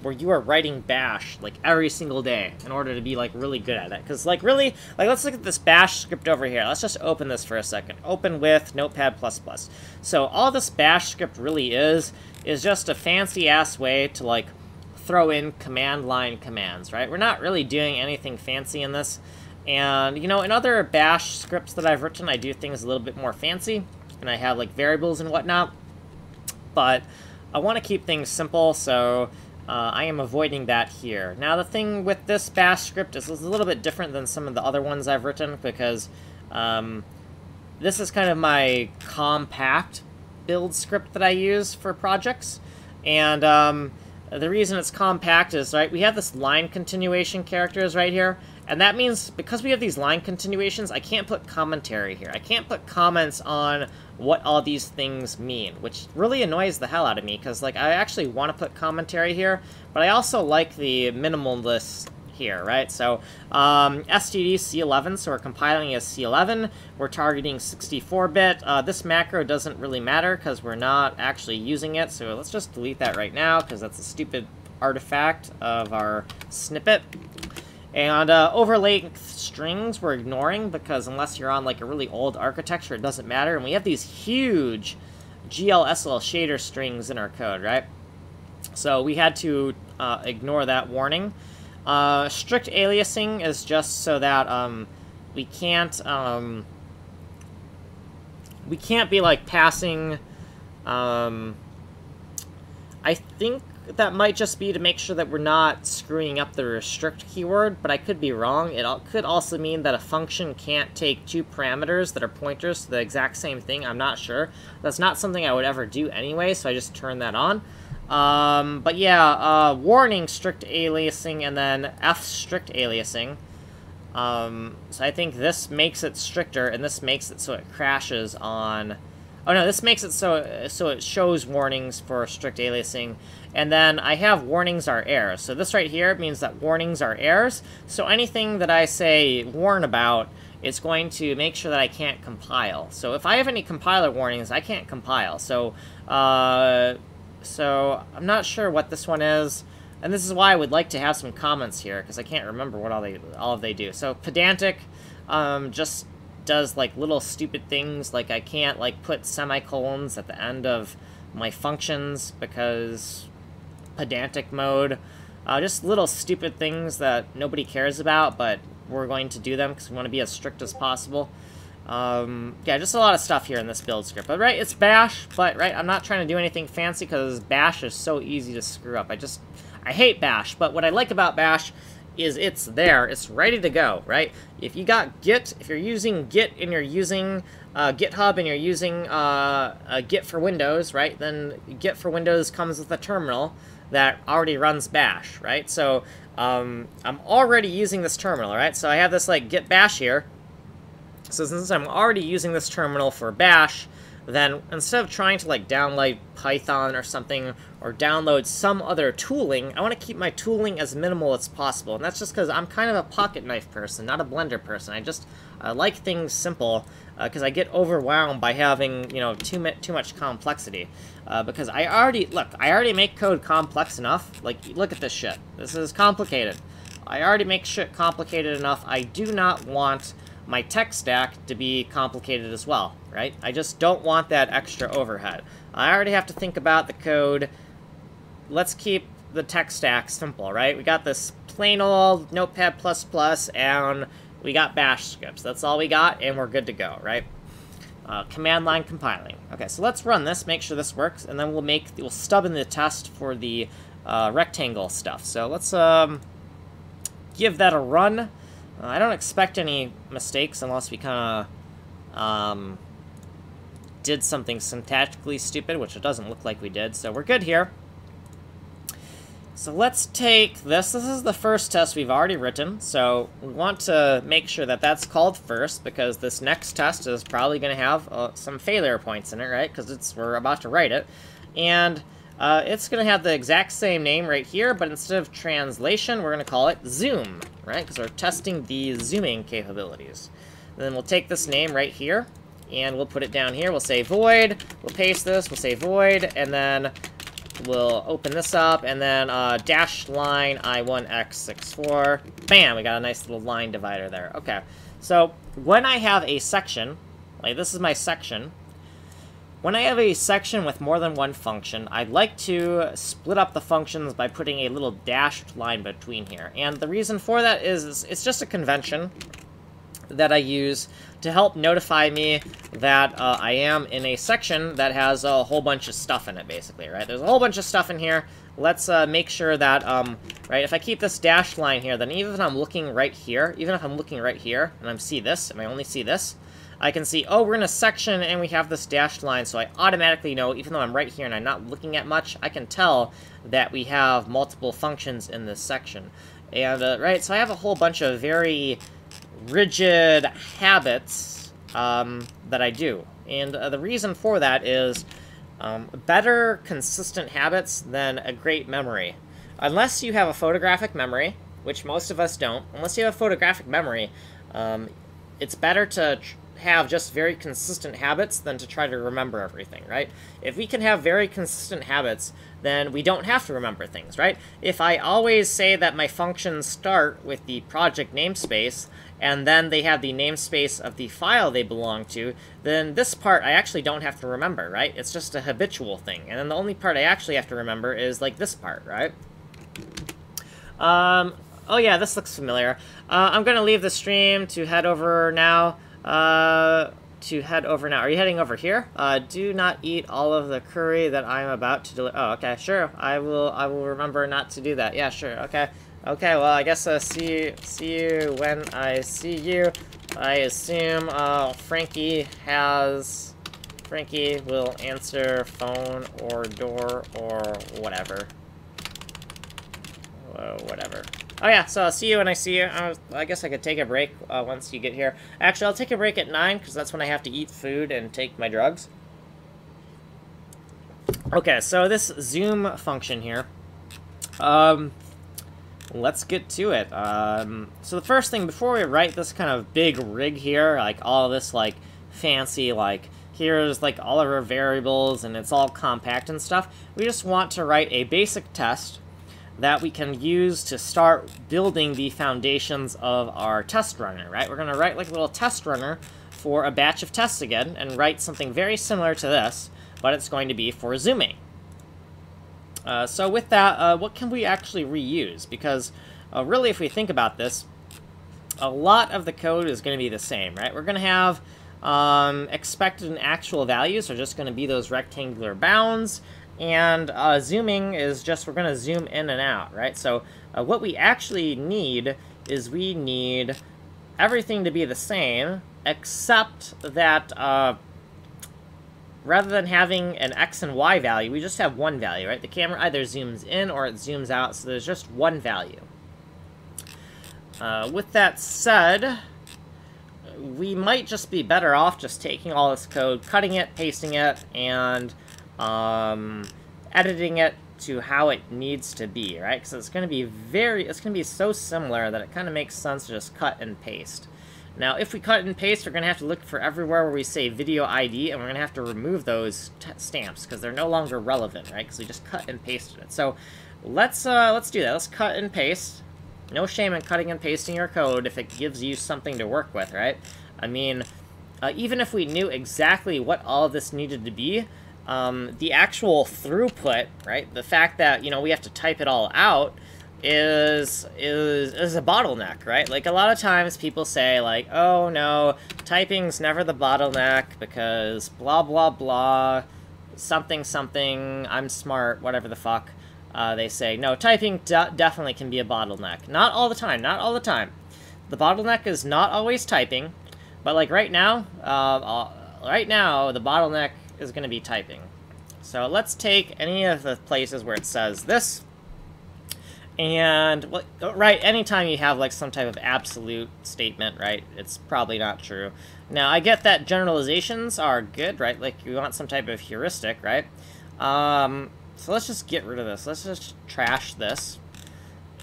where you are writing Bash, like, every single day in order to be, like, really good at it. Because, like, really, like, let's look at this Bash script over here. Let's just open this for a second. Open with Notepad++. So, all this Bash script really is just a fancy-ass way to, like, throw in command line commands, right? We're not really doing anything fancy in this. And, you know, in other Bash scripts that I've written, I do things a little bit more fancy, and I have, like, variables and whatnot. But I want to keep things simple, so I am avoiding that here. Now, the thing with this Bash script is a little bit different than some of the other ones I've written, because this is kind of my compact build script that I use for projects. And the reason it's compact is, right, we have this line continuation characters right here. And that means, because we have these line continuations, I can't put commentary here. I can't put comments on what all these things mean, which really annoys the hell out of me, because, like, I actually want to put commentary here, but I also like the minimalist here, right? So, STD C11, so we're compiling as C11. We're targeting 64-bit. This macro doesn't really matter, because we're not actually using it, so let's just delete that right now, because that's a stupid artifact of our snippet. And overlay strings we're ignoring, because unless you're on, like, a really old architecture, it doesn't matter. And we have these huge GLSL shader strings in our code, right? So we had to ignore that warning. Strict aliasing is just so that we can't be, like, passing... I think that might just be to make sure that we're not screwing up the restrict keyword, but I could be wrong. It could also mean that a function can't take two parameters that are pointers to the exact same thing. I'm not sure. That's not something I would ever do anyway, so I just turn that on. But yeah, warning strict aliasing and then F strict aliasing. So I think this makes it stricter, and this makes it so it crashes on... Oh no, this makes it so it shows warnings for strict aliasing. And then I have warnings are errors. So this right here means that warnings are errors. So anything that I say warn about, it's going to make sure that I can't compile. So if I have any compiler warnings, I can't compile. So so I'm not sure what this one is. And this is why I would like to have some comments here, because I can't remember what all they do. So pedantic just does, like, little stupid things, like I can't, like, put semicolons at the end of my functions because pedantic mode. Just little stupid things that nobody cares about, but we're going to do them because we want to be as strict as possible. Yeah, just a lot of stuff here in this build script. But, right, it's Bash, but, right, I'm not trying to do anything fancy because Bash is so easy to screw up. I hate Bash, but what I like about Bash is it's there, it's ready to go, right? If you got Git, if you're using Git and you're using GitHub and you're using Git for Windows, right, then Git for Windows comes with a terminal that already runs Bash, right? So I'm already using this terminal, right? So I have this, like, Git Bash here. So since I'm already using this terminal for Bash, then instead of trying to, like, download Python or something, or download some other tooling, I want to keep my tooling as minimal as possible. And that's just because I'm kind of a pocket knife person, not a Blender person. I like things simple, because I get overwhelmed by having, you know, too much complexity. Because I already make code complex enough. Like, look at this shit. This is complicated. I already make shit complicated enough. I do not want my tech stack to be complicated as well, right? I just don't want that extra overhead. I already have to think about the code. Let's keep the tech stack simple, right? We got this plain old Notepad++, and we got bash scripts. That's all we got, and we're good to go, right? Command line compiling. Okay, so let's run this, make sure this works, and then we'll stub in the test for the rectangle stuff. So let's give that a run. I don't expect any mistakes unless we kind of did something syntactically stupid, which it doesn't look like we did, so we're good here. So let's take this. This is the first test we've already written, so we want to make sure that that's called first, because this next test is probably going to have some failure points in it, right? Because we're about to write it. And it's going to have the exact same name right here, but instead of translation, we're going to call it zoom, right? Because we're testing the zooming capabilities. And then we'll take this name right here, and we'll put it down here. We'll say void, we'll paste this, we'll say void, and then we'll open this up, and then dash line I1x64. Bam! We got a nice little line divider there. Okay, so when I have a section, like this is my section, when I have a section with more than one function, I'd like to split up the functions by putting a little dashed line between here. And the reason for that is it's just a convention that I use to help notify me that I am in a section that has a whole bunch of stuff in it, basically, right? There's a whole bunch of stuff in here. Let's make sure that, right, if I keep this dashed line here, then even if I'm looking right here, and I see this, and I only see this, I can see, oh, we're in a section, and we have this dashed line, so I automatically know, even though I'm right here and I'm not looking at much, I can tell that we have multiple functions in this section. And, right, so I have a whole bunch of very rigid habits that I do. And the reason for that is better consistent habits than a great memory. Unless you have a photographic memory, which most of us don't, unless you have a photographic memory, it's better to have just very consistent habits than to try to remember everything, right? If we can have very consistent habits, then we don't have to remember things, right? If I always say that my functions start with the project namespace, and then they have the namespace of the file they belong to, then this part I actually don't have to remember, right? It's just a habitual thing. And then the only part I actually have to remember is, like, this part, right? Oh yeah, this looks familiar. I'm going to leave the stream to head over now. Are you heading over here? Do not eat all of the curry that I'm about to deliver. Oh, okay, sure. I will remember not to do that. Yeah, sure. Okay. Okay, well, I guess see you when I see you. I assume Frankie will answer phone or door or whatever. Whatever. Oh yeah, so I'll see you when I see you. I guess I could take a break once you get here. Actually, I'll take a break at 9, because that's when I have to eat food and take my drugs. Okay, so this zoom function here. Let's get to it. So the first thing, before we write this kind of big rig here, like all this like fancy, like here's like all of our variables and it's all compact and stuff, we just want to write a basic test that we can use to start building the foundations of our test runner, right? We're going to write like a little test runner for a batch of tests again, and write something very similar to this, but it's going to be for zooming. So with that, what can we actually reuse? Because really, if we think about this, a lot of the code is going to be the same, right? We're going to have expected and actual values are just going to be those rectangular bounds, and zooming is just, we're going to zoom in and out, right? So what we actually need is we need everything to be the same, except that rather than having an X and Y value, we just have one value, right? The camera either zooms in or it zooms out, so there's just one value. With that said, we might just be better off just taking all this code, cutting it, pasting it, and editing it to how it needs to be, right? Because it's going to be so similar that it kind of makes sense to just cut and paste. Now, if we cut and paste, we're going to have to look for everywhere where we say video ID, and we're going to have to remove those stamps because they're no longer relevant, right? Because we just cut and pasted it. So let's do that. Let's cut and paste. No shame in cutting and pasting your code if it gives you something to work with, right? I mean, even if we knew exactly what all of this needed to be, the actual throughput, right? The fact that, you know, we have to type it all out is a bottleneck, right? Like, a lot of times people say, like, oh, no, typing's never the bottleneck because blah, blah, blah, something, something, I'm smart, whatever the fuck. They say, no, typing definitely can be a bottleneck. Not all the time, not all the time. The bottleneck is not always typing, but, like, right now, the bottleneck is going to be typing. So let's take any of the places where it says this, and, right, anytime you have, like, some type of absolute statement, right, it's probably not true. Now, I get that generalizations are good, right, like, you want some type of heuristic, right? So let's just get rid of this. Let's just trash this.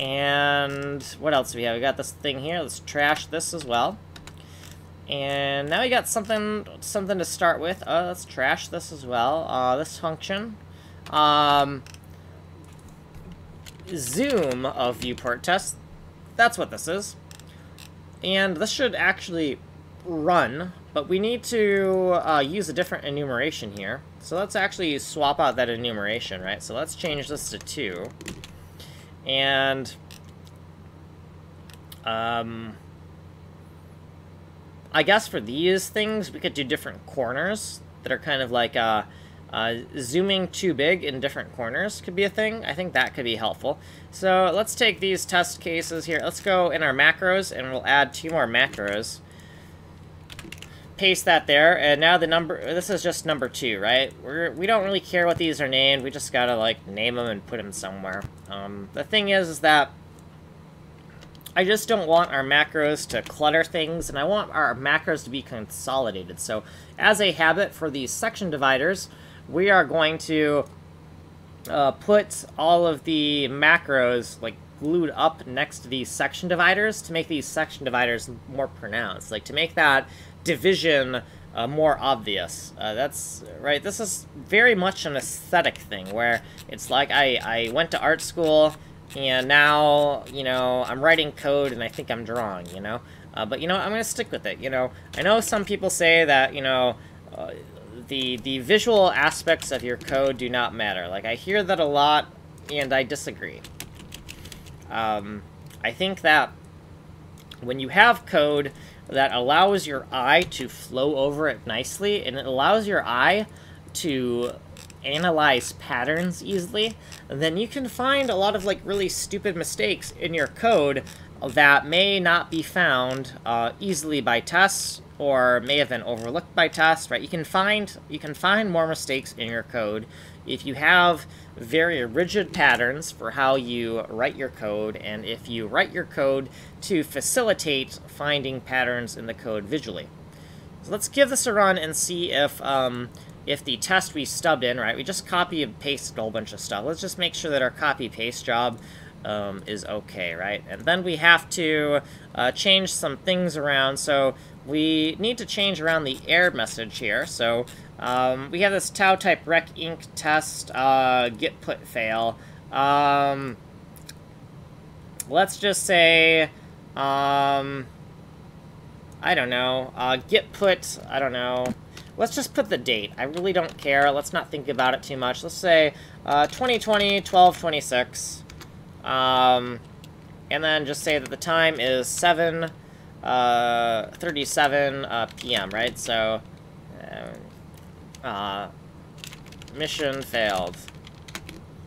And what else do we have? We got this thing here. Let's trash this as well. And now we got something to start with. Let's trash this as well. This function. Zoom of viewport test. That's what this is. And this should actually run, but we need to use a different enumeration here. So let's actually swap out that enumeration, right? So let's change this to 2. And I guess for these things, we could do different corners that are kind of like zooming too big in different corners could be a thing. I think that could be helpful. So let's take these test cases here. Let's go in our macros, and we'll add 2 more macros. Paste that there, and now the number, this is just number 2, right? We don't really care what these are named, we just gotta, like, name them and put them somewhere. The thing is that I just don't want our macros to clutter things, and I want our macros to be consolidated. So, as a habit for these section dividers, we are going to put all of the macros, like, glued up next to these section dividers to make these section dividers more pronounced, like, to make that division more obvious. That's right. This is very much an aesthetic thing where it's like I went to art school and now, you know, I'm writing code and I think I'm drawing, you know. But, you know, I'm going to stick with it, you know. I know some people say that, you know, the visual aspects of your code do not matter. Like, I hear that a lot and I disagree. I think that when you have code that allows your eye to flow over it nicely, and it allows your eye to analyze patterns easily, then you can find a lot of, like, really stupid mistakes in your code that may not be found easily by tests, or may have been overlooked by tests, right? You can find more mistakes in your code if you have very rigid patterns for how you write your code, and if you write your code to facilitate finding patterns in the code visually. So let's give this a run and see if the test we stubbed in, right, we just copy and pasted a whole bunch of stuff. Let's just make sure that our copy-paste job is okay, right? And then we have to change some things around. So we need to change around the error message here. So we have this TAUTYPE rec inc test get put fail. Let's just say I don't know, get put, I don't know. Let's just put the date. I really don't care. Let's not think about it too much. Let's say 2020 12/26. And then just say that the time is 7:37 p.m., right? So, mission failed.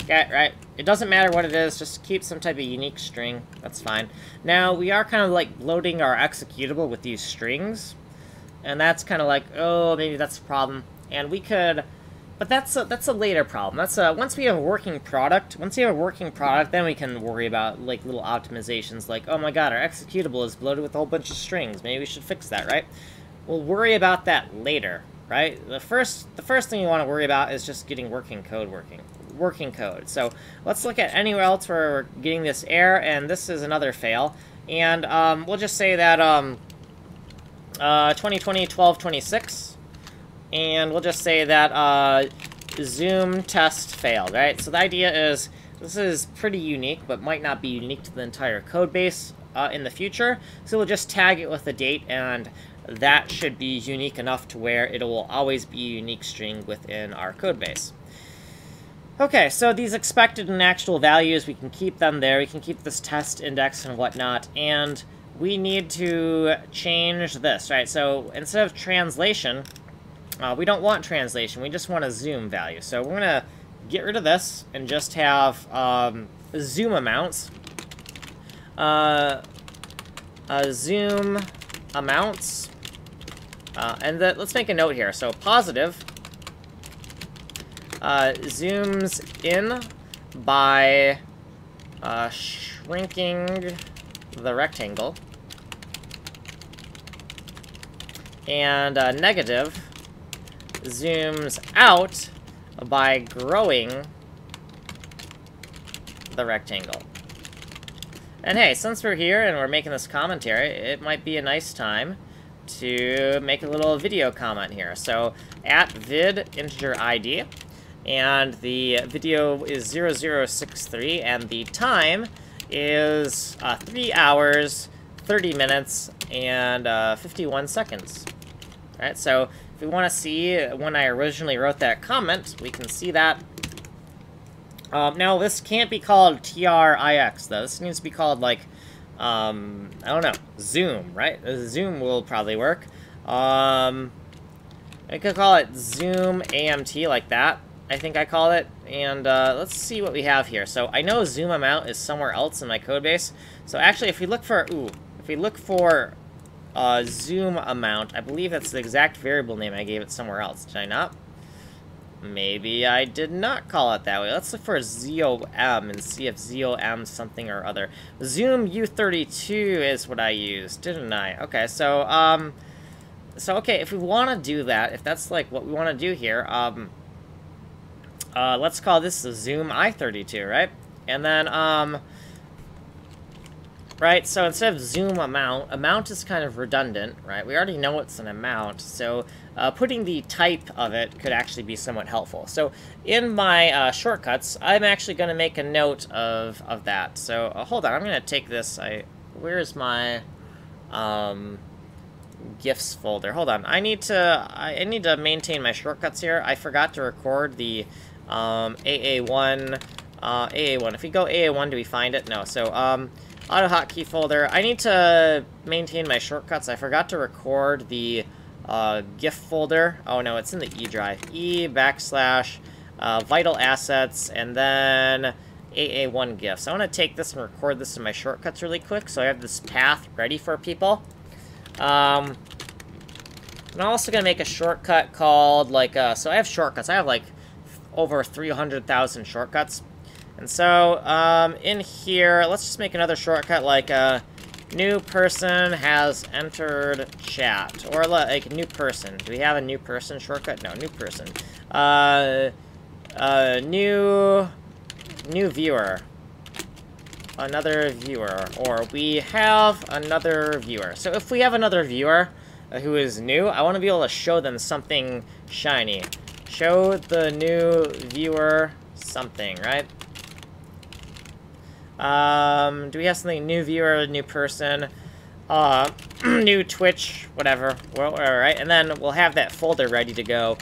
Okay, right? It doesn't matter what it is, just keep some type of unique string. That's fine. Now, we are kind of like loading our executable with these strings, and that's kind of like, oh, maybe that's a problem. And we could, but that's a later problem. That's once we have a working product. Once you have a working product, then we can worry about like little optimizations, like, oh my god, our executable is loaded with a whole bunch of strings. Maybe we should fix that, right? We'll worry about that later, right? The first thing you want to worry about is just getting working code working code. So let's look at anywhere else where we're getting this error, and this is another fail. And we'll just say that 2020 12/26, and we'll just say that zoom test failed, right? So the idea is This is pretty unique, but might not be unique to the entire code base in the future. So we'll just tag it with a date, and that should be unique enough to where it will always be a unique string within our code base. Okay, so these expected and actual values, we can keep them there. We can keep this test index and whatnot, and we need to change this, right? So instead of translation, we don't want translation. We just want a zoom value. So we're going to get rid of this and just have zoom amounts. Zoom amounts. And let's make a note here. So positive zooms in by shrinking the rectangle. And negative zooms out by growing the rectangle. And hey, since we're here and we're making this commentary, it might be a nice time to make a little video comment here. So, @vid integer ID, and the video is 0063, and the time is 3 hours, 30 minutes, and 51 seconds. Alright, so if we want to see when I originally wrote that comment, we can see that. Now, this can't be called TRIX, though. This needs to be called, like, I don't know, zoom, right? Zoom will probably work. I could call it zoom AMT, like that, I think I call it. And let's see what we have here. So I know zoom amount is somewhere else in my code base. So actually, if we look for, zoom amount, I believe that's the exact variable name I gave it somewhere else. Did I not? Maybe I did not call it that way. Let's look for ZOM and see if ZOM something or other. Zoom U32 is what I used, didn't I? Okay, so, okay, if we want to do that, if that's, like, what we want to do here, let's call this the Zoom I32, right? And then, right, so instead of zoom amount is kind of redundant, right? We already know it's an amount, so putting the type of it could actually be somewhat helpful. So in my shortcuts, I'm actually going to make a note of that. So hold on, I'm going to take this. Where's my GIFs folder? Hold on, I need to maintain my shortcuts here. I forgot to record the AA1. If we go AA1, do we find it? No. So auto hotkey folder. I need to maintain my shortcuts. I forgot to record the GIF folder. Oh no, it's in the E drive. /vital assets, and then AA1 GIFs. I want to take this and record this in my shortcuts really quick, so I have this path ready for people. I'm also going to make a shortcut called, like, so I have shortcuts. I have, like, over 300,000 shortcuts. And so, in here, let's just make another shortcut, like, new person has entered chat. Or, like, new person. Do we have a new person shortcut? No, new person. New viewer. Another viewer. Or we have another viewer. So if we have another viewer who is new, I want to be able to show them something shiny. Show the new viewer something, right? Do we have something? New viewer, new person, new Twitch, whatever. Well, alright, and then we'll have that folder ready to go.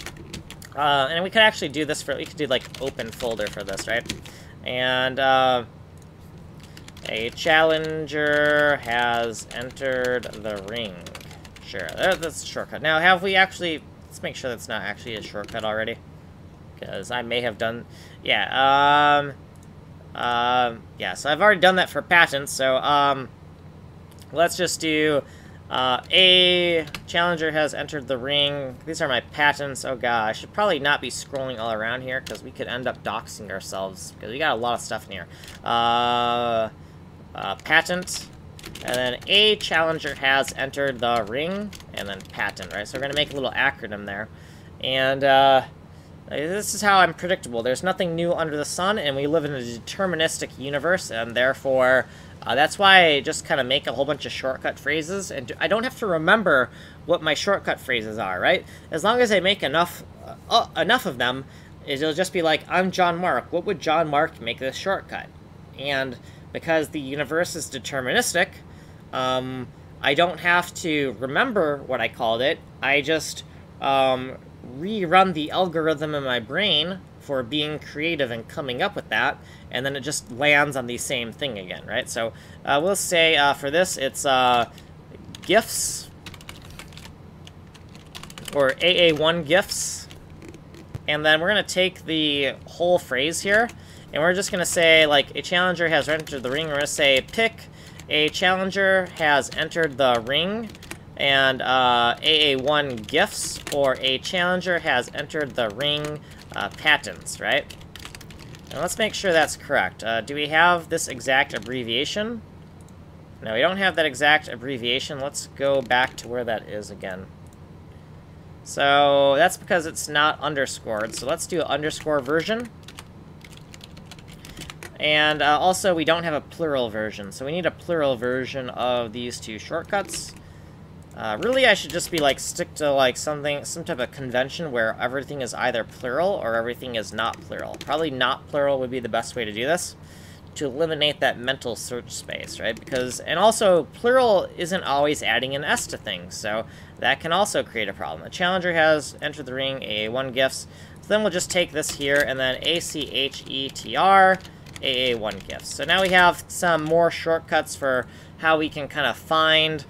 And we could actually do this we could do, like, open folder for this, right? And, a challenger has entered the ring. Sure, that's a shortcut. Now, have we actually... Let's make sure that's not actually a shortcut already. Because I may have done... Yeah, yeah, so I've already done that for patents, so, let's just do, a challenger has entered the ring. These are my patents. Oh god, I should probably not be scrolling all around here, because we could end up doxing ourselves, because we got a lot of stuff in here. Patent, and then a challenger has entered the ring, and then patent, right? So we're going to make a little acronym there. And, this is how I'm predictable. There's nothing new under the sun, and we live in a deterministic universe, and therefore, that's why I just kind of make a whole bunch of shortcut phrases, and I don't have to remember what my shortcut phrases are, right? As long as I make enough of them, It'll just be like, I'm John Mark. What would John Mark make this shortcut? And because the universe is deterministic, I don't have to remember what I called it. I just rerun the algorithm in my brain for being creative and coming up with that, and then it just lands on the same thing again, right? So we'll say for this, it's GIFs, or AA1 GIFs. And then we're going to take the whole phrase here, and we're just going to say, like, a challenger has entered the ring. We're going to say, pick a challenger has entered the ring, and AA1 gifts, or a challenger has entered the ring patents, right? And let's make sure that's correct. Do we have this exact abbreviation? No, we don't have that exact abbreviation. Let's go back to where that is again. So that's because it's not underscored. So let's do an underscore version. And also, we don't have a plural version. So we need a plural version of these two shortcuts. Really, I should just be like stick to like some type of convention where everything is either plural or everything is not plural. Probably not plural would be the best way to do this, to eliminate that mental search space, right? Because, and also, plural isn't always adding an S to things, so that can also create a problem. A challenger has entered the ring, AA1 gifts. So then we'll just take this here, and then ACHETR, AA1 gifts. So now we have some more shortcuts for how we can kind of find,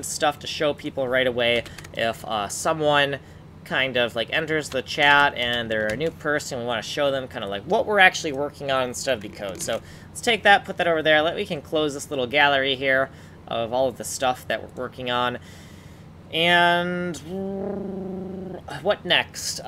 stuff to show people right away if someone kind of like enters the chat and they're a new person. We want to show them kind of like what we're actually working on instead of the code. So let's take that, put that over there. We can close this little gallery here of all of the stuff that we're working on. And what next?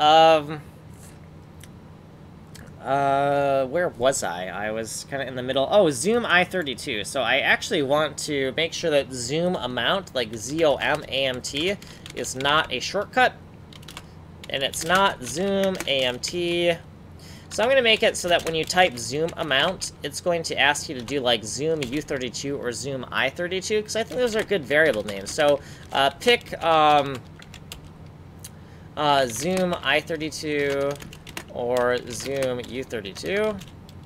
Where was I? I was kind of in the middle. Oh, zoom I32. So I actually want to make sure that zoom amount, like ZOM-AMT, is not a shortcut. And it's not zoom AMT. So I'm going to make it so that when you type zoom amount, it's going to ask you to do like zoom U32 or zoom I32, because I think those are good variable names. So pick zoom I32 or zoom U32.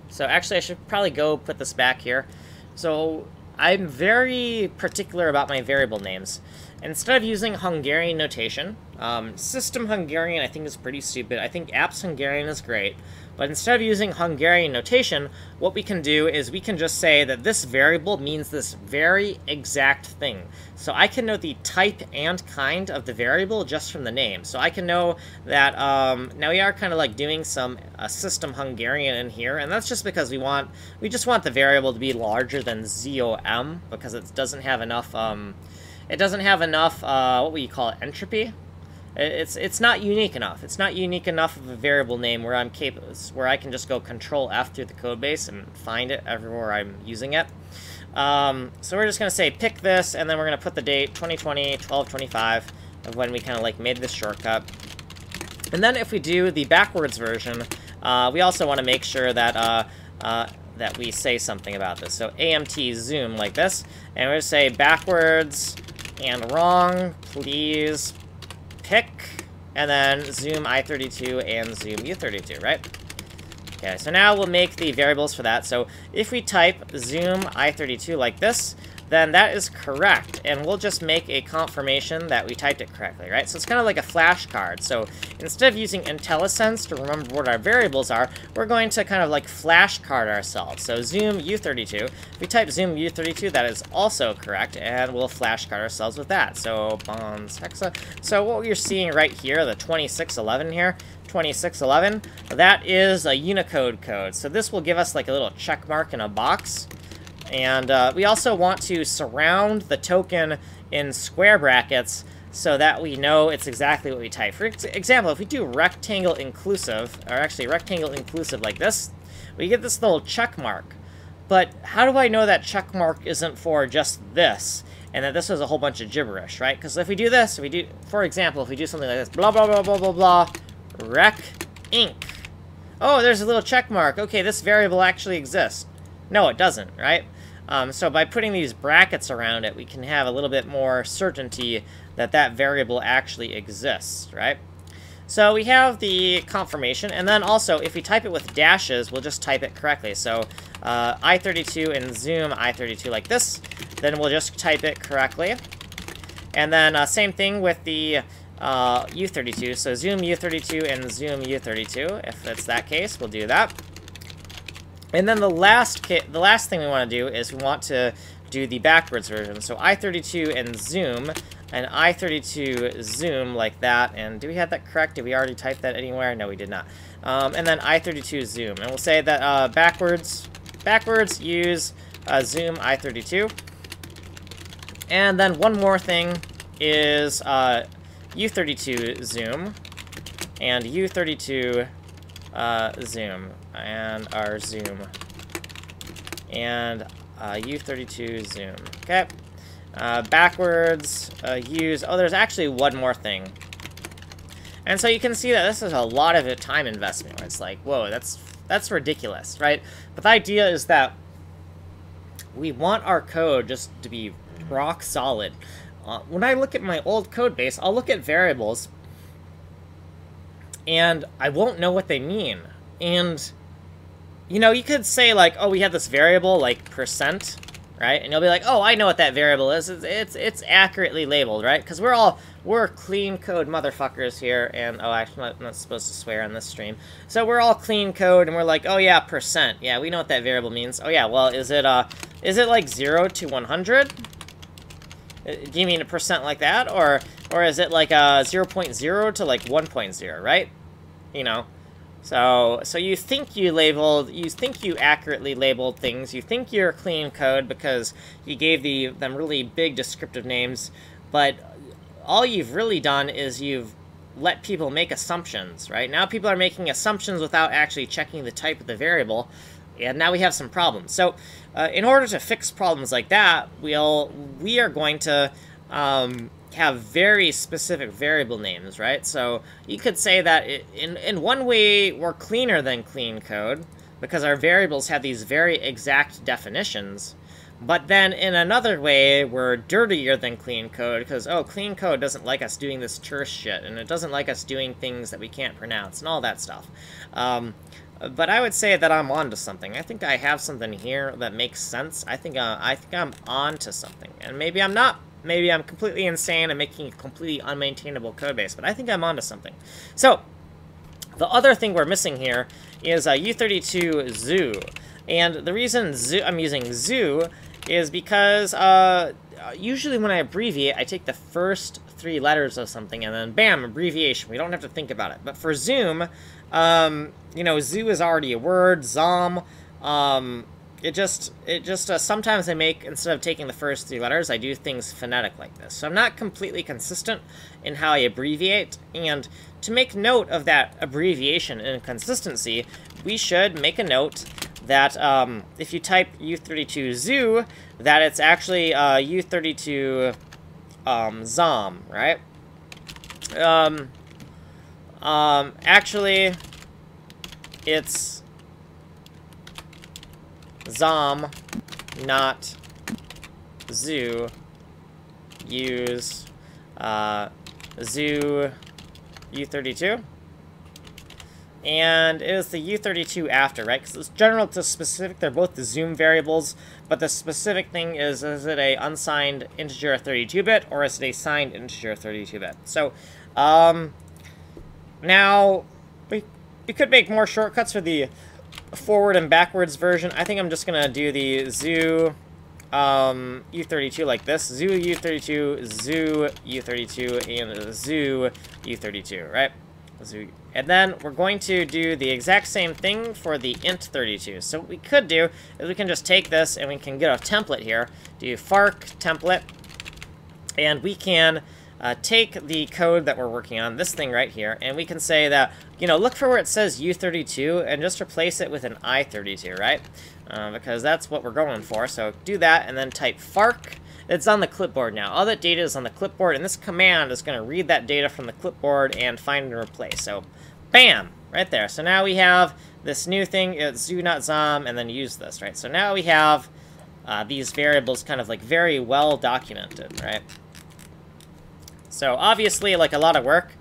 So actually, I should probably go put this back here. So I'm very particular about my variable names. Instead of using Hungarian notation, System Hungarian I think is pretty stupid. I think Apps Hungarian is great. But instead of using Hungarian notation, what we can do is we can just say that this variable means this very exact thing. So I can know the type and kind of the variable just from the name. So I can know that, now we are kind of like doing some System Hungarian in here, and that's just because we just want the variable to be larger than ZOM, because it doesn't have enough, what we call it, entropy. It's not unique enough. It's not unique enough of a variable name where I'm capable, where I can just go Control F through the code base and find it everywhere I'm using it. So we're just gonna say pick this, and then we're gonna put the date 2020 12/25 of when we kind of like made this shortcut. And then if we do the backwards version, we also want to make sure that that we say something about this. So AMT zoom like this, and we're gonna say backwards and wrong, please pick, and then zoom I32 and zoom U32, right? Okay, so now we'll make the variables for that. So if we type zoom I32 like this, then that is correct, and we'll just make a confirmation that we typed it correctly, right? So it's kind of like a flashcard. So instead of using IntelliSense to remember what our variables are, we're going to kind of like flashcard ourselves. So zoom U32, if we type zoom U32, that is also correct, and we'll flashcard ourselves with that. So bonds hexa. So what you're seeing right here, the 2611 here, 2611, that is a Unicode code. So this will give us like a little check mark in a box. And we also want to surround the token in square brackets so that we know it's exactly what we type. For example, if we do rectangle inclusive, or actually rectangle inclusive like this, we get this little check mark. But how do I know that check mark isn't for just this, and that this was a whole bunch of gibberish, right? Because if we do this, for example, if we do something like this, blah, blah, blah, blah, blah, blah, rec inc. Oh, there's a little check mark. Okay, this variable actually exists. No, it doesn't, right? So by putting these brackets around it, we can have a little bit more certainty that that variable actually exists, right? So we have the confirmation, and then also, if we type it with dashes, we'll just type it correctly. So I32 and zoom I32 like this, then we'll just type it correctly. And then same thing with the U32. So zoom U32 and zoom U32. If it's that case, we'll do that. And then the last thing we want to do is we want to do the backwards version. So I32 and zoom, and I32 zoom like that. And do we have that correct? Did we already type that anywhere? No, we did not. And then I32 zoom. And we'll say that backwards use zoom I32. And then one more thing is U32 zoom and U32 zoom and our zoom and U32 zoom. Okay. Backwards use. Oh, there's actually one more thing. And so you can see that this is a lot of a time investment. Where it's like, whoa, that's ridiculous, right? But the idea is that we want our code just to be rock solid. When I look at my old code base, I'll look at variables, and I won't know what they mean. And, you know, you could say, like, oh, we have this variable, like, %, right? And you'll be like, oh, I know what that variable is. It's accurately labeled, right? Because we're clean code motherfuckers here, and, oh, actually, I'm not supposed to swear on this stream. So we're all clean code, and we're like, oh, yeah, %. Yeah, we know what that variable means. Oh, yeah, well, is it like 0 to 100? Do you mean a % like that, or is it like 0.0 to like 1.0, right? You know, so you think you accurately labeled things, you think you're clean code because you gave them really big descriptive names, but all you've really done is you've let people make assumptions, right? Now people are making assumptions without actually checking the type of the variable, and now we have some problems. So in order to fix problems like that, we are going to have very specific variable names, right? So you could say that in one way we're cleaner than clean code because our variables have these very exact definitions. But then in another way, we're dirtier than clean code because, oh, clean code doesn't like us doing this terse shit, and it doesn't like us doing things that we can't pronounce and all that stuff. But I would say that I'm onto something. I think I have something here that makes sense. I think I'm onto something, and maybe I'm not. Maybe I'm completely insane and making a completely unmaintainable code base, but I think I'm onto something. So the other thing we're missing here is U32 zoo, and the reason I'm using zoo is because usually when I abbreviate, I take the first 3 letters of something and then bam, abbreviation. We don't have to think about it. But for zoom, you know, zoo is already a word. Zom, it just sometimes I make, instead of taking the first 3 letters, I do things phonetic like this. So I'm not completely consistent in how I abbreviate, and to make note of that abbreviation and consistency, we should make a note that if you type U32 zoo, that it's actually U32 Zom, right? Actually, it's Zom, not zoo. Use zoo U32. And it is the U32 after, right? Because it's general to specific. They're both the zoom variables, but the specific thing is it a unsigned integer 32-bit, or is it a signed integer 32-bit? So, now, we could make more shortcuts for the forward and backwards version. I think I'm just going to do the zoo U32 like this. Zoo U32, zoo U32, and zoo U32, right? Zoo. And then we're going to do the exact same thing for the int 32. So what we could do is we can just take this and we can get a template here. Do farc template, and we can take the code that we're working on, this thing right here, and we can say that, you know, look for where it says U32 and just replace it with an I32, right? Because that's what we're going for. So do that and then type farc. It's on the clipboard now. All that data is on the clipboard, and this command is going to read that data from the clipboard and find and replace. So, bam! Right there. So now we have this new thing, it's zoo not zom, and then use this, right? So now we have these variables kind of like very well documented, right? So obviously, like a lot of work,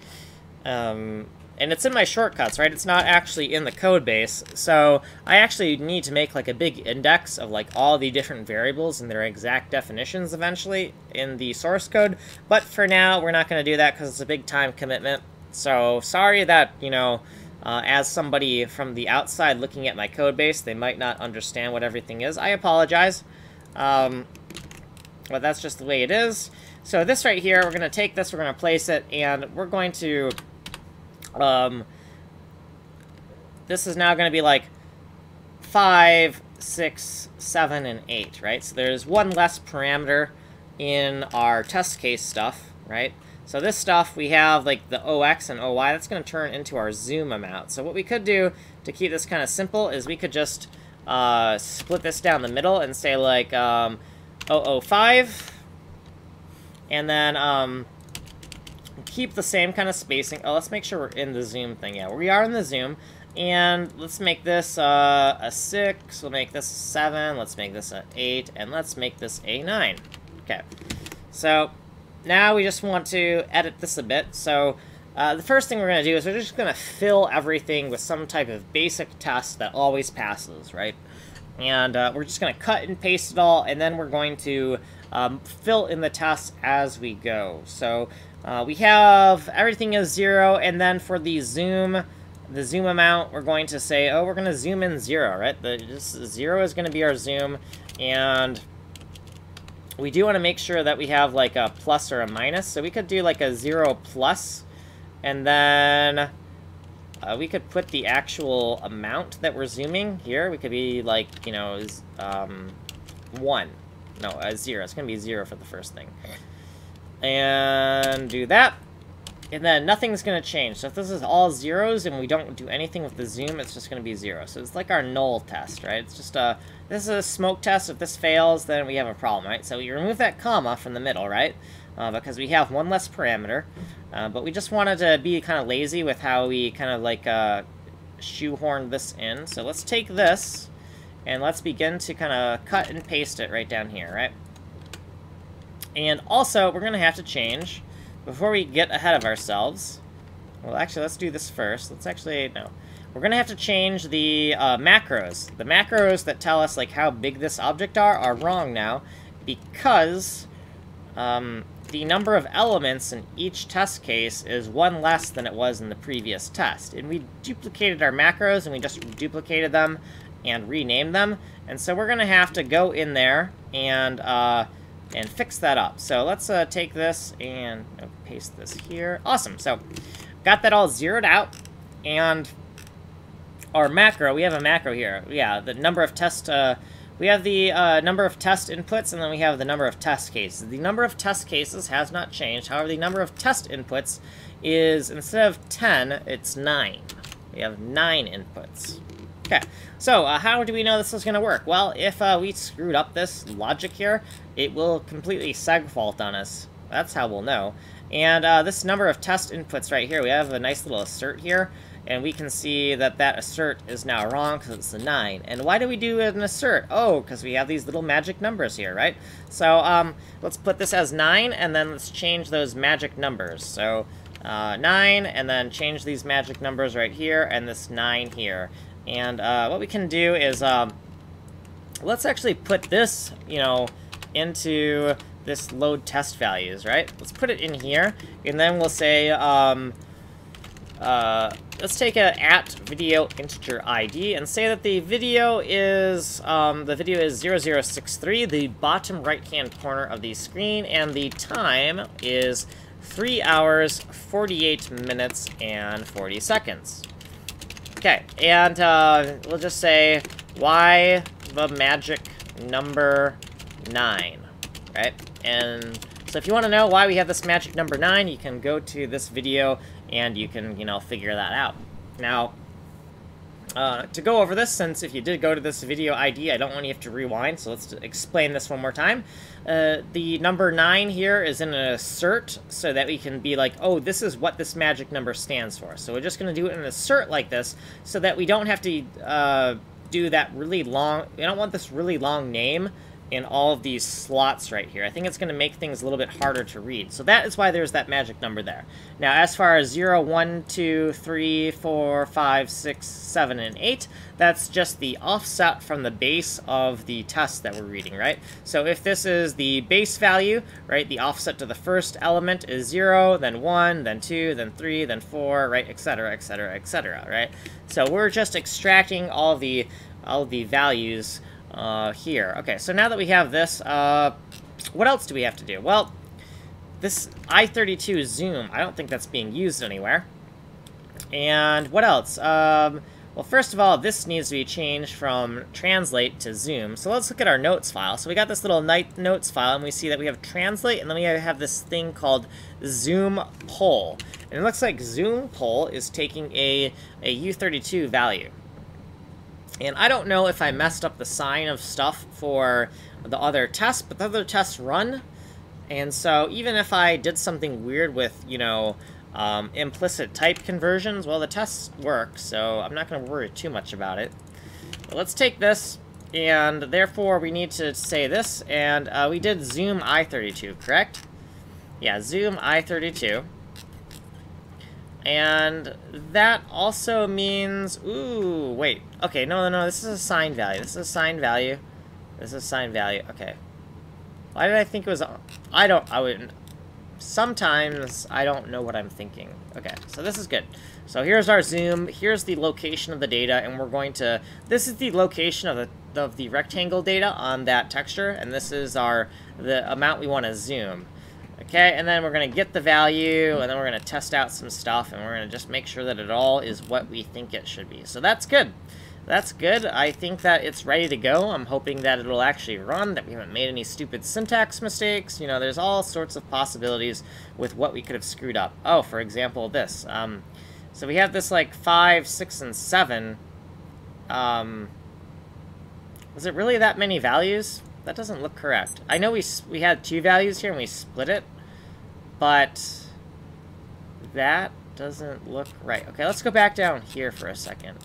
and it's in my shortcuts, right? It's not actually in the code base, so I actually need to make like a big index of like all the different variables and their exact definitions eventually in the source code, but for now, we're not going to do that because it's a big time commitment. So sorry that, you know, as somebody from the outside looking at my code base, they might not understand what everything is. I apologize, but that's just the way it is. So this right here, we're going to take this, we're going to place it, and we're going to, this is now going to be like 5, 6, 7, and 8, right? So there's one less parameter in our test case stuff, right? So this stuff, we have like the OX and OY, that's going to turn into our zoom amount. So what we could do to keep this kind of simple is we could just split this down the middle and say like 005, and then keep the same kind of spacing. Oh, let's make sure we're in the zoom thing. Yeah, we are in the zoom. And let's make this a 6, we'll make this a 7, let's make this a 8, and let's make this a 9. Okay, so now we just want to edit this a bit. So the first thing we're going to do is we're just going to fill everything with some type of basic test that always passes, right? And we're just going to cut and paste it all, and then we're going to fill in the tests as we go. So we have everything is 0, and then for the zoom amount, we're going to say, oh, we're going to zoom in 0, right? This 0 is going to be our zoom, and we do want to make sure that we have like a plus or a minus. So we could do like a 0 plus, and then we could put the actual amount that we're zooming here. We could be like, you know, 1. No, 0. It's going to be 0 for the first thing. And do that. And then nothing's going to change. So if this is all zeros and we don't do anything with the zoom, it's just going to be 0. So it's like our null test, right? It's just a, this is a smoke test. If this fails, then we have a problem, right? So we remove that comma from the middle, right? Because we have one less parameter. But we just wanted to be kind of lazy with how we kind of like shoehorn this in. So let's take this and let's begin to kind of cut and paste it right down here, right? And also, we're going to have to change, before we get ahead of ourselves, well, actually, let's do this first. Let's actually, no. We're going to have to change the macros. The macros that tell us, like, how big this object are wrong now, because the number of elements in each test case is 1 less than it was in the previous test. And we duplicated our macros, and we just duplicated them and renamed them. And so we're going to have to go in there and fix that up. So let's take this and paste this here. Awesome. So got that all zeroed out, and our macro, we have a macro here. Yeah, the number of test, we have the number of test inputs, and then we have the number of test cases. The number of test cases has not changed. However, the number of test inputs is, instead of 10, it's 9. We have 9 inputs. Okay, so how do we know this is going to work? Well, if we screwed up this logic here, it will completely segfault on us. That's how we'll know. And this number of test inputs right here, we have a nice little assert here, and we can see that that assert is now wrong because it's a 9. And why do we do an assert? Oh, because we have these little magic numbers here, right? So let's put this as 9, and then let's change those magic numbers. So 9, and then change these magic numbers right here, and this 9 here. And what we can do is, let's actually put this, you know, into this load test values, right? Let's put it in here, and then we'll say, let's take a @video integer ID and say that the video is 0063, the bottom right-hand corner of the screen, and the time is 3 hours, 48 minutes, and 40 seconds. Okay, and we'll just say, why the magic number 9, right? And so if you want to know why we have this magic number 9, you can go to this video and you can, you know, figure that out. Now, to go over this, since if you did go to this video ID, I don't want you to have to rewind, so let's explain this one more time. The number 9 here is in an assert, so that we can be like, oh, this is what this magic number stands for. So we're just going to do it in an assert like this, so that we don't have to do that really long, we don't want this really long name in all of these slots right here. I think it's going to make things a little bit harder to read. So that is why there's that magic number there. Now, as far as 0, 1, 2, 3, 4, 5, 6, 7, and 8, that's just the offset from the base of the test that we're reading, right? So if this is the base value, right, the offset to the first element is 0, then 1, then 2, then 3, then 4, right, etc., etc., etc., right? So we're just extracting all the values here. Okay, so now that we have this, what else do we have to do? Well, this I32 zoom, I don't think that's being used anywhere. And what else? Well, first of all, this needs to be changed from translate to zoom. So let's look at our notes file. So we got this little notes file, and we see that we have translate, and then we have this thing called zoom poll. And it looks like zoom poll is taking a U32 value. And I don't know if I messed up the sign of stuff for the other tests, but the other tests run. And so even if I did something weird with, you know, implicit type conversions, well, the tests work, so I'm not going to worry too much about it. But let's take this, and therefore we need to say this, and we did zoom I32, correct? Yeah, zoom I32. And that also means, ooh, wait. Okay, no, this is a signed value. This is a signed value. This is a signed value. Okay. Why did I think it was, sometimes I don't know what I'm thinking. Okay, so this is good. So here's our zoom. Here's the location of the data, and we're going to, this is the location of the rectangle data on that texture, and this is the amount we want to zoom. Okay, and then we're going to get the value, and then we're going to test out some stuff, and we're going to just make sure that it all is what we think it should be. So that's good. That's good. I think that it's ready to go. I'm hoping that it'll actually run, that we haven't made any stupid syntax mistakes. You know, there's all sorts of possibilities with what we could have screwed up. Oh, for example, this. So we have this, like, 5, 6, and 7. Was it really that many values? That doesn't look correct. I know we had 2 values here and we split it, but that doesn't look right. Okay, let's go back down here for a second.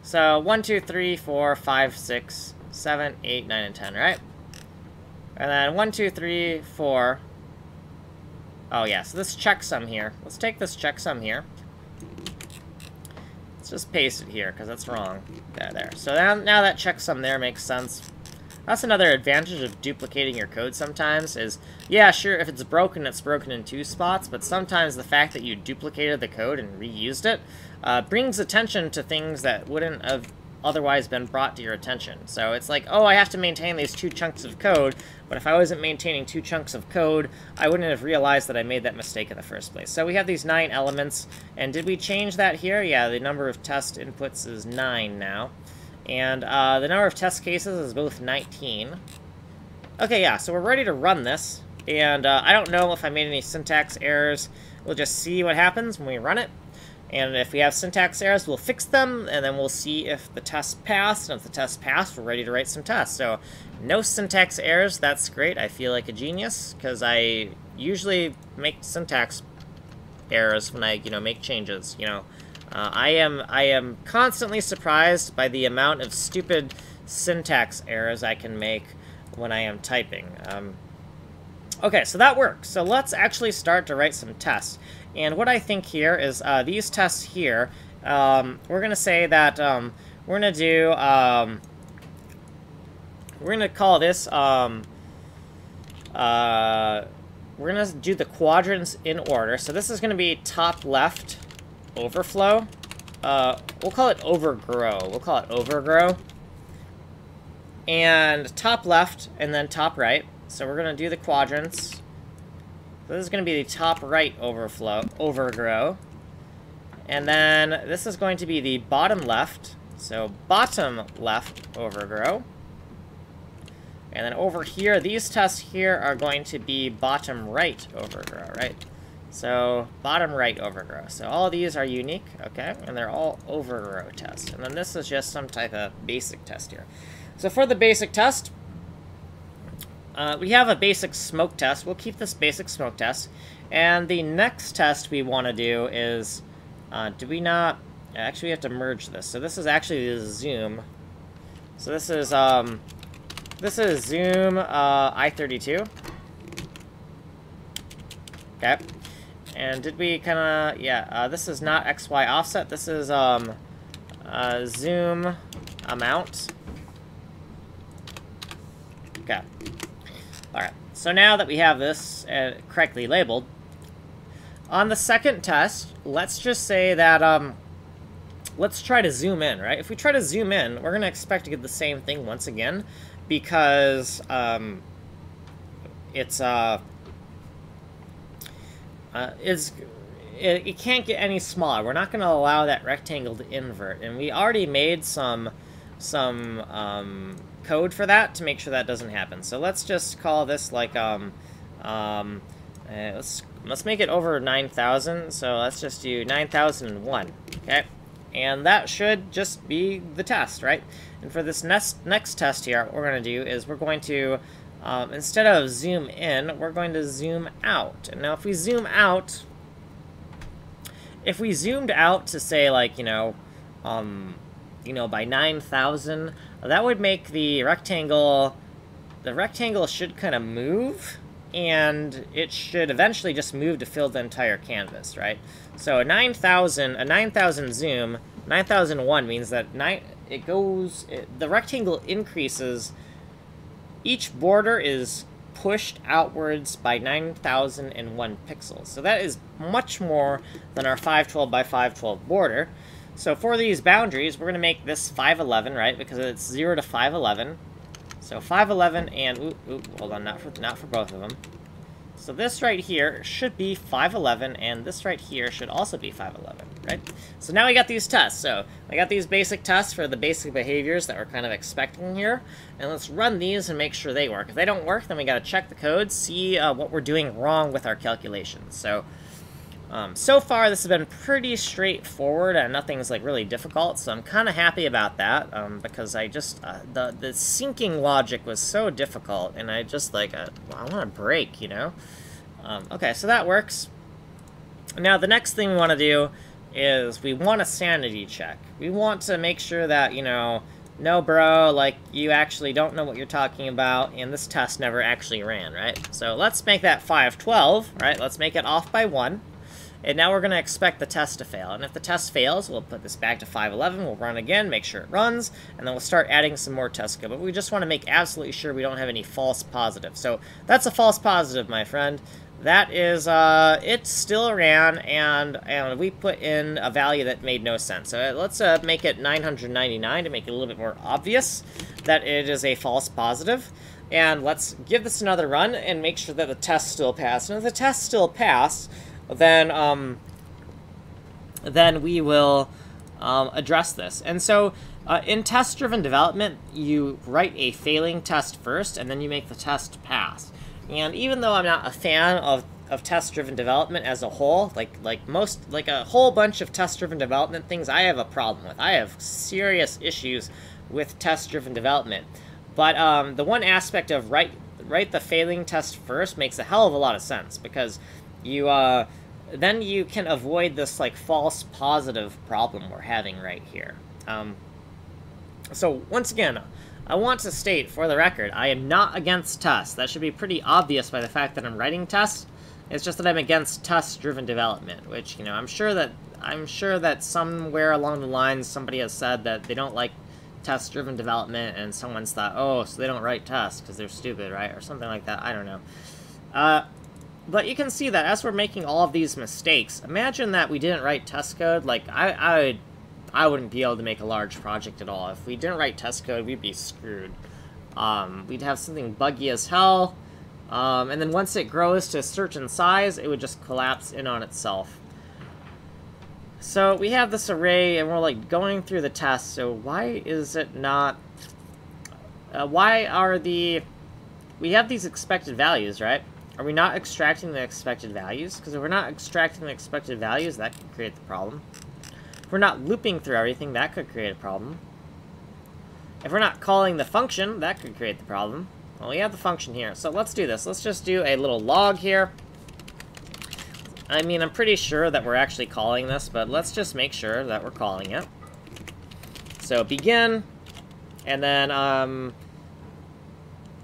So 1, 2, 3, 4, 5, 6, 7, 8, 9, and 10, right? And then 1, 2, 3, 4. Oh yeah, so this checksum here. Let's take this checksum here. Let's just paste it here because that's wrong. There. So now that checksum there makes sense. That's another advantage of duplicating your code sometimes is, yeah, sure, if it's broken in 2 spots, but sometimes the fact that you duplicated the code and reused it brings attention to things that wouldn't have otherwise been brought to your attention. So it's like, oh, I have to maintain these 2 chunks of code, but if I wasn't maintaining 2 chunks of code, I wouldn't have realized that I made that mistake in the first place. So we have these 9 elements, and did we change that here? Yeah, the number of test inputs is 9 now. And the number of test cases is both 19. Okay, yeah, so we're ready to run this. And I don't know if I made any syntax errors. We'll just see what happens when we run it. And if we have syntax errors, we'll fix them, and then we'll see if the test passed. And if the test passed, we're ready to write some tests. So no syntax errors, that's great. I feel like a genius, because I usually make syntax errors when I, make changes, I am constantly surprised by the amount of stupid syntax errors I can make when I am typing. Okay, so that works. So let's actually start to write some tests. And what I think here is these tests here, we're going to say that we're going to do, we're going to call this, we're going to do the quadrants in order. So this is going to be top left overflow. We'll call it overgrow. We'll call it overgrow. And top left and then top right. So we're going to do the quadrants. So this is going to be the top right overgrow. And then this is going to be the bottom left. So bottom left overgrow. And then over here, these tests here are going to be bottom right overgrow, right? So bottom right overgrow. So all of these are unique, okay? And they're all overgrow tests. And then this is just some type of basic test here. So for the basic test, we have a basic smoke test. We'll keep this basic smoke test. And the next test we want to do is, do we not, actually we have to merge this. So this is actually the zoom. So this is, This is zoom I32. Okay. And did we kind of... Yeah, this is not XY offset. This is zoom amount. Okay. Alright. So now that we have this correctly labeled, on the second test, let's just say that... let's try to zoom in, right? If we try to zoom in, we're going to expect to get the same thing once again, because it can't get any smaller. We're not going to allow that rectangle to invert, and we already made some code for that to make sure that doesn't happen. So let's just call this like let's make it over 9,000. So let's just do 9,001. Okay. And that should just be the test, right? And for this next test here, what we're going to do is we're going to, instead of zoom in, we're going to zoom out. And now if we zoom out, if we zoomed out to say like, by 9,000, that would make the rectangle should kind of move, and it should eventually just move to fill the entire canvas, right? So a 9,000 zoom, 9,001 means that the rectangle increases, each border is pushed outwards by 9,001 pixels. So that is much more than our 512 by 512 border. So for these boundaries, we're going to make this 511, right? Because it's 0 to 511. So 511 and, hold on, not for both of them. So this right here should be 511, and this right here should also be 511, right? So now we got these tests. So I got these basic tests for the basic behaviors that we're kind of expecting here, and let's run these and make sure they work. If they don't work, then we got to check the code, see what we're doing wrong with our calculations. So so far this has been pretty straightforward, and nothing's like really difficult, so I'm kind of happy about that, because I just the syncing logic was so difficult, and I just like I want to break, okay, so that works. Now the next thing we want to do is we want a sanity check. We want to make sure that, no bro, like you actually don't know what you're talking about, and this test never actually ran, right? So let's make that 512, right? Let's make it off by 1. And now we're going to expect the test to fail. And if the test fails, we'll put this back to 511, we'll run again, make sure it runs, and then we'll start adding some more test code. But we just want to make absolutely sure we don't have any false positives. So that's a false positive, my friend. That is, it still ran, and we put in a value that made no sense. So let's make it 999 to make it a little bit more obvious that it is a false positive. And let's give this another run and make sure that the test still passed. And if the test still passed, then we will address this. And so in test-driven development, you write a failing test first, and then you make the test pass. And even though I'm not a fan of test-driven development as a whole, like a whole bunch of test-driven development things I have a problem with. I have serious issues with test-driven development. But the one aspect of write the failing test first makes a hell of a lot of sense, because you then you can avoid this like false positive problem we're having right here. So once again, I want to state for the record, I am not against tests. That should be pretty obvious by the fact that I'm writing tests. It's just that I'm against test-driven development, which, I'm sure that somewhere along the lines somebody has said that they don't like test-driven development, and someone's thought, oh, so they don't write tests because they're stupid, right? Or something like that. I don't know. But you can see that as we're making all of these mistakes, imagine that we didn't write test code. Like, I wouldn't be able to make a large project at all. If we didn't write test code, we'd be screwed. We'd have something buggy as hell, and then once it grows to a certain size, it would just collapse in on itself. So we have this array, and we're like going through the test, so why is it not... we have these expected values, right? Are we not extracting the expected values? Because if we're not extracting the expected values, that could create the problem. If we're not looping through everything, that could create a problem. If we're not calling the function, that could create the problem. Well, we have the function here, so let's do this. Let's just do a little log here. I mean, I'm pretty sure that we're actually calling this, but let's just make sure that we're calling it. So begin, and then,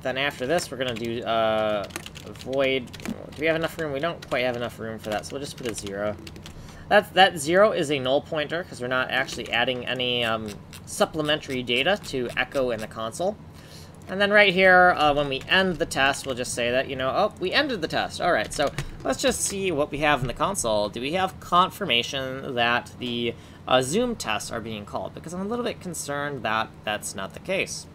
then after this, we're going to do void. Do we have enough room? We don't quite have enough room for that, so we'll just put a 0. That 0 is a null pointer, because we're not actually adding any supplementary data to echo in the console. And then right here, when we end the test, we'll just say that, you know, oh, we ended the test. All right, so let's just see what we have in the console. Do we have confirmation that the zoom tests are being called? Because I'm a little bit concerned that that's not the case.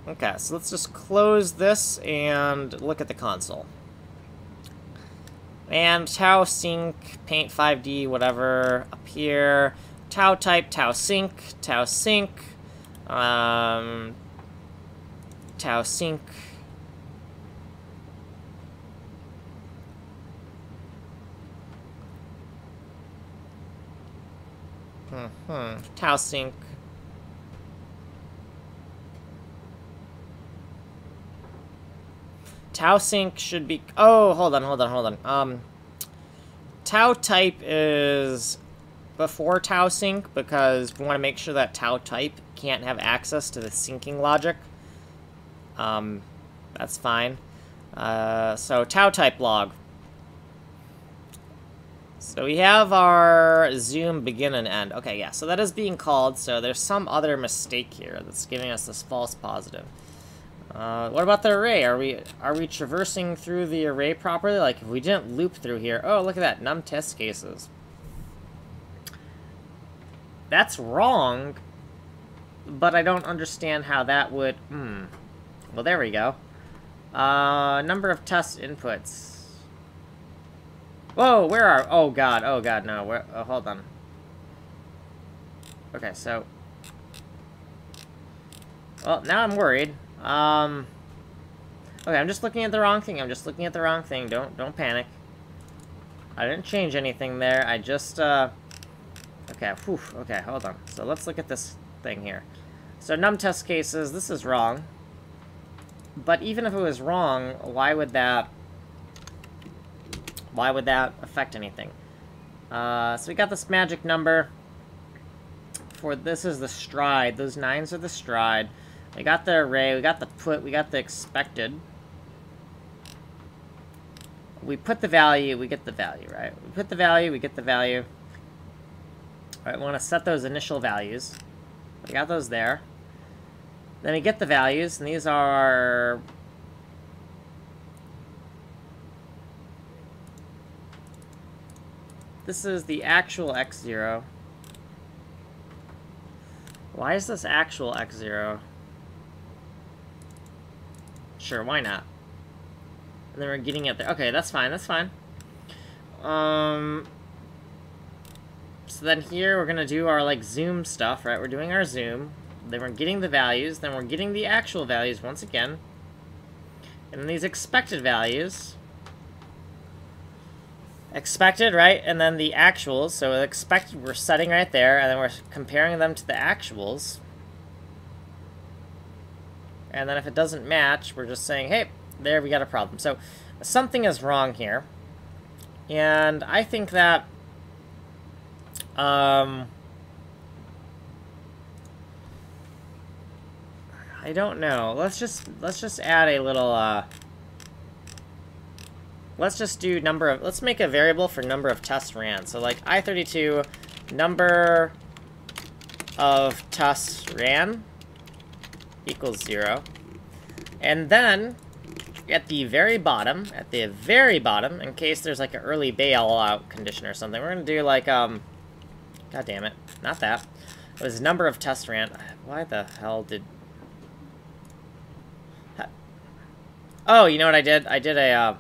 Okay, so let's just close this and look at the console. And tau sync, paint 5D, whatever, up here. Tau type, tau sync, tau sync. Tau sync. Tau sync. Tau sync should be... Oh, hold on. Tau type is before tau sync because we want to make sure that tau type can't have access to the syncing logic. That's fine. So tau type log. So we have our zoom begin and end. Okay, yeah, so that is being called, so there's some other mistake here that's giving us this false positive. What about the array? Are we traversing through the array properly? Like, if we didn't loop through here... Oh, look at that. Num test cases. That's wrong, but I don't understand how that would... Well, there we go. Number of test inputs. Whoa, where are... Oh, God, no. Where... Oh, hold on. Okay, so... Well, now I'm worried. Okay, I'm just looking at the wrong thing. Don't panic. I didn't change anything there. I just, okay, okay, hold on. So let's look at this thing here. So num test cases, this is wrong. But even if it was wrong, why would that affect anything? So we got this magic number. This is the stride. Those 9s are the stride. We got the array, we got the put, we got the expected. We put the value, we get the value, right? We put the value, we get the value. Alright, we want to set those initial values. We got those there. Then we get the values, and these are... This is the actual x0. Why is this actual x0? Sure, why not? And then we're getting it there. Okay, that's fine, that's fine. So then here we're gonna do our, like, zoom stuff, right? We're doing our zoom. Then we're getting the values. Then we're getting the actual values once again. And then these expected values. Expected, right? And then the actuals. So expected we're setting right there, and then we're comparing them to the actuals. And then if it doesn't match, we're just saying, hey, there, we got a problem. So something is wrong here. And I think that I don't know. Let's just add a little let's just do number of, let's make a variable for number of tests ran. So like I32 number of tests ran equals 0. And then at the very bottom, in case there's like an early bailout condition or something, we're gonna do like god damn it, not that. It was number of tests ran. Why the hell did... Oh, you know what I did? I did a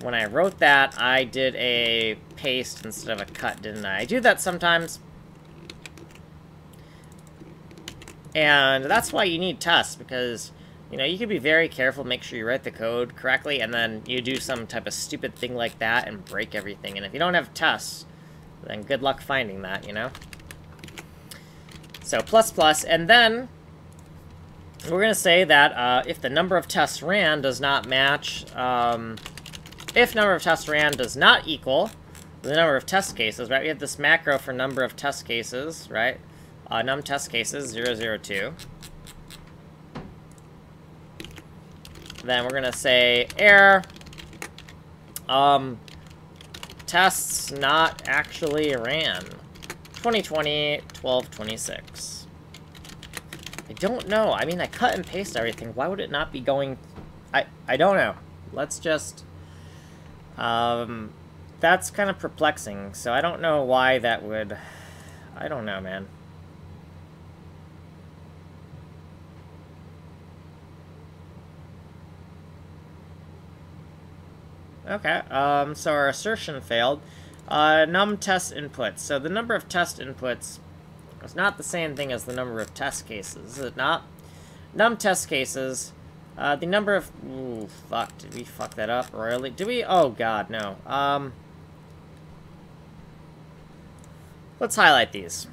when I wrote that, I did a paste instead of a cut, didn't I? I do that sometimes. And that's why you need tests, because, you know, you can be very careful, make sure you write the code correctly, and then you do some type of stupid thing like that and break everything. And if you don't have tests, then good luck finding that, you know? So, ++, and then we're going to say that if the number of tests ran does not match, if number of tests ran does not equal the number of test cases, right? We have this macro for number of test cases, right? Num test cases 002. Then we're gonna say error. Tests not actually ran. 2020 12/26. I don't know. I mean, I cut and paste everything. Why would it not be going? I don't know. Let's just. That's kind of perplexing. So I don't know why that would. I don't know, man. Okay, so our assertion failed. Num test inputs. So the number of test inputs is not the same thing as the number of test cases, is it not? Num test cases, the number of... Ooh, fuck, did we fuck that up royally? Did we? Oh, God, no. Let's highlight these.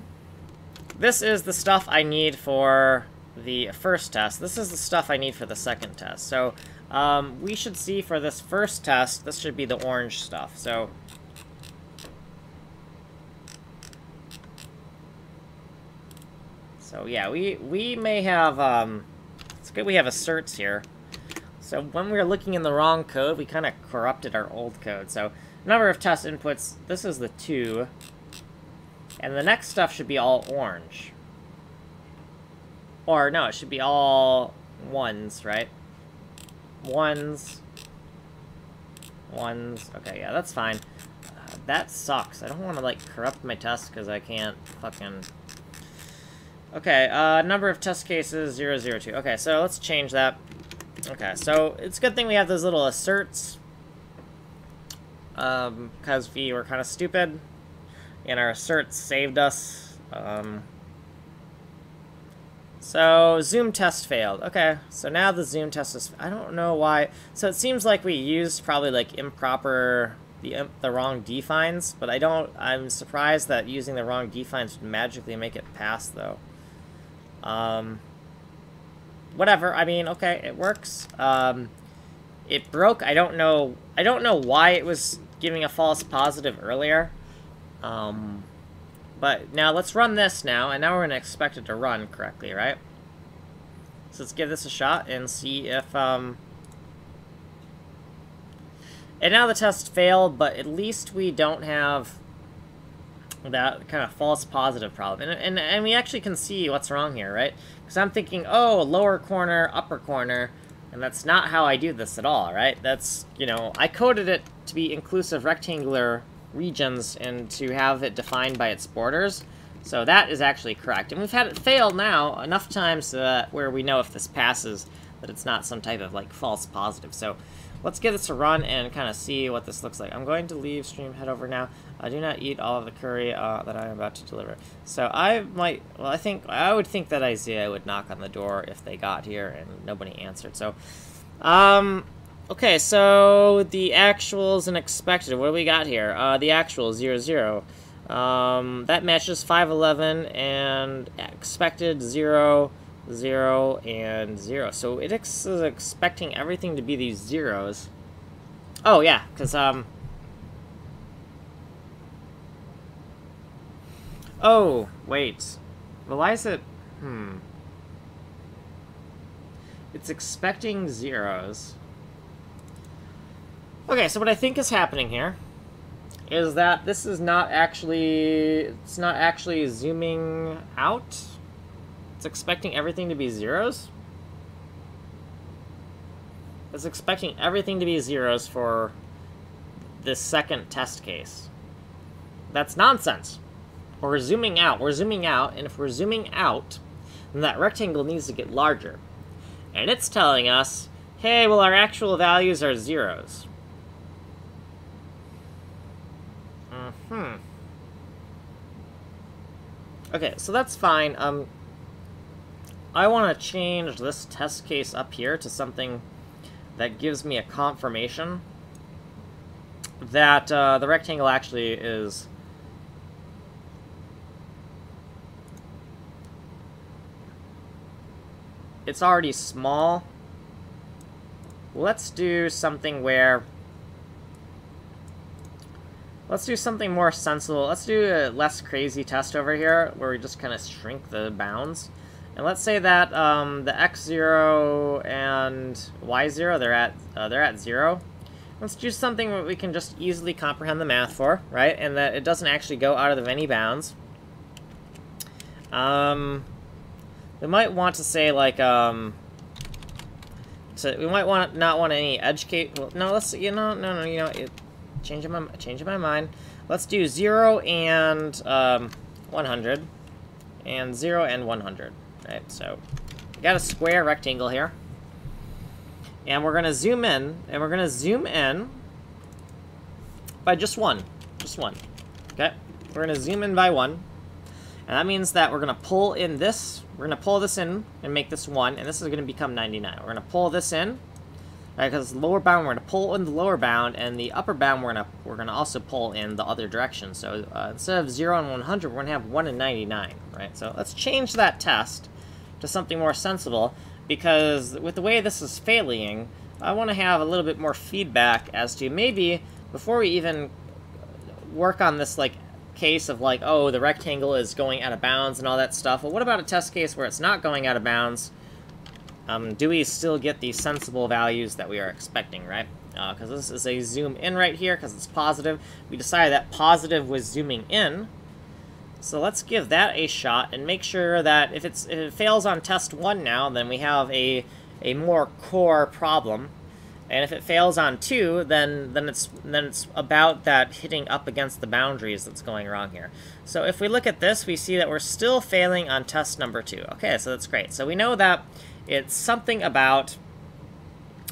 This is the stuff I need for the first test. This is the stuff I need for the second test. So, we should see for this first test, this should be the orange stuff. So yeah, we may have, it's good we have asserts here. So when we were looking in the wrong code, we kind of corrupted our old code. So number of test inputs, this is the 2. And the next stuff should be all orange. Or no, it should be all 1s, right? 1s. Okay, yeah, that's fine. That sucks. I don't want to, like, corrupt my test because I can't fucking... Okay, number of test cases, 002. Okay, so let's change that. Okay, so it's a good thing we have those little asserts. Because we were kind of stupid. And our asserts saved us. So, zoom test failed. Okay, so now the zoom test is... I don't know why... So it seems like we used probably, like, improper... The wrong defines, but I'm surprised that using the wrong defines would magically make it pass, though. Whatever, I mean, okay, it works. It broke, I don't know why it was giving a false positive earlier. But now let's run this now, and now we're gonna expect it to run correctly, right? So let's give this a shot and see if, And now the test failed, but at least we don't have that kind of false positive problem. And we actually can see what's wrong here, right? Because I'm thinking, oh, lower corner, upper corner, and that's not how I do this at all, right? That's, you know, I coded it to be inclusive rectangular regions and to have it defined by its borders. So that is actually correct. And we've had it fail now enough times where we know if this passes that it's not some type of, like, false positive. So let's give this a run and kind of see what this looks like. I'm going to leave stream, head over now. I do not eat all of the curry that I am about to deliver. So I might, well, I would think that Isaiah would knock on the door if they got here and nobody answered. So, okay, so the actuals and expected, what do we got here? The actual, 0, 0. That matches 511 and expected 0, 0, and 0. So it is expecting everything to be these zeros. Oh, yeah, because, oh, wait. Well, why is it... It's expecting zeros. Okay, so what I think is happening here is that this is not actually... It's not actually zooming out. It's expecting everything to be zeros. It's expecting everything to be zeros for this second test case. That's nonsense. We're zooming out. We're zooming out, and if we're zooming out, then that rectangle needs to get larger. And it's telling us, hey, well, our actual values are zeros. Okay, so that's fine. I want to change this test case up here to something that gives me a confirmation that the rectangle actually is... It's already small. Let's do something where... Let's do something more sensible. Let's do a less crazy test over here, where we just kind of shrink the bounds. And let's say that the x0 and y0, they're at 0. Let's do something that we can just easily comprehend the math for, right? And that it doesn't actually go out of any bounds. We might want to say, like, so we might not want any edge case. Well, no, let's, changing my mind. Let's do 0 and 100, and 0 and 100. Right, so we got a square rectangle here, and we're gonna zoom in, by just one. Okay, we're gonna zoom in by 1, and that means that we're gonna pull in this. We're gonna pull this in and make this 1, and this is gonna become 99. We're gonna pull this in, right? Because lower bound, we're gonna pull in the lower bound, and the upper bound, we're gonna also pull in the other direction. So instead of 0 and 100, we're gonna have 1 and 99, right? So let's change that test to something more sensible, because with the way this is failing, I want to have a little bit more feedback as to maybe before we even work on this like case of like, oh, the rectangle is going out of bounds and all that stuff. Well, what about a test case where it's not going out of bounds? Do we still get the sensible values that we are expecting, right? Because this is a zoom in right here because it's positive. We decided that positive was zooming in. So let's give that a shot and make sure that if it fails on test 1 now, then we have a more core problem. And if it fails on 2, then it's about that hitting up against the boundaries that's going wrong here. So if we look at this, we see that we're still failing on test number 2. Okay, so that's great. So we know that it's something about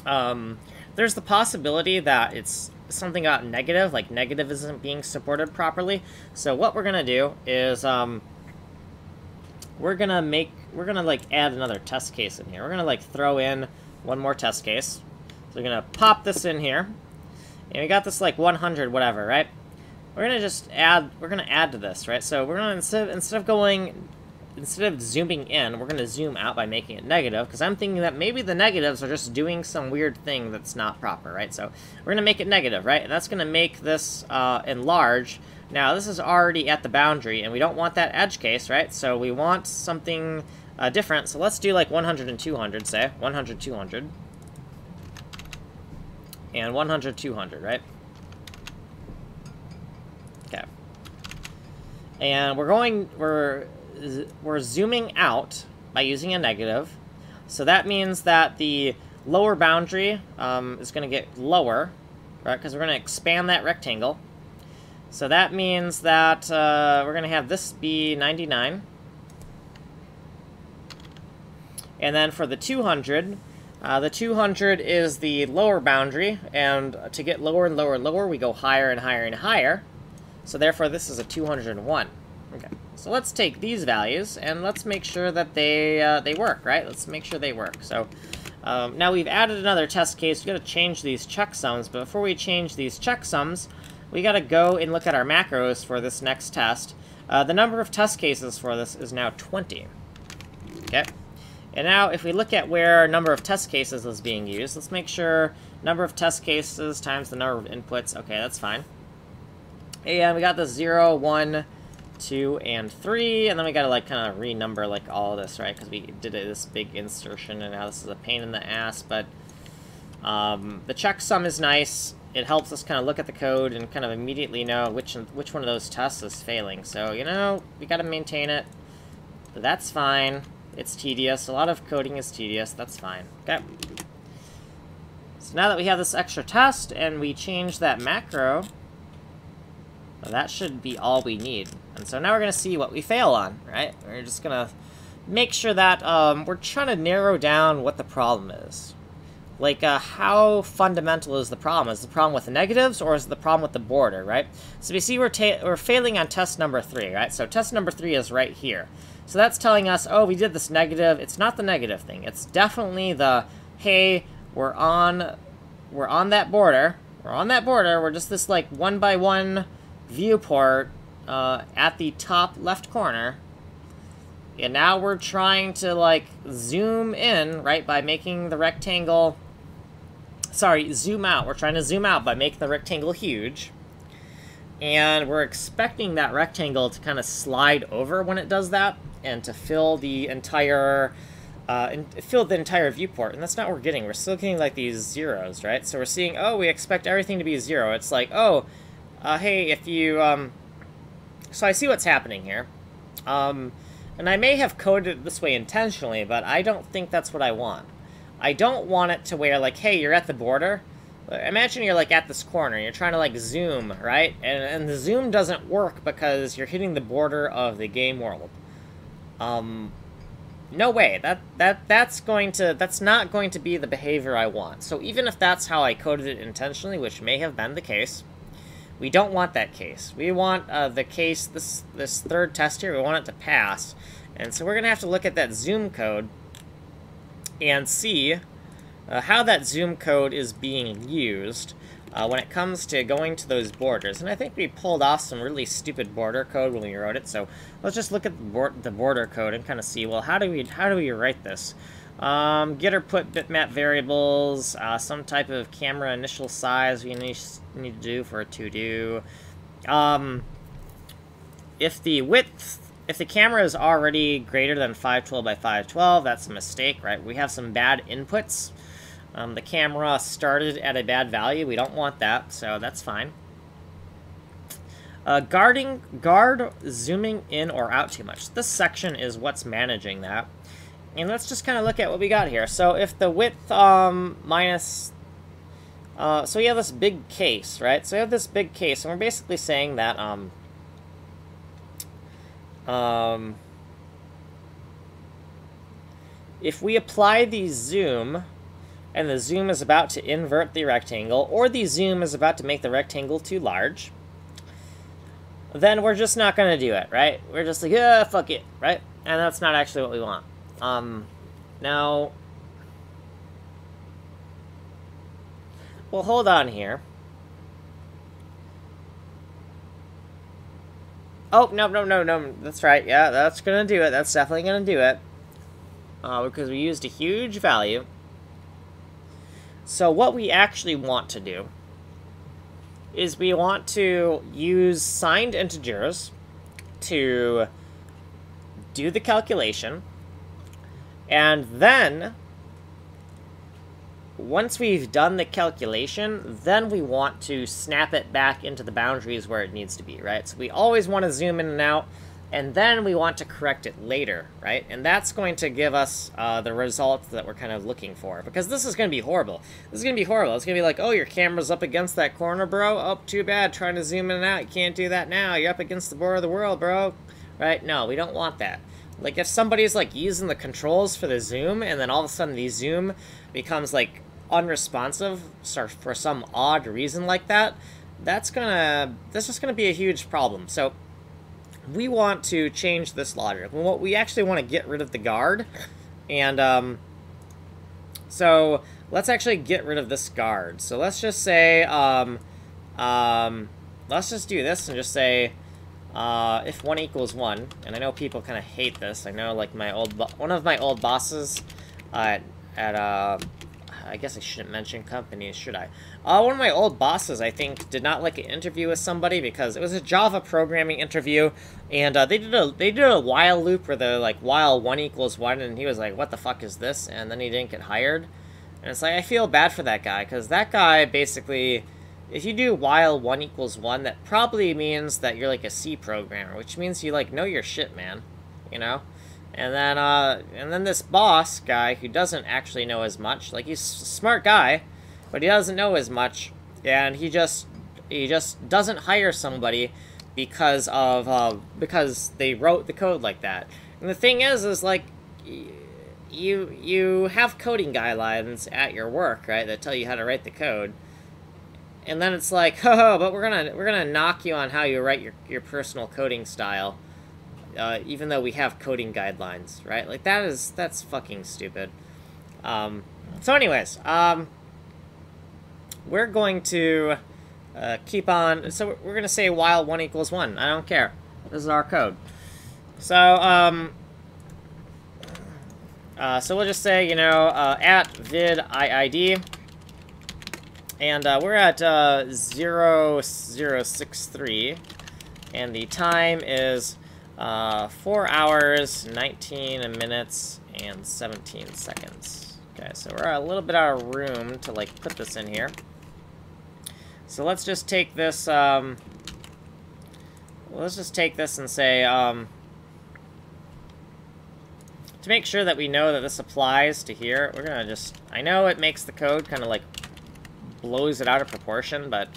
there's the possibility that it's something about negative, like negative isn't being supported properly. So what we're gonna do is we're gonna like add another test case in here. We're gonna like throw in one more test case. So we're gonna pop this in here, and we got this like 100 whatever, right? We're gonna add to this, right? So we're gonna instead of zooming in, we're gonna zoom out by making it negative, because I'm thinking that maybe the negatives are just doing some weird thing that's not proper, right? So we're gonna make it negative, right? And that's gonna make this enlarge. Now this is already at the boundary, and we don't want that edge case, right? So we want something different. So let's do like 100 and 200, say 100, 200, and 100, 200, right? Okay. And we're zooming out by using a negative. So that means that the lower boundary is going to get lower, right? Because we're going to expand that rectangle. So that means that we're going to have this be 99. And then for the 200 is the lower boundary. And to get lower and lower and lower, we go higher and higher and higher. So therefore, this is a 201. Okay. So let's take these values, and let's make sure that they work, right? Let's make sure they work. So now we've added another test case. We've got to change these checksums, but before we change these checksums, we got to go and look at our macros for this next test. The number of test cases for this is now 20. Okay. And now if we look at where number of test cases is being used, let's make sure number of test cases times the number of inputs. Okay, that's fine. And we got the 0, 1, 2, and 3, and then we gotta like kind of renumber like all of this, right? Because we did this big insertion, and now this is a pain in the ass. But the checksum is nice. It helps us kind of look at the code and kind of immediately know which one of those tests is failing. So we gotta maintain it. But that's fine. It's tedious. A lot of coding is tedious. That's fine. Okay. So now that we have this extra test and we change that macro, well, that should be all we need. And so now we're going to see what we fail on, right? We're just going to make sure that we're trying to narrow down what the problem is. Like, how fundamental is the problem? Is the problem with the negatives, or is it the problem with the border, right? So we see we're failing on test number 3, right? So test number 3 is right here. So that's telling us, oh, we did this negative. It's not the negative thing. It's definitely the, hey, we're on that border. We're on that border. We're just this, like, 1x1 viewport at the top left corner. And now we're trying to, like, zoom in, right, by making the rectangle... Sorry, zoom out. We're trying to zoom out by making the rectangle huge. And we're expecting that rectangle to kind of slide over when it does that, and to fill the entire viewport. And that's not what we're getting. We're still getting like these zeros, right? So we're seeing, oh, we expect everything to be 0. It's like, oh, hey, if you so I see what's happening here. And I may have coded it this way intentionally, but I don't think that's what I want. I don't want it to where, like, hey, you're at the border. Imagine you're, like, at this corner, and you're trying to, like, zoom, right? And the zoom doesn't work because you're hitting the border of the game world. No way. That's not going to be the behavior I want. So even if that's how I coded it intentionally, which may have been the case, we don't want that case. We want the case, this third test here, we want it to pass. And so we're going to have to look at that zoom code and see how that zoom code is being used when it comes to going to those borders. And I think we pulled off some really stupid border code when we wrote it. So let's just look at the border code and kind of see, well, how do we write this? Get or put bitmap variables, some type of camera initial size we need to do for a to-do. If the camera is already greater than 512 by 512, that's a mistake, right? We have some bad inputs. The camera started at a bad value. We don't want that, so that's fine. Guard zooming in or out too much. This section is what's managing that. And let's just kind of look at what we got here. So if the width minus... so we have this big case, right? So we have this big case, and we're basically saying that... if we apply the zoom, and the zoom is about to invert the rectangle, or the zoom is about to make the rectangle too large, then we're just not going to do it, right? We're just like, yeah, fuck it, right? And that's not actually what we want. Now... well, hold on here. Oh, no. That's right. Yeah, that's going to do it. That's definitely going to do it. Because we used a huge value. So what we actually want to do is we want to use signed integers to do the calculation. And then, once we've done the calculation, then we want to snap it back into the boundaries where it needs to be, right? So we always want to zoom in and out, and then we want to correct it later, right? And that's going to give us the results that we're kind of looking for, because this is going to be horrible. This is going to be horrible. It's going to be like, oh, your camera's up against that corner, bro. Oh, too bad. Trying to zoom in and out. You can't do that now. You're up against the border of the world, bro. Right? No, we don't want that. Like, if somebody's, like, using the controls for the zoom, and then all of a sudden the zoom becomes, like, unresponsive for some odd reason like that, that's just gonna be a huge problem. So we want to change this logic. We actually want to get rid of the guard, and so let's actually get rid of this guard. So let's just say let's just do this and just say if 1 equals 1, and I know people kind of hate this. I know, like, one of my old bosses at I guess I shouldn't mention companies, should I? One of my old bosses, I think, did not like an interview with somebody because it was a Java programming interview, and they did a while loop where they're like, while 1 equals 1, and he was like, what the fuck is this? And then he didn't get hired. And it's like, I feel bad for that guy, because that guy basically, if you do while 1 equals 1, that probably means that you're like a C programmer, which means you, like, know your shit, man, you know? And then this boss guy who doesn't actually know as much, like, he's a smart guy, but he doesn't know as much, and he just doesn't hire somebody because they wrote the code like that. And the thing is like, you have coding guidelines at your work, right, that tell you how to write the code, and then it's like, oh, but we're gonna knock you on how you write your personal coding style. Even though we have coding guidelines, right? Like, that's fucking stupid. So anyways, we're going to keep on, so we're going to say while 1 equals 1. I don't care. This is our code. So, so we'll just say, you know, at vid iid, And we're at 0063, and the time is 4 hours, 19 minutes, and 17 seconds. Okay, so we're a little bit out of room to, like, put this in here. So let's just take this, let's just take this and say, to make sure that we know that this applies to here, we're gonna just, I know it makes the code kind of, like, blows it out of proportion, but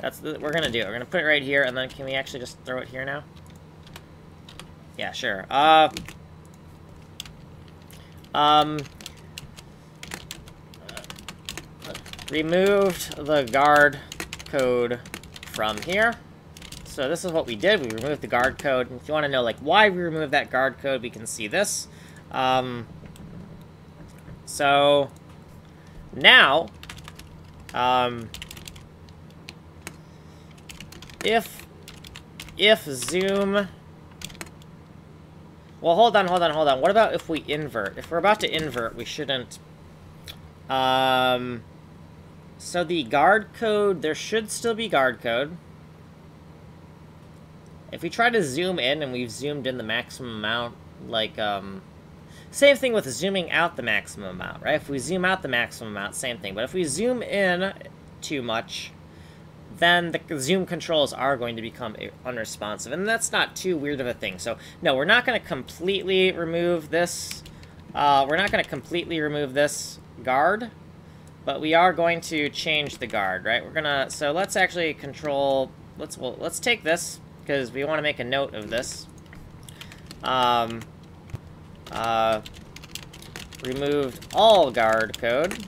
that's what we're gonna do. We're gonna put it right here, and then can we actually just throw it here now? Yeah, sure. Removed the guard code from here. So this is what we did. We removed the guard code. If you want to know, like, why we removed that guard code, we can see this. So now, if zoom, well, hold on. What about if we invert? If we're about to invert, we shouldn't. So the guard code, there should still be guard code. If we try to zoom in and we've zoomed in the maximum amount, like, same thing with zooming out the maximum amount, right? If we zoom out the maximum amount, same thing. But if we zoom in too much, then the zoom controls are going to become unresponsive. And that's not too weird of a thing. So, no, we're not going to completely remove this. We're not going to completely remove this guard. But we are going to change the guard, right? We're going to... So let's actually control... Let's take this, because we want to make a note of this. Removed all guard code.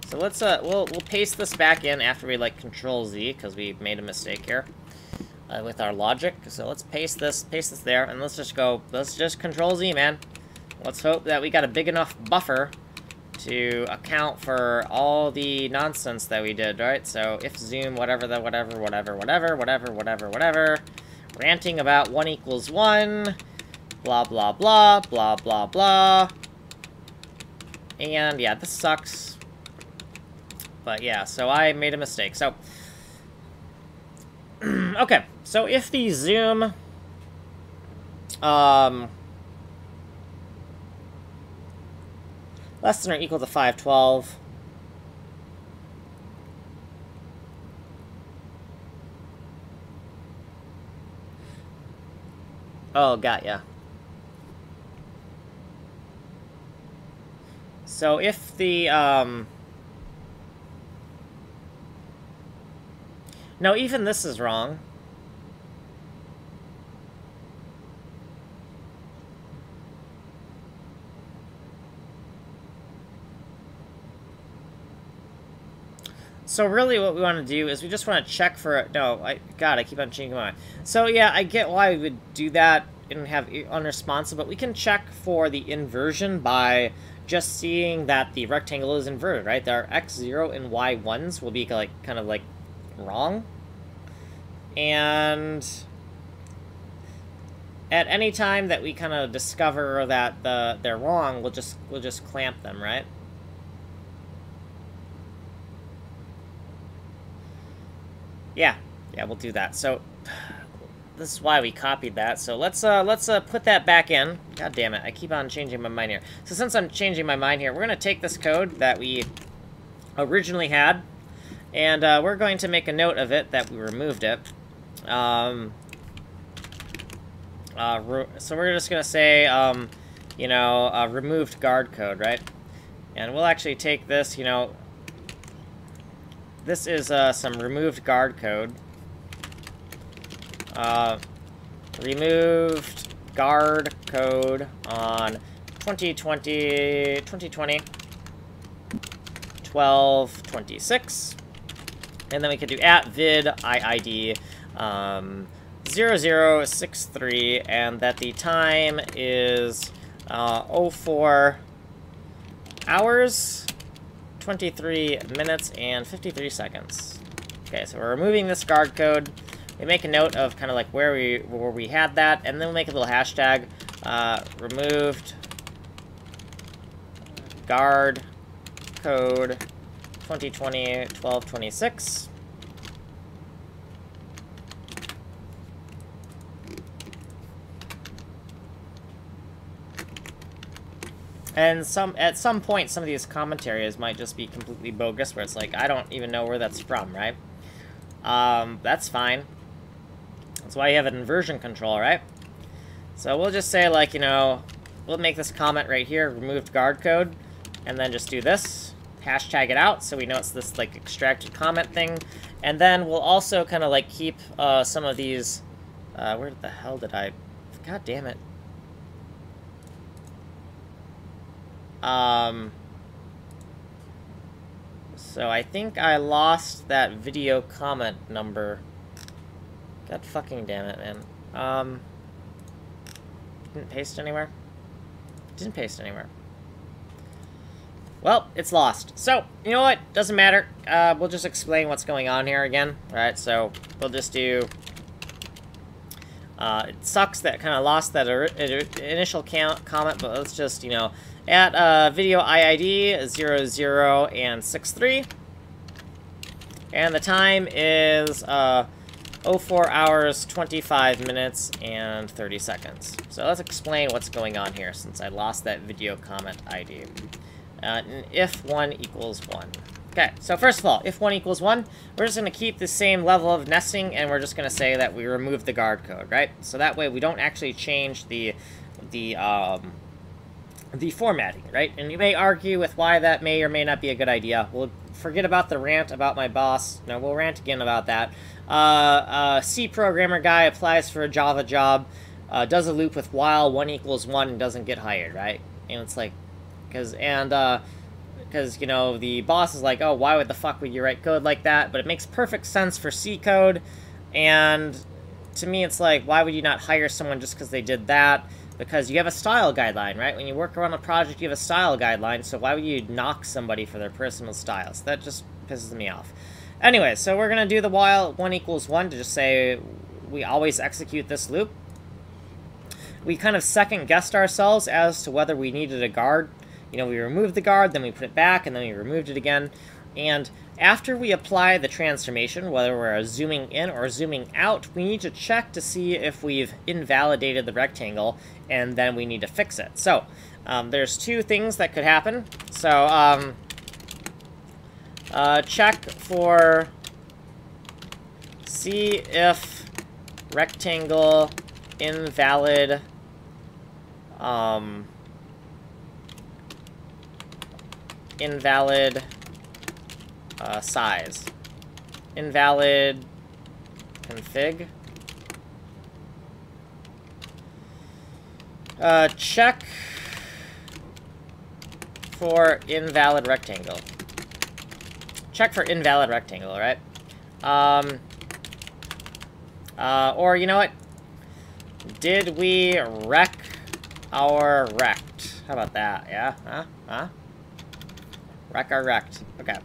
So let's we'll paste this back in after we, like, Control Z, because we made a mistake here with our logic. So let's paste this there, and let's just Control Z, man. Let's hope that we got a big enough buffer to account for all the nonsense that we did, right? So if zoom, whatever, ranting about 1 equals 1, blah, blah, blah, blah, blah, blah. And yeah, this sucks. But yeah, so I made a mistake. So, okay, so if the zoom, less than or equal to 512, oh, got ya. So if the, no, even this is wrong. So really what we want to do is we just want to check for... No, I keep on changing my mind. So yeah, I get why we would do that and have unresponsive, but we can check for the inversion by just seeing that the rectangle is inverted, right? Our x0 and y1s will be, like, kind of, like, wrong. And at any time that we kind of discover that they're wrong, we'll just clamp them, right? Yeah, we'll do that. So this is why we copied that. So let's put that back in. God damn it, I keep on changing my mind here. So since I'm changing my mind here, we're gonna take this code that we originally had, and we're going to make a note of it that we removed it. So we're just gonna say, removed guard code, right? And we'll actually take this, this is some removed guard code. Removed guard code on 2020 12/26. And then we could do @vid IID 0063, and that the time is 04 hours, 23 minutes, and 53 seconds. Okay, so we're removing this guard code. We make a note of kind of like where we had that, and then we'll make a little hashtag, removed guard code 2020 12/26. And at some point, some of these commentaries might just be completely bogus, where it's like, I don't even know where that's from, right? That's fine. That's why you have an inversion control, right? So we'll just say, like, you know, we'll make this comment right here, removed guard code, and then just do this, hashtag it out, so we know it's this, like, extracted comment thing. And then we'll also kind of, like, keep some of these, where the hell did I, god damn it. So I think I lost that video comment number. God fucking damn it, man. Didn't paste anywhere? Didn't paste anywhere. Well, it's lost. So, you know what? Doesn't matter. We'll just explain what's going on here again. Alright, so we'll just do... it sucks that kind of lost that initial comment, but let's just, you know, at video IID 00 and 63. And the time is 04 hours, 25 minutes, and 30 seconds. So let's explain what's going on here, since I lost that video comment ID. If 1 equals 1. Okay, so first of all, if 1 equals 1, we're just going to keep the same level of nesting, and we're just going to say that we remove the guard code, right? So that way we don't actually change the formatting, right? And you may argue with why that may or may not be a good idea. We'll forget about the rant about my boss. No, we'll rant again about that. C programmer guy applies for a Java job, does a loop with while 1 equals 1 and doesn't get hired, right? And it's like, because, you know, the boss is like, oh, why would the fuck would you write code like that? But it makes perfect sense for C code, and to me it's like, why would you not hire someone just because they did that? Because you have a style guideline, right? When you work around a project, you have a style guideline, so why would you knock somebody for their personal styles? That just pisses me off. Anyway, so we're going to do the while 1 equals 1 to just say we always execute this loop. We kind of second-guessed ourselves as to whether we needed a guard. You know, we removed the guard, then we put it back, and then we removed it again. And after we apply the transformation, whether we're zooming in or zooming out, we need to check to see if we've invalidated the rectangle, and then we need to fix it. So, there's two things that could happen. So, check for see if rectangle invalid invalid size. Invalid config. Check for invalid rectangle. Check for invalid rectangle, right? Or, you know what? Did we wreck our rect? How about that? Yeah? Huh? Wreck our rect. Okay.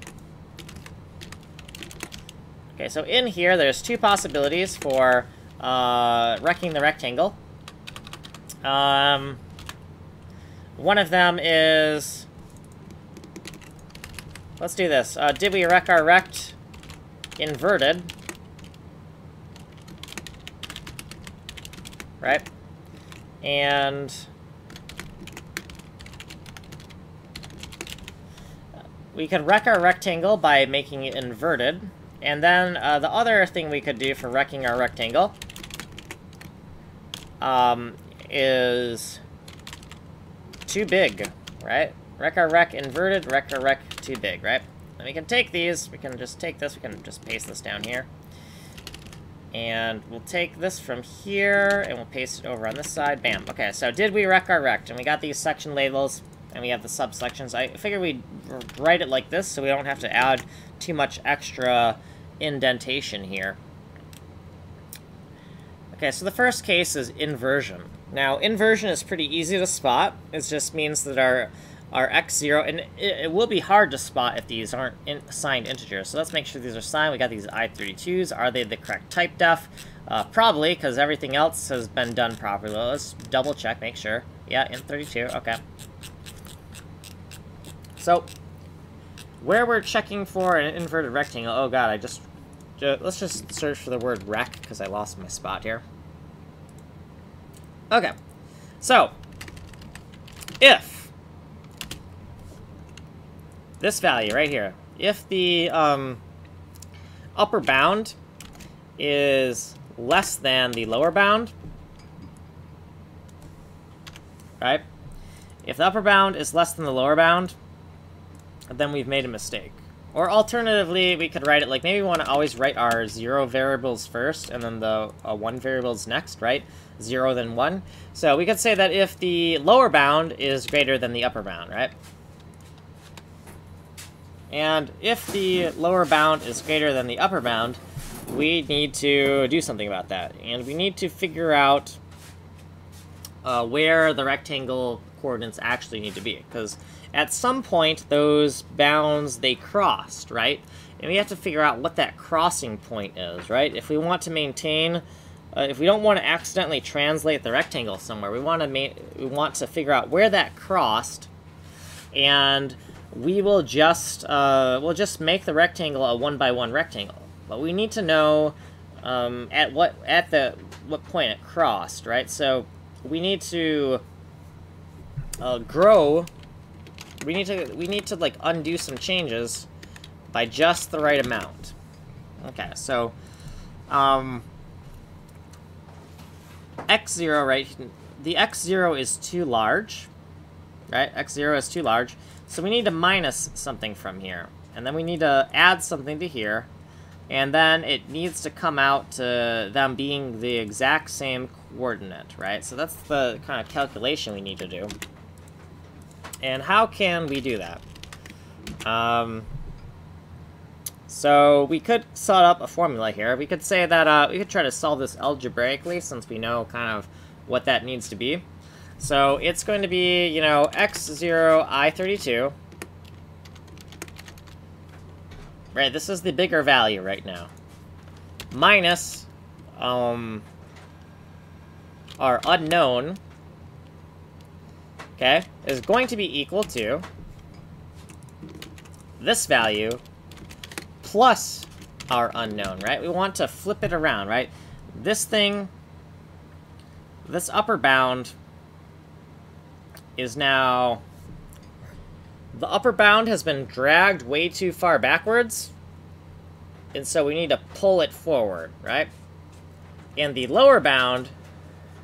Okay, so in here, there's two possibilities for wrecking the rectangle. One of them is... Let's do this. Did we wreck our rect inverted? Right? And... we could wreck our rectangle by making it inverted. And then the other thing we could do for wrecking our rectangle is too big, right? Wreck our rec inverted, wreck our rec too big, right? And we can take these, we can just take this, we can just paste this down here. And we'll take this from here, and we'll paste it over on this side. Bam. Okay, so did we wreck our rect? And we got these section labels, and we have the subsections. I figured we'd write it like this, so we don't have to add too much extra indentation here. Okay, so the first case is inversion. Now, inversion is pretty easy to spot. It just means that our x0, and it will be hard to spot if these aren't assigned integers. So let's make sure these are signed. We got these I32s. Are they the correct type def? Probably, because everything else has been done properly. Let's double check, make sure. Yeah, int32, okay. So, where we're checking for an inverted rectangle. Oh god, let's just search for the word rec, because I lost my spot here. Okay, so, if this value right here, if the upper bound is less than the lower bound, right? If the upper bound is less than the lower bound, then we've made a mistake. Or alternatively, we could write it like, maybe we want to always write our 0 variables first, and then the 1 variables next, right? 0, then 1. So we could say that if the lower bound is greater than the upper bound, right? And if the lower bound is greater than the upper bound, we need to do something about that. And we need to figure out where the rectangle coordinates actually need to be. Because at some point, those bounds, they crossed, right? And we have to figure out what that crossing point is, right? If we want to maintain, if we don't want to accidentally translate the rectangle somewhere, we want to figure out where that crossed, and we will just we'll just make the rectangle a 1x1 rectangle. But we need to know at what point it crossed, right? So we need to grow. We need to like undo some changes by just the right amount. Okay, so x0, right? The x0 is too large, right? X0 is too large, so we need to minus something from here, and then we need to add something to here, and then it needs to come out to them being the exact same coordinate, right? So that's the kind of calculation we need to do. And how can we do that? So we could set up a formula here. We could say that we could try to solve this algebraically, since we know kind of what that needs to be. So it's going to be, you know, x0 I32. Right, this is the bigger value right now. Minus our unknown, okay, is going to be equal to this value plus our unknown, right? We want to flip it around, right? This thing, this upper bound is now, the upper bound has been dragged way too far backwards, and so we need to pull it forward, right? And the lower bound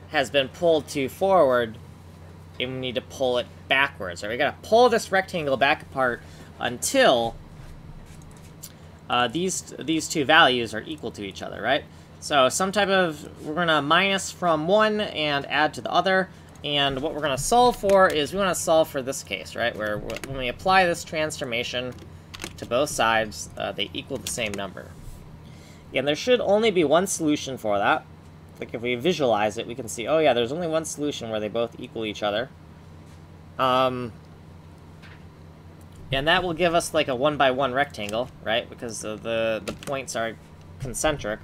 has been pulled too forward, and we need to pull it backwards. Right? We gotta pull this rectangle back apart until these two values are equal to each other, right? So some type of, we're gonna minus from one and add to the other, and what we're gonna solve for is, we wanna solve for this case, right? Where when we apply this transformation to both sides, they equal the same number. And there should only be one solution for that. Like if we visualize it, we can see, oh yeah, there's only one solution where they both equal each other. And that will give us like a 1x1 rectangle, right? Because the points are concentric.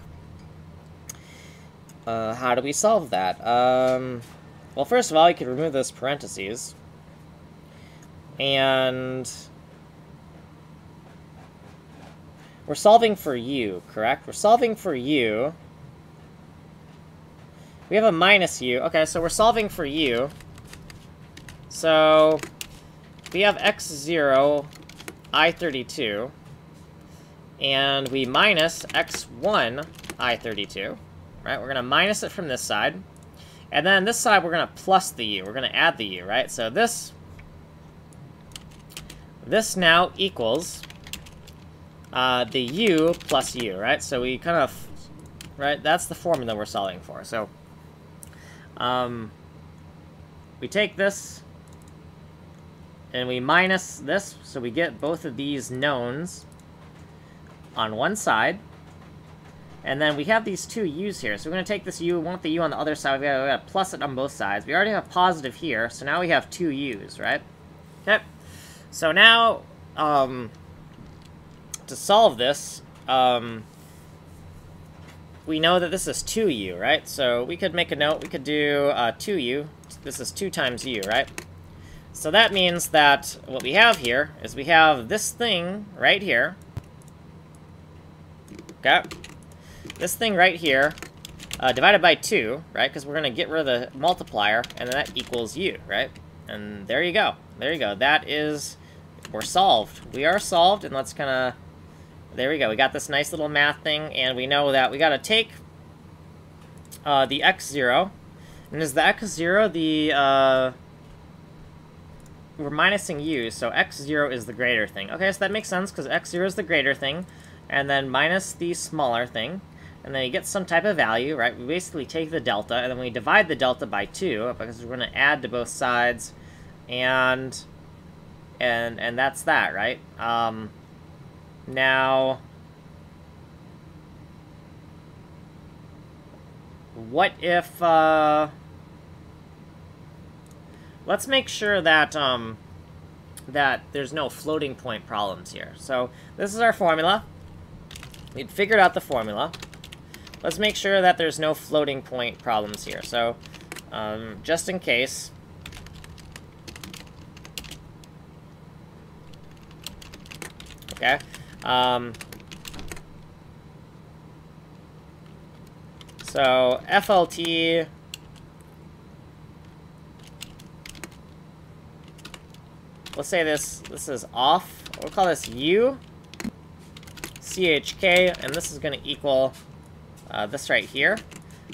How do we solve that? Well, first of all, you could remove those parentheses. And we're solving for u, correct? We're solving for u. We have a minus u. Okay, so we're solving for u. So we have x0 I32, and we minus x1 I32, right? We're going to minus it from this side, and then this side we're going to plus the u. We're going to add the u, right? So this now equals the u plus u, right? So we kind of, right, that's the formula we're solving for. So we take this, and we minus this, so we get both of these knowns on one side. And then we have these two u's here, so we're going to take this u, we want the u on the other side, we gotta plus it on both sides. We already have positive here, so now we have two u's, right? Okay, so now, to solve this, we know that this is 2u, right? So we could make a note, we could do 2u, this is 2 times u, right? So that means that what we have here is we have this thing right here. Okay? This thing right here, divided by 2, right? Because we're going to get rid of the multiplier, and then that equals u, right? And there you go. There you go. That is... We're solved. We are solved, and let's kind of... There we go. We got this nice little math thing, and we know that we got to take the x0. And is the x0 the... We're minusing u, so x0 is the greater thing. Okay, so that makes sense, because x0 is the greater thing, and then minus the smaller thing, and then you get some type of value, right? We basically take the delta, and then we divide the delta by 2, because we're going to add to both sides, and that's that, right? Now, what if, let's make sure that, that there's no floating point problems here. So, this is our formula. We'd figured out the formula. Let's make sure that there's no floating point problems here. So, just in case... Okay. So, FLT... Let's say this is off. We'll call this U, CHK, and this is going to equal this right here.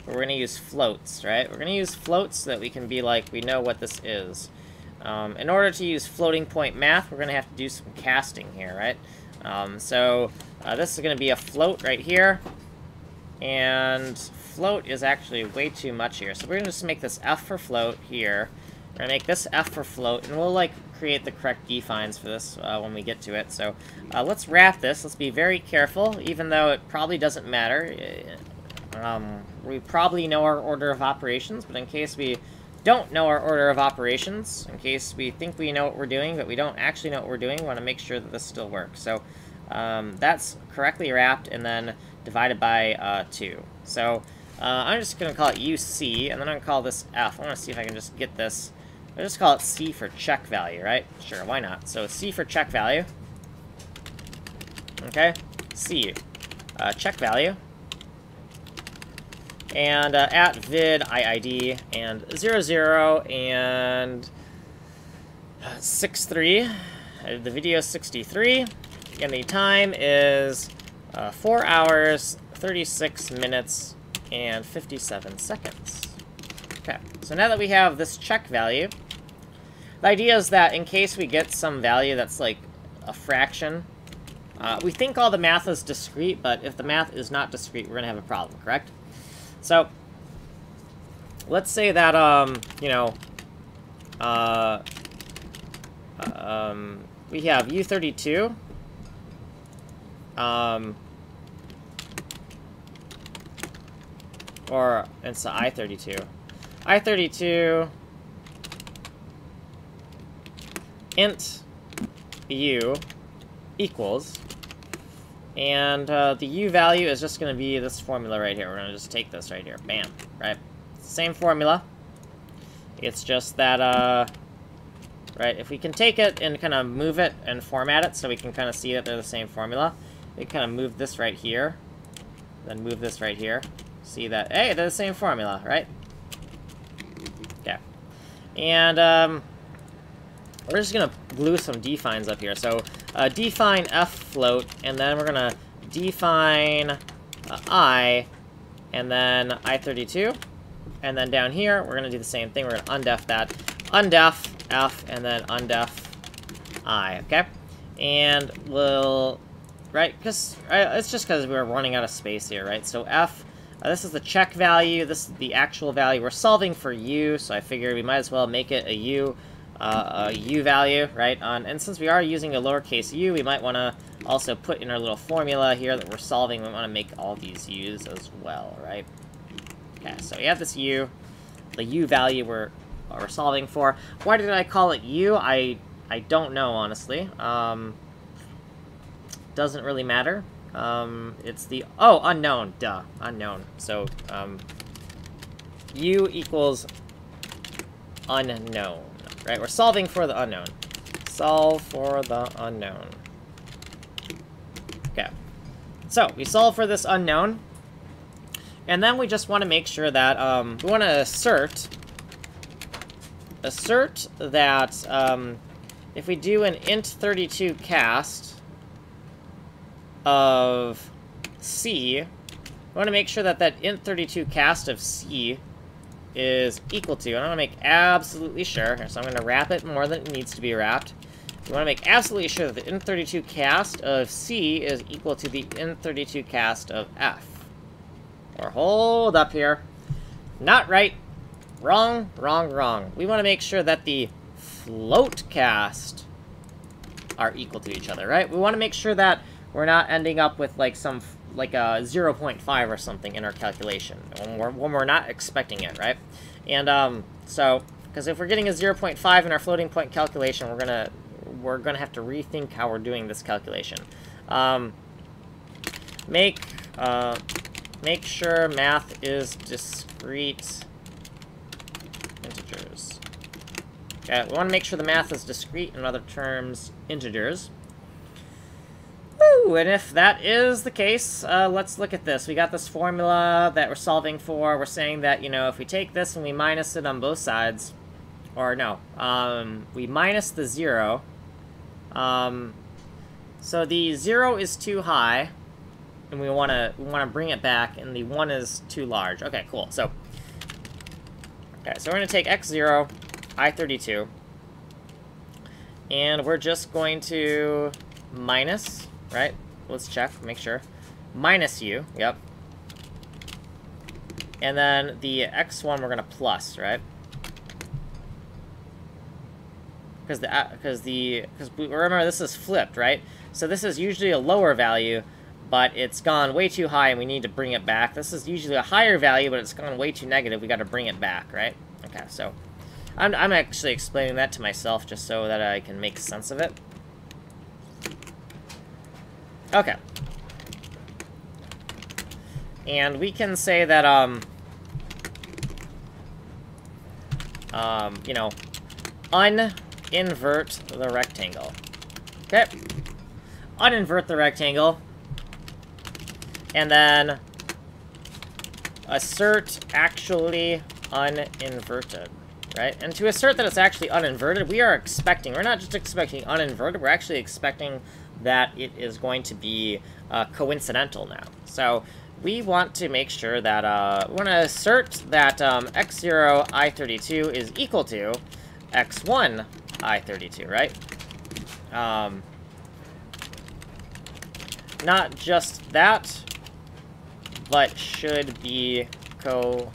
We're going to use floats, right? We're going to use floats so that we can be like, we know what this is. In order to use floating point math, we're going to have to do some casting here, right? So this is going to be a float right here, and float is actually way too much here. So we're going to just make this F for float here. We're going to make this F for float, and we'll, like, create the correct defines for this when we get to it. So let's wrap this. Let's be very careful, even though it probably doesn't matter. We probably know our order of operations, but in case we don't know our order of operations, in case we think we know what we're doing, but we don't actually know what we're doing, we want to make sure that this still works. So that's correctly wrapped and then divided by 2. So I'm just going to call it UC, and then I'm going to call this F. I want to see if I can just get this. I'll just call it C for check value, right? Sure, why not? So C for check value. Okay, C. Check value. And at vid IID and 00 and 63. The video is 63. And the time is 4 hours, 36 minutes, and 57 seconds. Okay, so now that we have this check value, the idea is that in case we get some value that's like a fraction, we think all the math is discrete, but if the math is not discrete, we're going to have a problem, correct? So, let's say that, you know, we have U32, or it's I32. I32 int u equals, and the u value is just going to be this formula right here. We're going to just take this right here. Bam. Right? Same formula. It's just that, right, if we can take it and kind of move it and format it so we can kind of see that they're the same formula, we kind of move this right here, then move this right here. See that, hey, they're the same formula, right? Okay. And, we're just going to glue some defines up here. So, define f float, and then we're going to define I, and then I32. And then down here, we're going to do the same thing. We're going to undef that. Undef f, and then undef I, okay? And we'll, right, because it's just because we're running out of space here, right? So f, this is the check value. This is the actual value. We're solving for u, so I figured we might as well make it a u value, right? And since we are using a lowercase u, we might want to also put in our little formula here that we're solving. We want to make all these u's as well, right? Okay, so we have this u, the u value we're solving for. Why did I call it u? I don't know, honestly. Doesn't really matter. It's the, oh, unknown, duh, unknown. So, u equals unknown. right? We're solving for the unknown. Solve for the unknown. Okay. So, we solve for this unknown. And then we just want to make sure that, we want to assert that, if we do an int32 cast of C, we want to make sure that that int32 cast of C is equal to, and I want to make absolutely sure, so I'm going to wrap it more than it needs to be wrapped. We want to make absolutely sure that the int32 cast of C is equal to the int32 cast of F. Or hold up here. Not right. Wrong, wrong, wrong. We want to make sure that the float cast are equal to each other, right? We want to make sure that we're not ending up with like some, like a 0.5 or something in our calculation when we're not expecting it, right? And so, because if we're getting a 0.5 in our floating point calculation, we're gonna have to rethink how we're doing this calculation. Make sure math is discrete integers. Okay, we want to make sure the math is discrete, in other terms, integers. Woo! And if that is the case, let's look at this. We got this formula that we're solving for. We're saying that, you know, if we take this and we minus it on both sides, or no, we minus the 0. So the 0 is too high, and we want to bring it back, and the 1 is too large. Okay, cool. So, okay, so we're going to take x0, I32, and we're just going to minus, right? Let's check, make sure. Minus u, yep. And then the x1 we're going to plus, right? Because remember, this is flipped, right? So this is usually a lower value, but it's gone way too high and we need to bring it back. This is usually a higher value, but it's gone way too negative. We got to bring it back, right? Okay, so I'm actually explaining that to myself just so that I can make sense of it. Okay. And we can say that, you know, uninvert the rectangle. Okay. Uninvert the rectangle. And then assert actually uninverted, right? And to assert that it's actually uninverted, we're not just expecting uninverted, we're actually expecting that it is going to be coincidental now. So we want to make sure that, we want to assert that x0 I32 is equal to x1 I32, right? Not just that, but should be coincidental.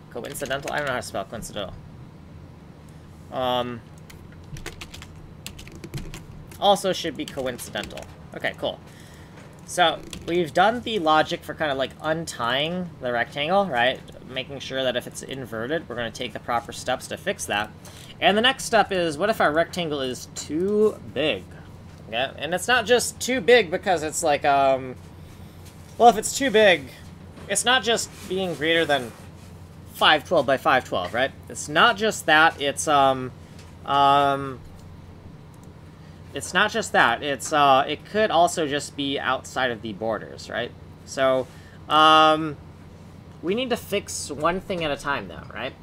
Coincidental? I don't know how to spell coincidental. Also should be coincidental. Okay, cool. So, we've done the logic for kind of like untying the rectangle, right? Making sure that if it's inverted, we're going to take the proper steps to fix that. And the next step is, what if our rectangle is too big? Yeah, and it's not just too big because it's like, well, if it's too big, it's not just being greater than 512 by 512, right? It's not just that, it's not just that, it's, it could also just be outside of the borders, right? So, we need to fix one thing at a time, though, right?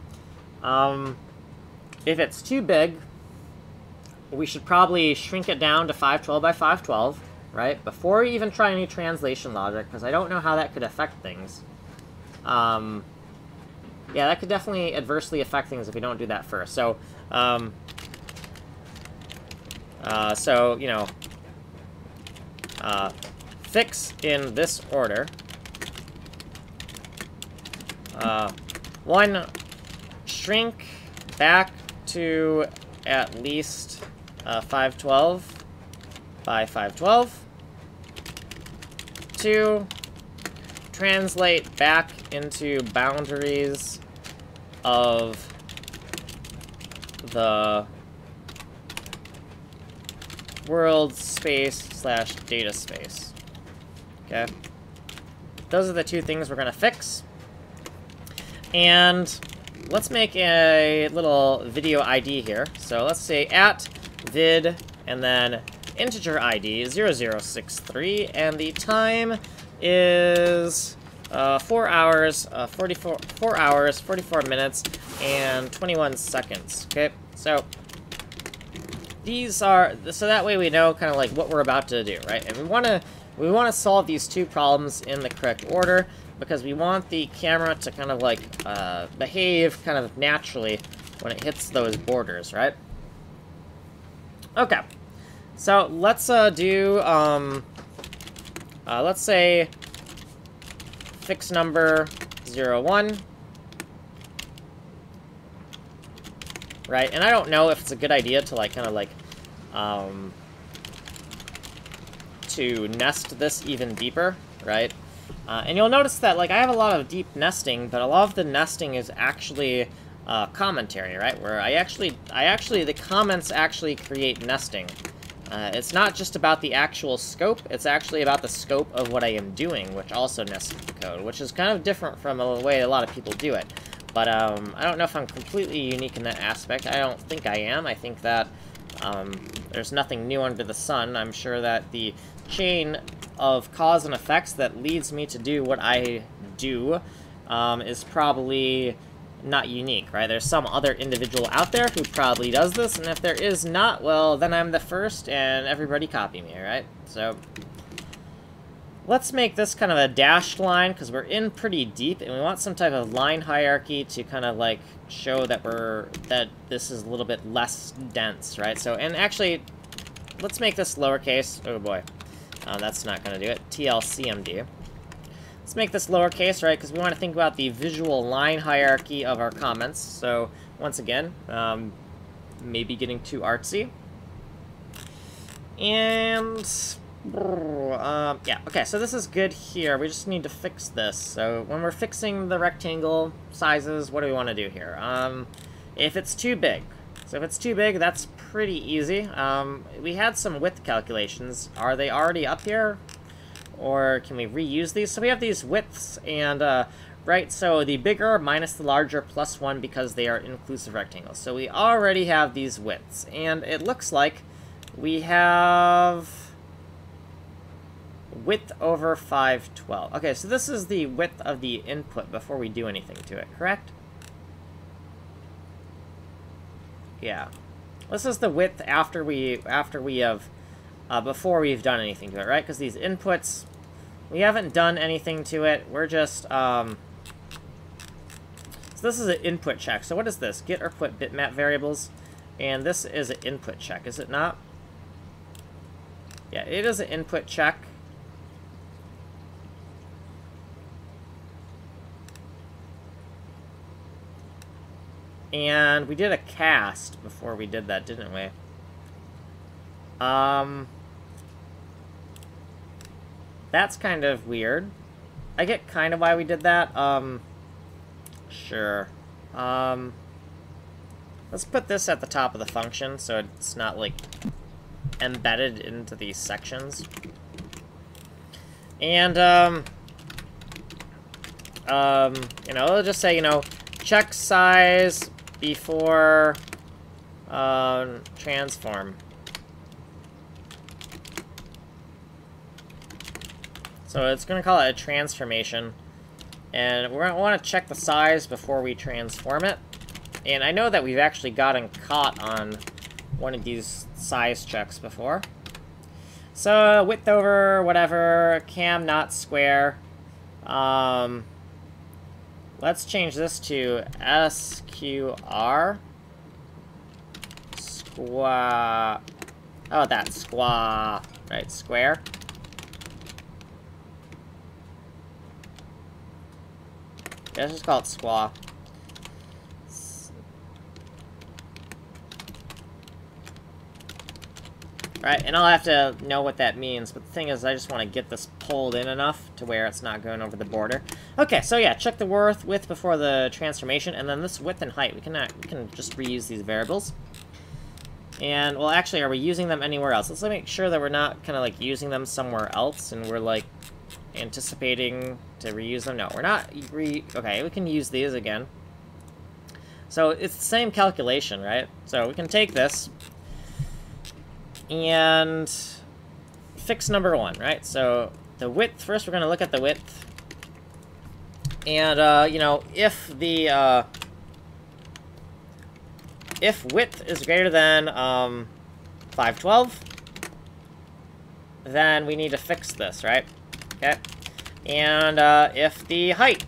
If it's too big, we should probably shrink it down to 512 by 512, right? Before we even try any translation logic, because I don't know how that could affect things. Yeah, that could definitely adversely affect things if we don't do that first. So, you know, fix in this order. 1, shrink back to at least 512 by 512. 2, translate back into boundaries of the world space / data space. Okay? Those are the two things we're going to fix. And let's make a little video ID here. So let's say @vid and then integer ID 0063, and the time is 4 hours, 44 minutes, and 21 seconds. Okay, so these are, so that way we know kind of like what we're about to do, right? And we want to solve these two problems in the correct order, because we want the camera to kind of like behave kind of naturally when it hits those borders, right? Okay, so let's do let's say fixed number 01, right? And I don't know if it's a good idea to like kind of like to nest this even deeper, right? And you'll notice that like I have a lot of deep nesting, but a lot of the nesting is actually commentary, right? Where the comments actually create nesting. It's not just about the actual scope, it's actually about the scope of what I am doing, which also nests the code, which is kind of different from the way a lot of people do it. But I don't know if I'm completely unique in that aspect. I don't think I am. I think that there's nothing new under the sun. I'm sure that the chain of cause and effects that leads me to do what I do is probably not unique, right? There's some other individual out there who probably does this, and if there is not, well, then I'm the first, and everybody copy me, right? So let's make this kind of a dashed line, because we're in pretty deep, and we want some type of line hierarchy to kind of like show that that this is a little bit less dense, right? So, and actually, let's make this lowercase. Oh boy, that's not going to do it. TLCMD. Let's make this lowercase, right, because we want to think about the visual line hierarchy of our comments. So, once again, maybe getting too artsy. And, yeah, okay, so this is good here. We just need to fix this. So, when we're fixing the rectangle sizes, what do we want to do here? If it's too big. So, if it's too big, that's pretty easy. We had some width calculations. Are they already up here? Or can we reuse these? So we have these widths, and, right, so the bigger minus the larger plus 1 because they are inclusive rectangles. So we already have these widths, and it looks like we have width over 512. Okay, so this is the width of the input before we do anything to it, correct? Yeah. This is the width after we have... before we've done anything to it, right? Because these inputs, we haven't done anything to it. We're just, so this is an input check. So what is this? Get or put bitmap variables. And this is an input check, is it not? Yeah, it is an input check. And we did a cast before we did that, didn't we? That's kind of weird. I get kind of why we did that. Sure. Let's put this at the top of the function so it's not, like, embedded into these sections. And, you know, we'll just say, you know, check size before, transform. So it's going to call it a transformation, and we're going to want to check the size before we transform it. And I know that we've actually gotten caught on one of these size checks before. So width over whatever, cam not square. Let's change this to SQR. Square. Oh, that's square. Right, square. Yeah, let's just call it squaw. Right, and I'll have to know what that means, but the thing is, I just want to get this pulled in enough to where it's not going over the border. Okay, so yeah, check the width before the transformation, and then this width and height, we can just reuse these variables. And, well, actually, are we using them anywhere else? Let's make sure that we're not kind of, like, using them somewhere else, and we're, like, anticipating to reuse them. No, we're not. Okay, we can use these again. So it's the same calculation, right? So we can take this and fix number 1, right? So the width, first we're going to look at the width. And, you know, if width is greater than 512, then we need to fix this, right? Okay. And if the height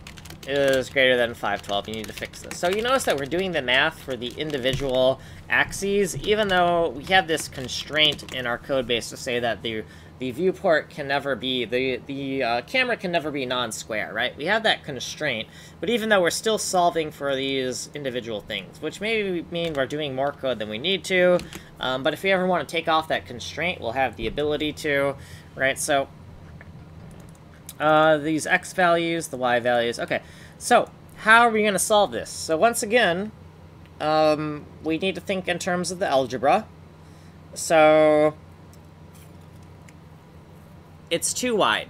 is greater than 512, you need to fix this. So you notice that we're doing the math for the individual axes, even though we have this constraint in our code base to say that the viewport can never be, the camera can never be non-square, right? We have that constraint, but even though we're still solving for these individual things, which may mean we're doing more code than we need to, but if we ever want to take off that constraint, we'll have the ability to, right? So these x values, the y values, okay. So how are we going to solve this? So once again, we need to think in terms of the algebra. So it's too wide,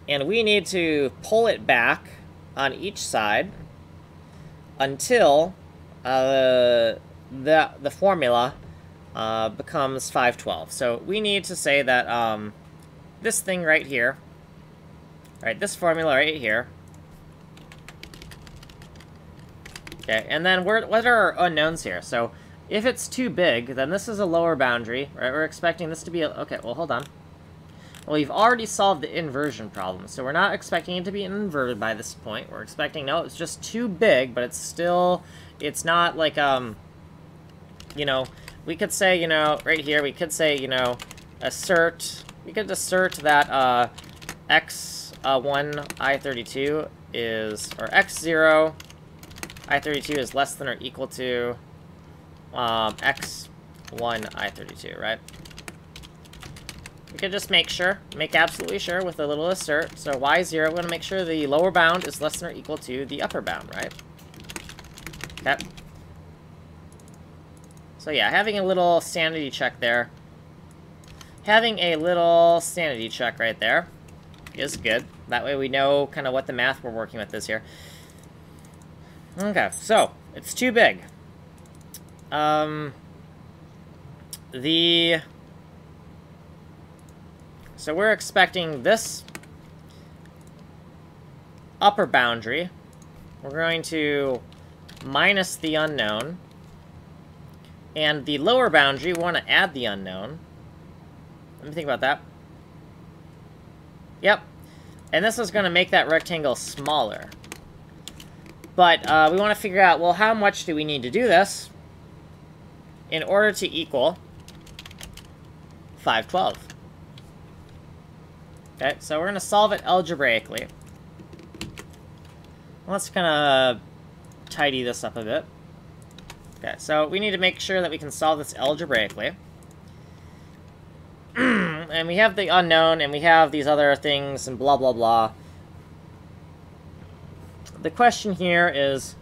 and we need to pull it back on each side until the formula becomes 512. So we need to say that this thing right here, right, this formula right here, okay, and then what are our unknowns here? So if it's too big, then this is a lower boundary, right? We're expecting this to be okay, well, hold on. Well, we've already solved the inversion problem, so we're not expecting it to be inverted by this point. We're expecting, no, it's just too big, but it's still, it's not like, you know, we could say, you know, right here, we could say, you know, we could assert that x1 I32 is, or x0 I32 is less than or equal to x1 I32, right? We could just make absolutely sure with a little assert. So y0, we're going to make sure the lower bound is less than or equal to the upper bound, right? Okay. So yeah, having a little sanity check there. Having a little sanity check right there is good. That way we know kind of what the math we're working with is here. Okay, so it's too big. So we're expecting this upper boundary. We're going to minus the unknown. And the lower boundary, we want to add the unknown. Let me think about that. Yep. And this is going to make that rectangle smaller. But we want to figure out, well, how much do we need to do this in order to equal 512? Okay, so we're going to solve it algebraically. Let's kind of tidy this up a bit. Okay, so we need to make sure that we can solve this algebraically. And we have the unknown, and we have these other things, and blah, blah, blah. The question here is,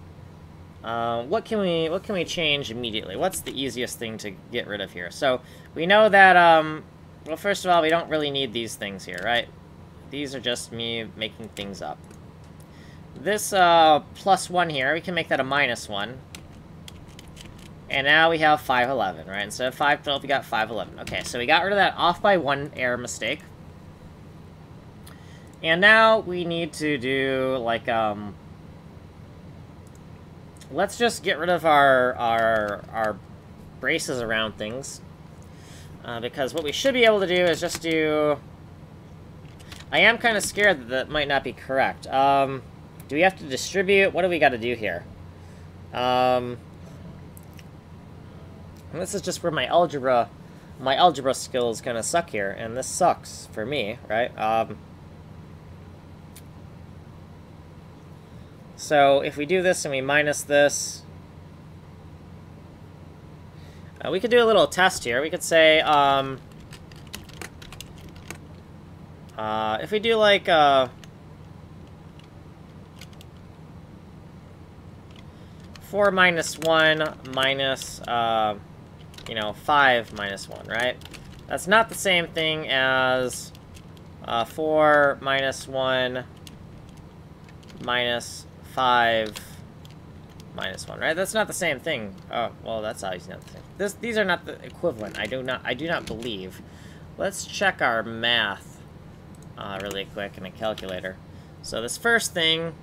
what can we change immediately? What's the easiest thing to get rid of here? So we know that, well, first of all, we don't really need these things here, right? These are just me making things up. This +1 here, we can make that a -1. And now we have 511, right? Instead of 512, we got 511. Okay, so we got rid of that off by 1 error mistake. And now we need to do, like, let's just get rid of our braces around things. Because what we should be able to do is just do... I am kind of scared that that might not be correct. Do we have to distribute? What do we got to do here? This is just where my algebra skills kind of suck here, and this sucks for me, right? So if we do this and we minus this, we could do a little test here. We could say, if we do like, 4 minus 1 minus, you know, 5 minus 1, right? That's not the same thing as, 4 minus 1 minus 5 minus 1, right? That's not the same thing. Oh, well, that's obviously not the same. These are not the equivalent. I do not believe. Let's check our math really quick in a calculator. So this first thing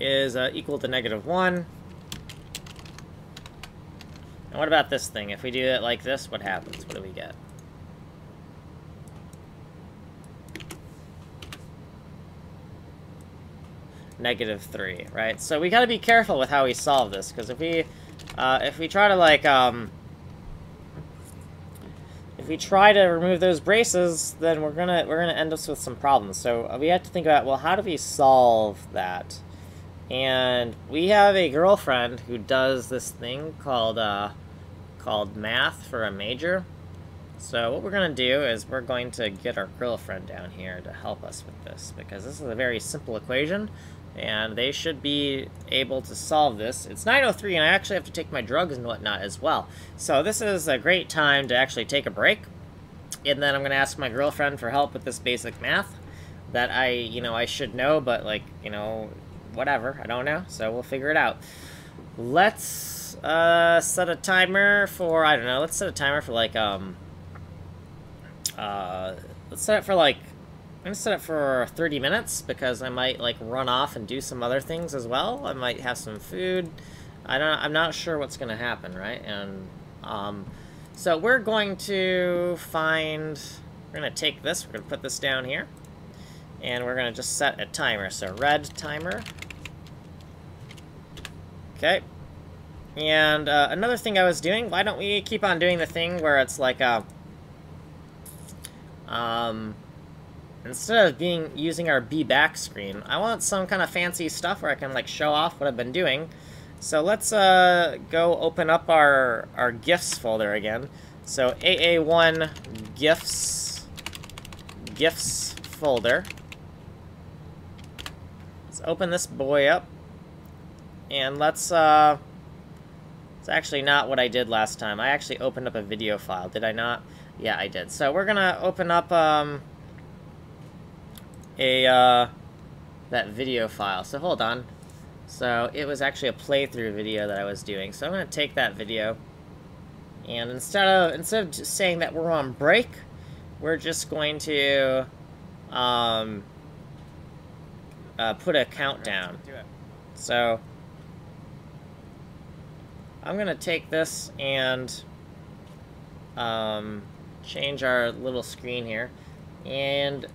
is equal to -1. And what about this thing? If we do it like this, what happens? What do we get? -3, right? So we gotta be careful with how we solve this, because if we try to, like, if we try to remove those braces, then we're gonna end up with some problems. So we have to think about, well, how do we solve that? And we have a girlfriend who does this thing called math for a major. So what we're going to do is we're going to get our girlfriend down here to help us with this, because this is a very simple equation, and they should be able to solve this. It's 9:03, and I actually have to take my drugs and whatnot as well. So this is a great time to actually take a break, and then I'm going to ask my girlfriend for help with this basic math that I should know, but, like, whatever, I don't know, so we'll figure it out. Let's set a timer for, I don't know, let's set a timer for, like, let's set it for, like, I'm gonna set it for 30 minutes, because I might, like, run off and do some other things as well. I might have some food. I'm not sure what's gonna happen, right? And, so we're going to we're gonna take this, we're gonna put this down here, and we're gonna just set a timer. So red timer. Okay. And, another thing I was doing, why don't we keep on doing the thing where it's like, instead of using our be back screen, I want some kind of fancy stuff where I can, like, show off what I've been doing. So let's go open up our GIFs folder again. So AA1 GIFs folder. Let's open this boy up, and let's it's actually not what I did last time. I actually opened up a video file, did I not? Yeah, I did. So we're gonna open up that video file. So hold on. So it was actually a playthrough video that I was doing. So I'm gonna take that video, and instead of just saying that we're on break, we're just going to put a countdown. So I'm gonna take this and change our little screen here, and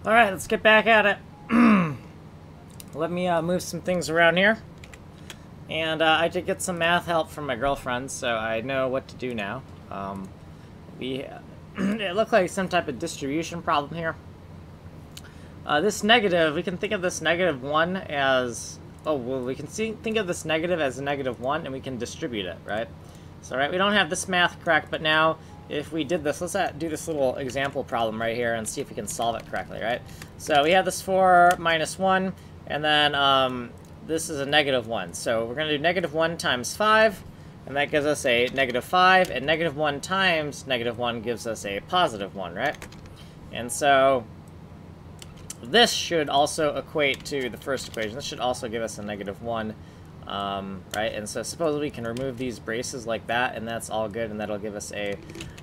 Alright, let's get back at it. Let me move some things around here. And I did get some math help from my girlfriend, so I know what to do now. It looked like some type of distribution problem here. This negative, we can think of this -1 as... Oh, well, we can think of this negative as a -1, and we can distribute it, right? So, right, we don't have this math correct, but now, if we did this, let's do this little example problem right here and see if we can solve it correctly, right? So, we have this 4 minus 1, and then this is a -1. So, we're going to do -1 times 5, and that gives us a -5, and -1 times -1 gives us a +1, right? And so... this should also equate to the first equation. This should also give us a -1, right? And so suppose we can remove these braces like that, and that's all good, and that'll give us the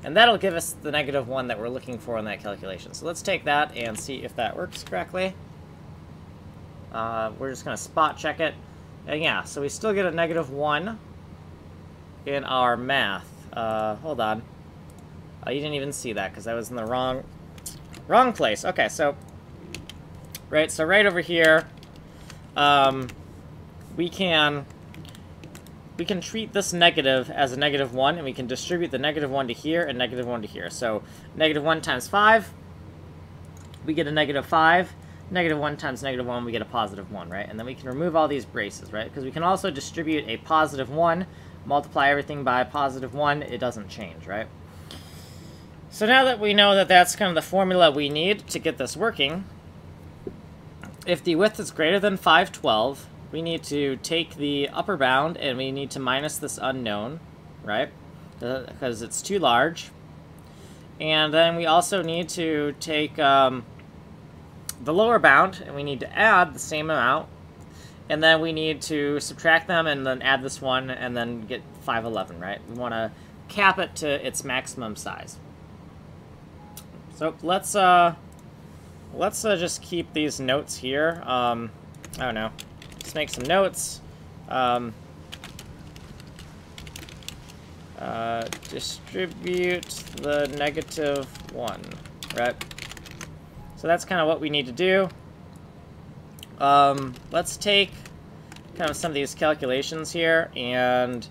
-1 that we're looking for in that calculation. So let's take that and see if that works correctly. We're just going to spot check it. And yeah, so we still get a -1 in our math. Hold on. You didn't even see that because I was in the wrong place. Okay, so... right, so right over here, we can treat this negative as a -1, and we can distribute the -1 to here and -1 to here. So -1 times 5, we get a -5. -1 times -1, we get a +1, right? And then we can remove all these braces, right? Because we can also distribute a +1, multiply everything by +1, it doesn't change, right? So now that we know that that's kind of the formula we need to get this working, if the width is greater than 512, we need to take the upper bound and we need to minus this unknown, right? Because it's too large. And then we also need to take the lower bound and we need to add the same amount. And then we need to subtract them and then add this one and then get 511, right? We want to cap it to its maximum size. So let's just keep these notes here. I don't know. Let's make some notes. Distribute the -1, right? So that's kind of what we need to do. Let's take kind of some of these calculations here and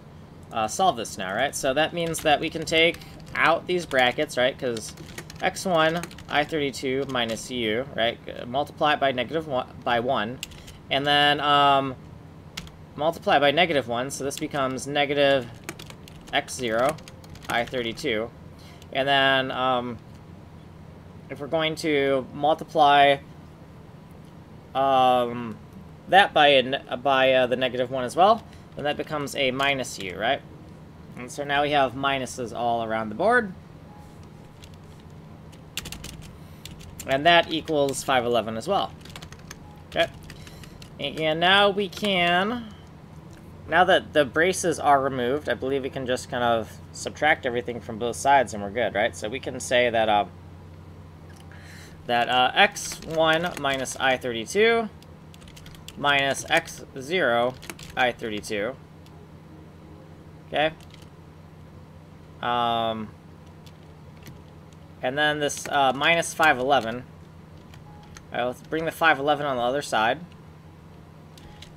solve this now, right? So that means that we can take out these brackets, right? Because x1 I32 minus u, right? Multiply it by -1, and then multiply by -1, so this becomes negative x0 I32, and then if we're going to multiply that by the -1 as well, then that becomes a minus u, right? And so now we have minuses all around the board. And that equals 511 as well. Okay. And now we can... now that the braces are removed, I believe we can just kind of subtract everything from both sides and we're good, right? So we can say that x1 minus I32 minus x0 I32. Okay. And then this minus 511. Alright, let's bring the 511 on the other side.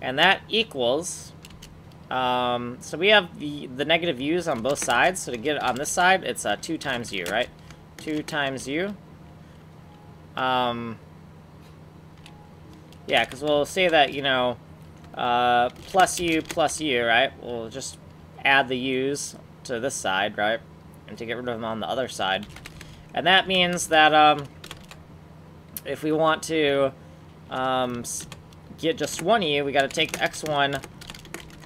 And that equals... so we have the negative u's on both sides. So to get it on this side, it's 2 times u, right? 2 times u. Yeah, because we'll say that, you know, plus u, right? We'll just add the u's to this side, right? And to get rid of them on the other side. And that means that if we want to get just one u, we got to take x1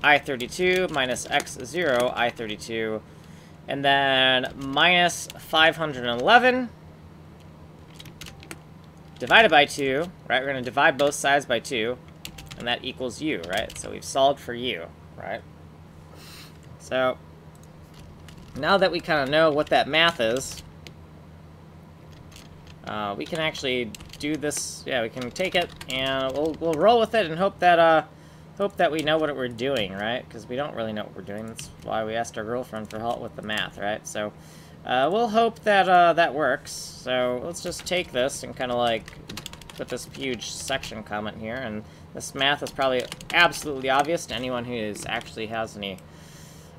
I32 minus x0 I32, and then minus 511 divided by 2, right? We're going to divide both sides by 2, and that equals u, right? So we've solved for u, right? So now that we kind of know what that math is, we can actually do this. Yeah, we can take it and we'll roll with it and hope that we know what we're doing, right? Because we don't really know what we're doing. That's why we asked our girlfriend for help with the math, right? So we'll hope that that works. So let's just take this and kind of like put this huge section comment here, and this math is probably absolutely obvious to anyone who actually has any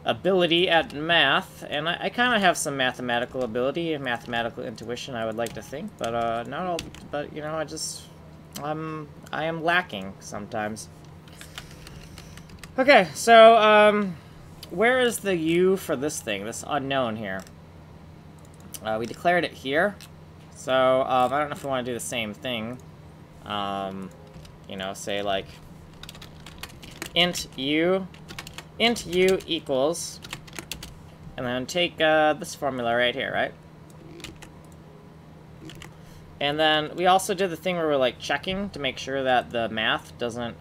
ability at math, and I kind of have some mathematical ability and mathematical intuition, I would like to think, but not all. But you know, I am lacking sometimes. Okay, so where is the U for this thing, this unknown here? We declared it here, so I don't know if we want to do the same thing. You know, say like int u equals, and then take this formula right here, right? And then we also did the thing where we're like checking to make sure that the math doesn't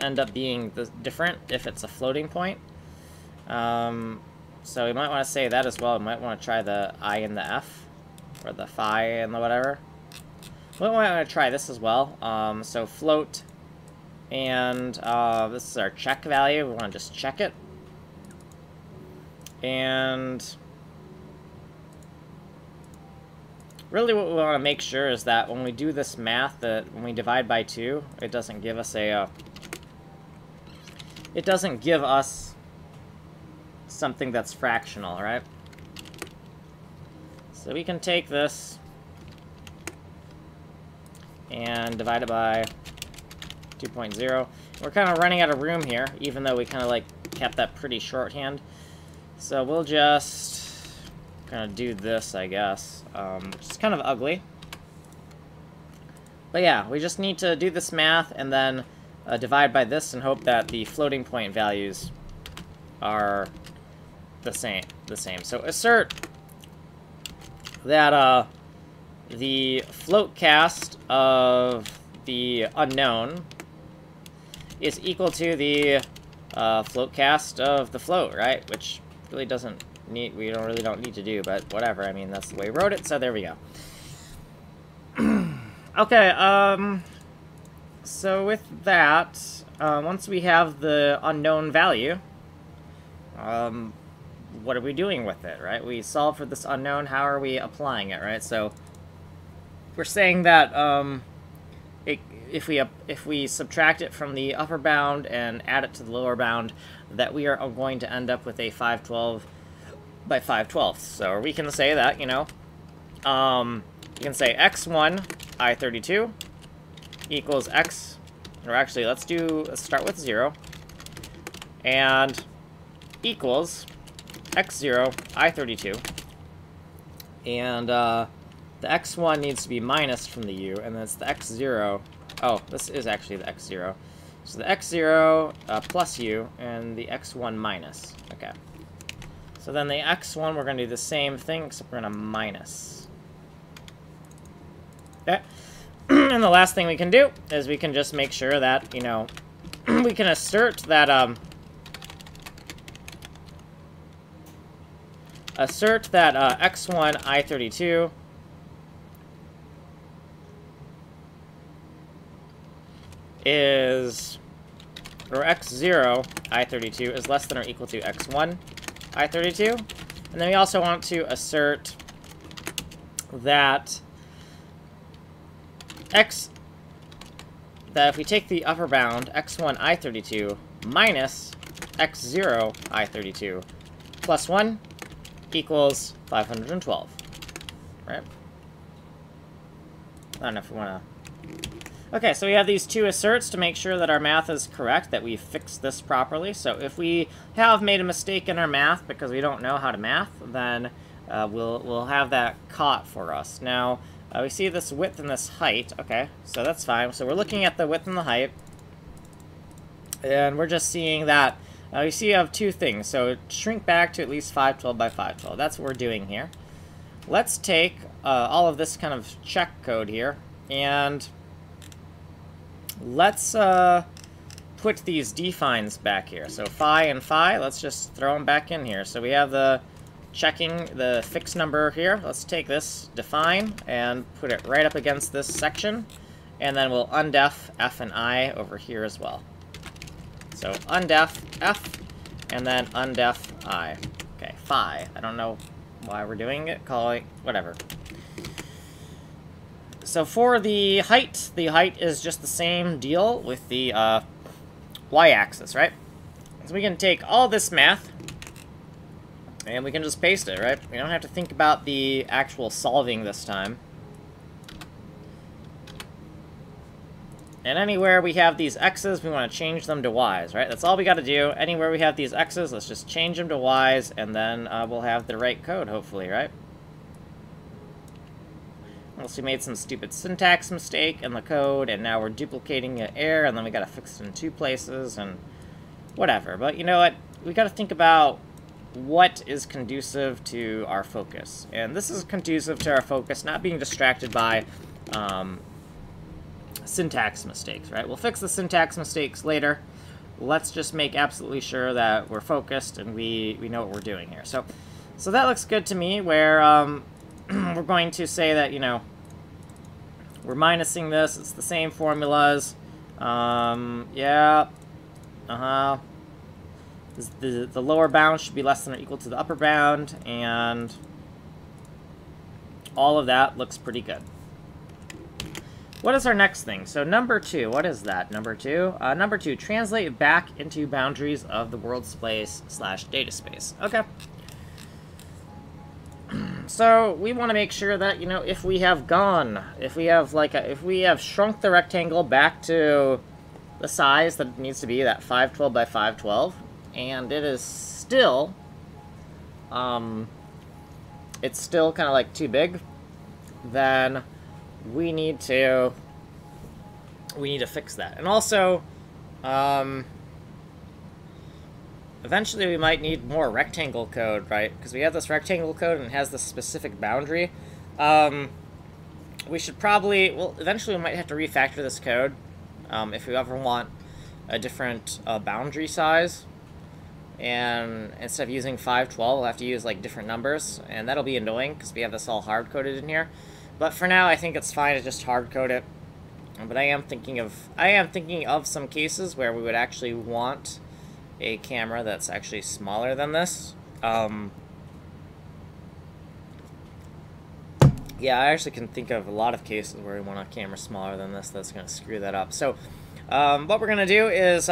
end up being different if it's a floating point. So we might want to say that as well. We might want to try the I and the F, or the phi and the whatever. We might want to try this as well. So float, and this is our check value. We want to just check it. And really what we want to make sure is that when we do this math, that when we divide by 2, it doesn't give us a... it doesn't give us something that's fractional, right? So we can take this and divide it by 2.0. We're kind of running out of room here, even though we kind of like kept that pretty shorthand. So we'll just kind of do this, I guess, which is kind of ugly. But yeah, we just need to do this math and then divide by this and hope that the floating point values are the same. So assert that the float cast of the unknown is equal to the float cast of the float, right? Which really doesn't need, we really don't need to do, but whatever. I mean, that's the way we wrote it, so there we go. Okay, so with that, once we have the unknown value, what are we doing with it, right? We solve for this unknown, how are we applying it, right? So we're saying that if we subtract it from the upper bound and add it to the lower bound, that we are going to end up with a 512 by 5/12. So we can say that, you know, you can say x1 I32 equals x, or actually let's start with 0, and equals x0 I32, and the x1 needs to be minus from the u, and then it's the x0. Oh, this is actually the x0. So the x0 plus u, and the x1 minus. Okay. So then the x1, we're going to do the same thing, except we're going to minus. Okay. And the last thing we can do is we can just make sure that, you know, we can assert that, x1 I32 is, or x0 I32 is less than or equal to x1 I32. And then we also want to assert that that if we take the upper bound, x1 I32 minus x0 I32 plus 1 equals 512, right? I don't know if we want to... Okay, so we have these two asserts to make sure that our math is correct, that we fixed this properly. So if we have made a mistake in our math because we don't know how to math, then we'll have that caught for us. Now, we see this width and this height. Okay, so that's fine. So we're looking at the width and the height, and we're just seeing that you see you have two things. So shrink back to at least 512 by 512. That's what we're doing here. Let's take all of this kind of check code here, and let's put these defines back here. So phi and phi, let's just throw them back in here. So we have the checking the fixed number here. Let's take this define and put it right up against this section, and then we'll undef f and I over here as well. So undef f, and then undef I. Okay, phi. I don't know why we're doing it, calling whatever. So for the height is just the same deal with the y-axis, right? So we can take all this math, and we can just paste it, right? We don't have to think about the actual solving this time. And anywhere we have these x's, we want to change them to y's, right? That's all we got to do. Anywhere we have these x's, let's just change them to y's, and then we'll have the right code, hopefully, right? Unless we made some stupid syntax mistake in the code, and now we're duplicating an error, and then we got to fix it in 2 places, and whatever. But you know what? We got to think about what is conducive to our focus. And this is conducive to our focus, not being distracted by syntax mistakes, right? We'll fix the syntax mistakes later. Let's just make absolutely sure that we're focused and we know what we're doing here. So that looks good to me, where we're going to say that, you know, we're minusing this. It's the same formulas. Yeah. The lower bound should be less than or equal to the upper bound, and all of that looks pretty good. What is our next thing? So number 2, what is that? Number 2? Number 2, translate back into boundaries of the world space / data space. Okay. So we want to make sure that, you know, if we have shrunk the rectangle back to the size that it needs to be, that 512 by 512, and it is still, it's still kind of like too big, then we need to fix that. And also, eventually we might need more rectangle code, right? Because we have this rectangle code and it has this specific boundary. We should probably, well, eventually we might have to refactor this code if we ever want a different boundary size. And instead of using 512, we'll have to use like different numbers, and that'll be annoying because we have this all hard-coded in here. But for now, I think it's fine to just hard-code it. But I am thinking of some cases where we would actually want a camera that's actually smaller than this. Yeah, I actually can think of a lot of cases where we want a camera smaller than this that's going to screw that up. So what we're going to do is,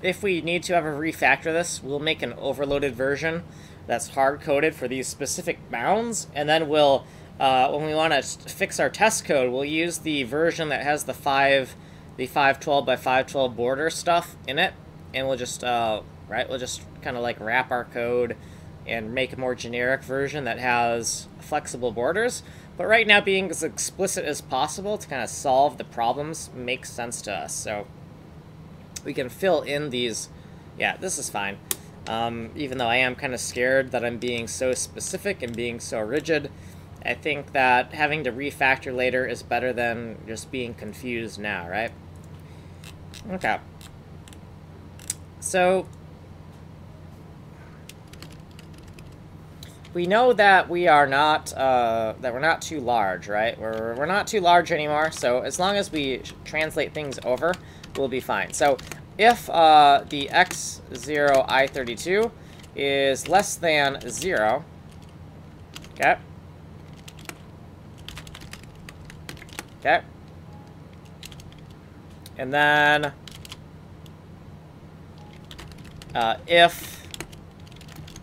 if we need to ever refactor this, we'll make an overloaded version that's hard-coded for these specific bounds, and then we'll, when we want to fix our test code, we'll use the version that has the 512 by 512 border stuff in it, and we'll just, we'll just kind of like wrap our code and make a more generic version that has flexible borders. But right now, being as explicit as possible to kind of solve the problems makes sense to us. So we can fill in these. Yeah, this is fine. Even though I am kind of scared that I'm being so specific and being so rigid, I think that having to refactor later is better than just being confused now, right? Okay. So we know that we are not, that we're not too large, right? We're not too large anymore, so as long as we translate things over, we'll be fine. So if the x0 I32 is less than 0, okay, and then if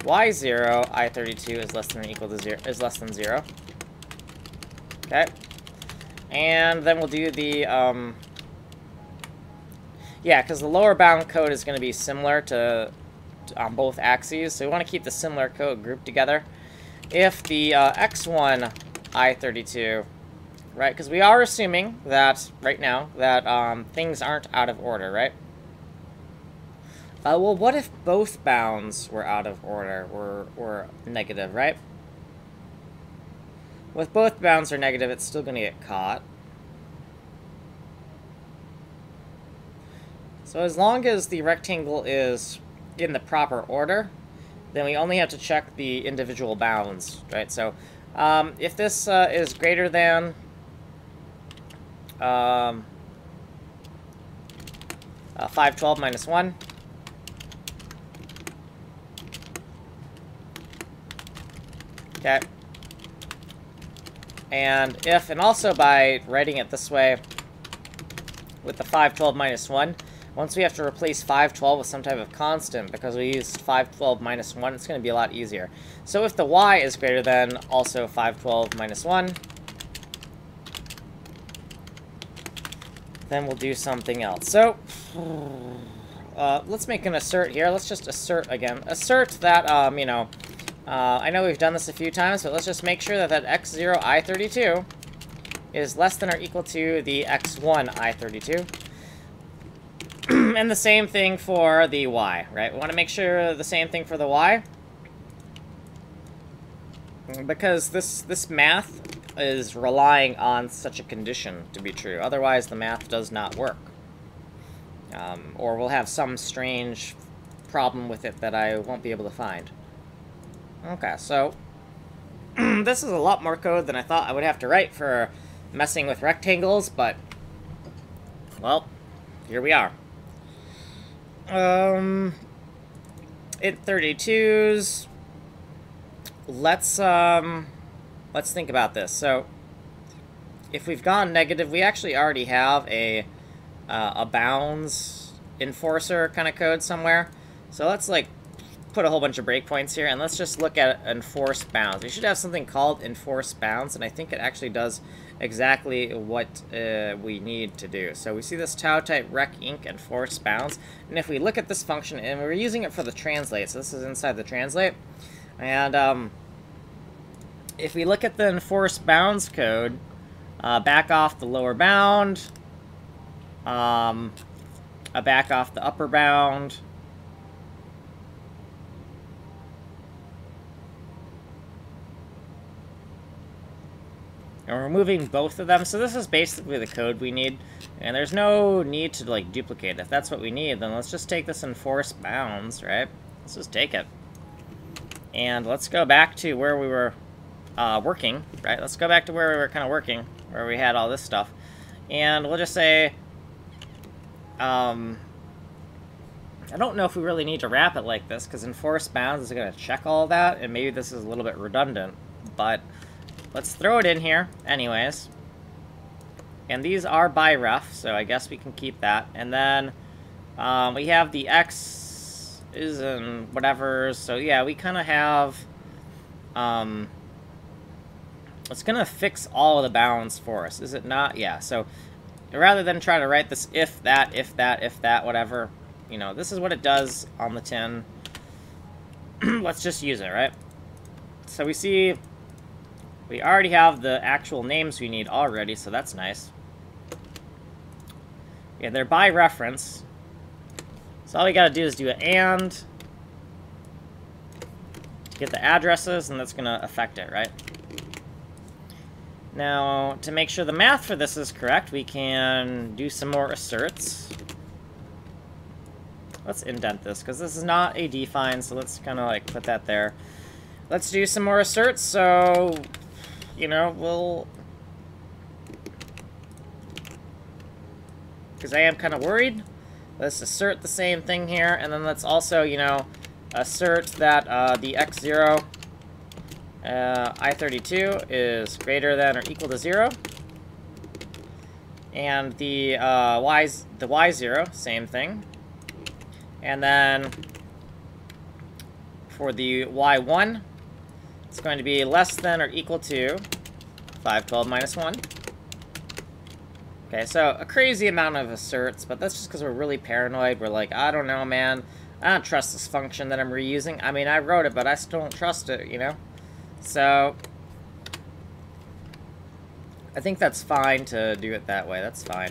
y0 I32 is less than or equal to 0, is less than 0, okay, and then we'll do the yeah, because the lower bound code is going to be similar to on both axes, so we want to keep the similar code grouped together. If the x1 I32, right, because we are assuming that right now that things aren't out of order, right? Well, what if both bounds were out of order, were negative, right? With both bounds are negative, it's still going to get caught. So as long as the rectangle is in the proper order, then we only have to check the individual bounds, right? So if this is greater than 512 minus 1, okay, And if, and also by writing it this way with the 512 minus 1, once we have to replace 512 with some type of constant, because we used 512 minus 1, it's going to be a lot easier. So if the y is greater than also 512 minus 1, then we'll do something else. So, let's make an assert here. Let's just assert again. Assert that, you know, I know we've done this a few times, but let's just make sure that that x0 I32 is less than or equal to the x1 I32. And the same thing for the y, right? We want to make sure the same thing for the y. Because this math is relying on such a condition to be true. Otherwise, the math does not work. Or we'll have some strange problem with it that I won't be able to find. Okay, so this is a lot more code than I thought I would have to write for messing with rectangles, but, well, here we are. Int 32s. Let's think about this. So, if we've gone negative, we actually already have a bounds enforcer kind of code somewhere. So let's, like, put a whole bunch of breakpoints here, and let's just look at enforce bounds. We should have something called enforce bounds, and I think it actually does exactly what we need to do. So we see this TAUTYPE rec inc enforce bounds, and if we look at this function, and we're using it for the translate, so this is inside the translate, and if we look at the enforce bounds code, back off the lower bound, back off the upper bound, and we're removing both of them, so this is basically the code we need, and there's no need to, like, duplicate. If that's what we need, then let's just take this enforce bounds, right? Let's just take it. And let's go back to where we were working, right? Let's go back to where we were kind of working, where we had all this stuff. And we'll just say, I don't know if we really need to wrap it like this, because enforce bounds is going to check all that, and maybe this is a little bit redundant, but let's throw it in here anyways. And these are by ref, so I guess we can keep that. And then we have the x is and whatever, so yeah, we kind of have, it's going to fix all of the bounds for us, is it not? Yeah, so rather than try to write this if that, whatever, you know, this is what it does on the tin. Let's just use it, right? So we see we already have the actual names we need already, so that's nice. Yeah, they're by reference. So all we gotta do is do an and to get the addresses, and that's gonna affect it, right? Now, to make sure the math for this is correct, we can do some more asserts. Let's indent this, because this is not a define, so let's kind of, like, put that there. Let's do some more asserts, so, you know, we'll... because I am kind of worried. Let's assert the same thing here, and then let's also, you know, assert that the x0 I32 is greater than or equal to 0. And the y0, same thing. And then for the y1, it's going to be less than or equal to 512 minus 1. Okay, so a crazy amount of asserts, but that's just because we're really paranoid. We're like, I don't know, man. I don't trust this function that I'm reusing. I mean, I wrote it, but I still don't trust it, you know? So, I think that's fine to do it that way. That's fine.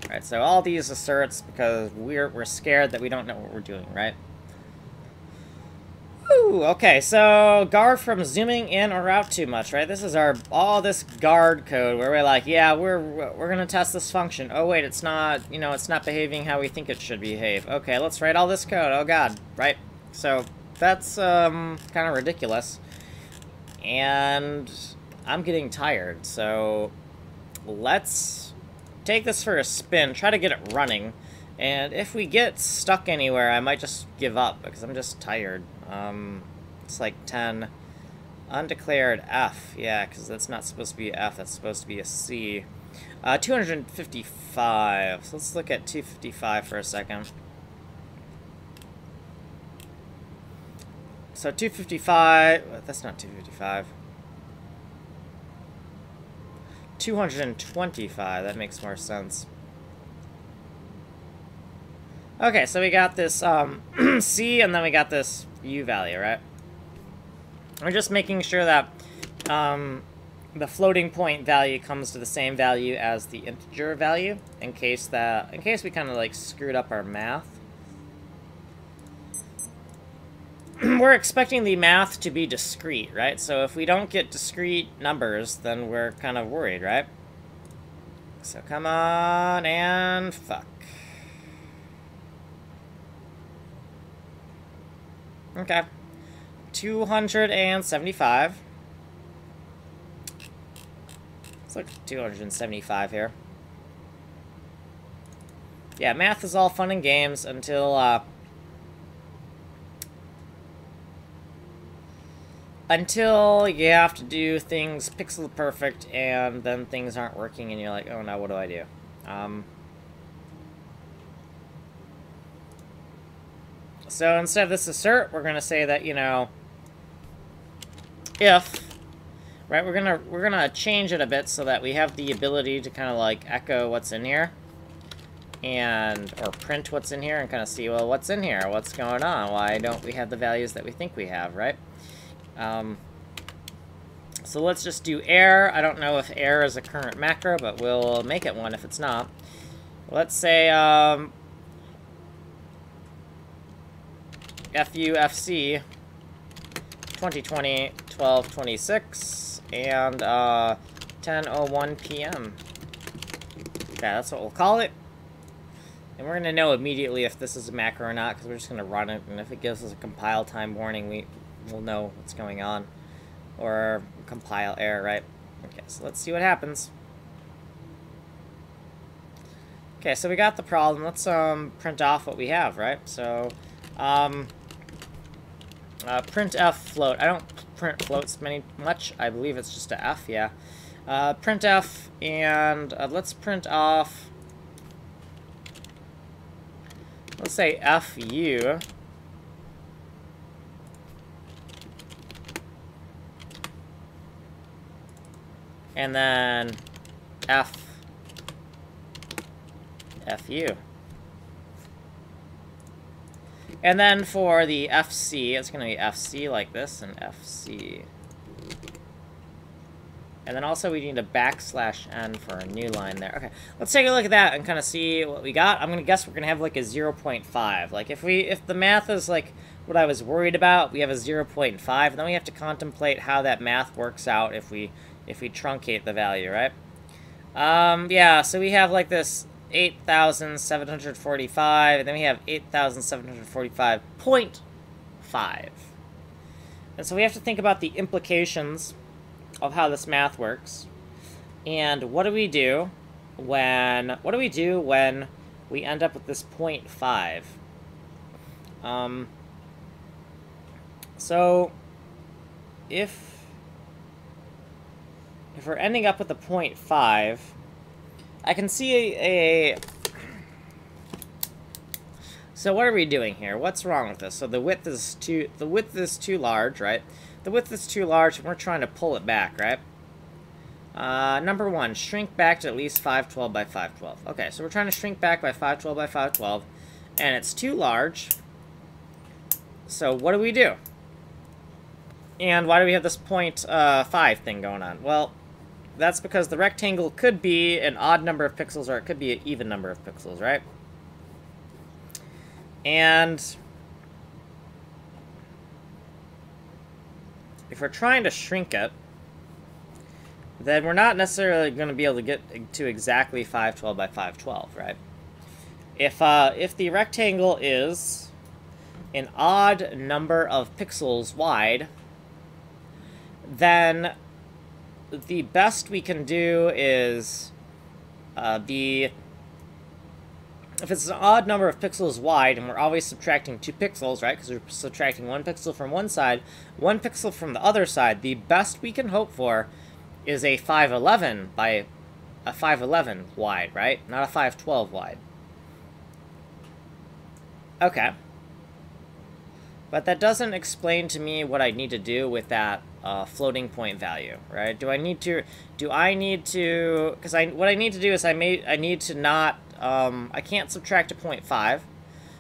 Alright, so all these asserts because we're scared that we don't know what we're doing, right? Woo! Okay, so guard from zooming in or out too much, right? This is all this guard code where we're like, yeah, we're gonna test this function. Oh wait, it's not, you know, it's not behaving how we think it should behave. Okay, let's write all this code. Oh god, right? So that's kind of ridiculous. And I'm getting tired, so let's take this for a spin, try to get it running, and if we get stuck anywhere, I might just give up, because I'm just tired. It's like 10. Undeclared F. Yeah, because that's not supposed to be F. That's supposed to be a C. 255. So let's look at 255 for a second. So 255. That's not 255. 225. That makes more sense. Okay, so we got this C, and then we got this U value, right? We're just making sure that the floating point value comes to the same value as the integer value, in case we kind of like screwed up our math. We're expecting the math to be discrete, right? So if we don't get discrete numbers, then we're kind of worried, right? So come on and fuck. Okay. 275. Let's look at 275 here. Yeah, math is all fun and games until you have to do things pixel perfect and then things aren't working and you're like, oh no, what do I do? So instead of this assert, we're gonna say that, you know, if, right, we're gonna change it a bit so that we have the ability to kind of like echo what's in here, or print what's in here and kind of see, well, what's in here, what's going on, why don't we have the values that we think we have, right? So let's just do air. I don't know if air is a current macro, but we'll make it one if it's not. Let's say FUFC 2020 12:26 and 10:01 p.m. Okay, that's what we'll call it. And we're gonna know immediately if this is a macro or not, because we're just gonna run it, and if it gives us a compile time warning, we'll know what's going on. Or compile error, right? Okay, so let's see what happens. Okay, so we got the problem. Let's print off what we have, right? So print F float. I don't print floats much. I believe it's just a F, yeah. Print F, and let's print off, let's say FU. And then FU. And then for the FC, it's going to be FC like this, and FC. And then also we need a \n for a new line there. Okay, let's take a look at that and kind of see what we got. I'm going to guess we're going to have like a 0.5. Like if the math is like what I was worried about, we have a 0.5, and then we have to contemplate how that math works out if we truncate the value, right? Yeah, so we have like this 8,745, and then we have 8,745.5. And so we have to think about the implications of how this math works. And what do we do when we end up with this 0.5? So if we're ending up with a 0.5, I can see so what are we doing here? What's wrong with this? So the width is too large, right? The width is too large, and we're trying to pull it back, right? Number one, shrink back to at least 512 by 512. Okay, so we're trying to shrink back by 512 by 512, and it's too large. So what do we do? And why do we have this 0.5 thing going on? Well, that's because the rectangle could be an odd number of pixels, or it could be an even number of pixels, right? And if we're trying to shrink it, then we're not necessarily going to be able to get to exactly 512 by 512, right? If the rectangle is an odd number of pixels wide, then the best we can do is if it's an odd number of pixels wide, and we're always subtracting 2 pixels, right? Because we're subtracting 1 pixel from one side, 1 pixel from the other side, the best we can hope for is a 511 by a 511 wide, right? Not a 512 wide. Okay. But that doesn't explain to me what I need to do with that floating point value, right? Do I need to, because what I need to do is I need to not, I can't subtract a 0.5.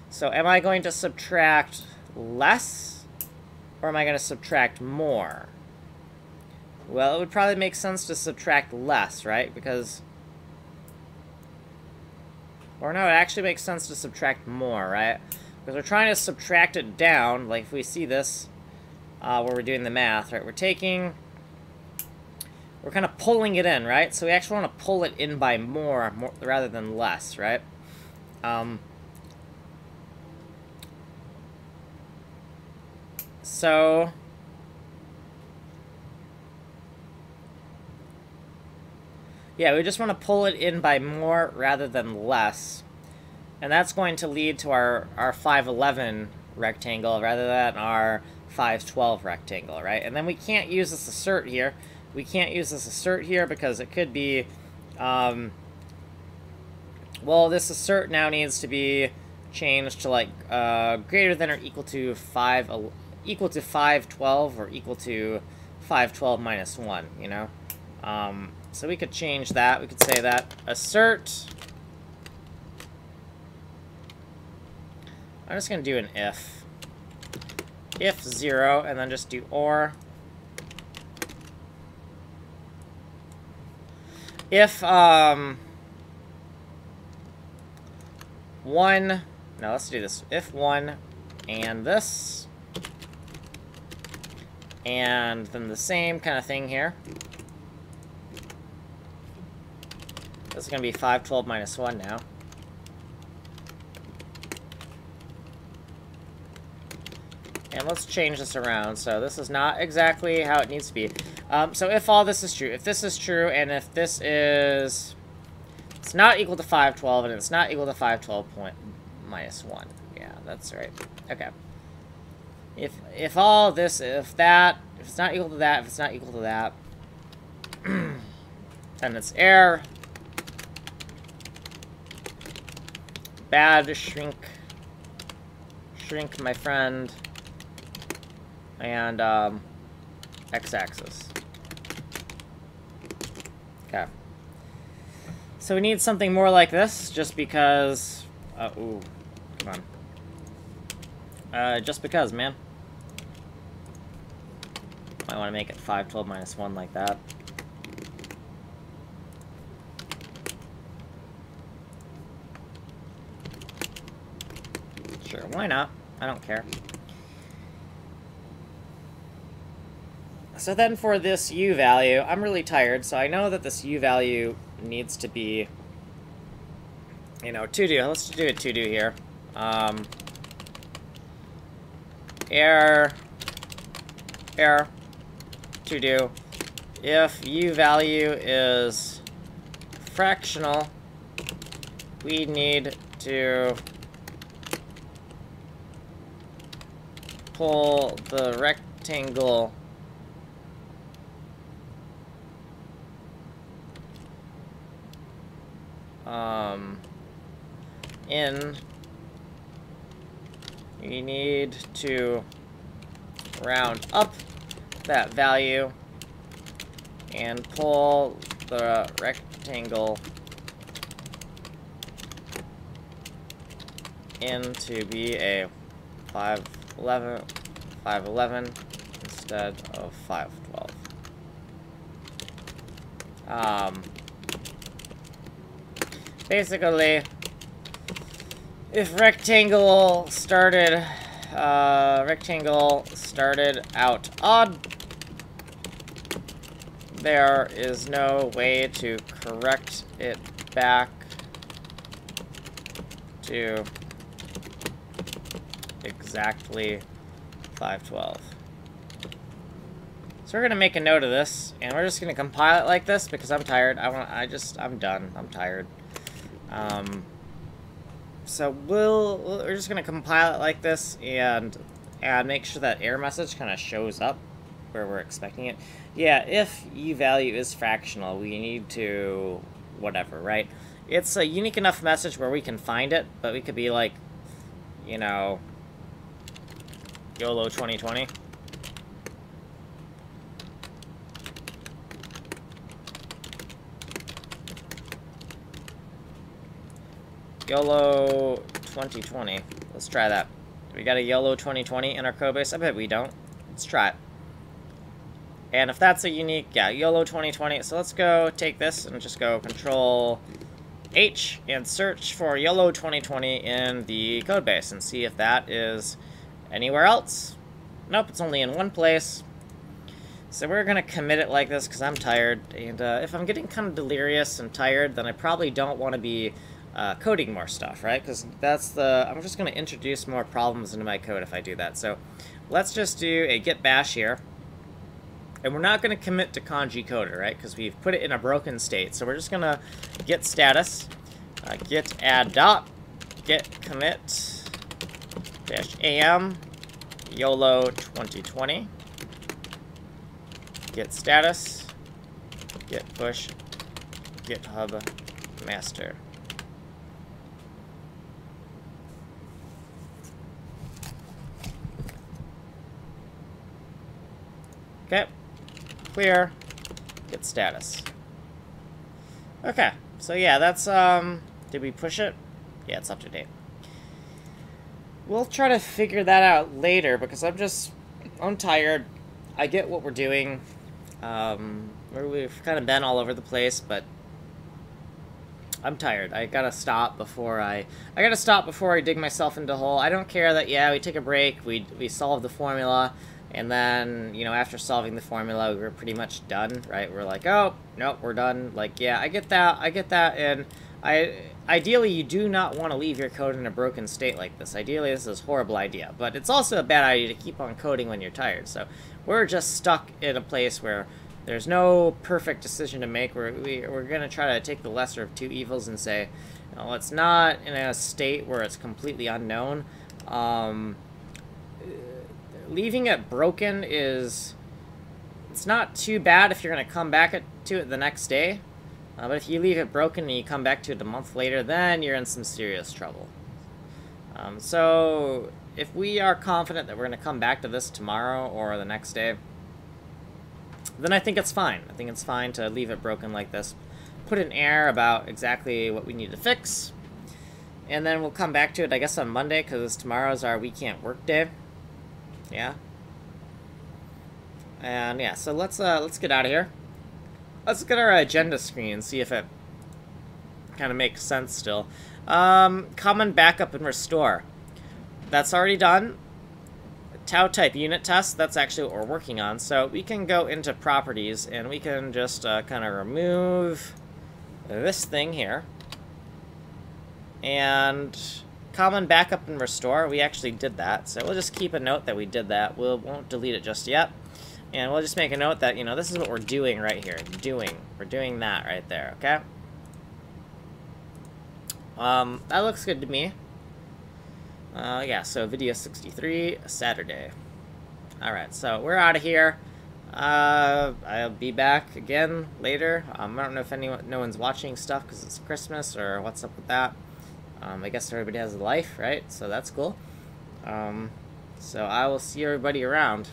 So am I going to subtract less, or am I going to subtract more? Well, it would probably make sense to subtract less, right? Because, or no, it actually makes sense to subtract more, right? Because we're trying to subtract it down, like if we see this, where we're doing the math, right? We're kind of pulling it in, right? So we actually want to pull it in by more rather than less, right? So yeah, we just want to pull it in by more rather than less. And that's going to lead to our 511 rectangle rather than our 512 rectangle, right? And then we can't use this assert here. We can't use this assert here because it could be, well, this assert now needs to be changed to like greater than or equal to 512 or equal to 512 minus 1, you know? So we could change that. We could say that assert. I'm just going to do an if. If 0, and then just do or. If, 1... No, let's do this. If 1 and this. And then the same kind of thing here. This is going to be 512 minus 1 now. And let's change this around. So this is not exactly how it needs to be. So if all this is true, if this is true, and if this is... It's not equal to 512, and it's not equal to 512 minus 1. Yeah, that's right. Okay. If all this, if it's not equal to that, if it's not equal to that, then it's error. Bad shrink, my friend, and x-axis. Okay. So we need something more like this, just because. Ooh, come on. Just because, man. I want to make it 512 minus 1 like that. Sure, why not? I don't care. So then for this u value, I'm really tired, so I know that this u value needs to be, you know, to do. Let's do a to do here. Error, to do. If u value is fractional, we need to pull the rectangle in. We need to round up that value and pull the rectangle in to be a 511 instead of 512. Basically, if rectangle started out odd, there is no way to correct it back to exactly 512. So we're gonna make a note of this, and we're just gonna compile it like this because I'm tired. I'm done. I'm tired. So we're just gonna compile it like this and make sure that error message kind of shows up where we're expecting it. Yeah, if u value is fractional, we need to whatever, right? It's a unique enough message where we can find it, but we could be like, you know, YOLO 2020. YOLO 2020. Let's try that. We got a YOLO 2020 in our codebase? I bet we don't. Let's try it. And if that's a unique, yeah, YOLO 2020. So let's go take this and just go Control H and search for YOLO 2020 in the codebase and see if that is anywhere else. Nope, it's only in one place. So we're going to commit it like this because I'm tired. And if I'm getting kind of delirious and tired, then I probably don't want to be coding more stuff, right? Because I'm just going to introduce more problems into my code if I do that. So let's just do a git bash here. And we're not going to commit to conj coder, right? Because we've put it in a broken state. So we're just going to git status, git add dot, git commit dash am YOLO 2020, git status, git push, GitHub master. Okay, clear, git status. Okay, so yeah, that's, did we push it? Yeah, it's up to date. We'll try to figure that out later, because I'm tired. I get what we're doing. We've kind of been all over the place, but I'm tired. I gotta stop before I dig myself into a hole. I don't care that, yeah, we take a break, we solve the formula, and then, you know, after solving the formula, we were pretty much done, right? We're like, oh, nope, we're done. Like, yeah, I get that, and ideally, you do not want to leave your code in a broken state like this. Ideally, this is a horrible idea, but it's also a bad idea to keep on coding when you're tired. So we're just stuck in a place where there's no perfect decision to make. We're going to try to take the lesser of two evils and say, no, it's not in a state where it's completely unknown. Leaving it broken it's not too bad if you're going to come back to it the next day. But if you leave it broken and you come back to it a month later, then you're in some serious trouble. So if we are confident that we're going to come back to this tomorrow or the next day, then I think it's fine. I think it's fine to leave it broken like this. Put an error about exactly what we need to fix. And then we'll come back to it, I guess, on Monday, because tomorrow's our we can't work day. Yeah. And yeah, so let's get out of here. Let's get our agenda screen and see if it kind of makes sense still. Common backup and restore. That's already done. TAUTYPE unit test, that's actually what we're working on. So we can go into properties and we can just kind of remove this thing here. And common backup and restore, we actually did that. So we'll just keep a note that we did that. We won't delete it just yet. And we'll just make a note that, you know, this is what we're doing right here. We're doing that right there, okay? That looks good to me. Yeah, so video 63, Saturday. Alright, so we're out of here. I'll be back again later. I don't know if no one's watching stuff because it's Christmas or what's up with that. I guess everybody has a life, right? So that's cool. So I will see everybody around.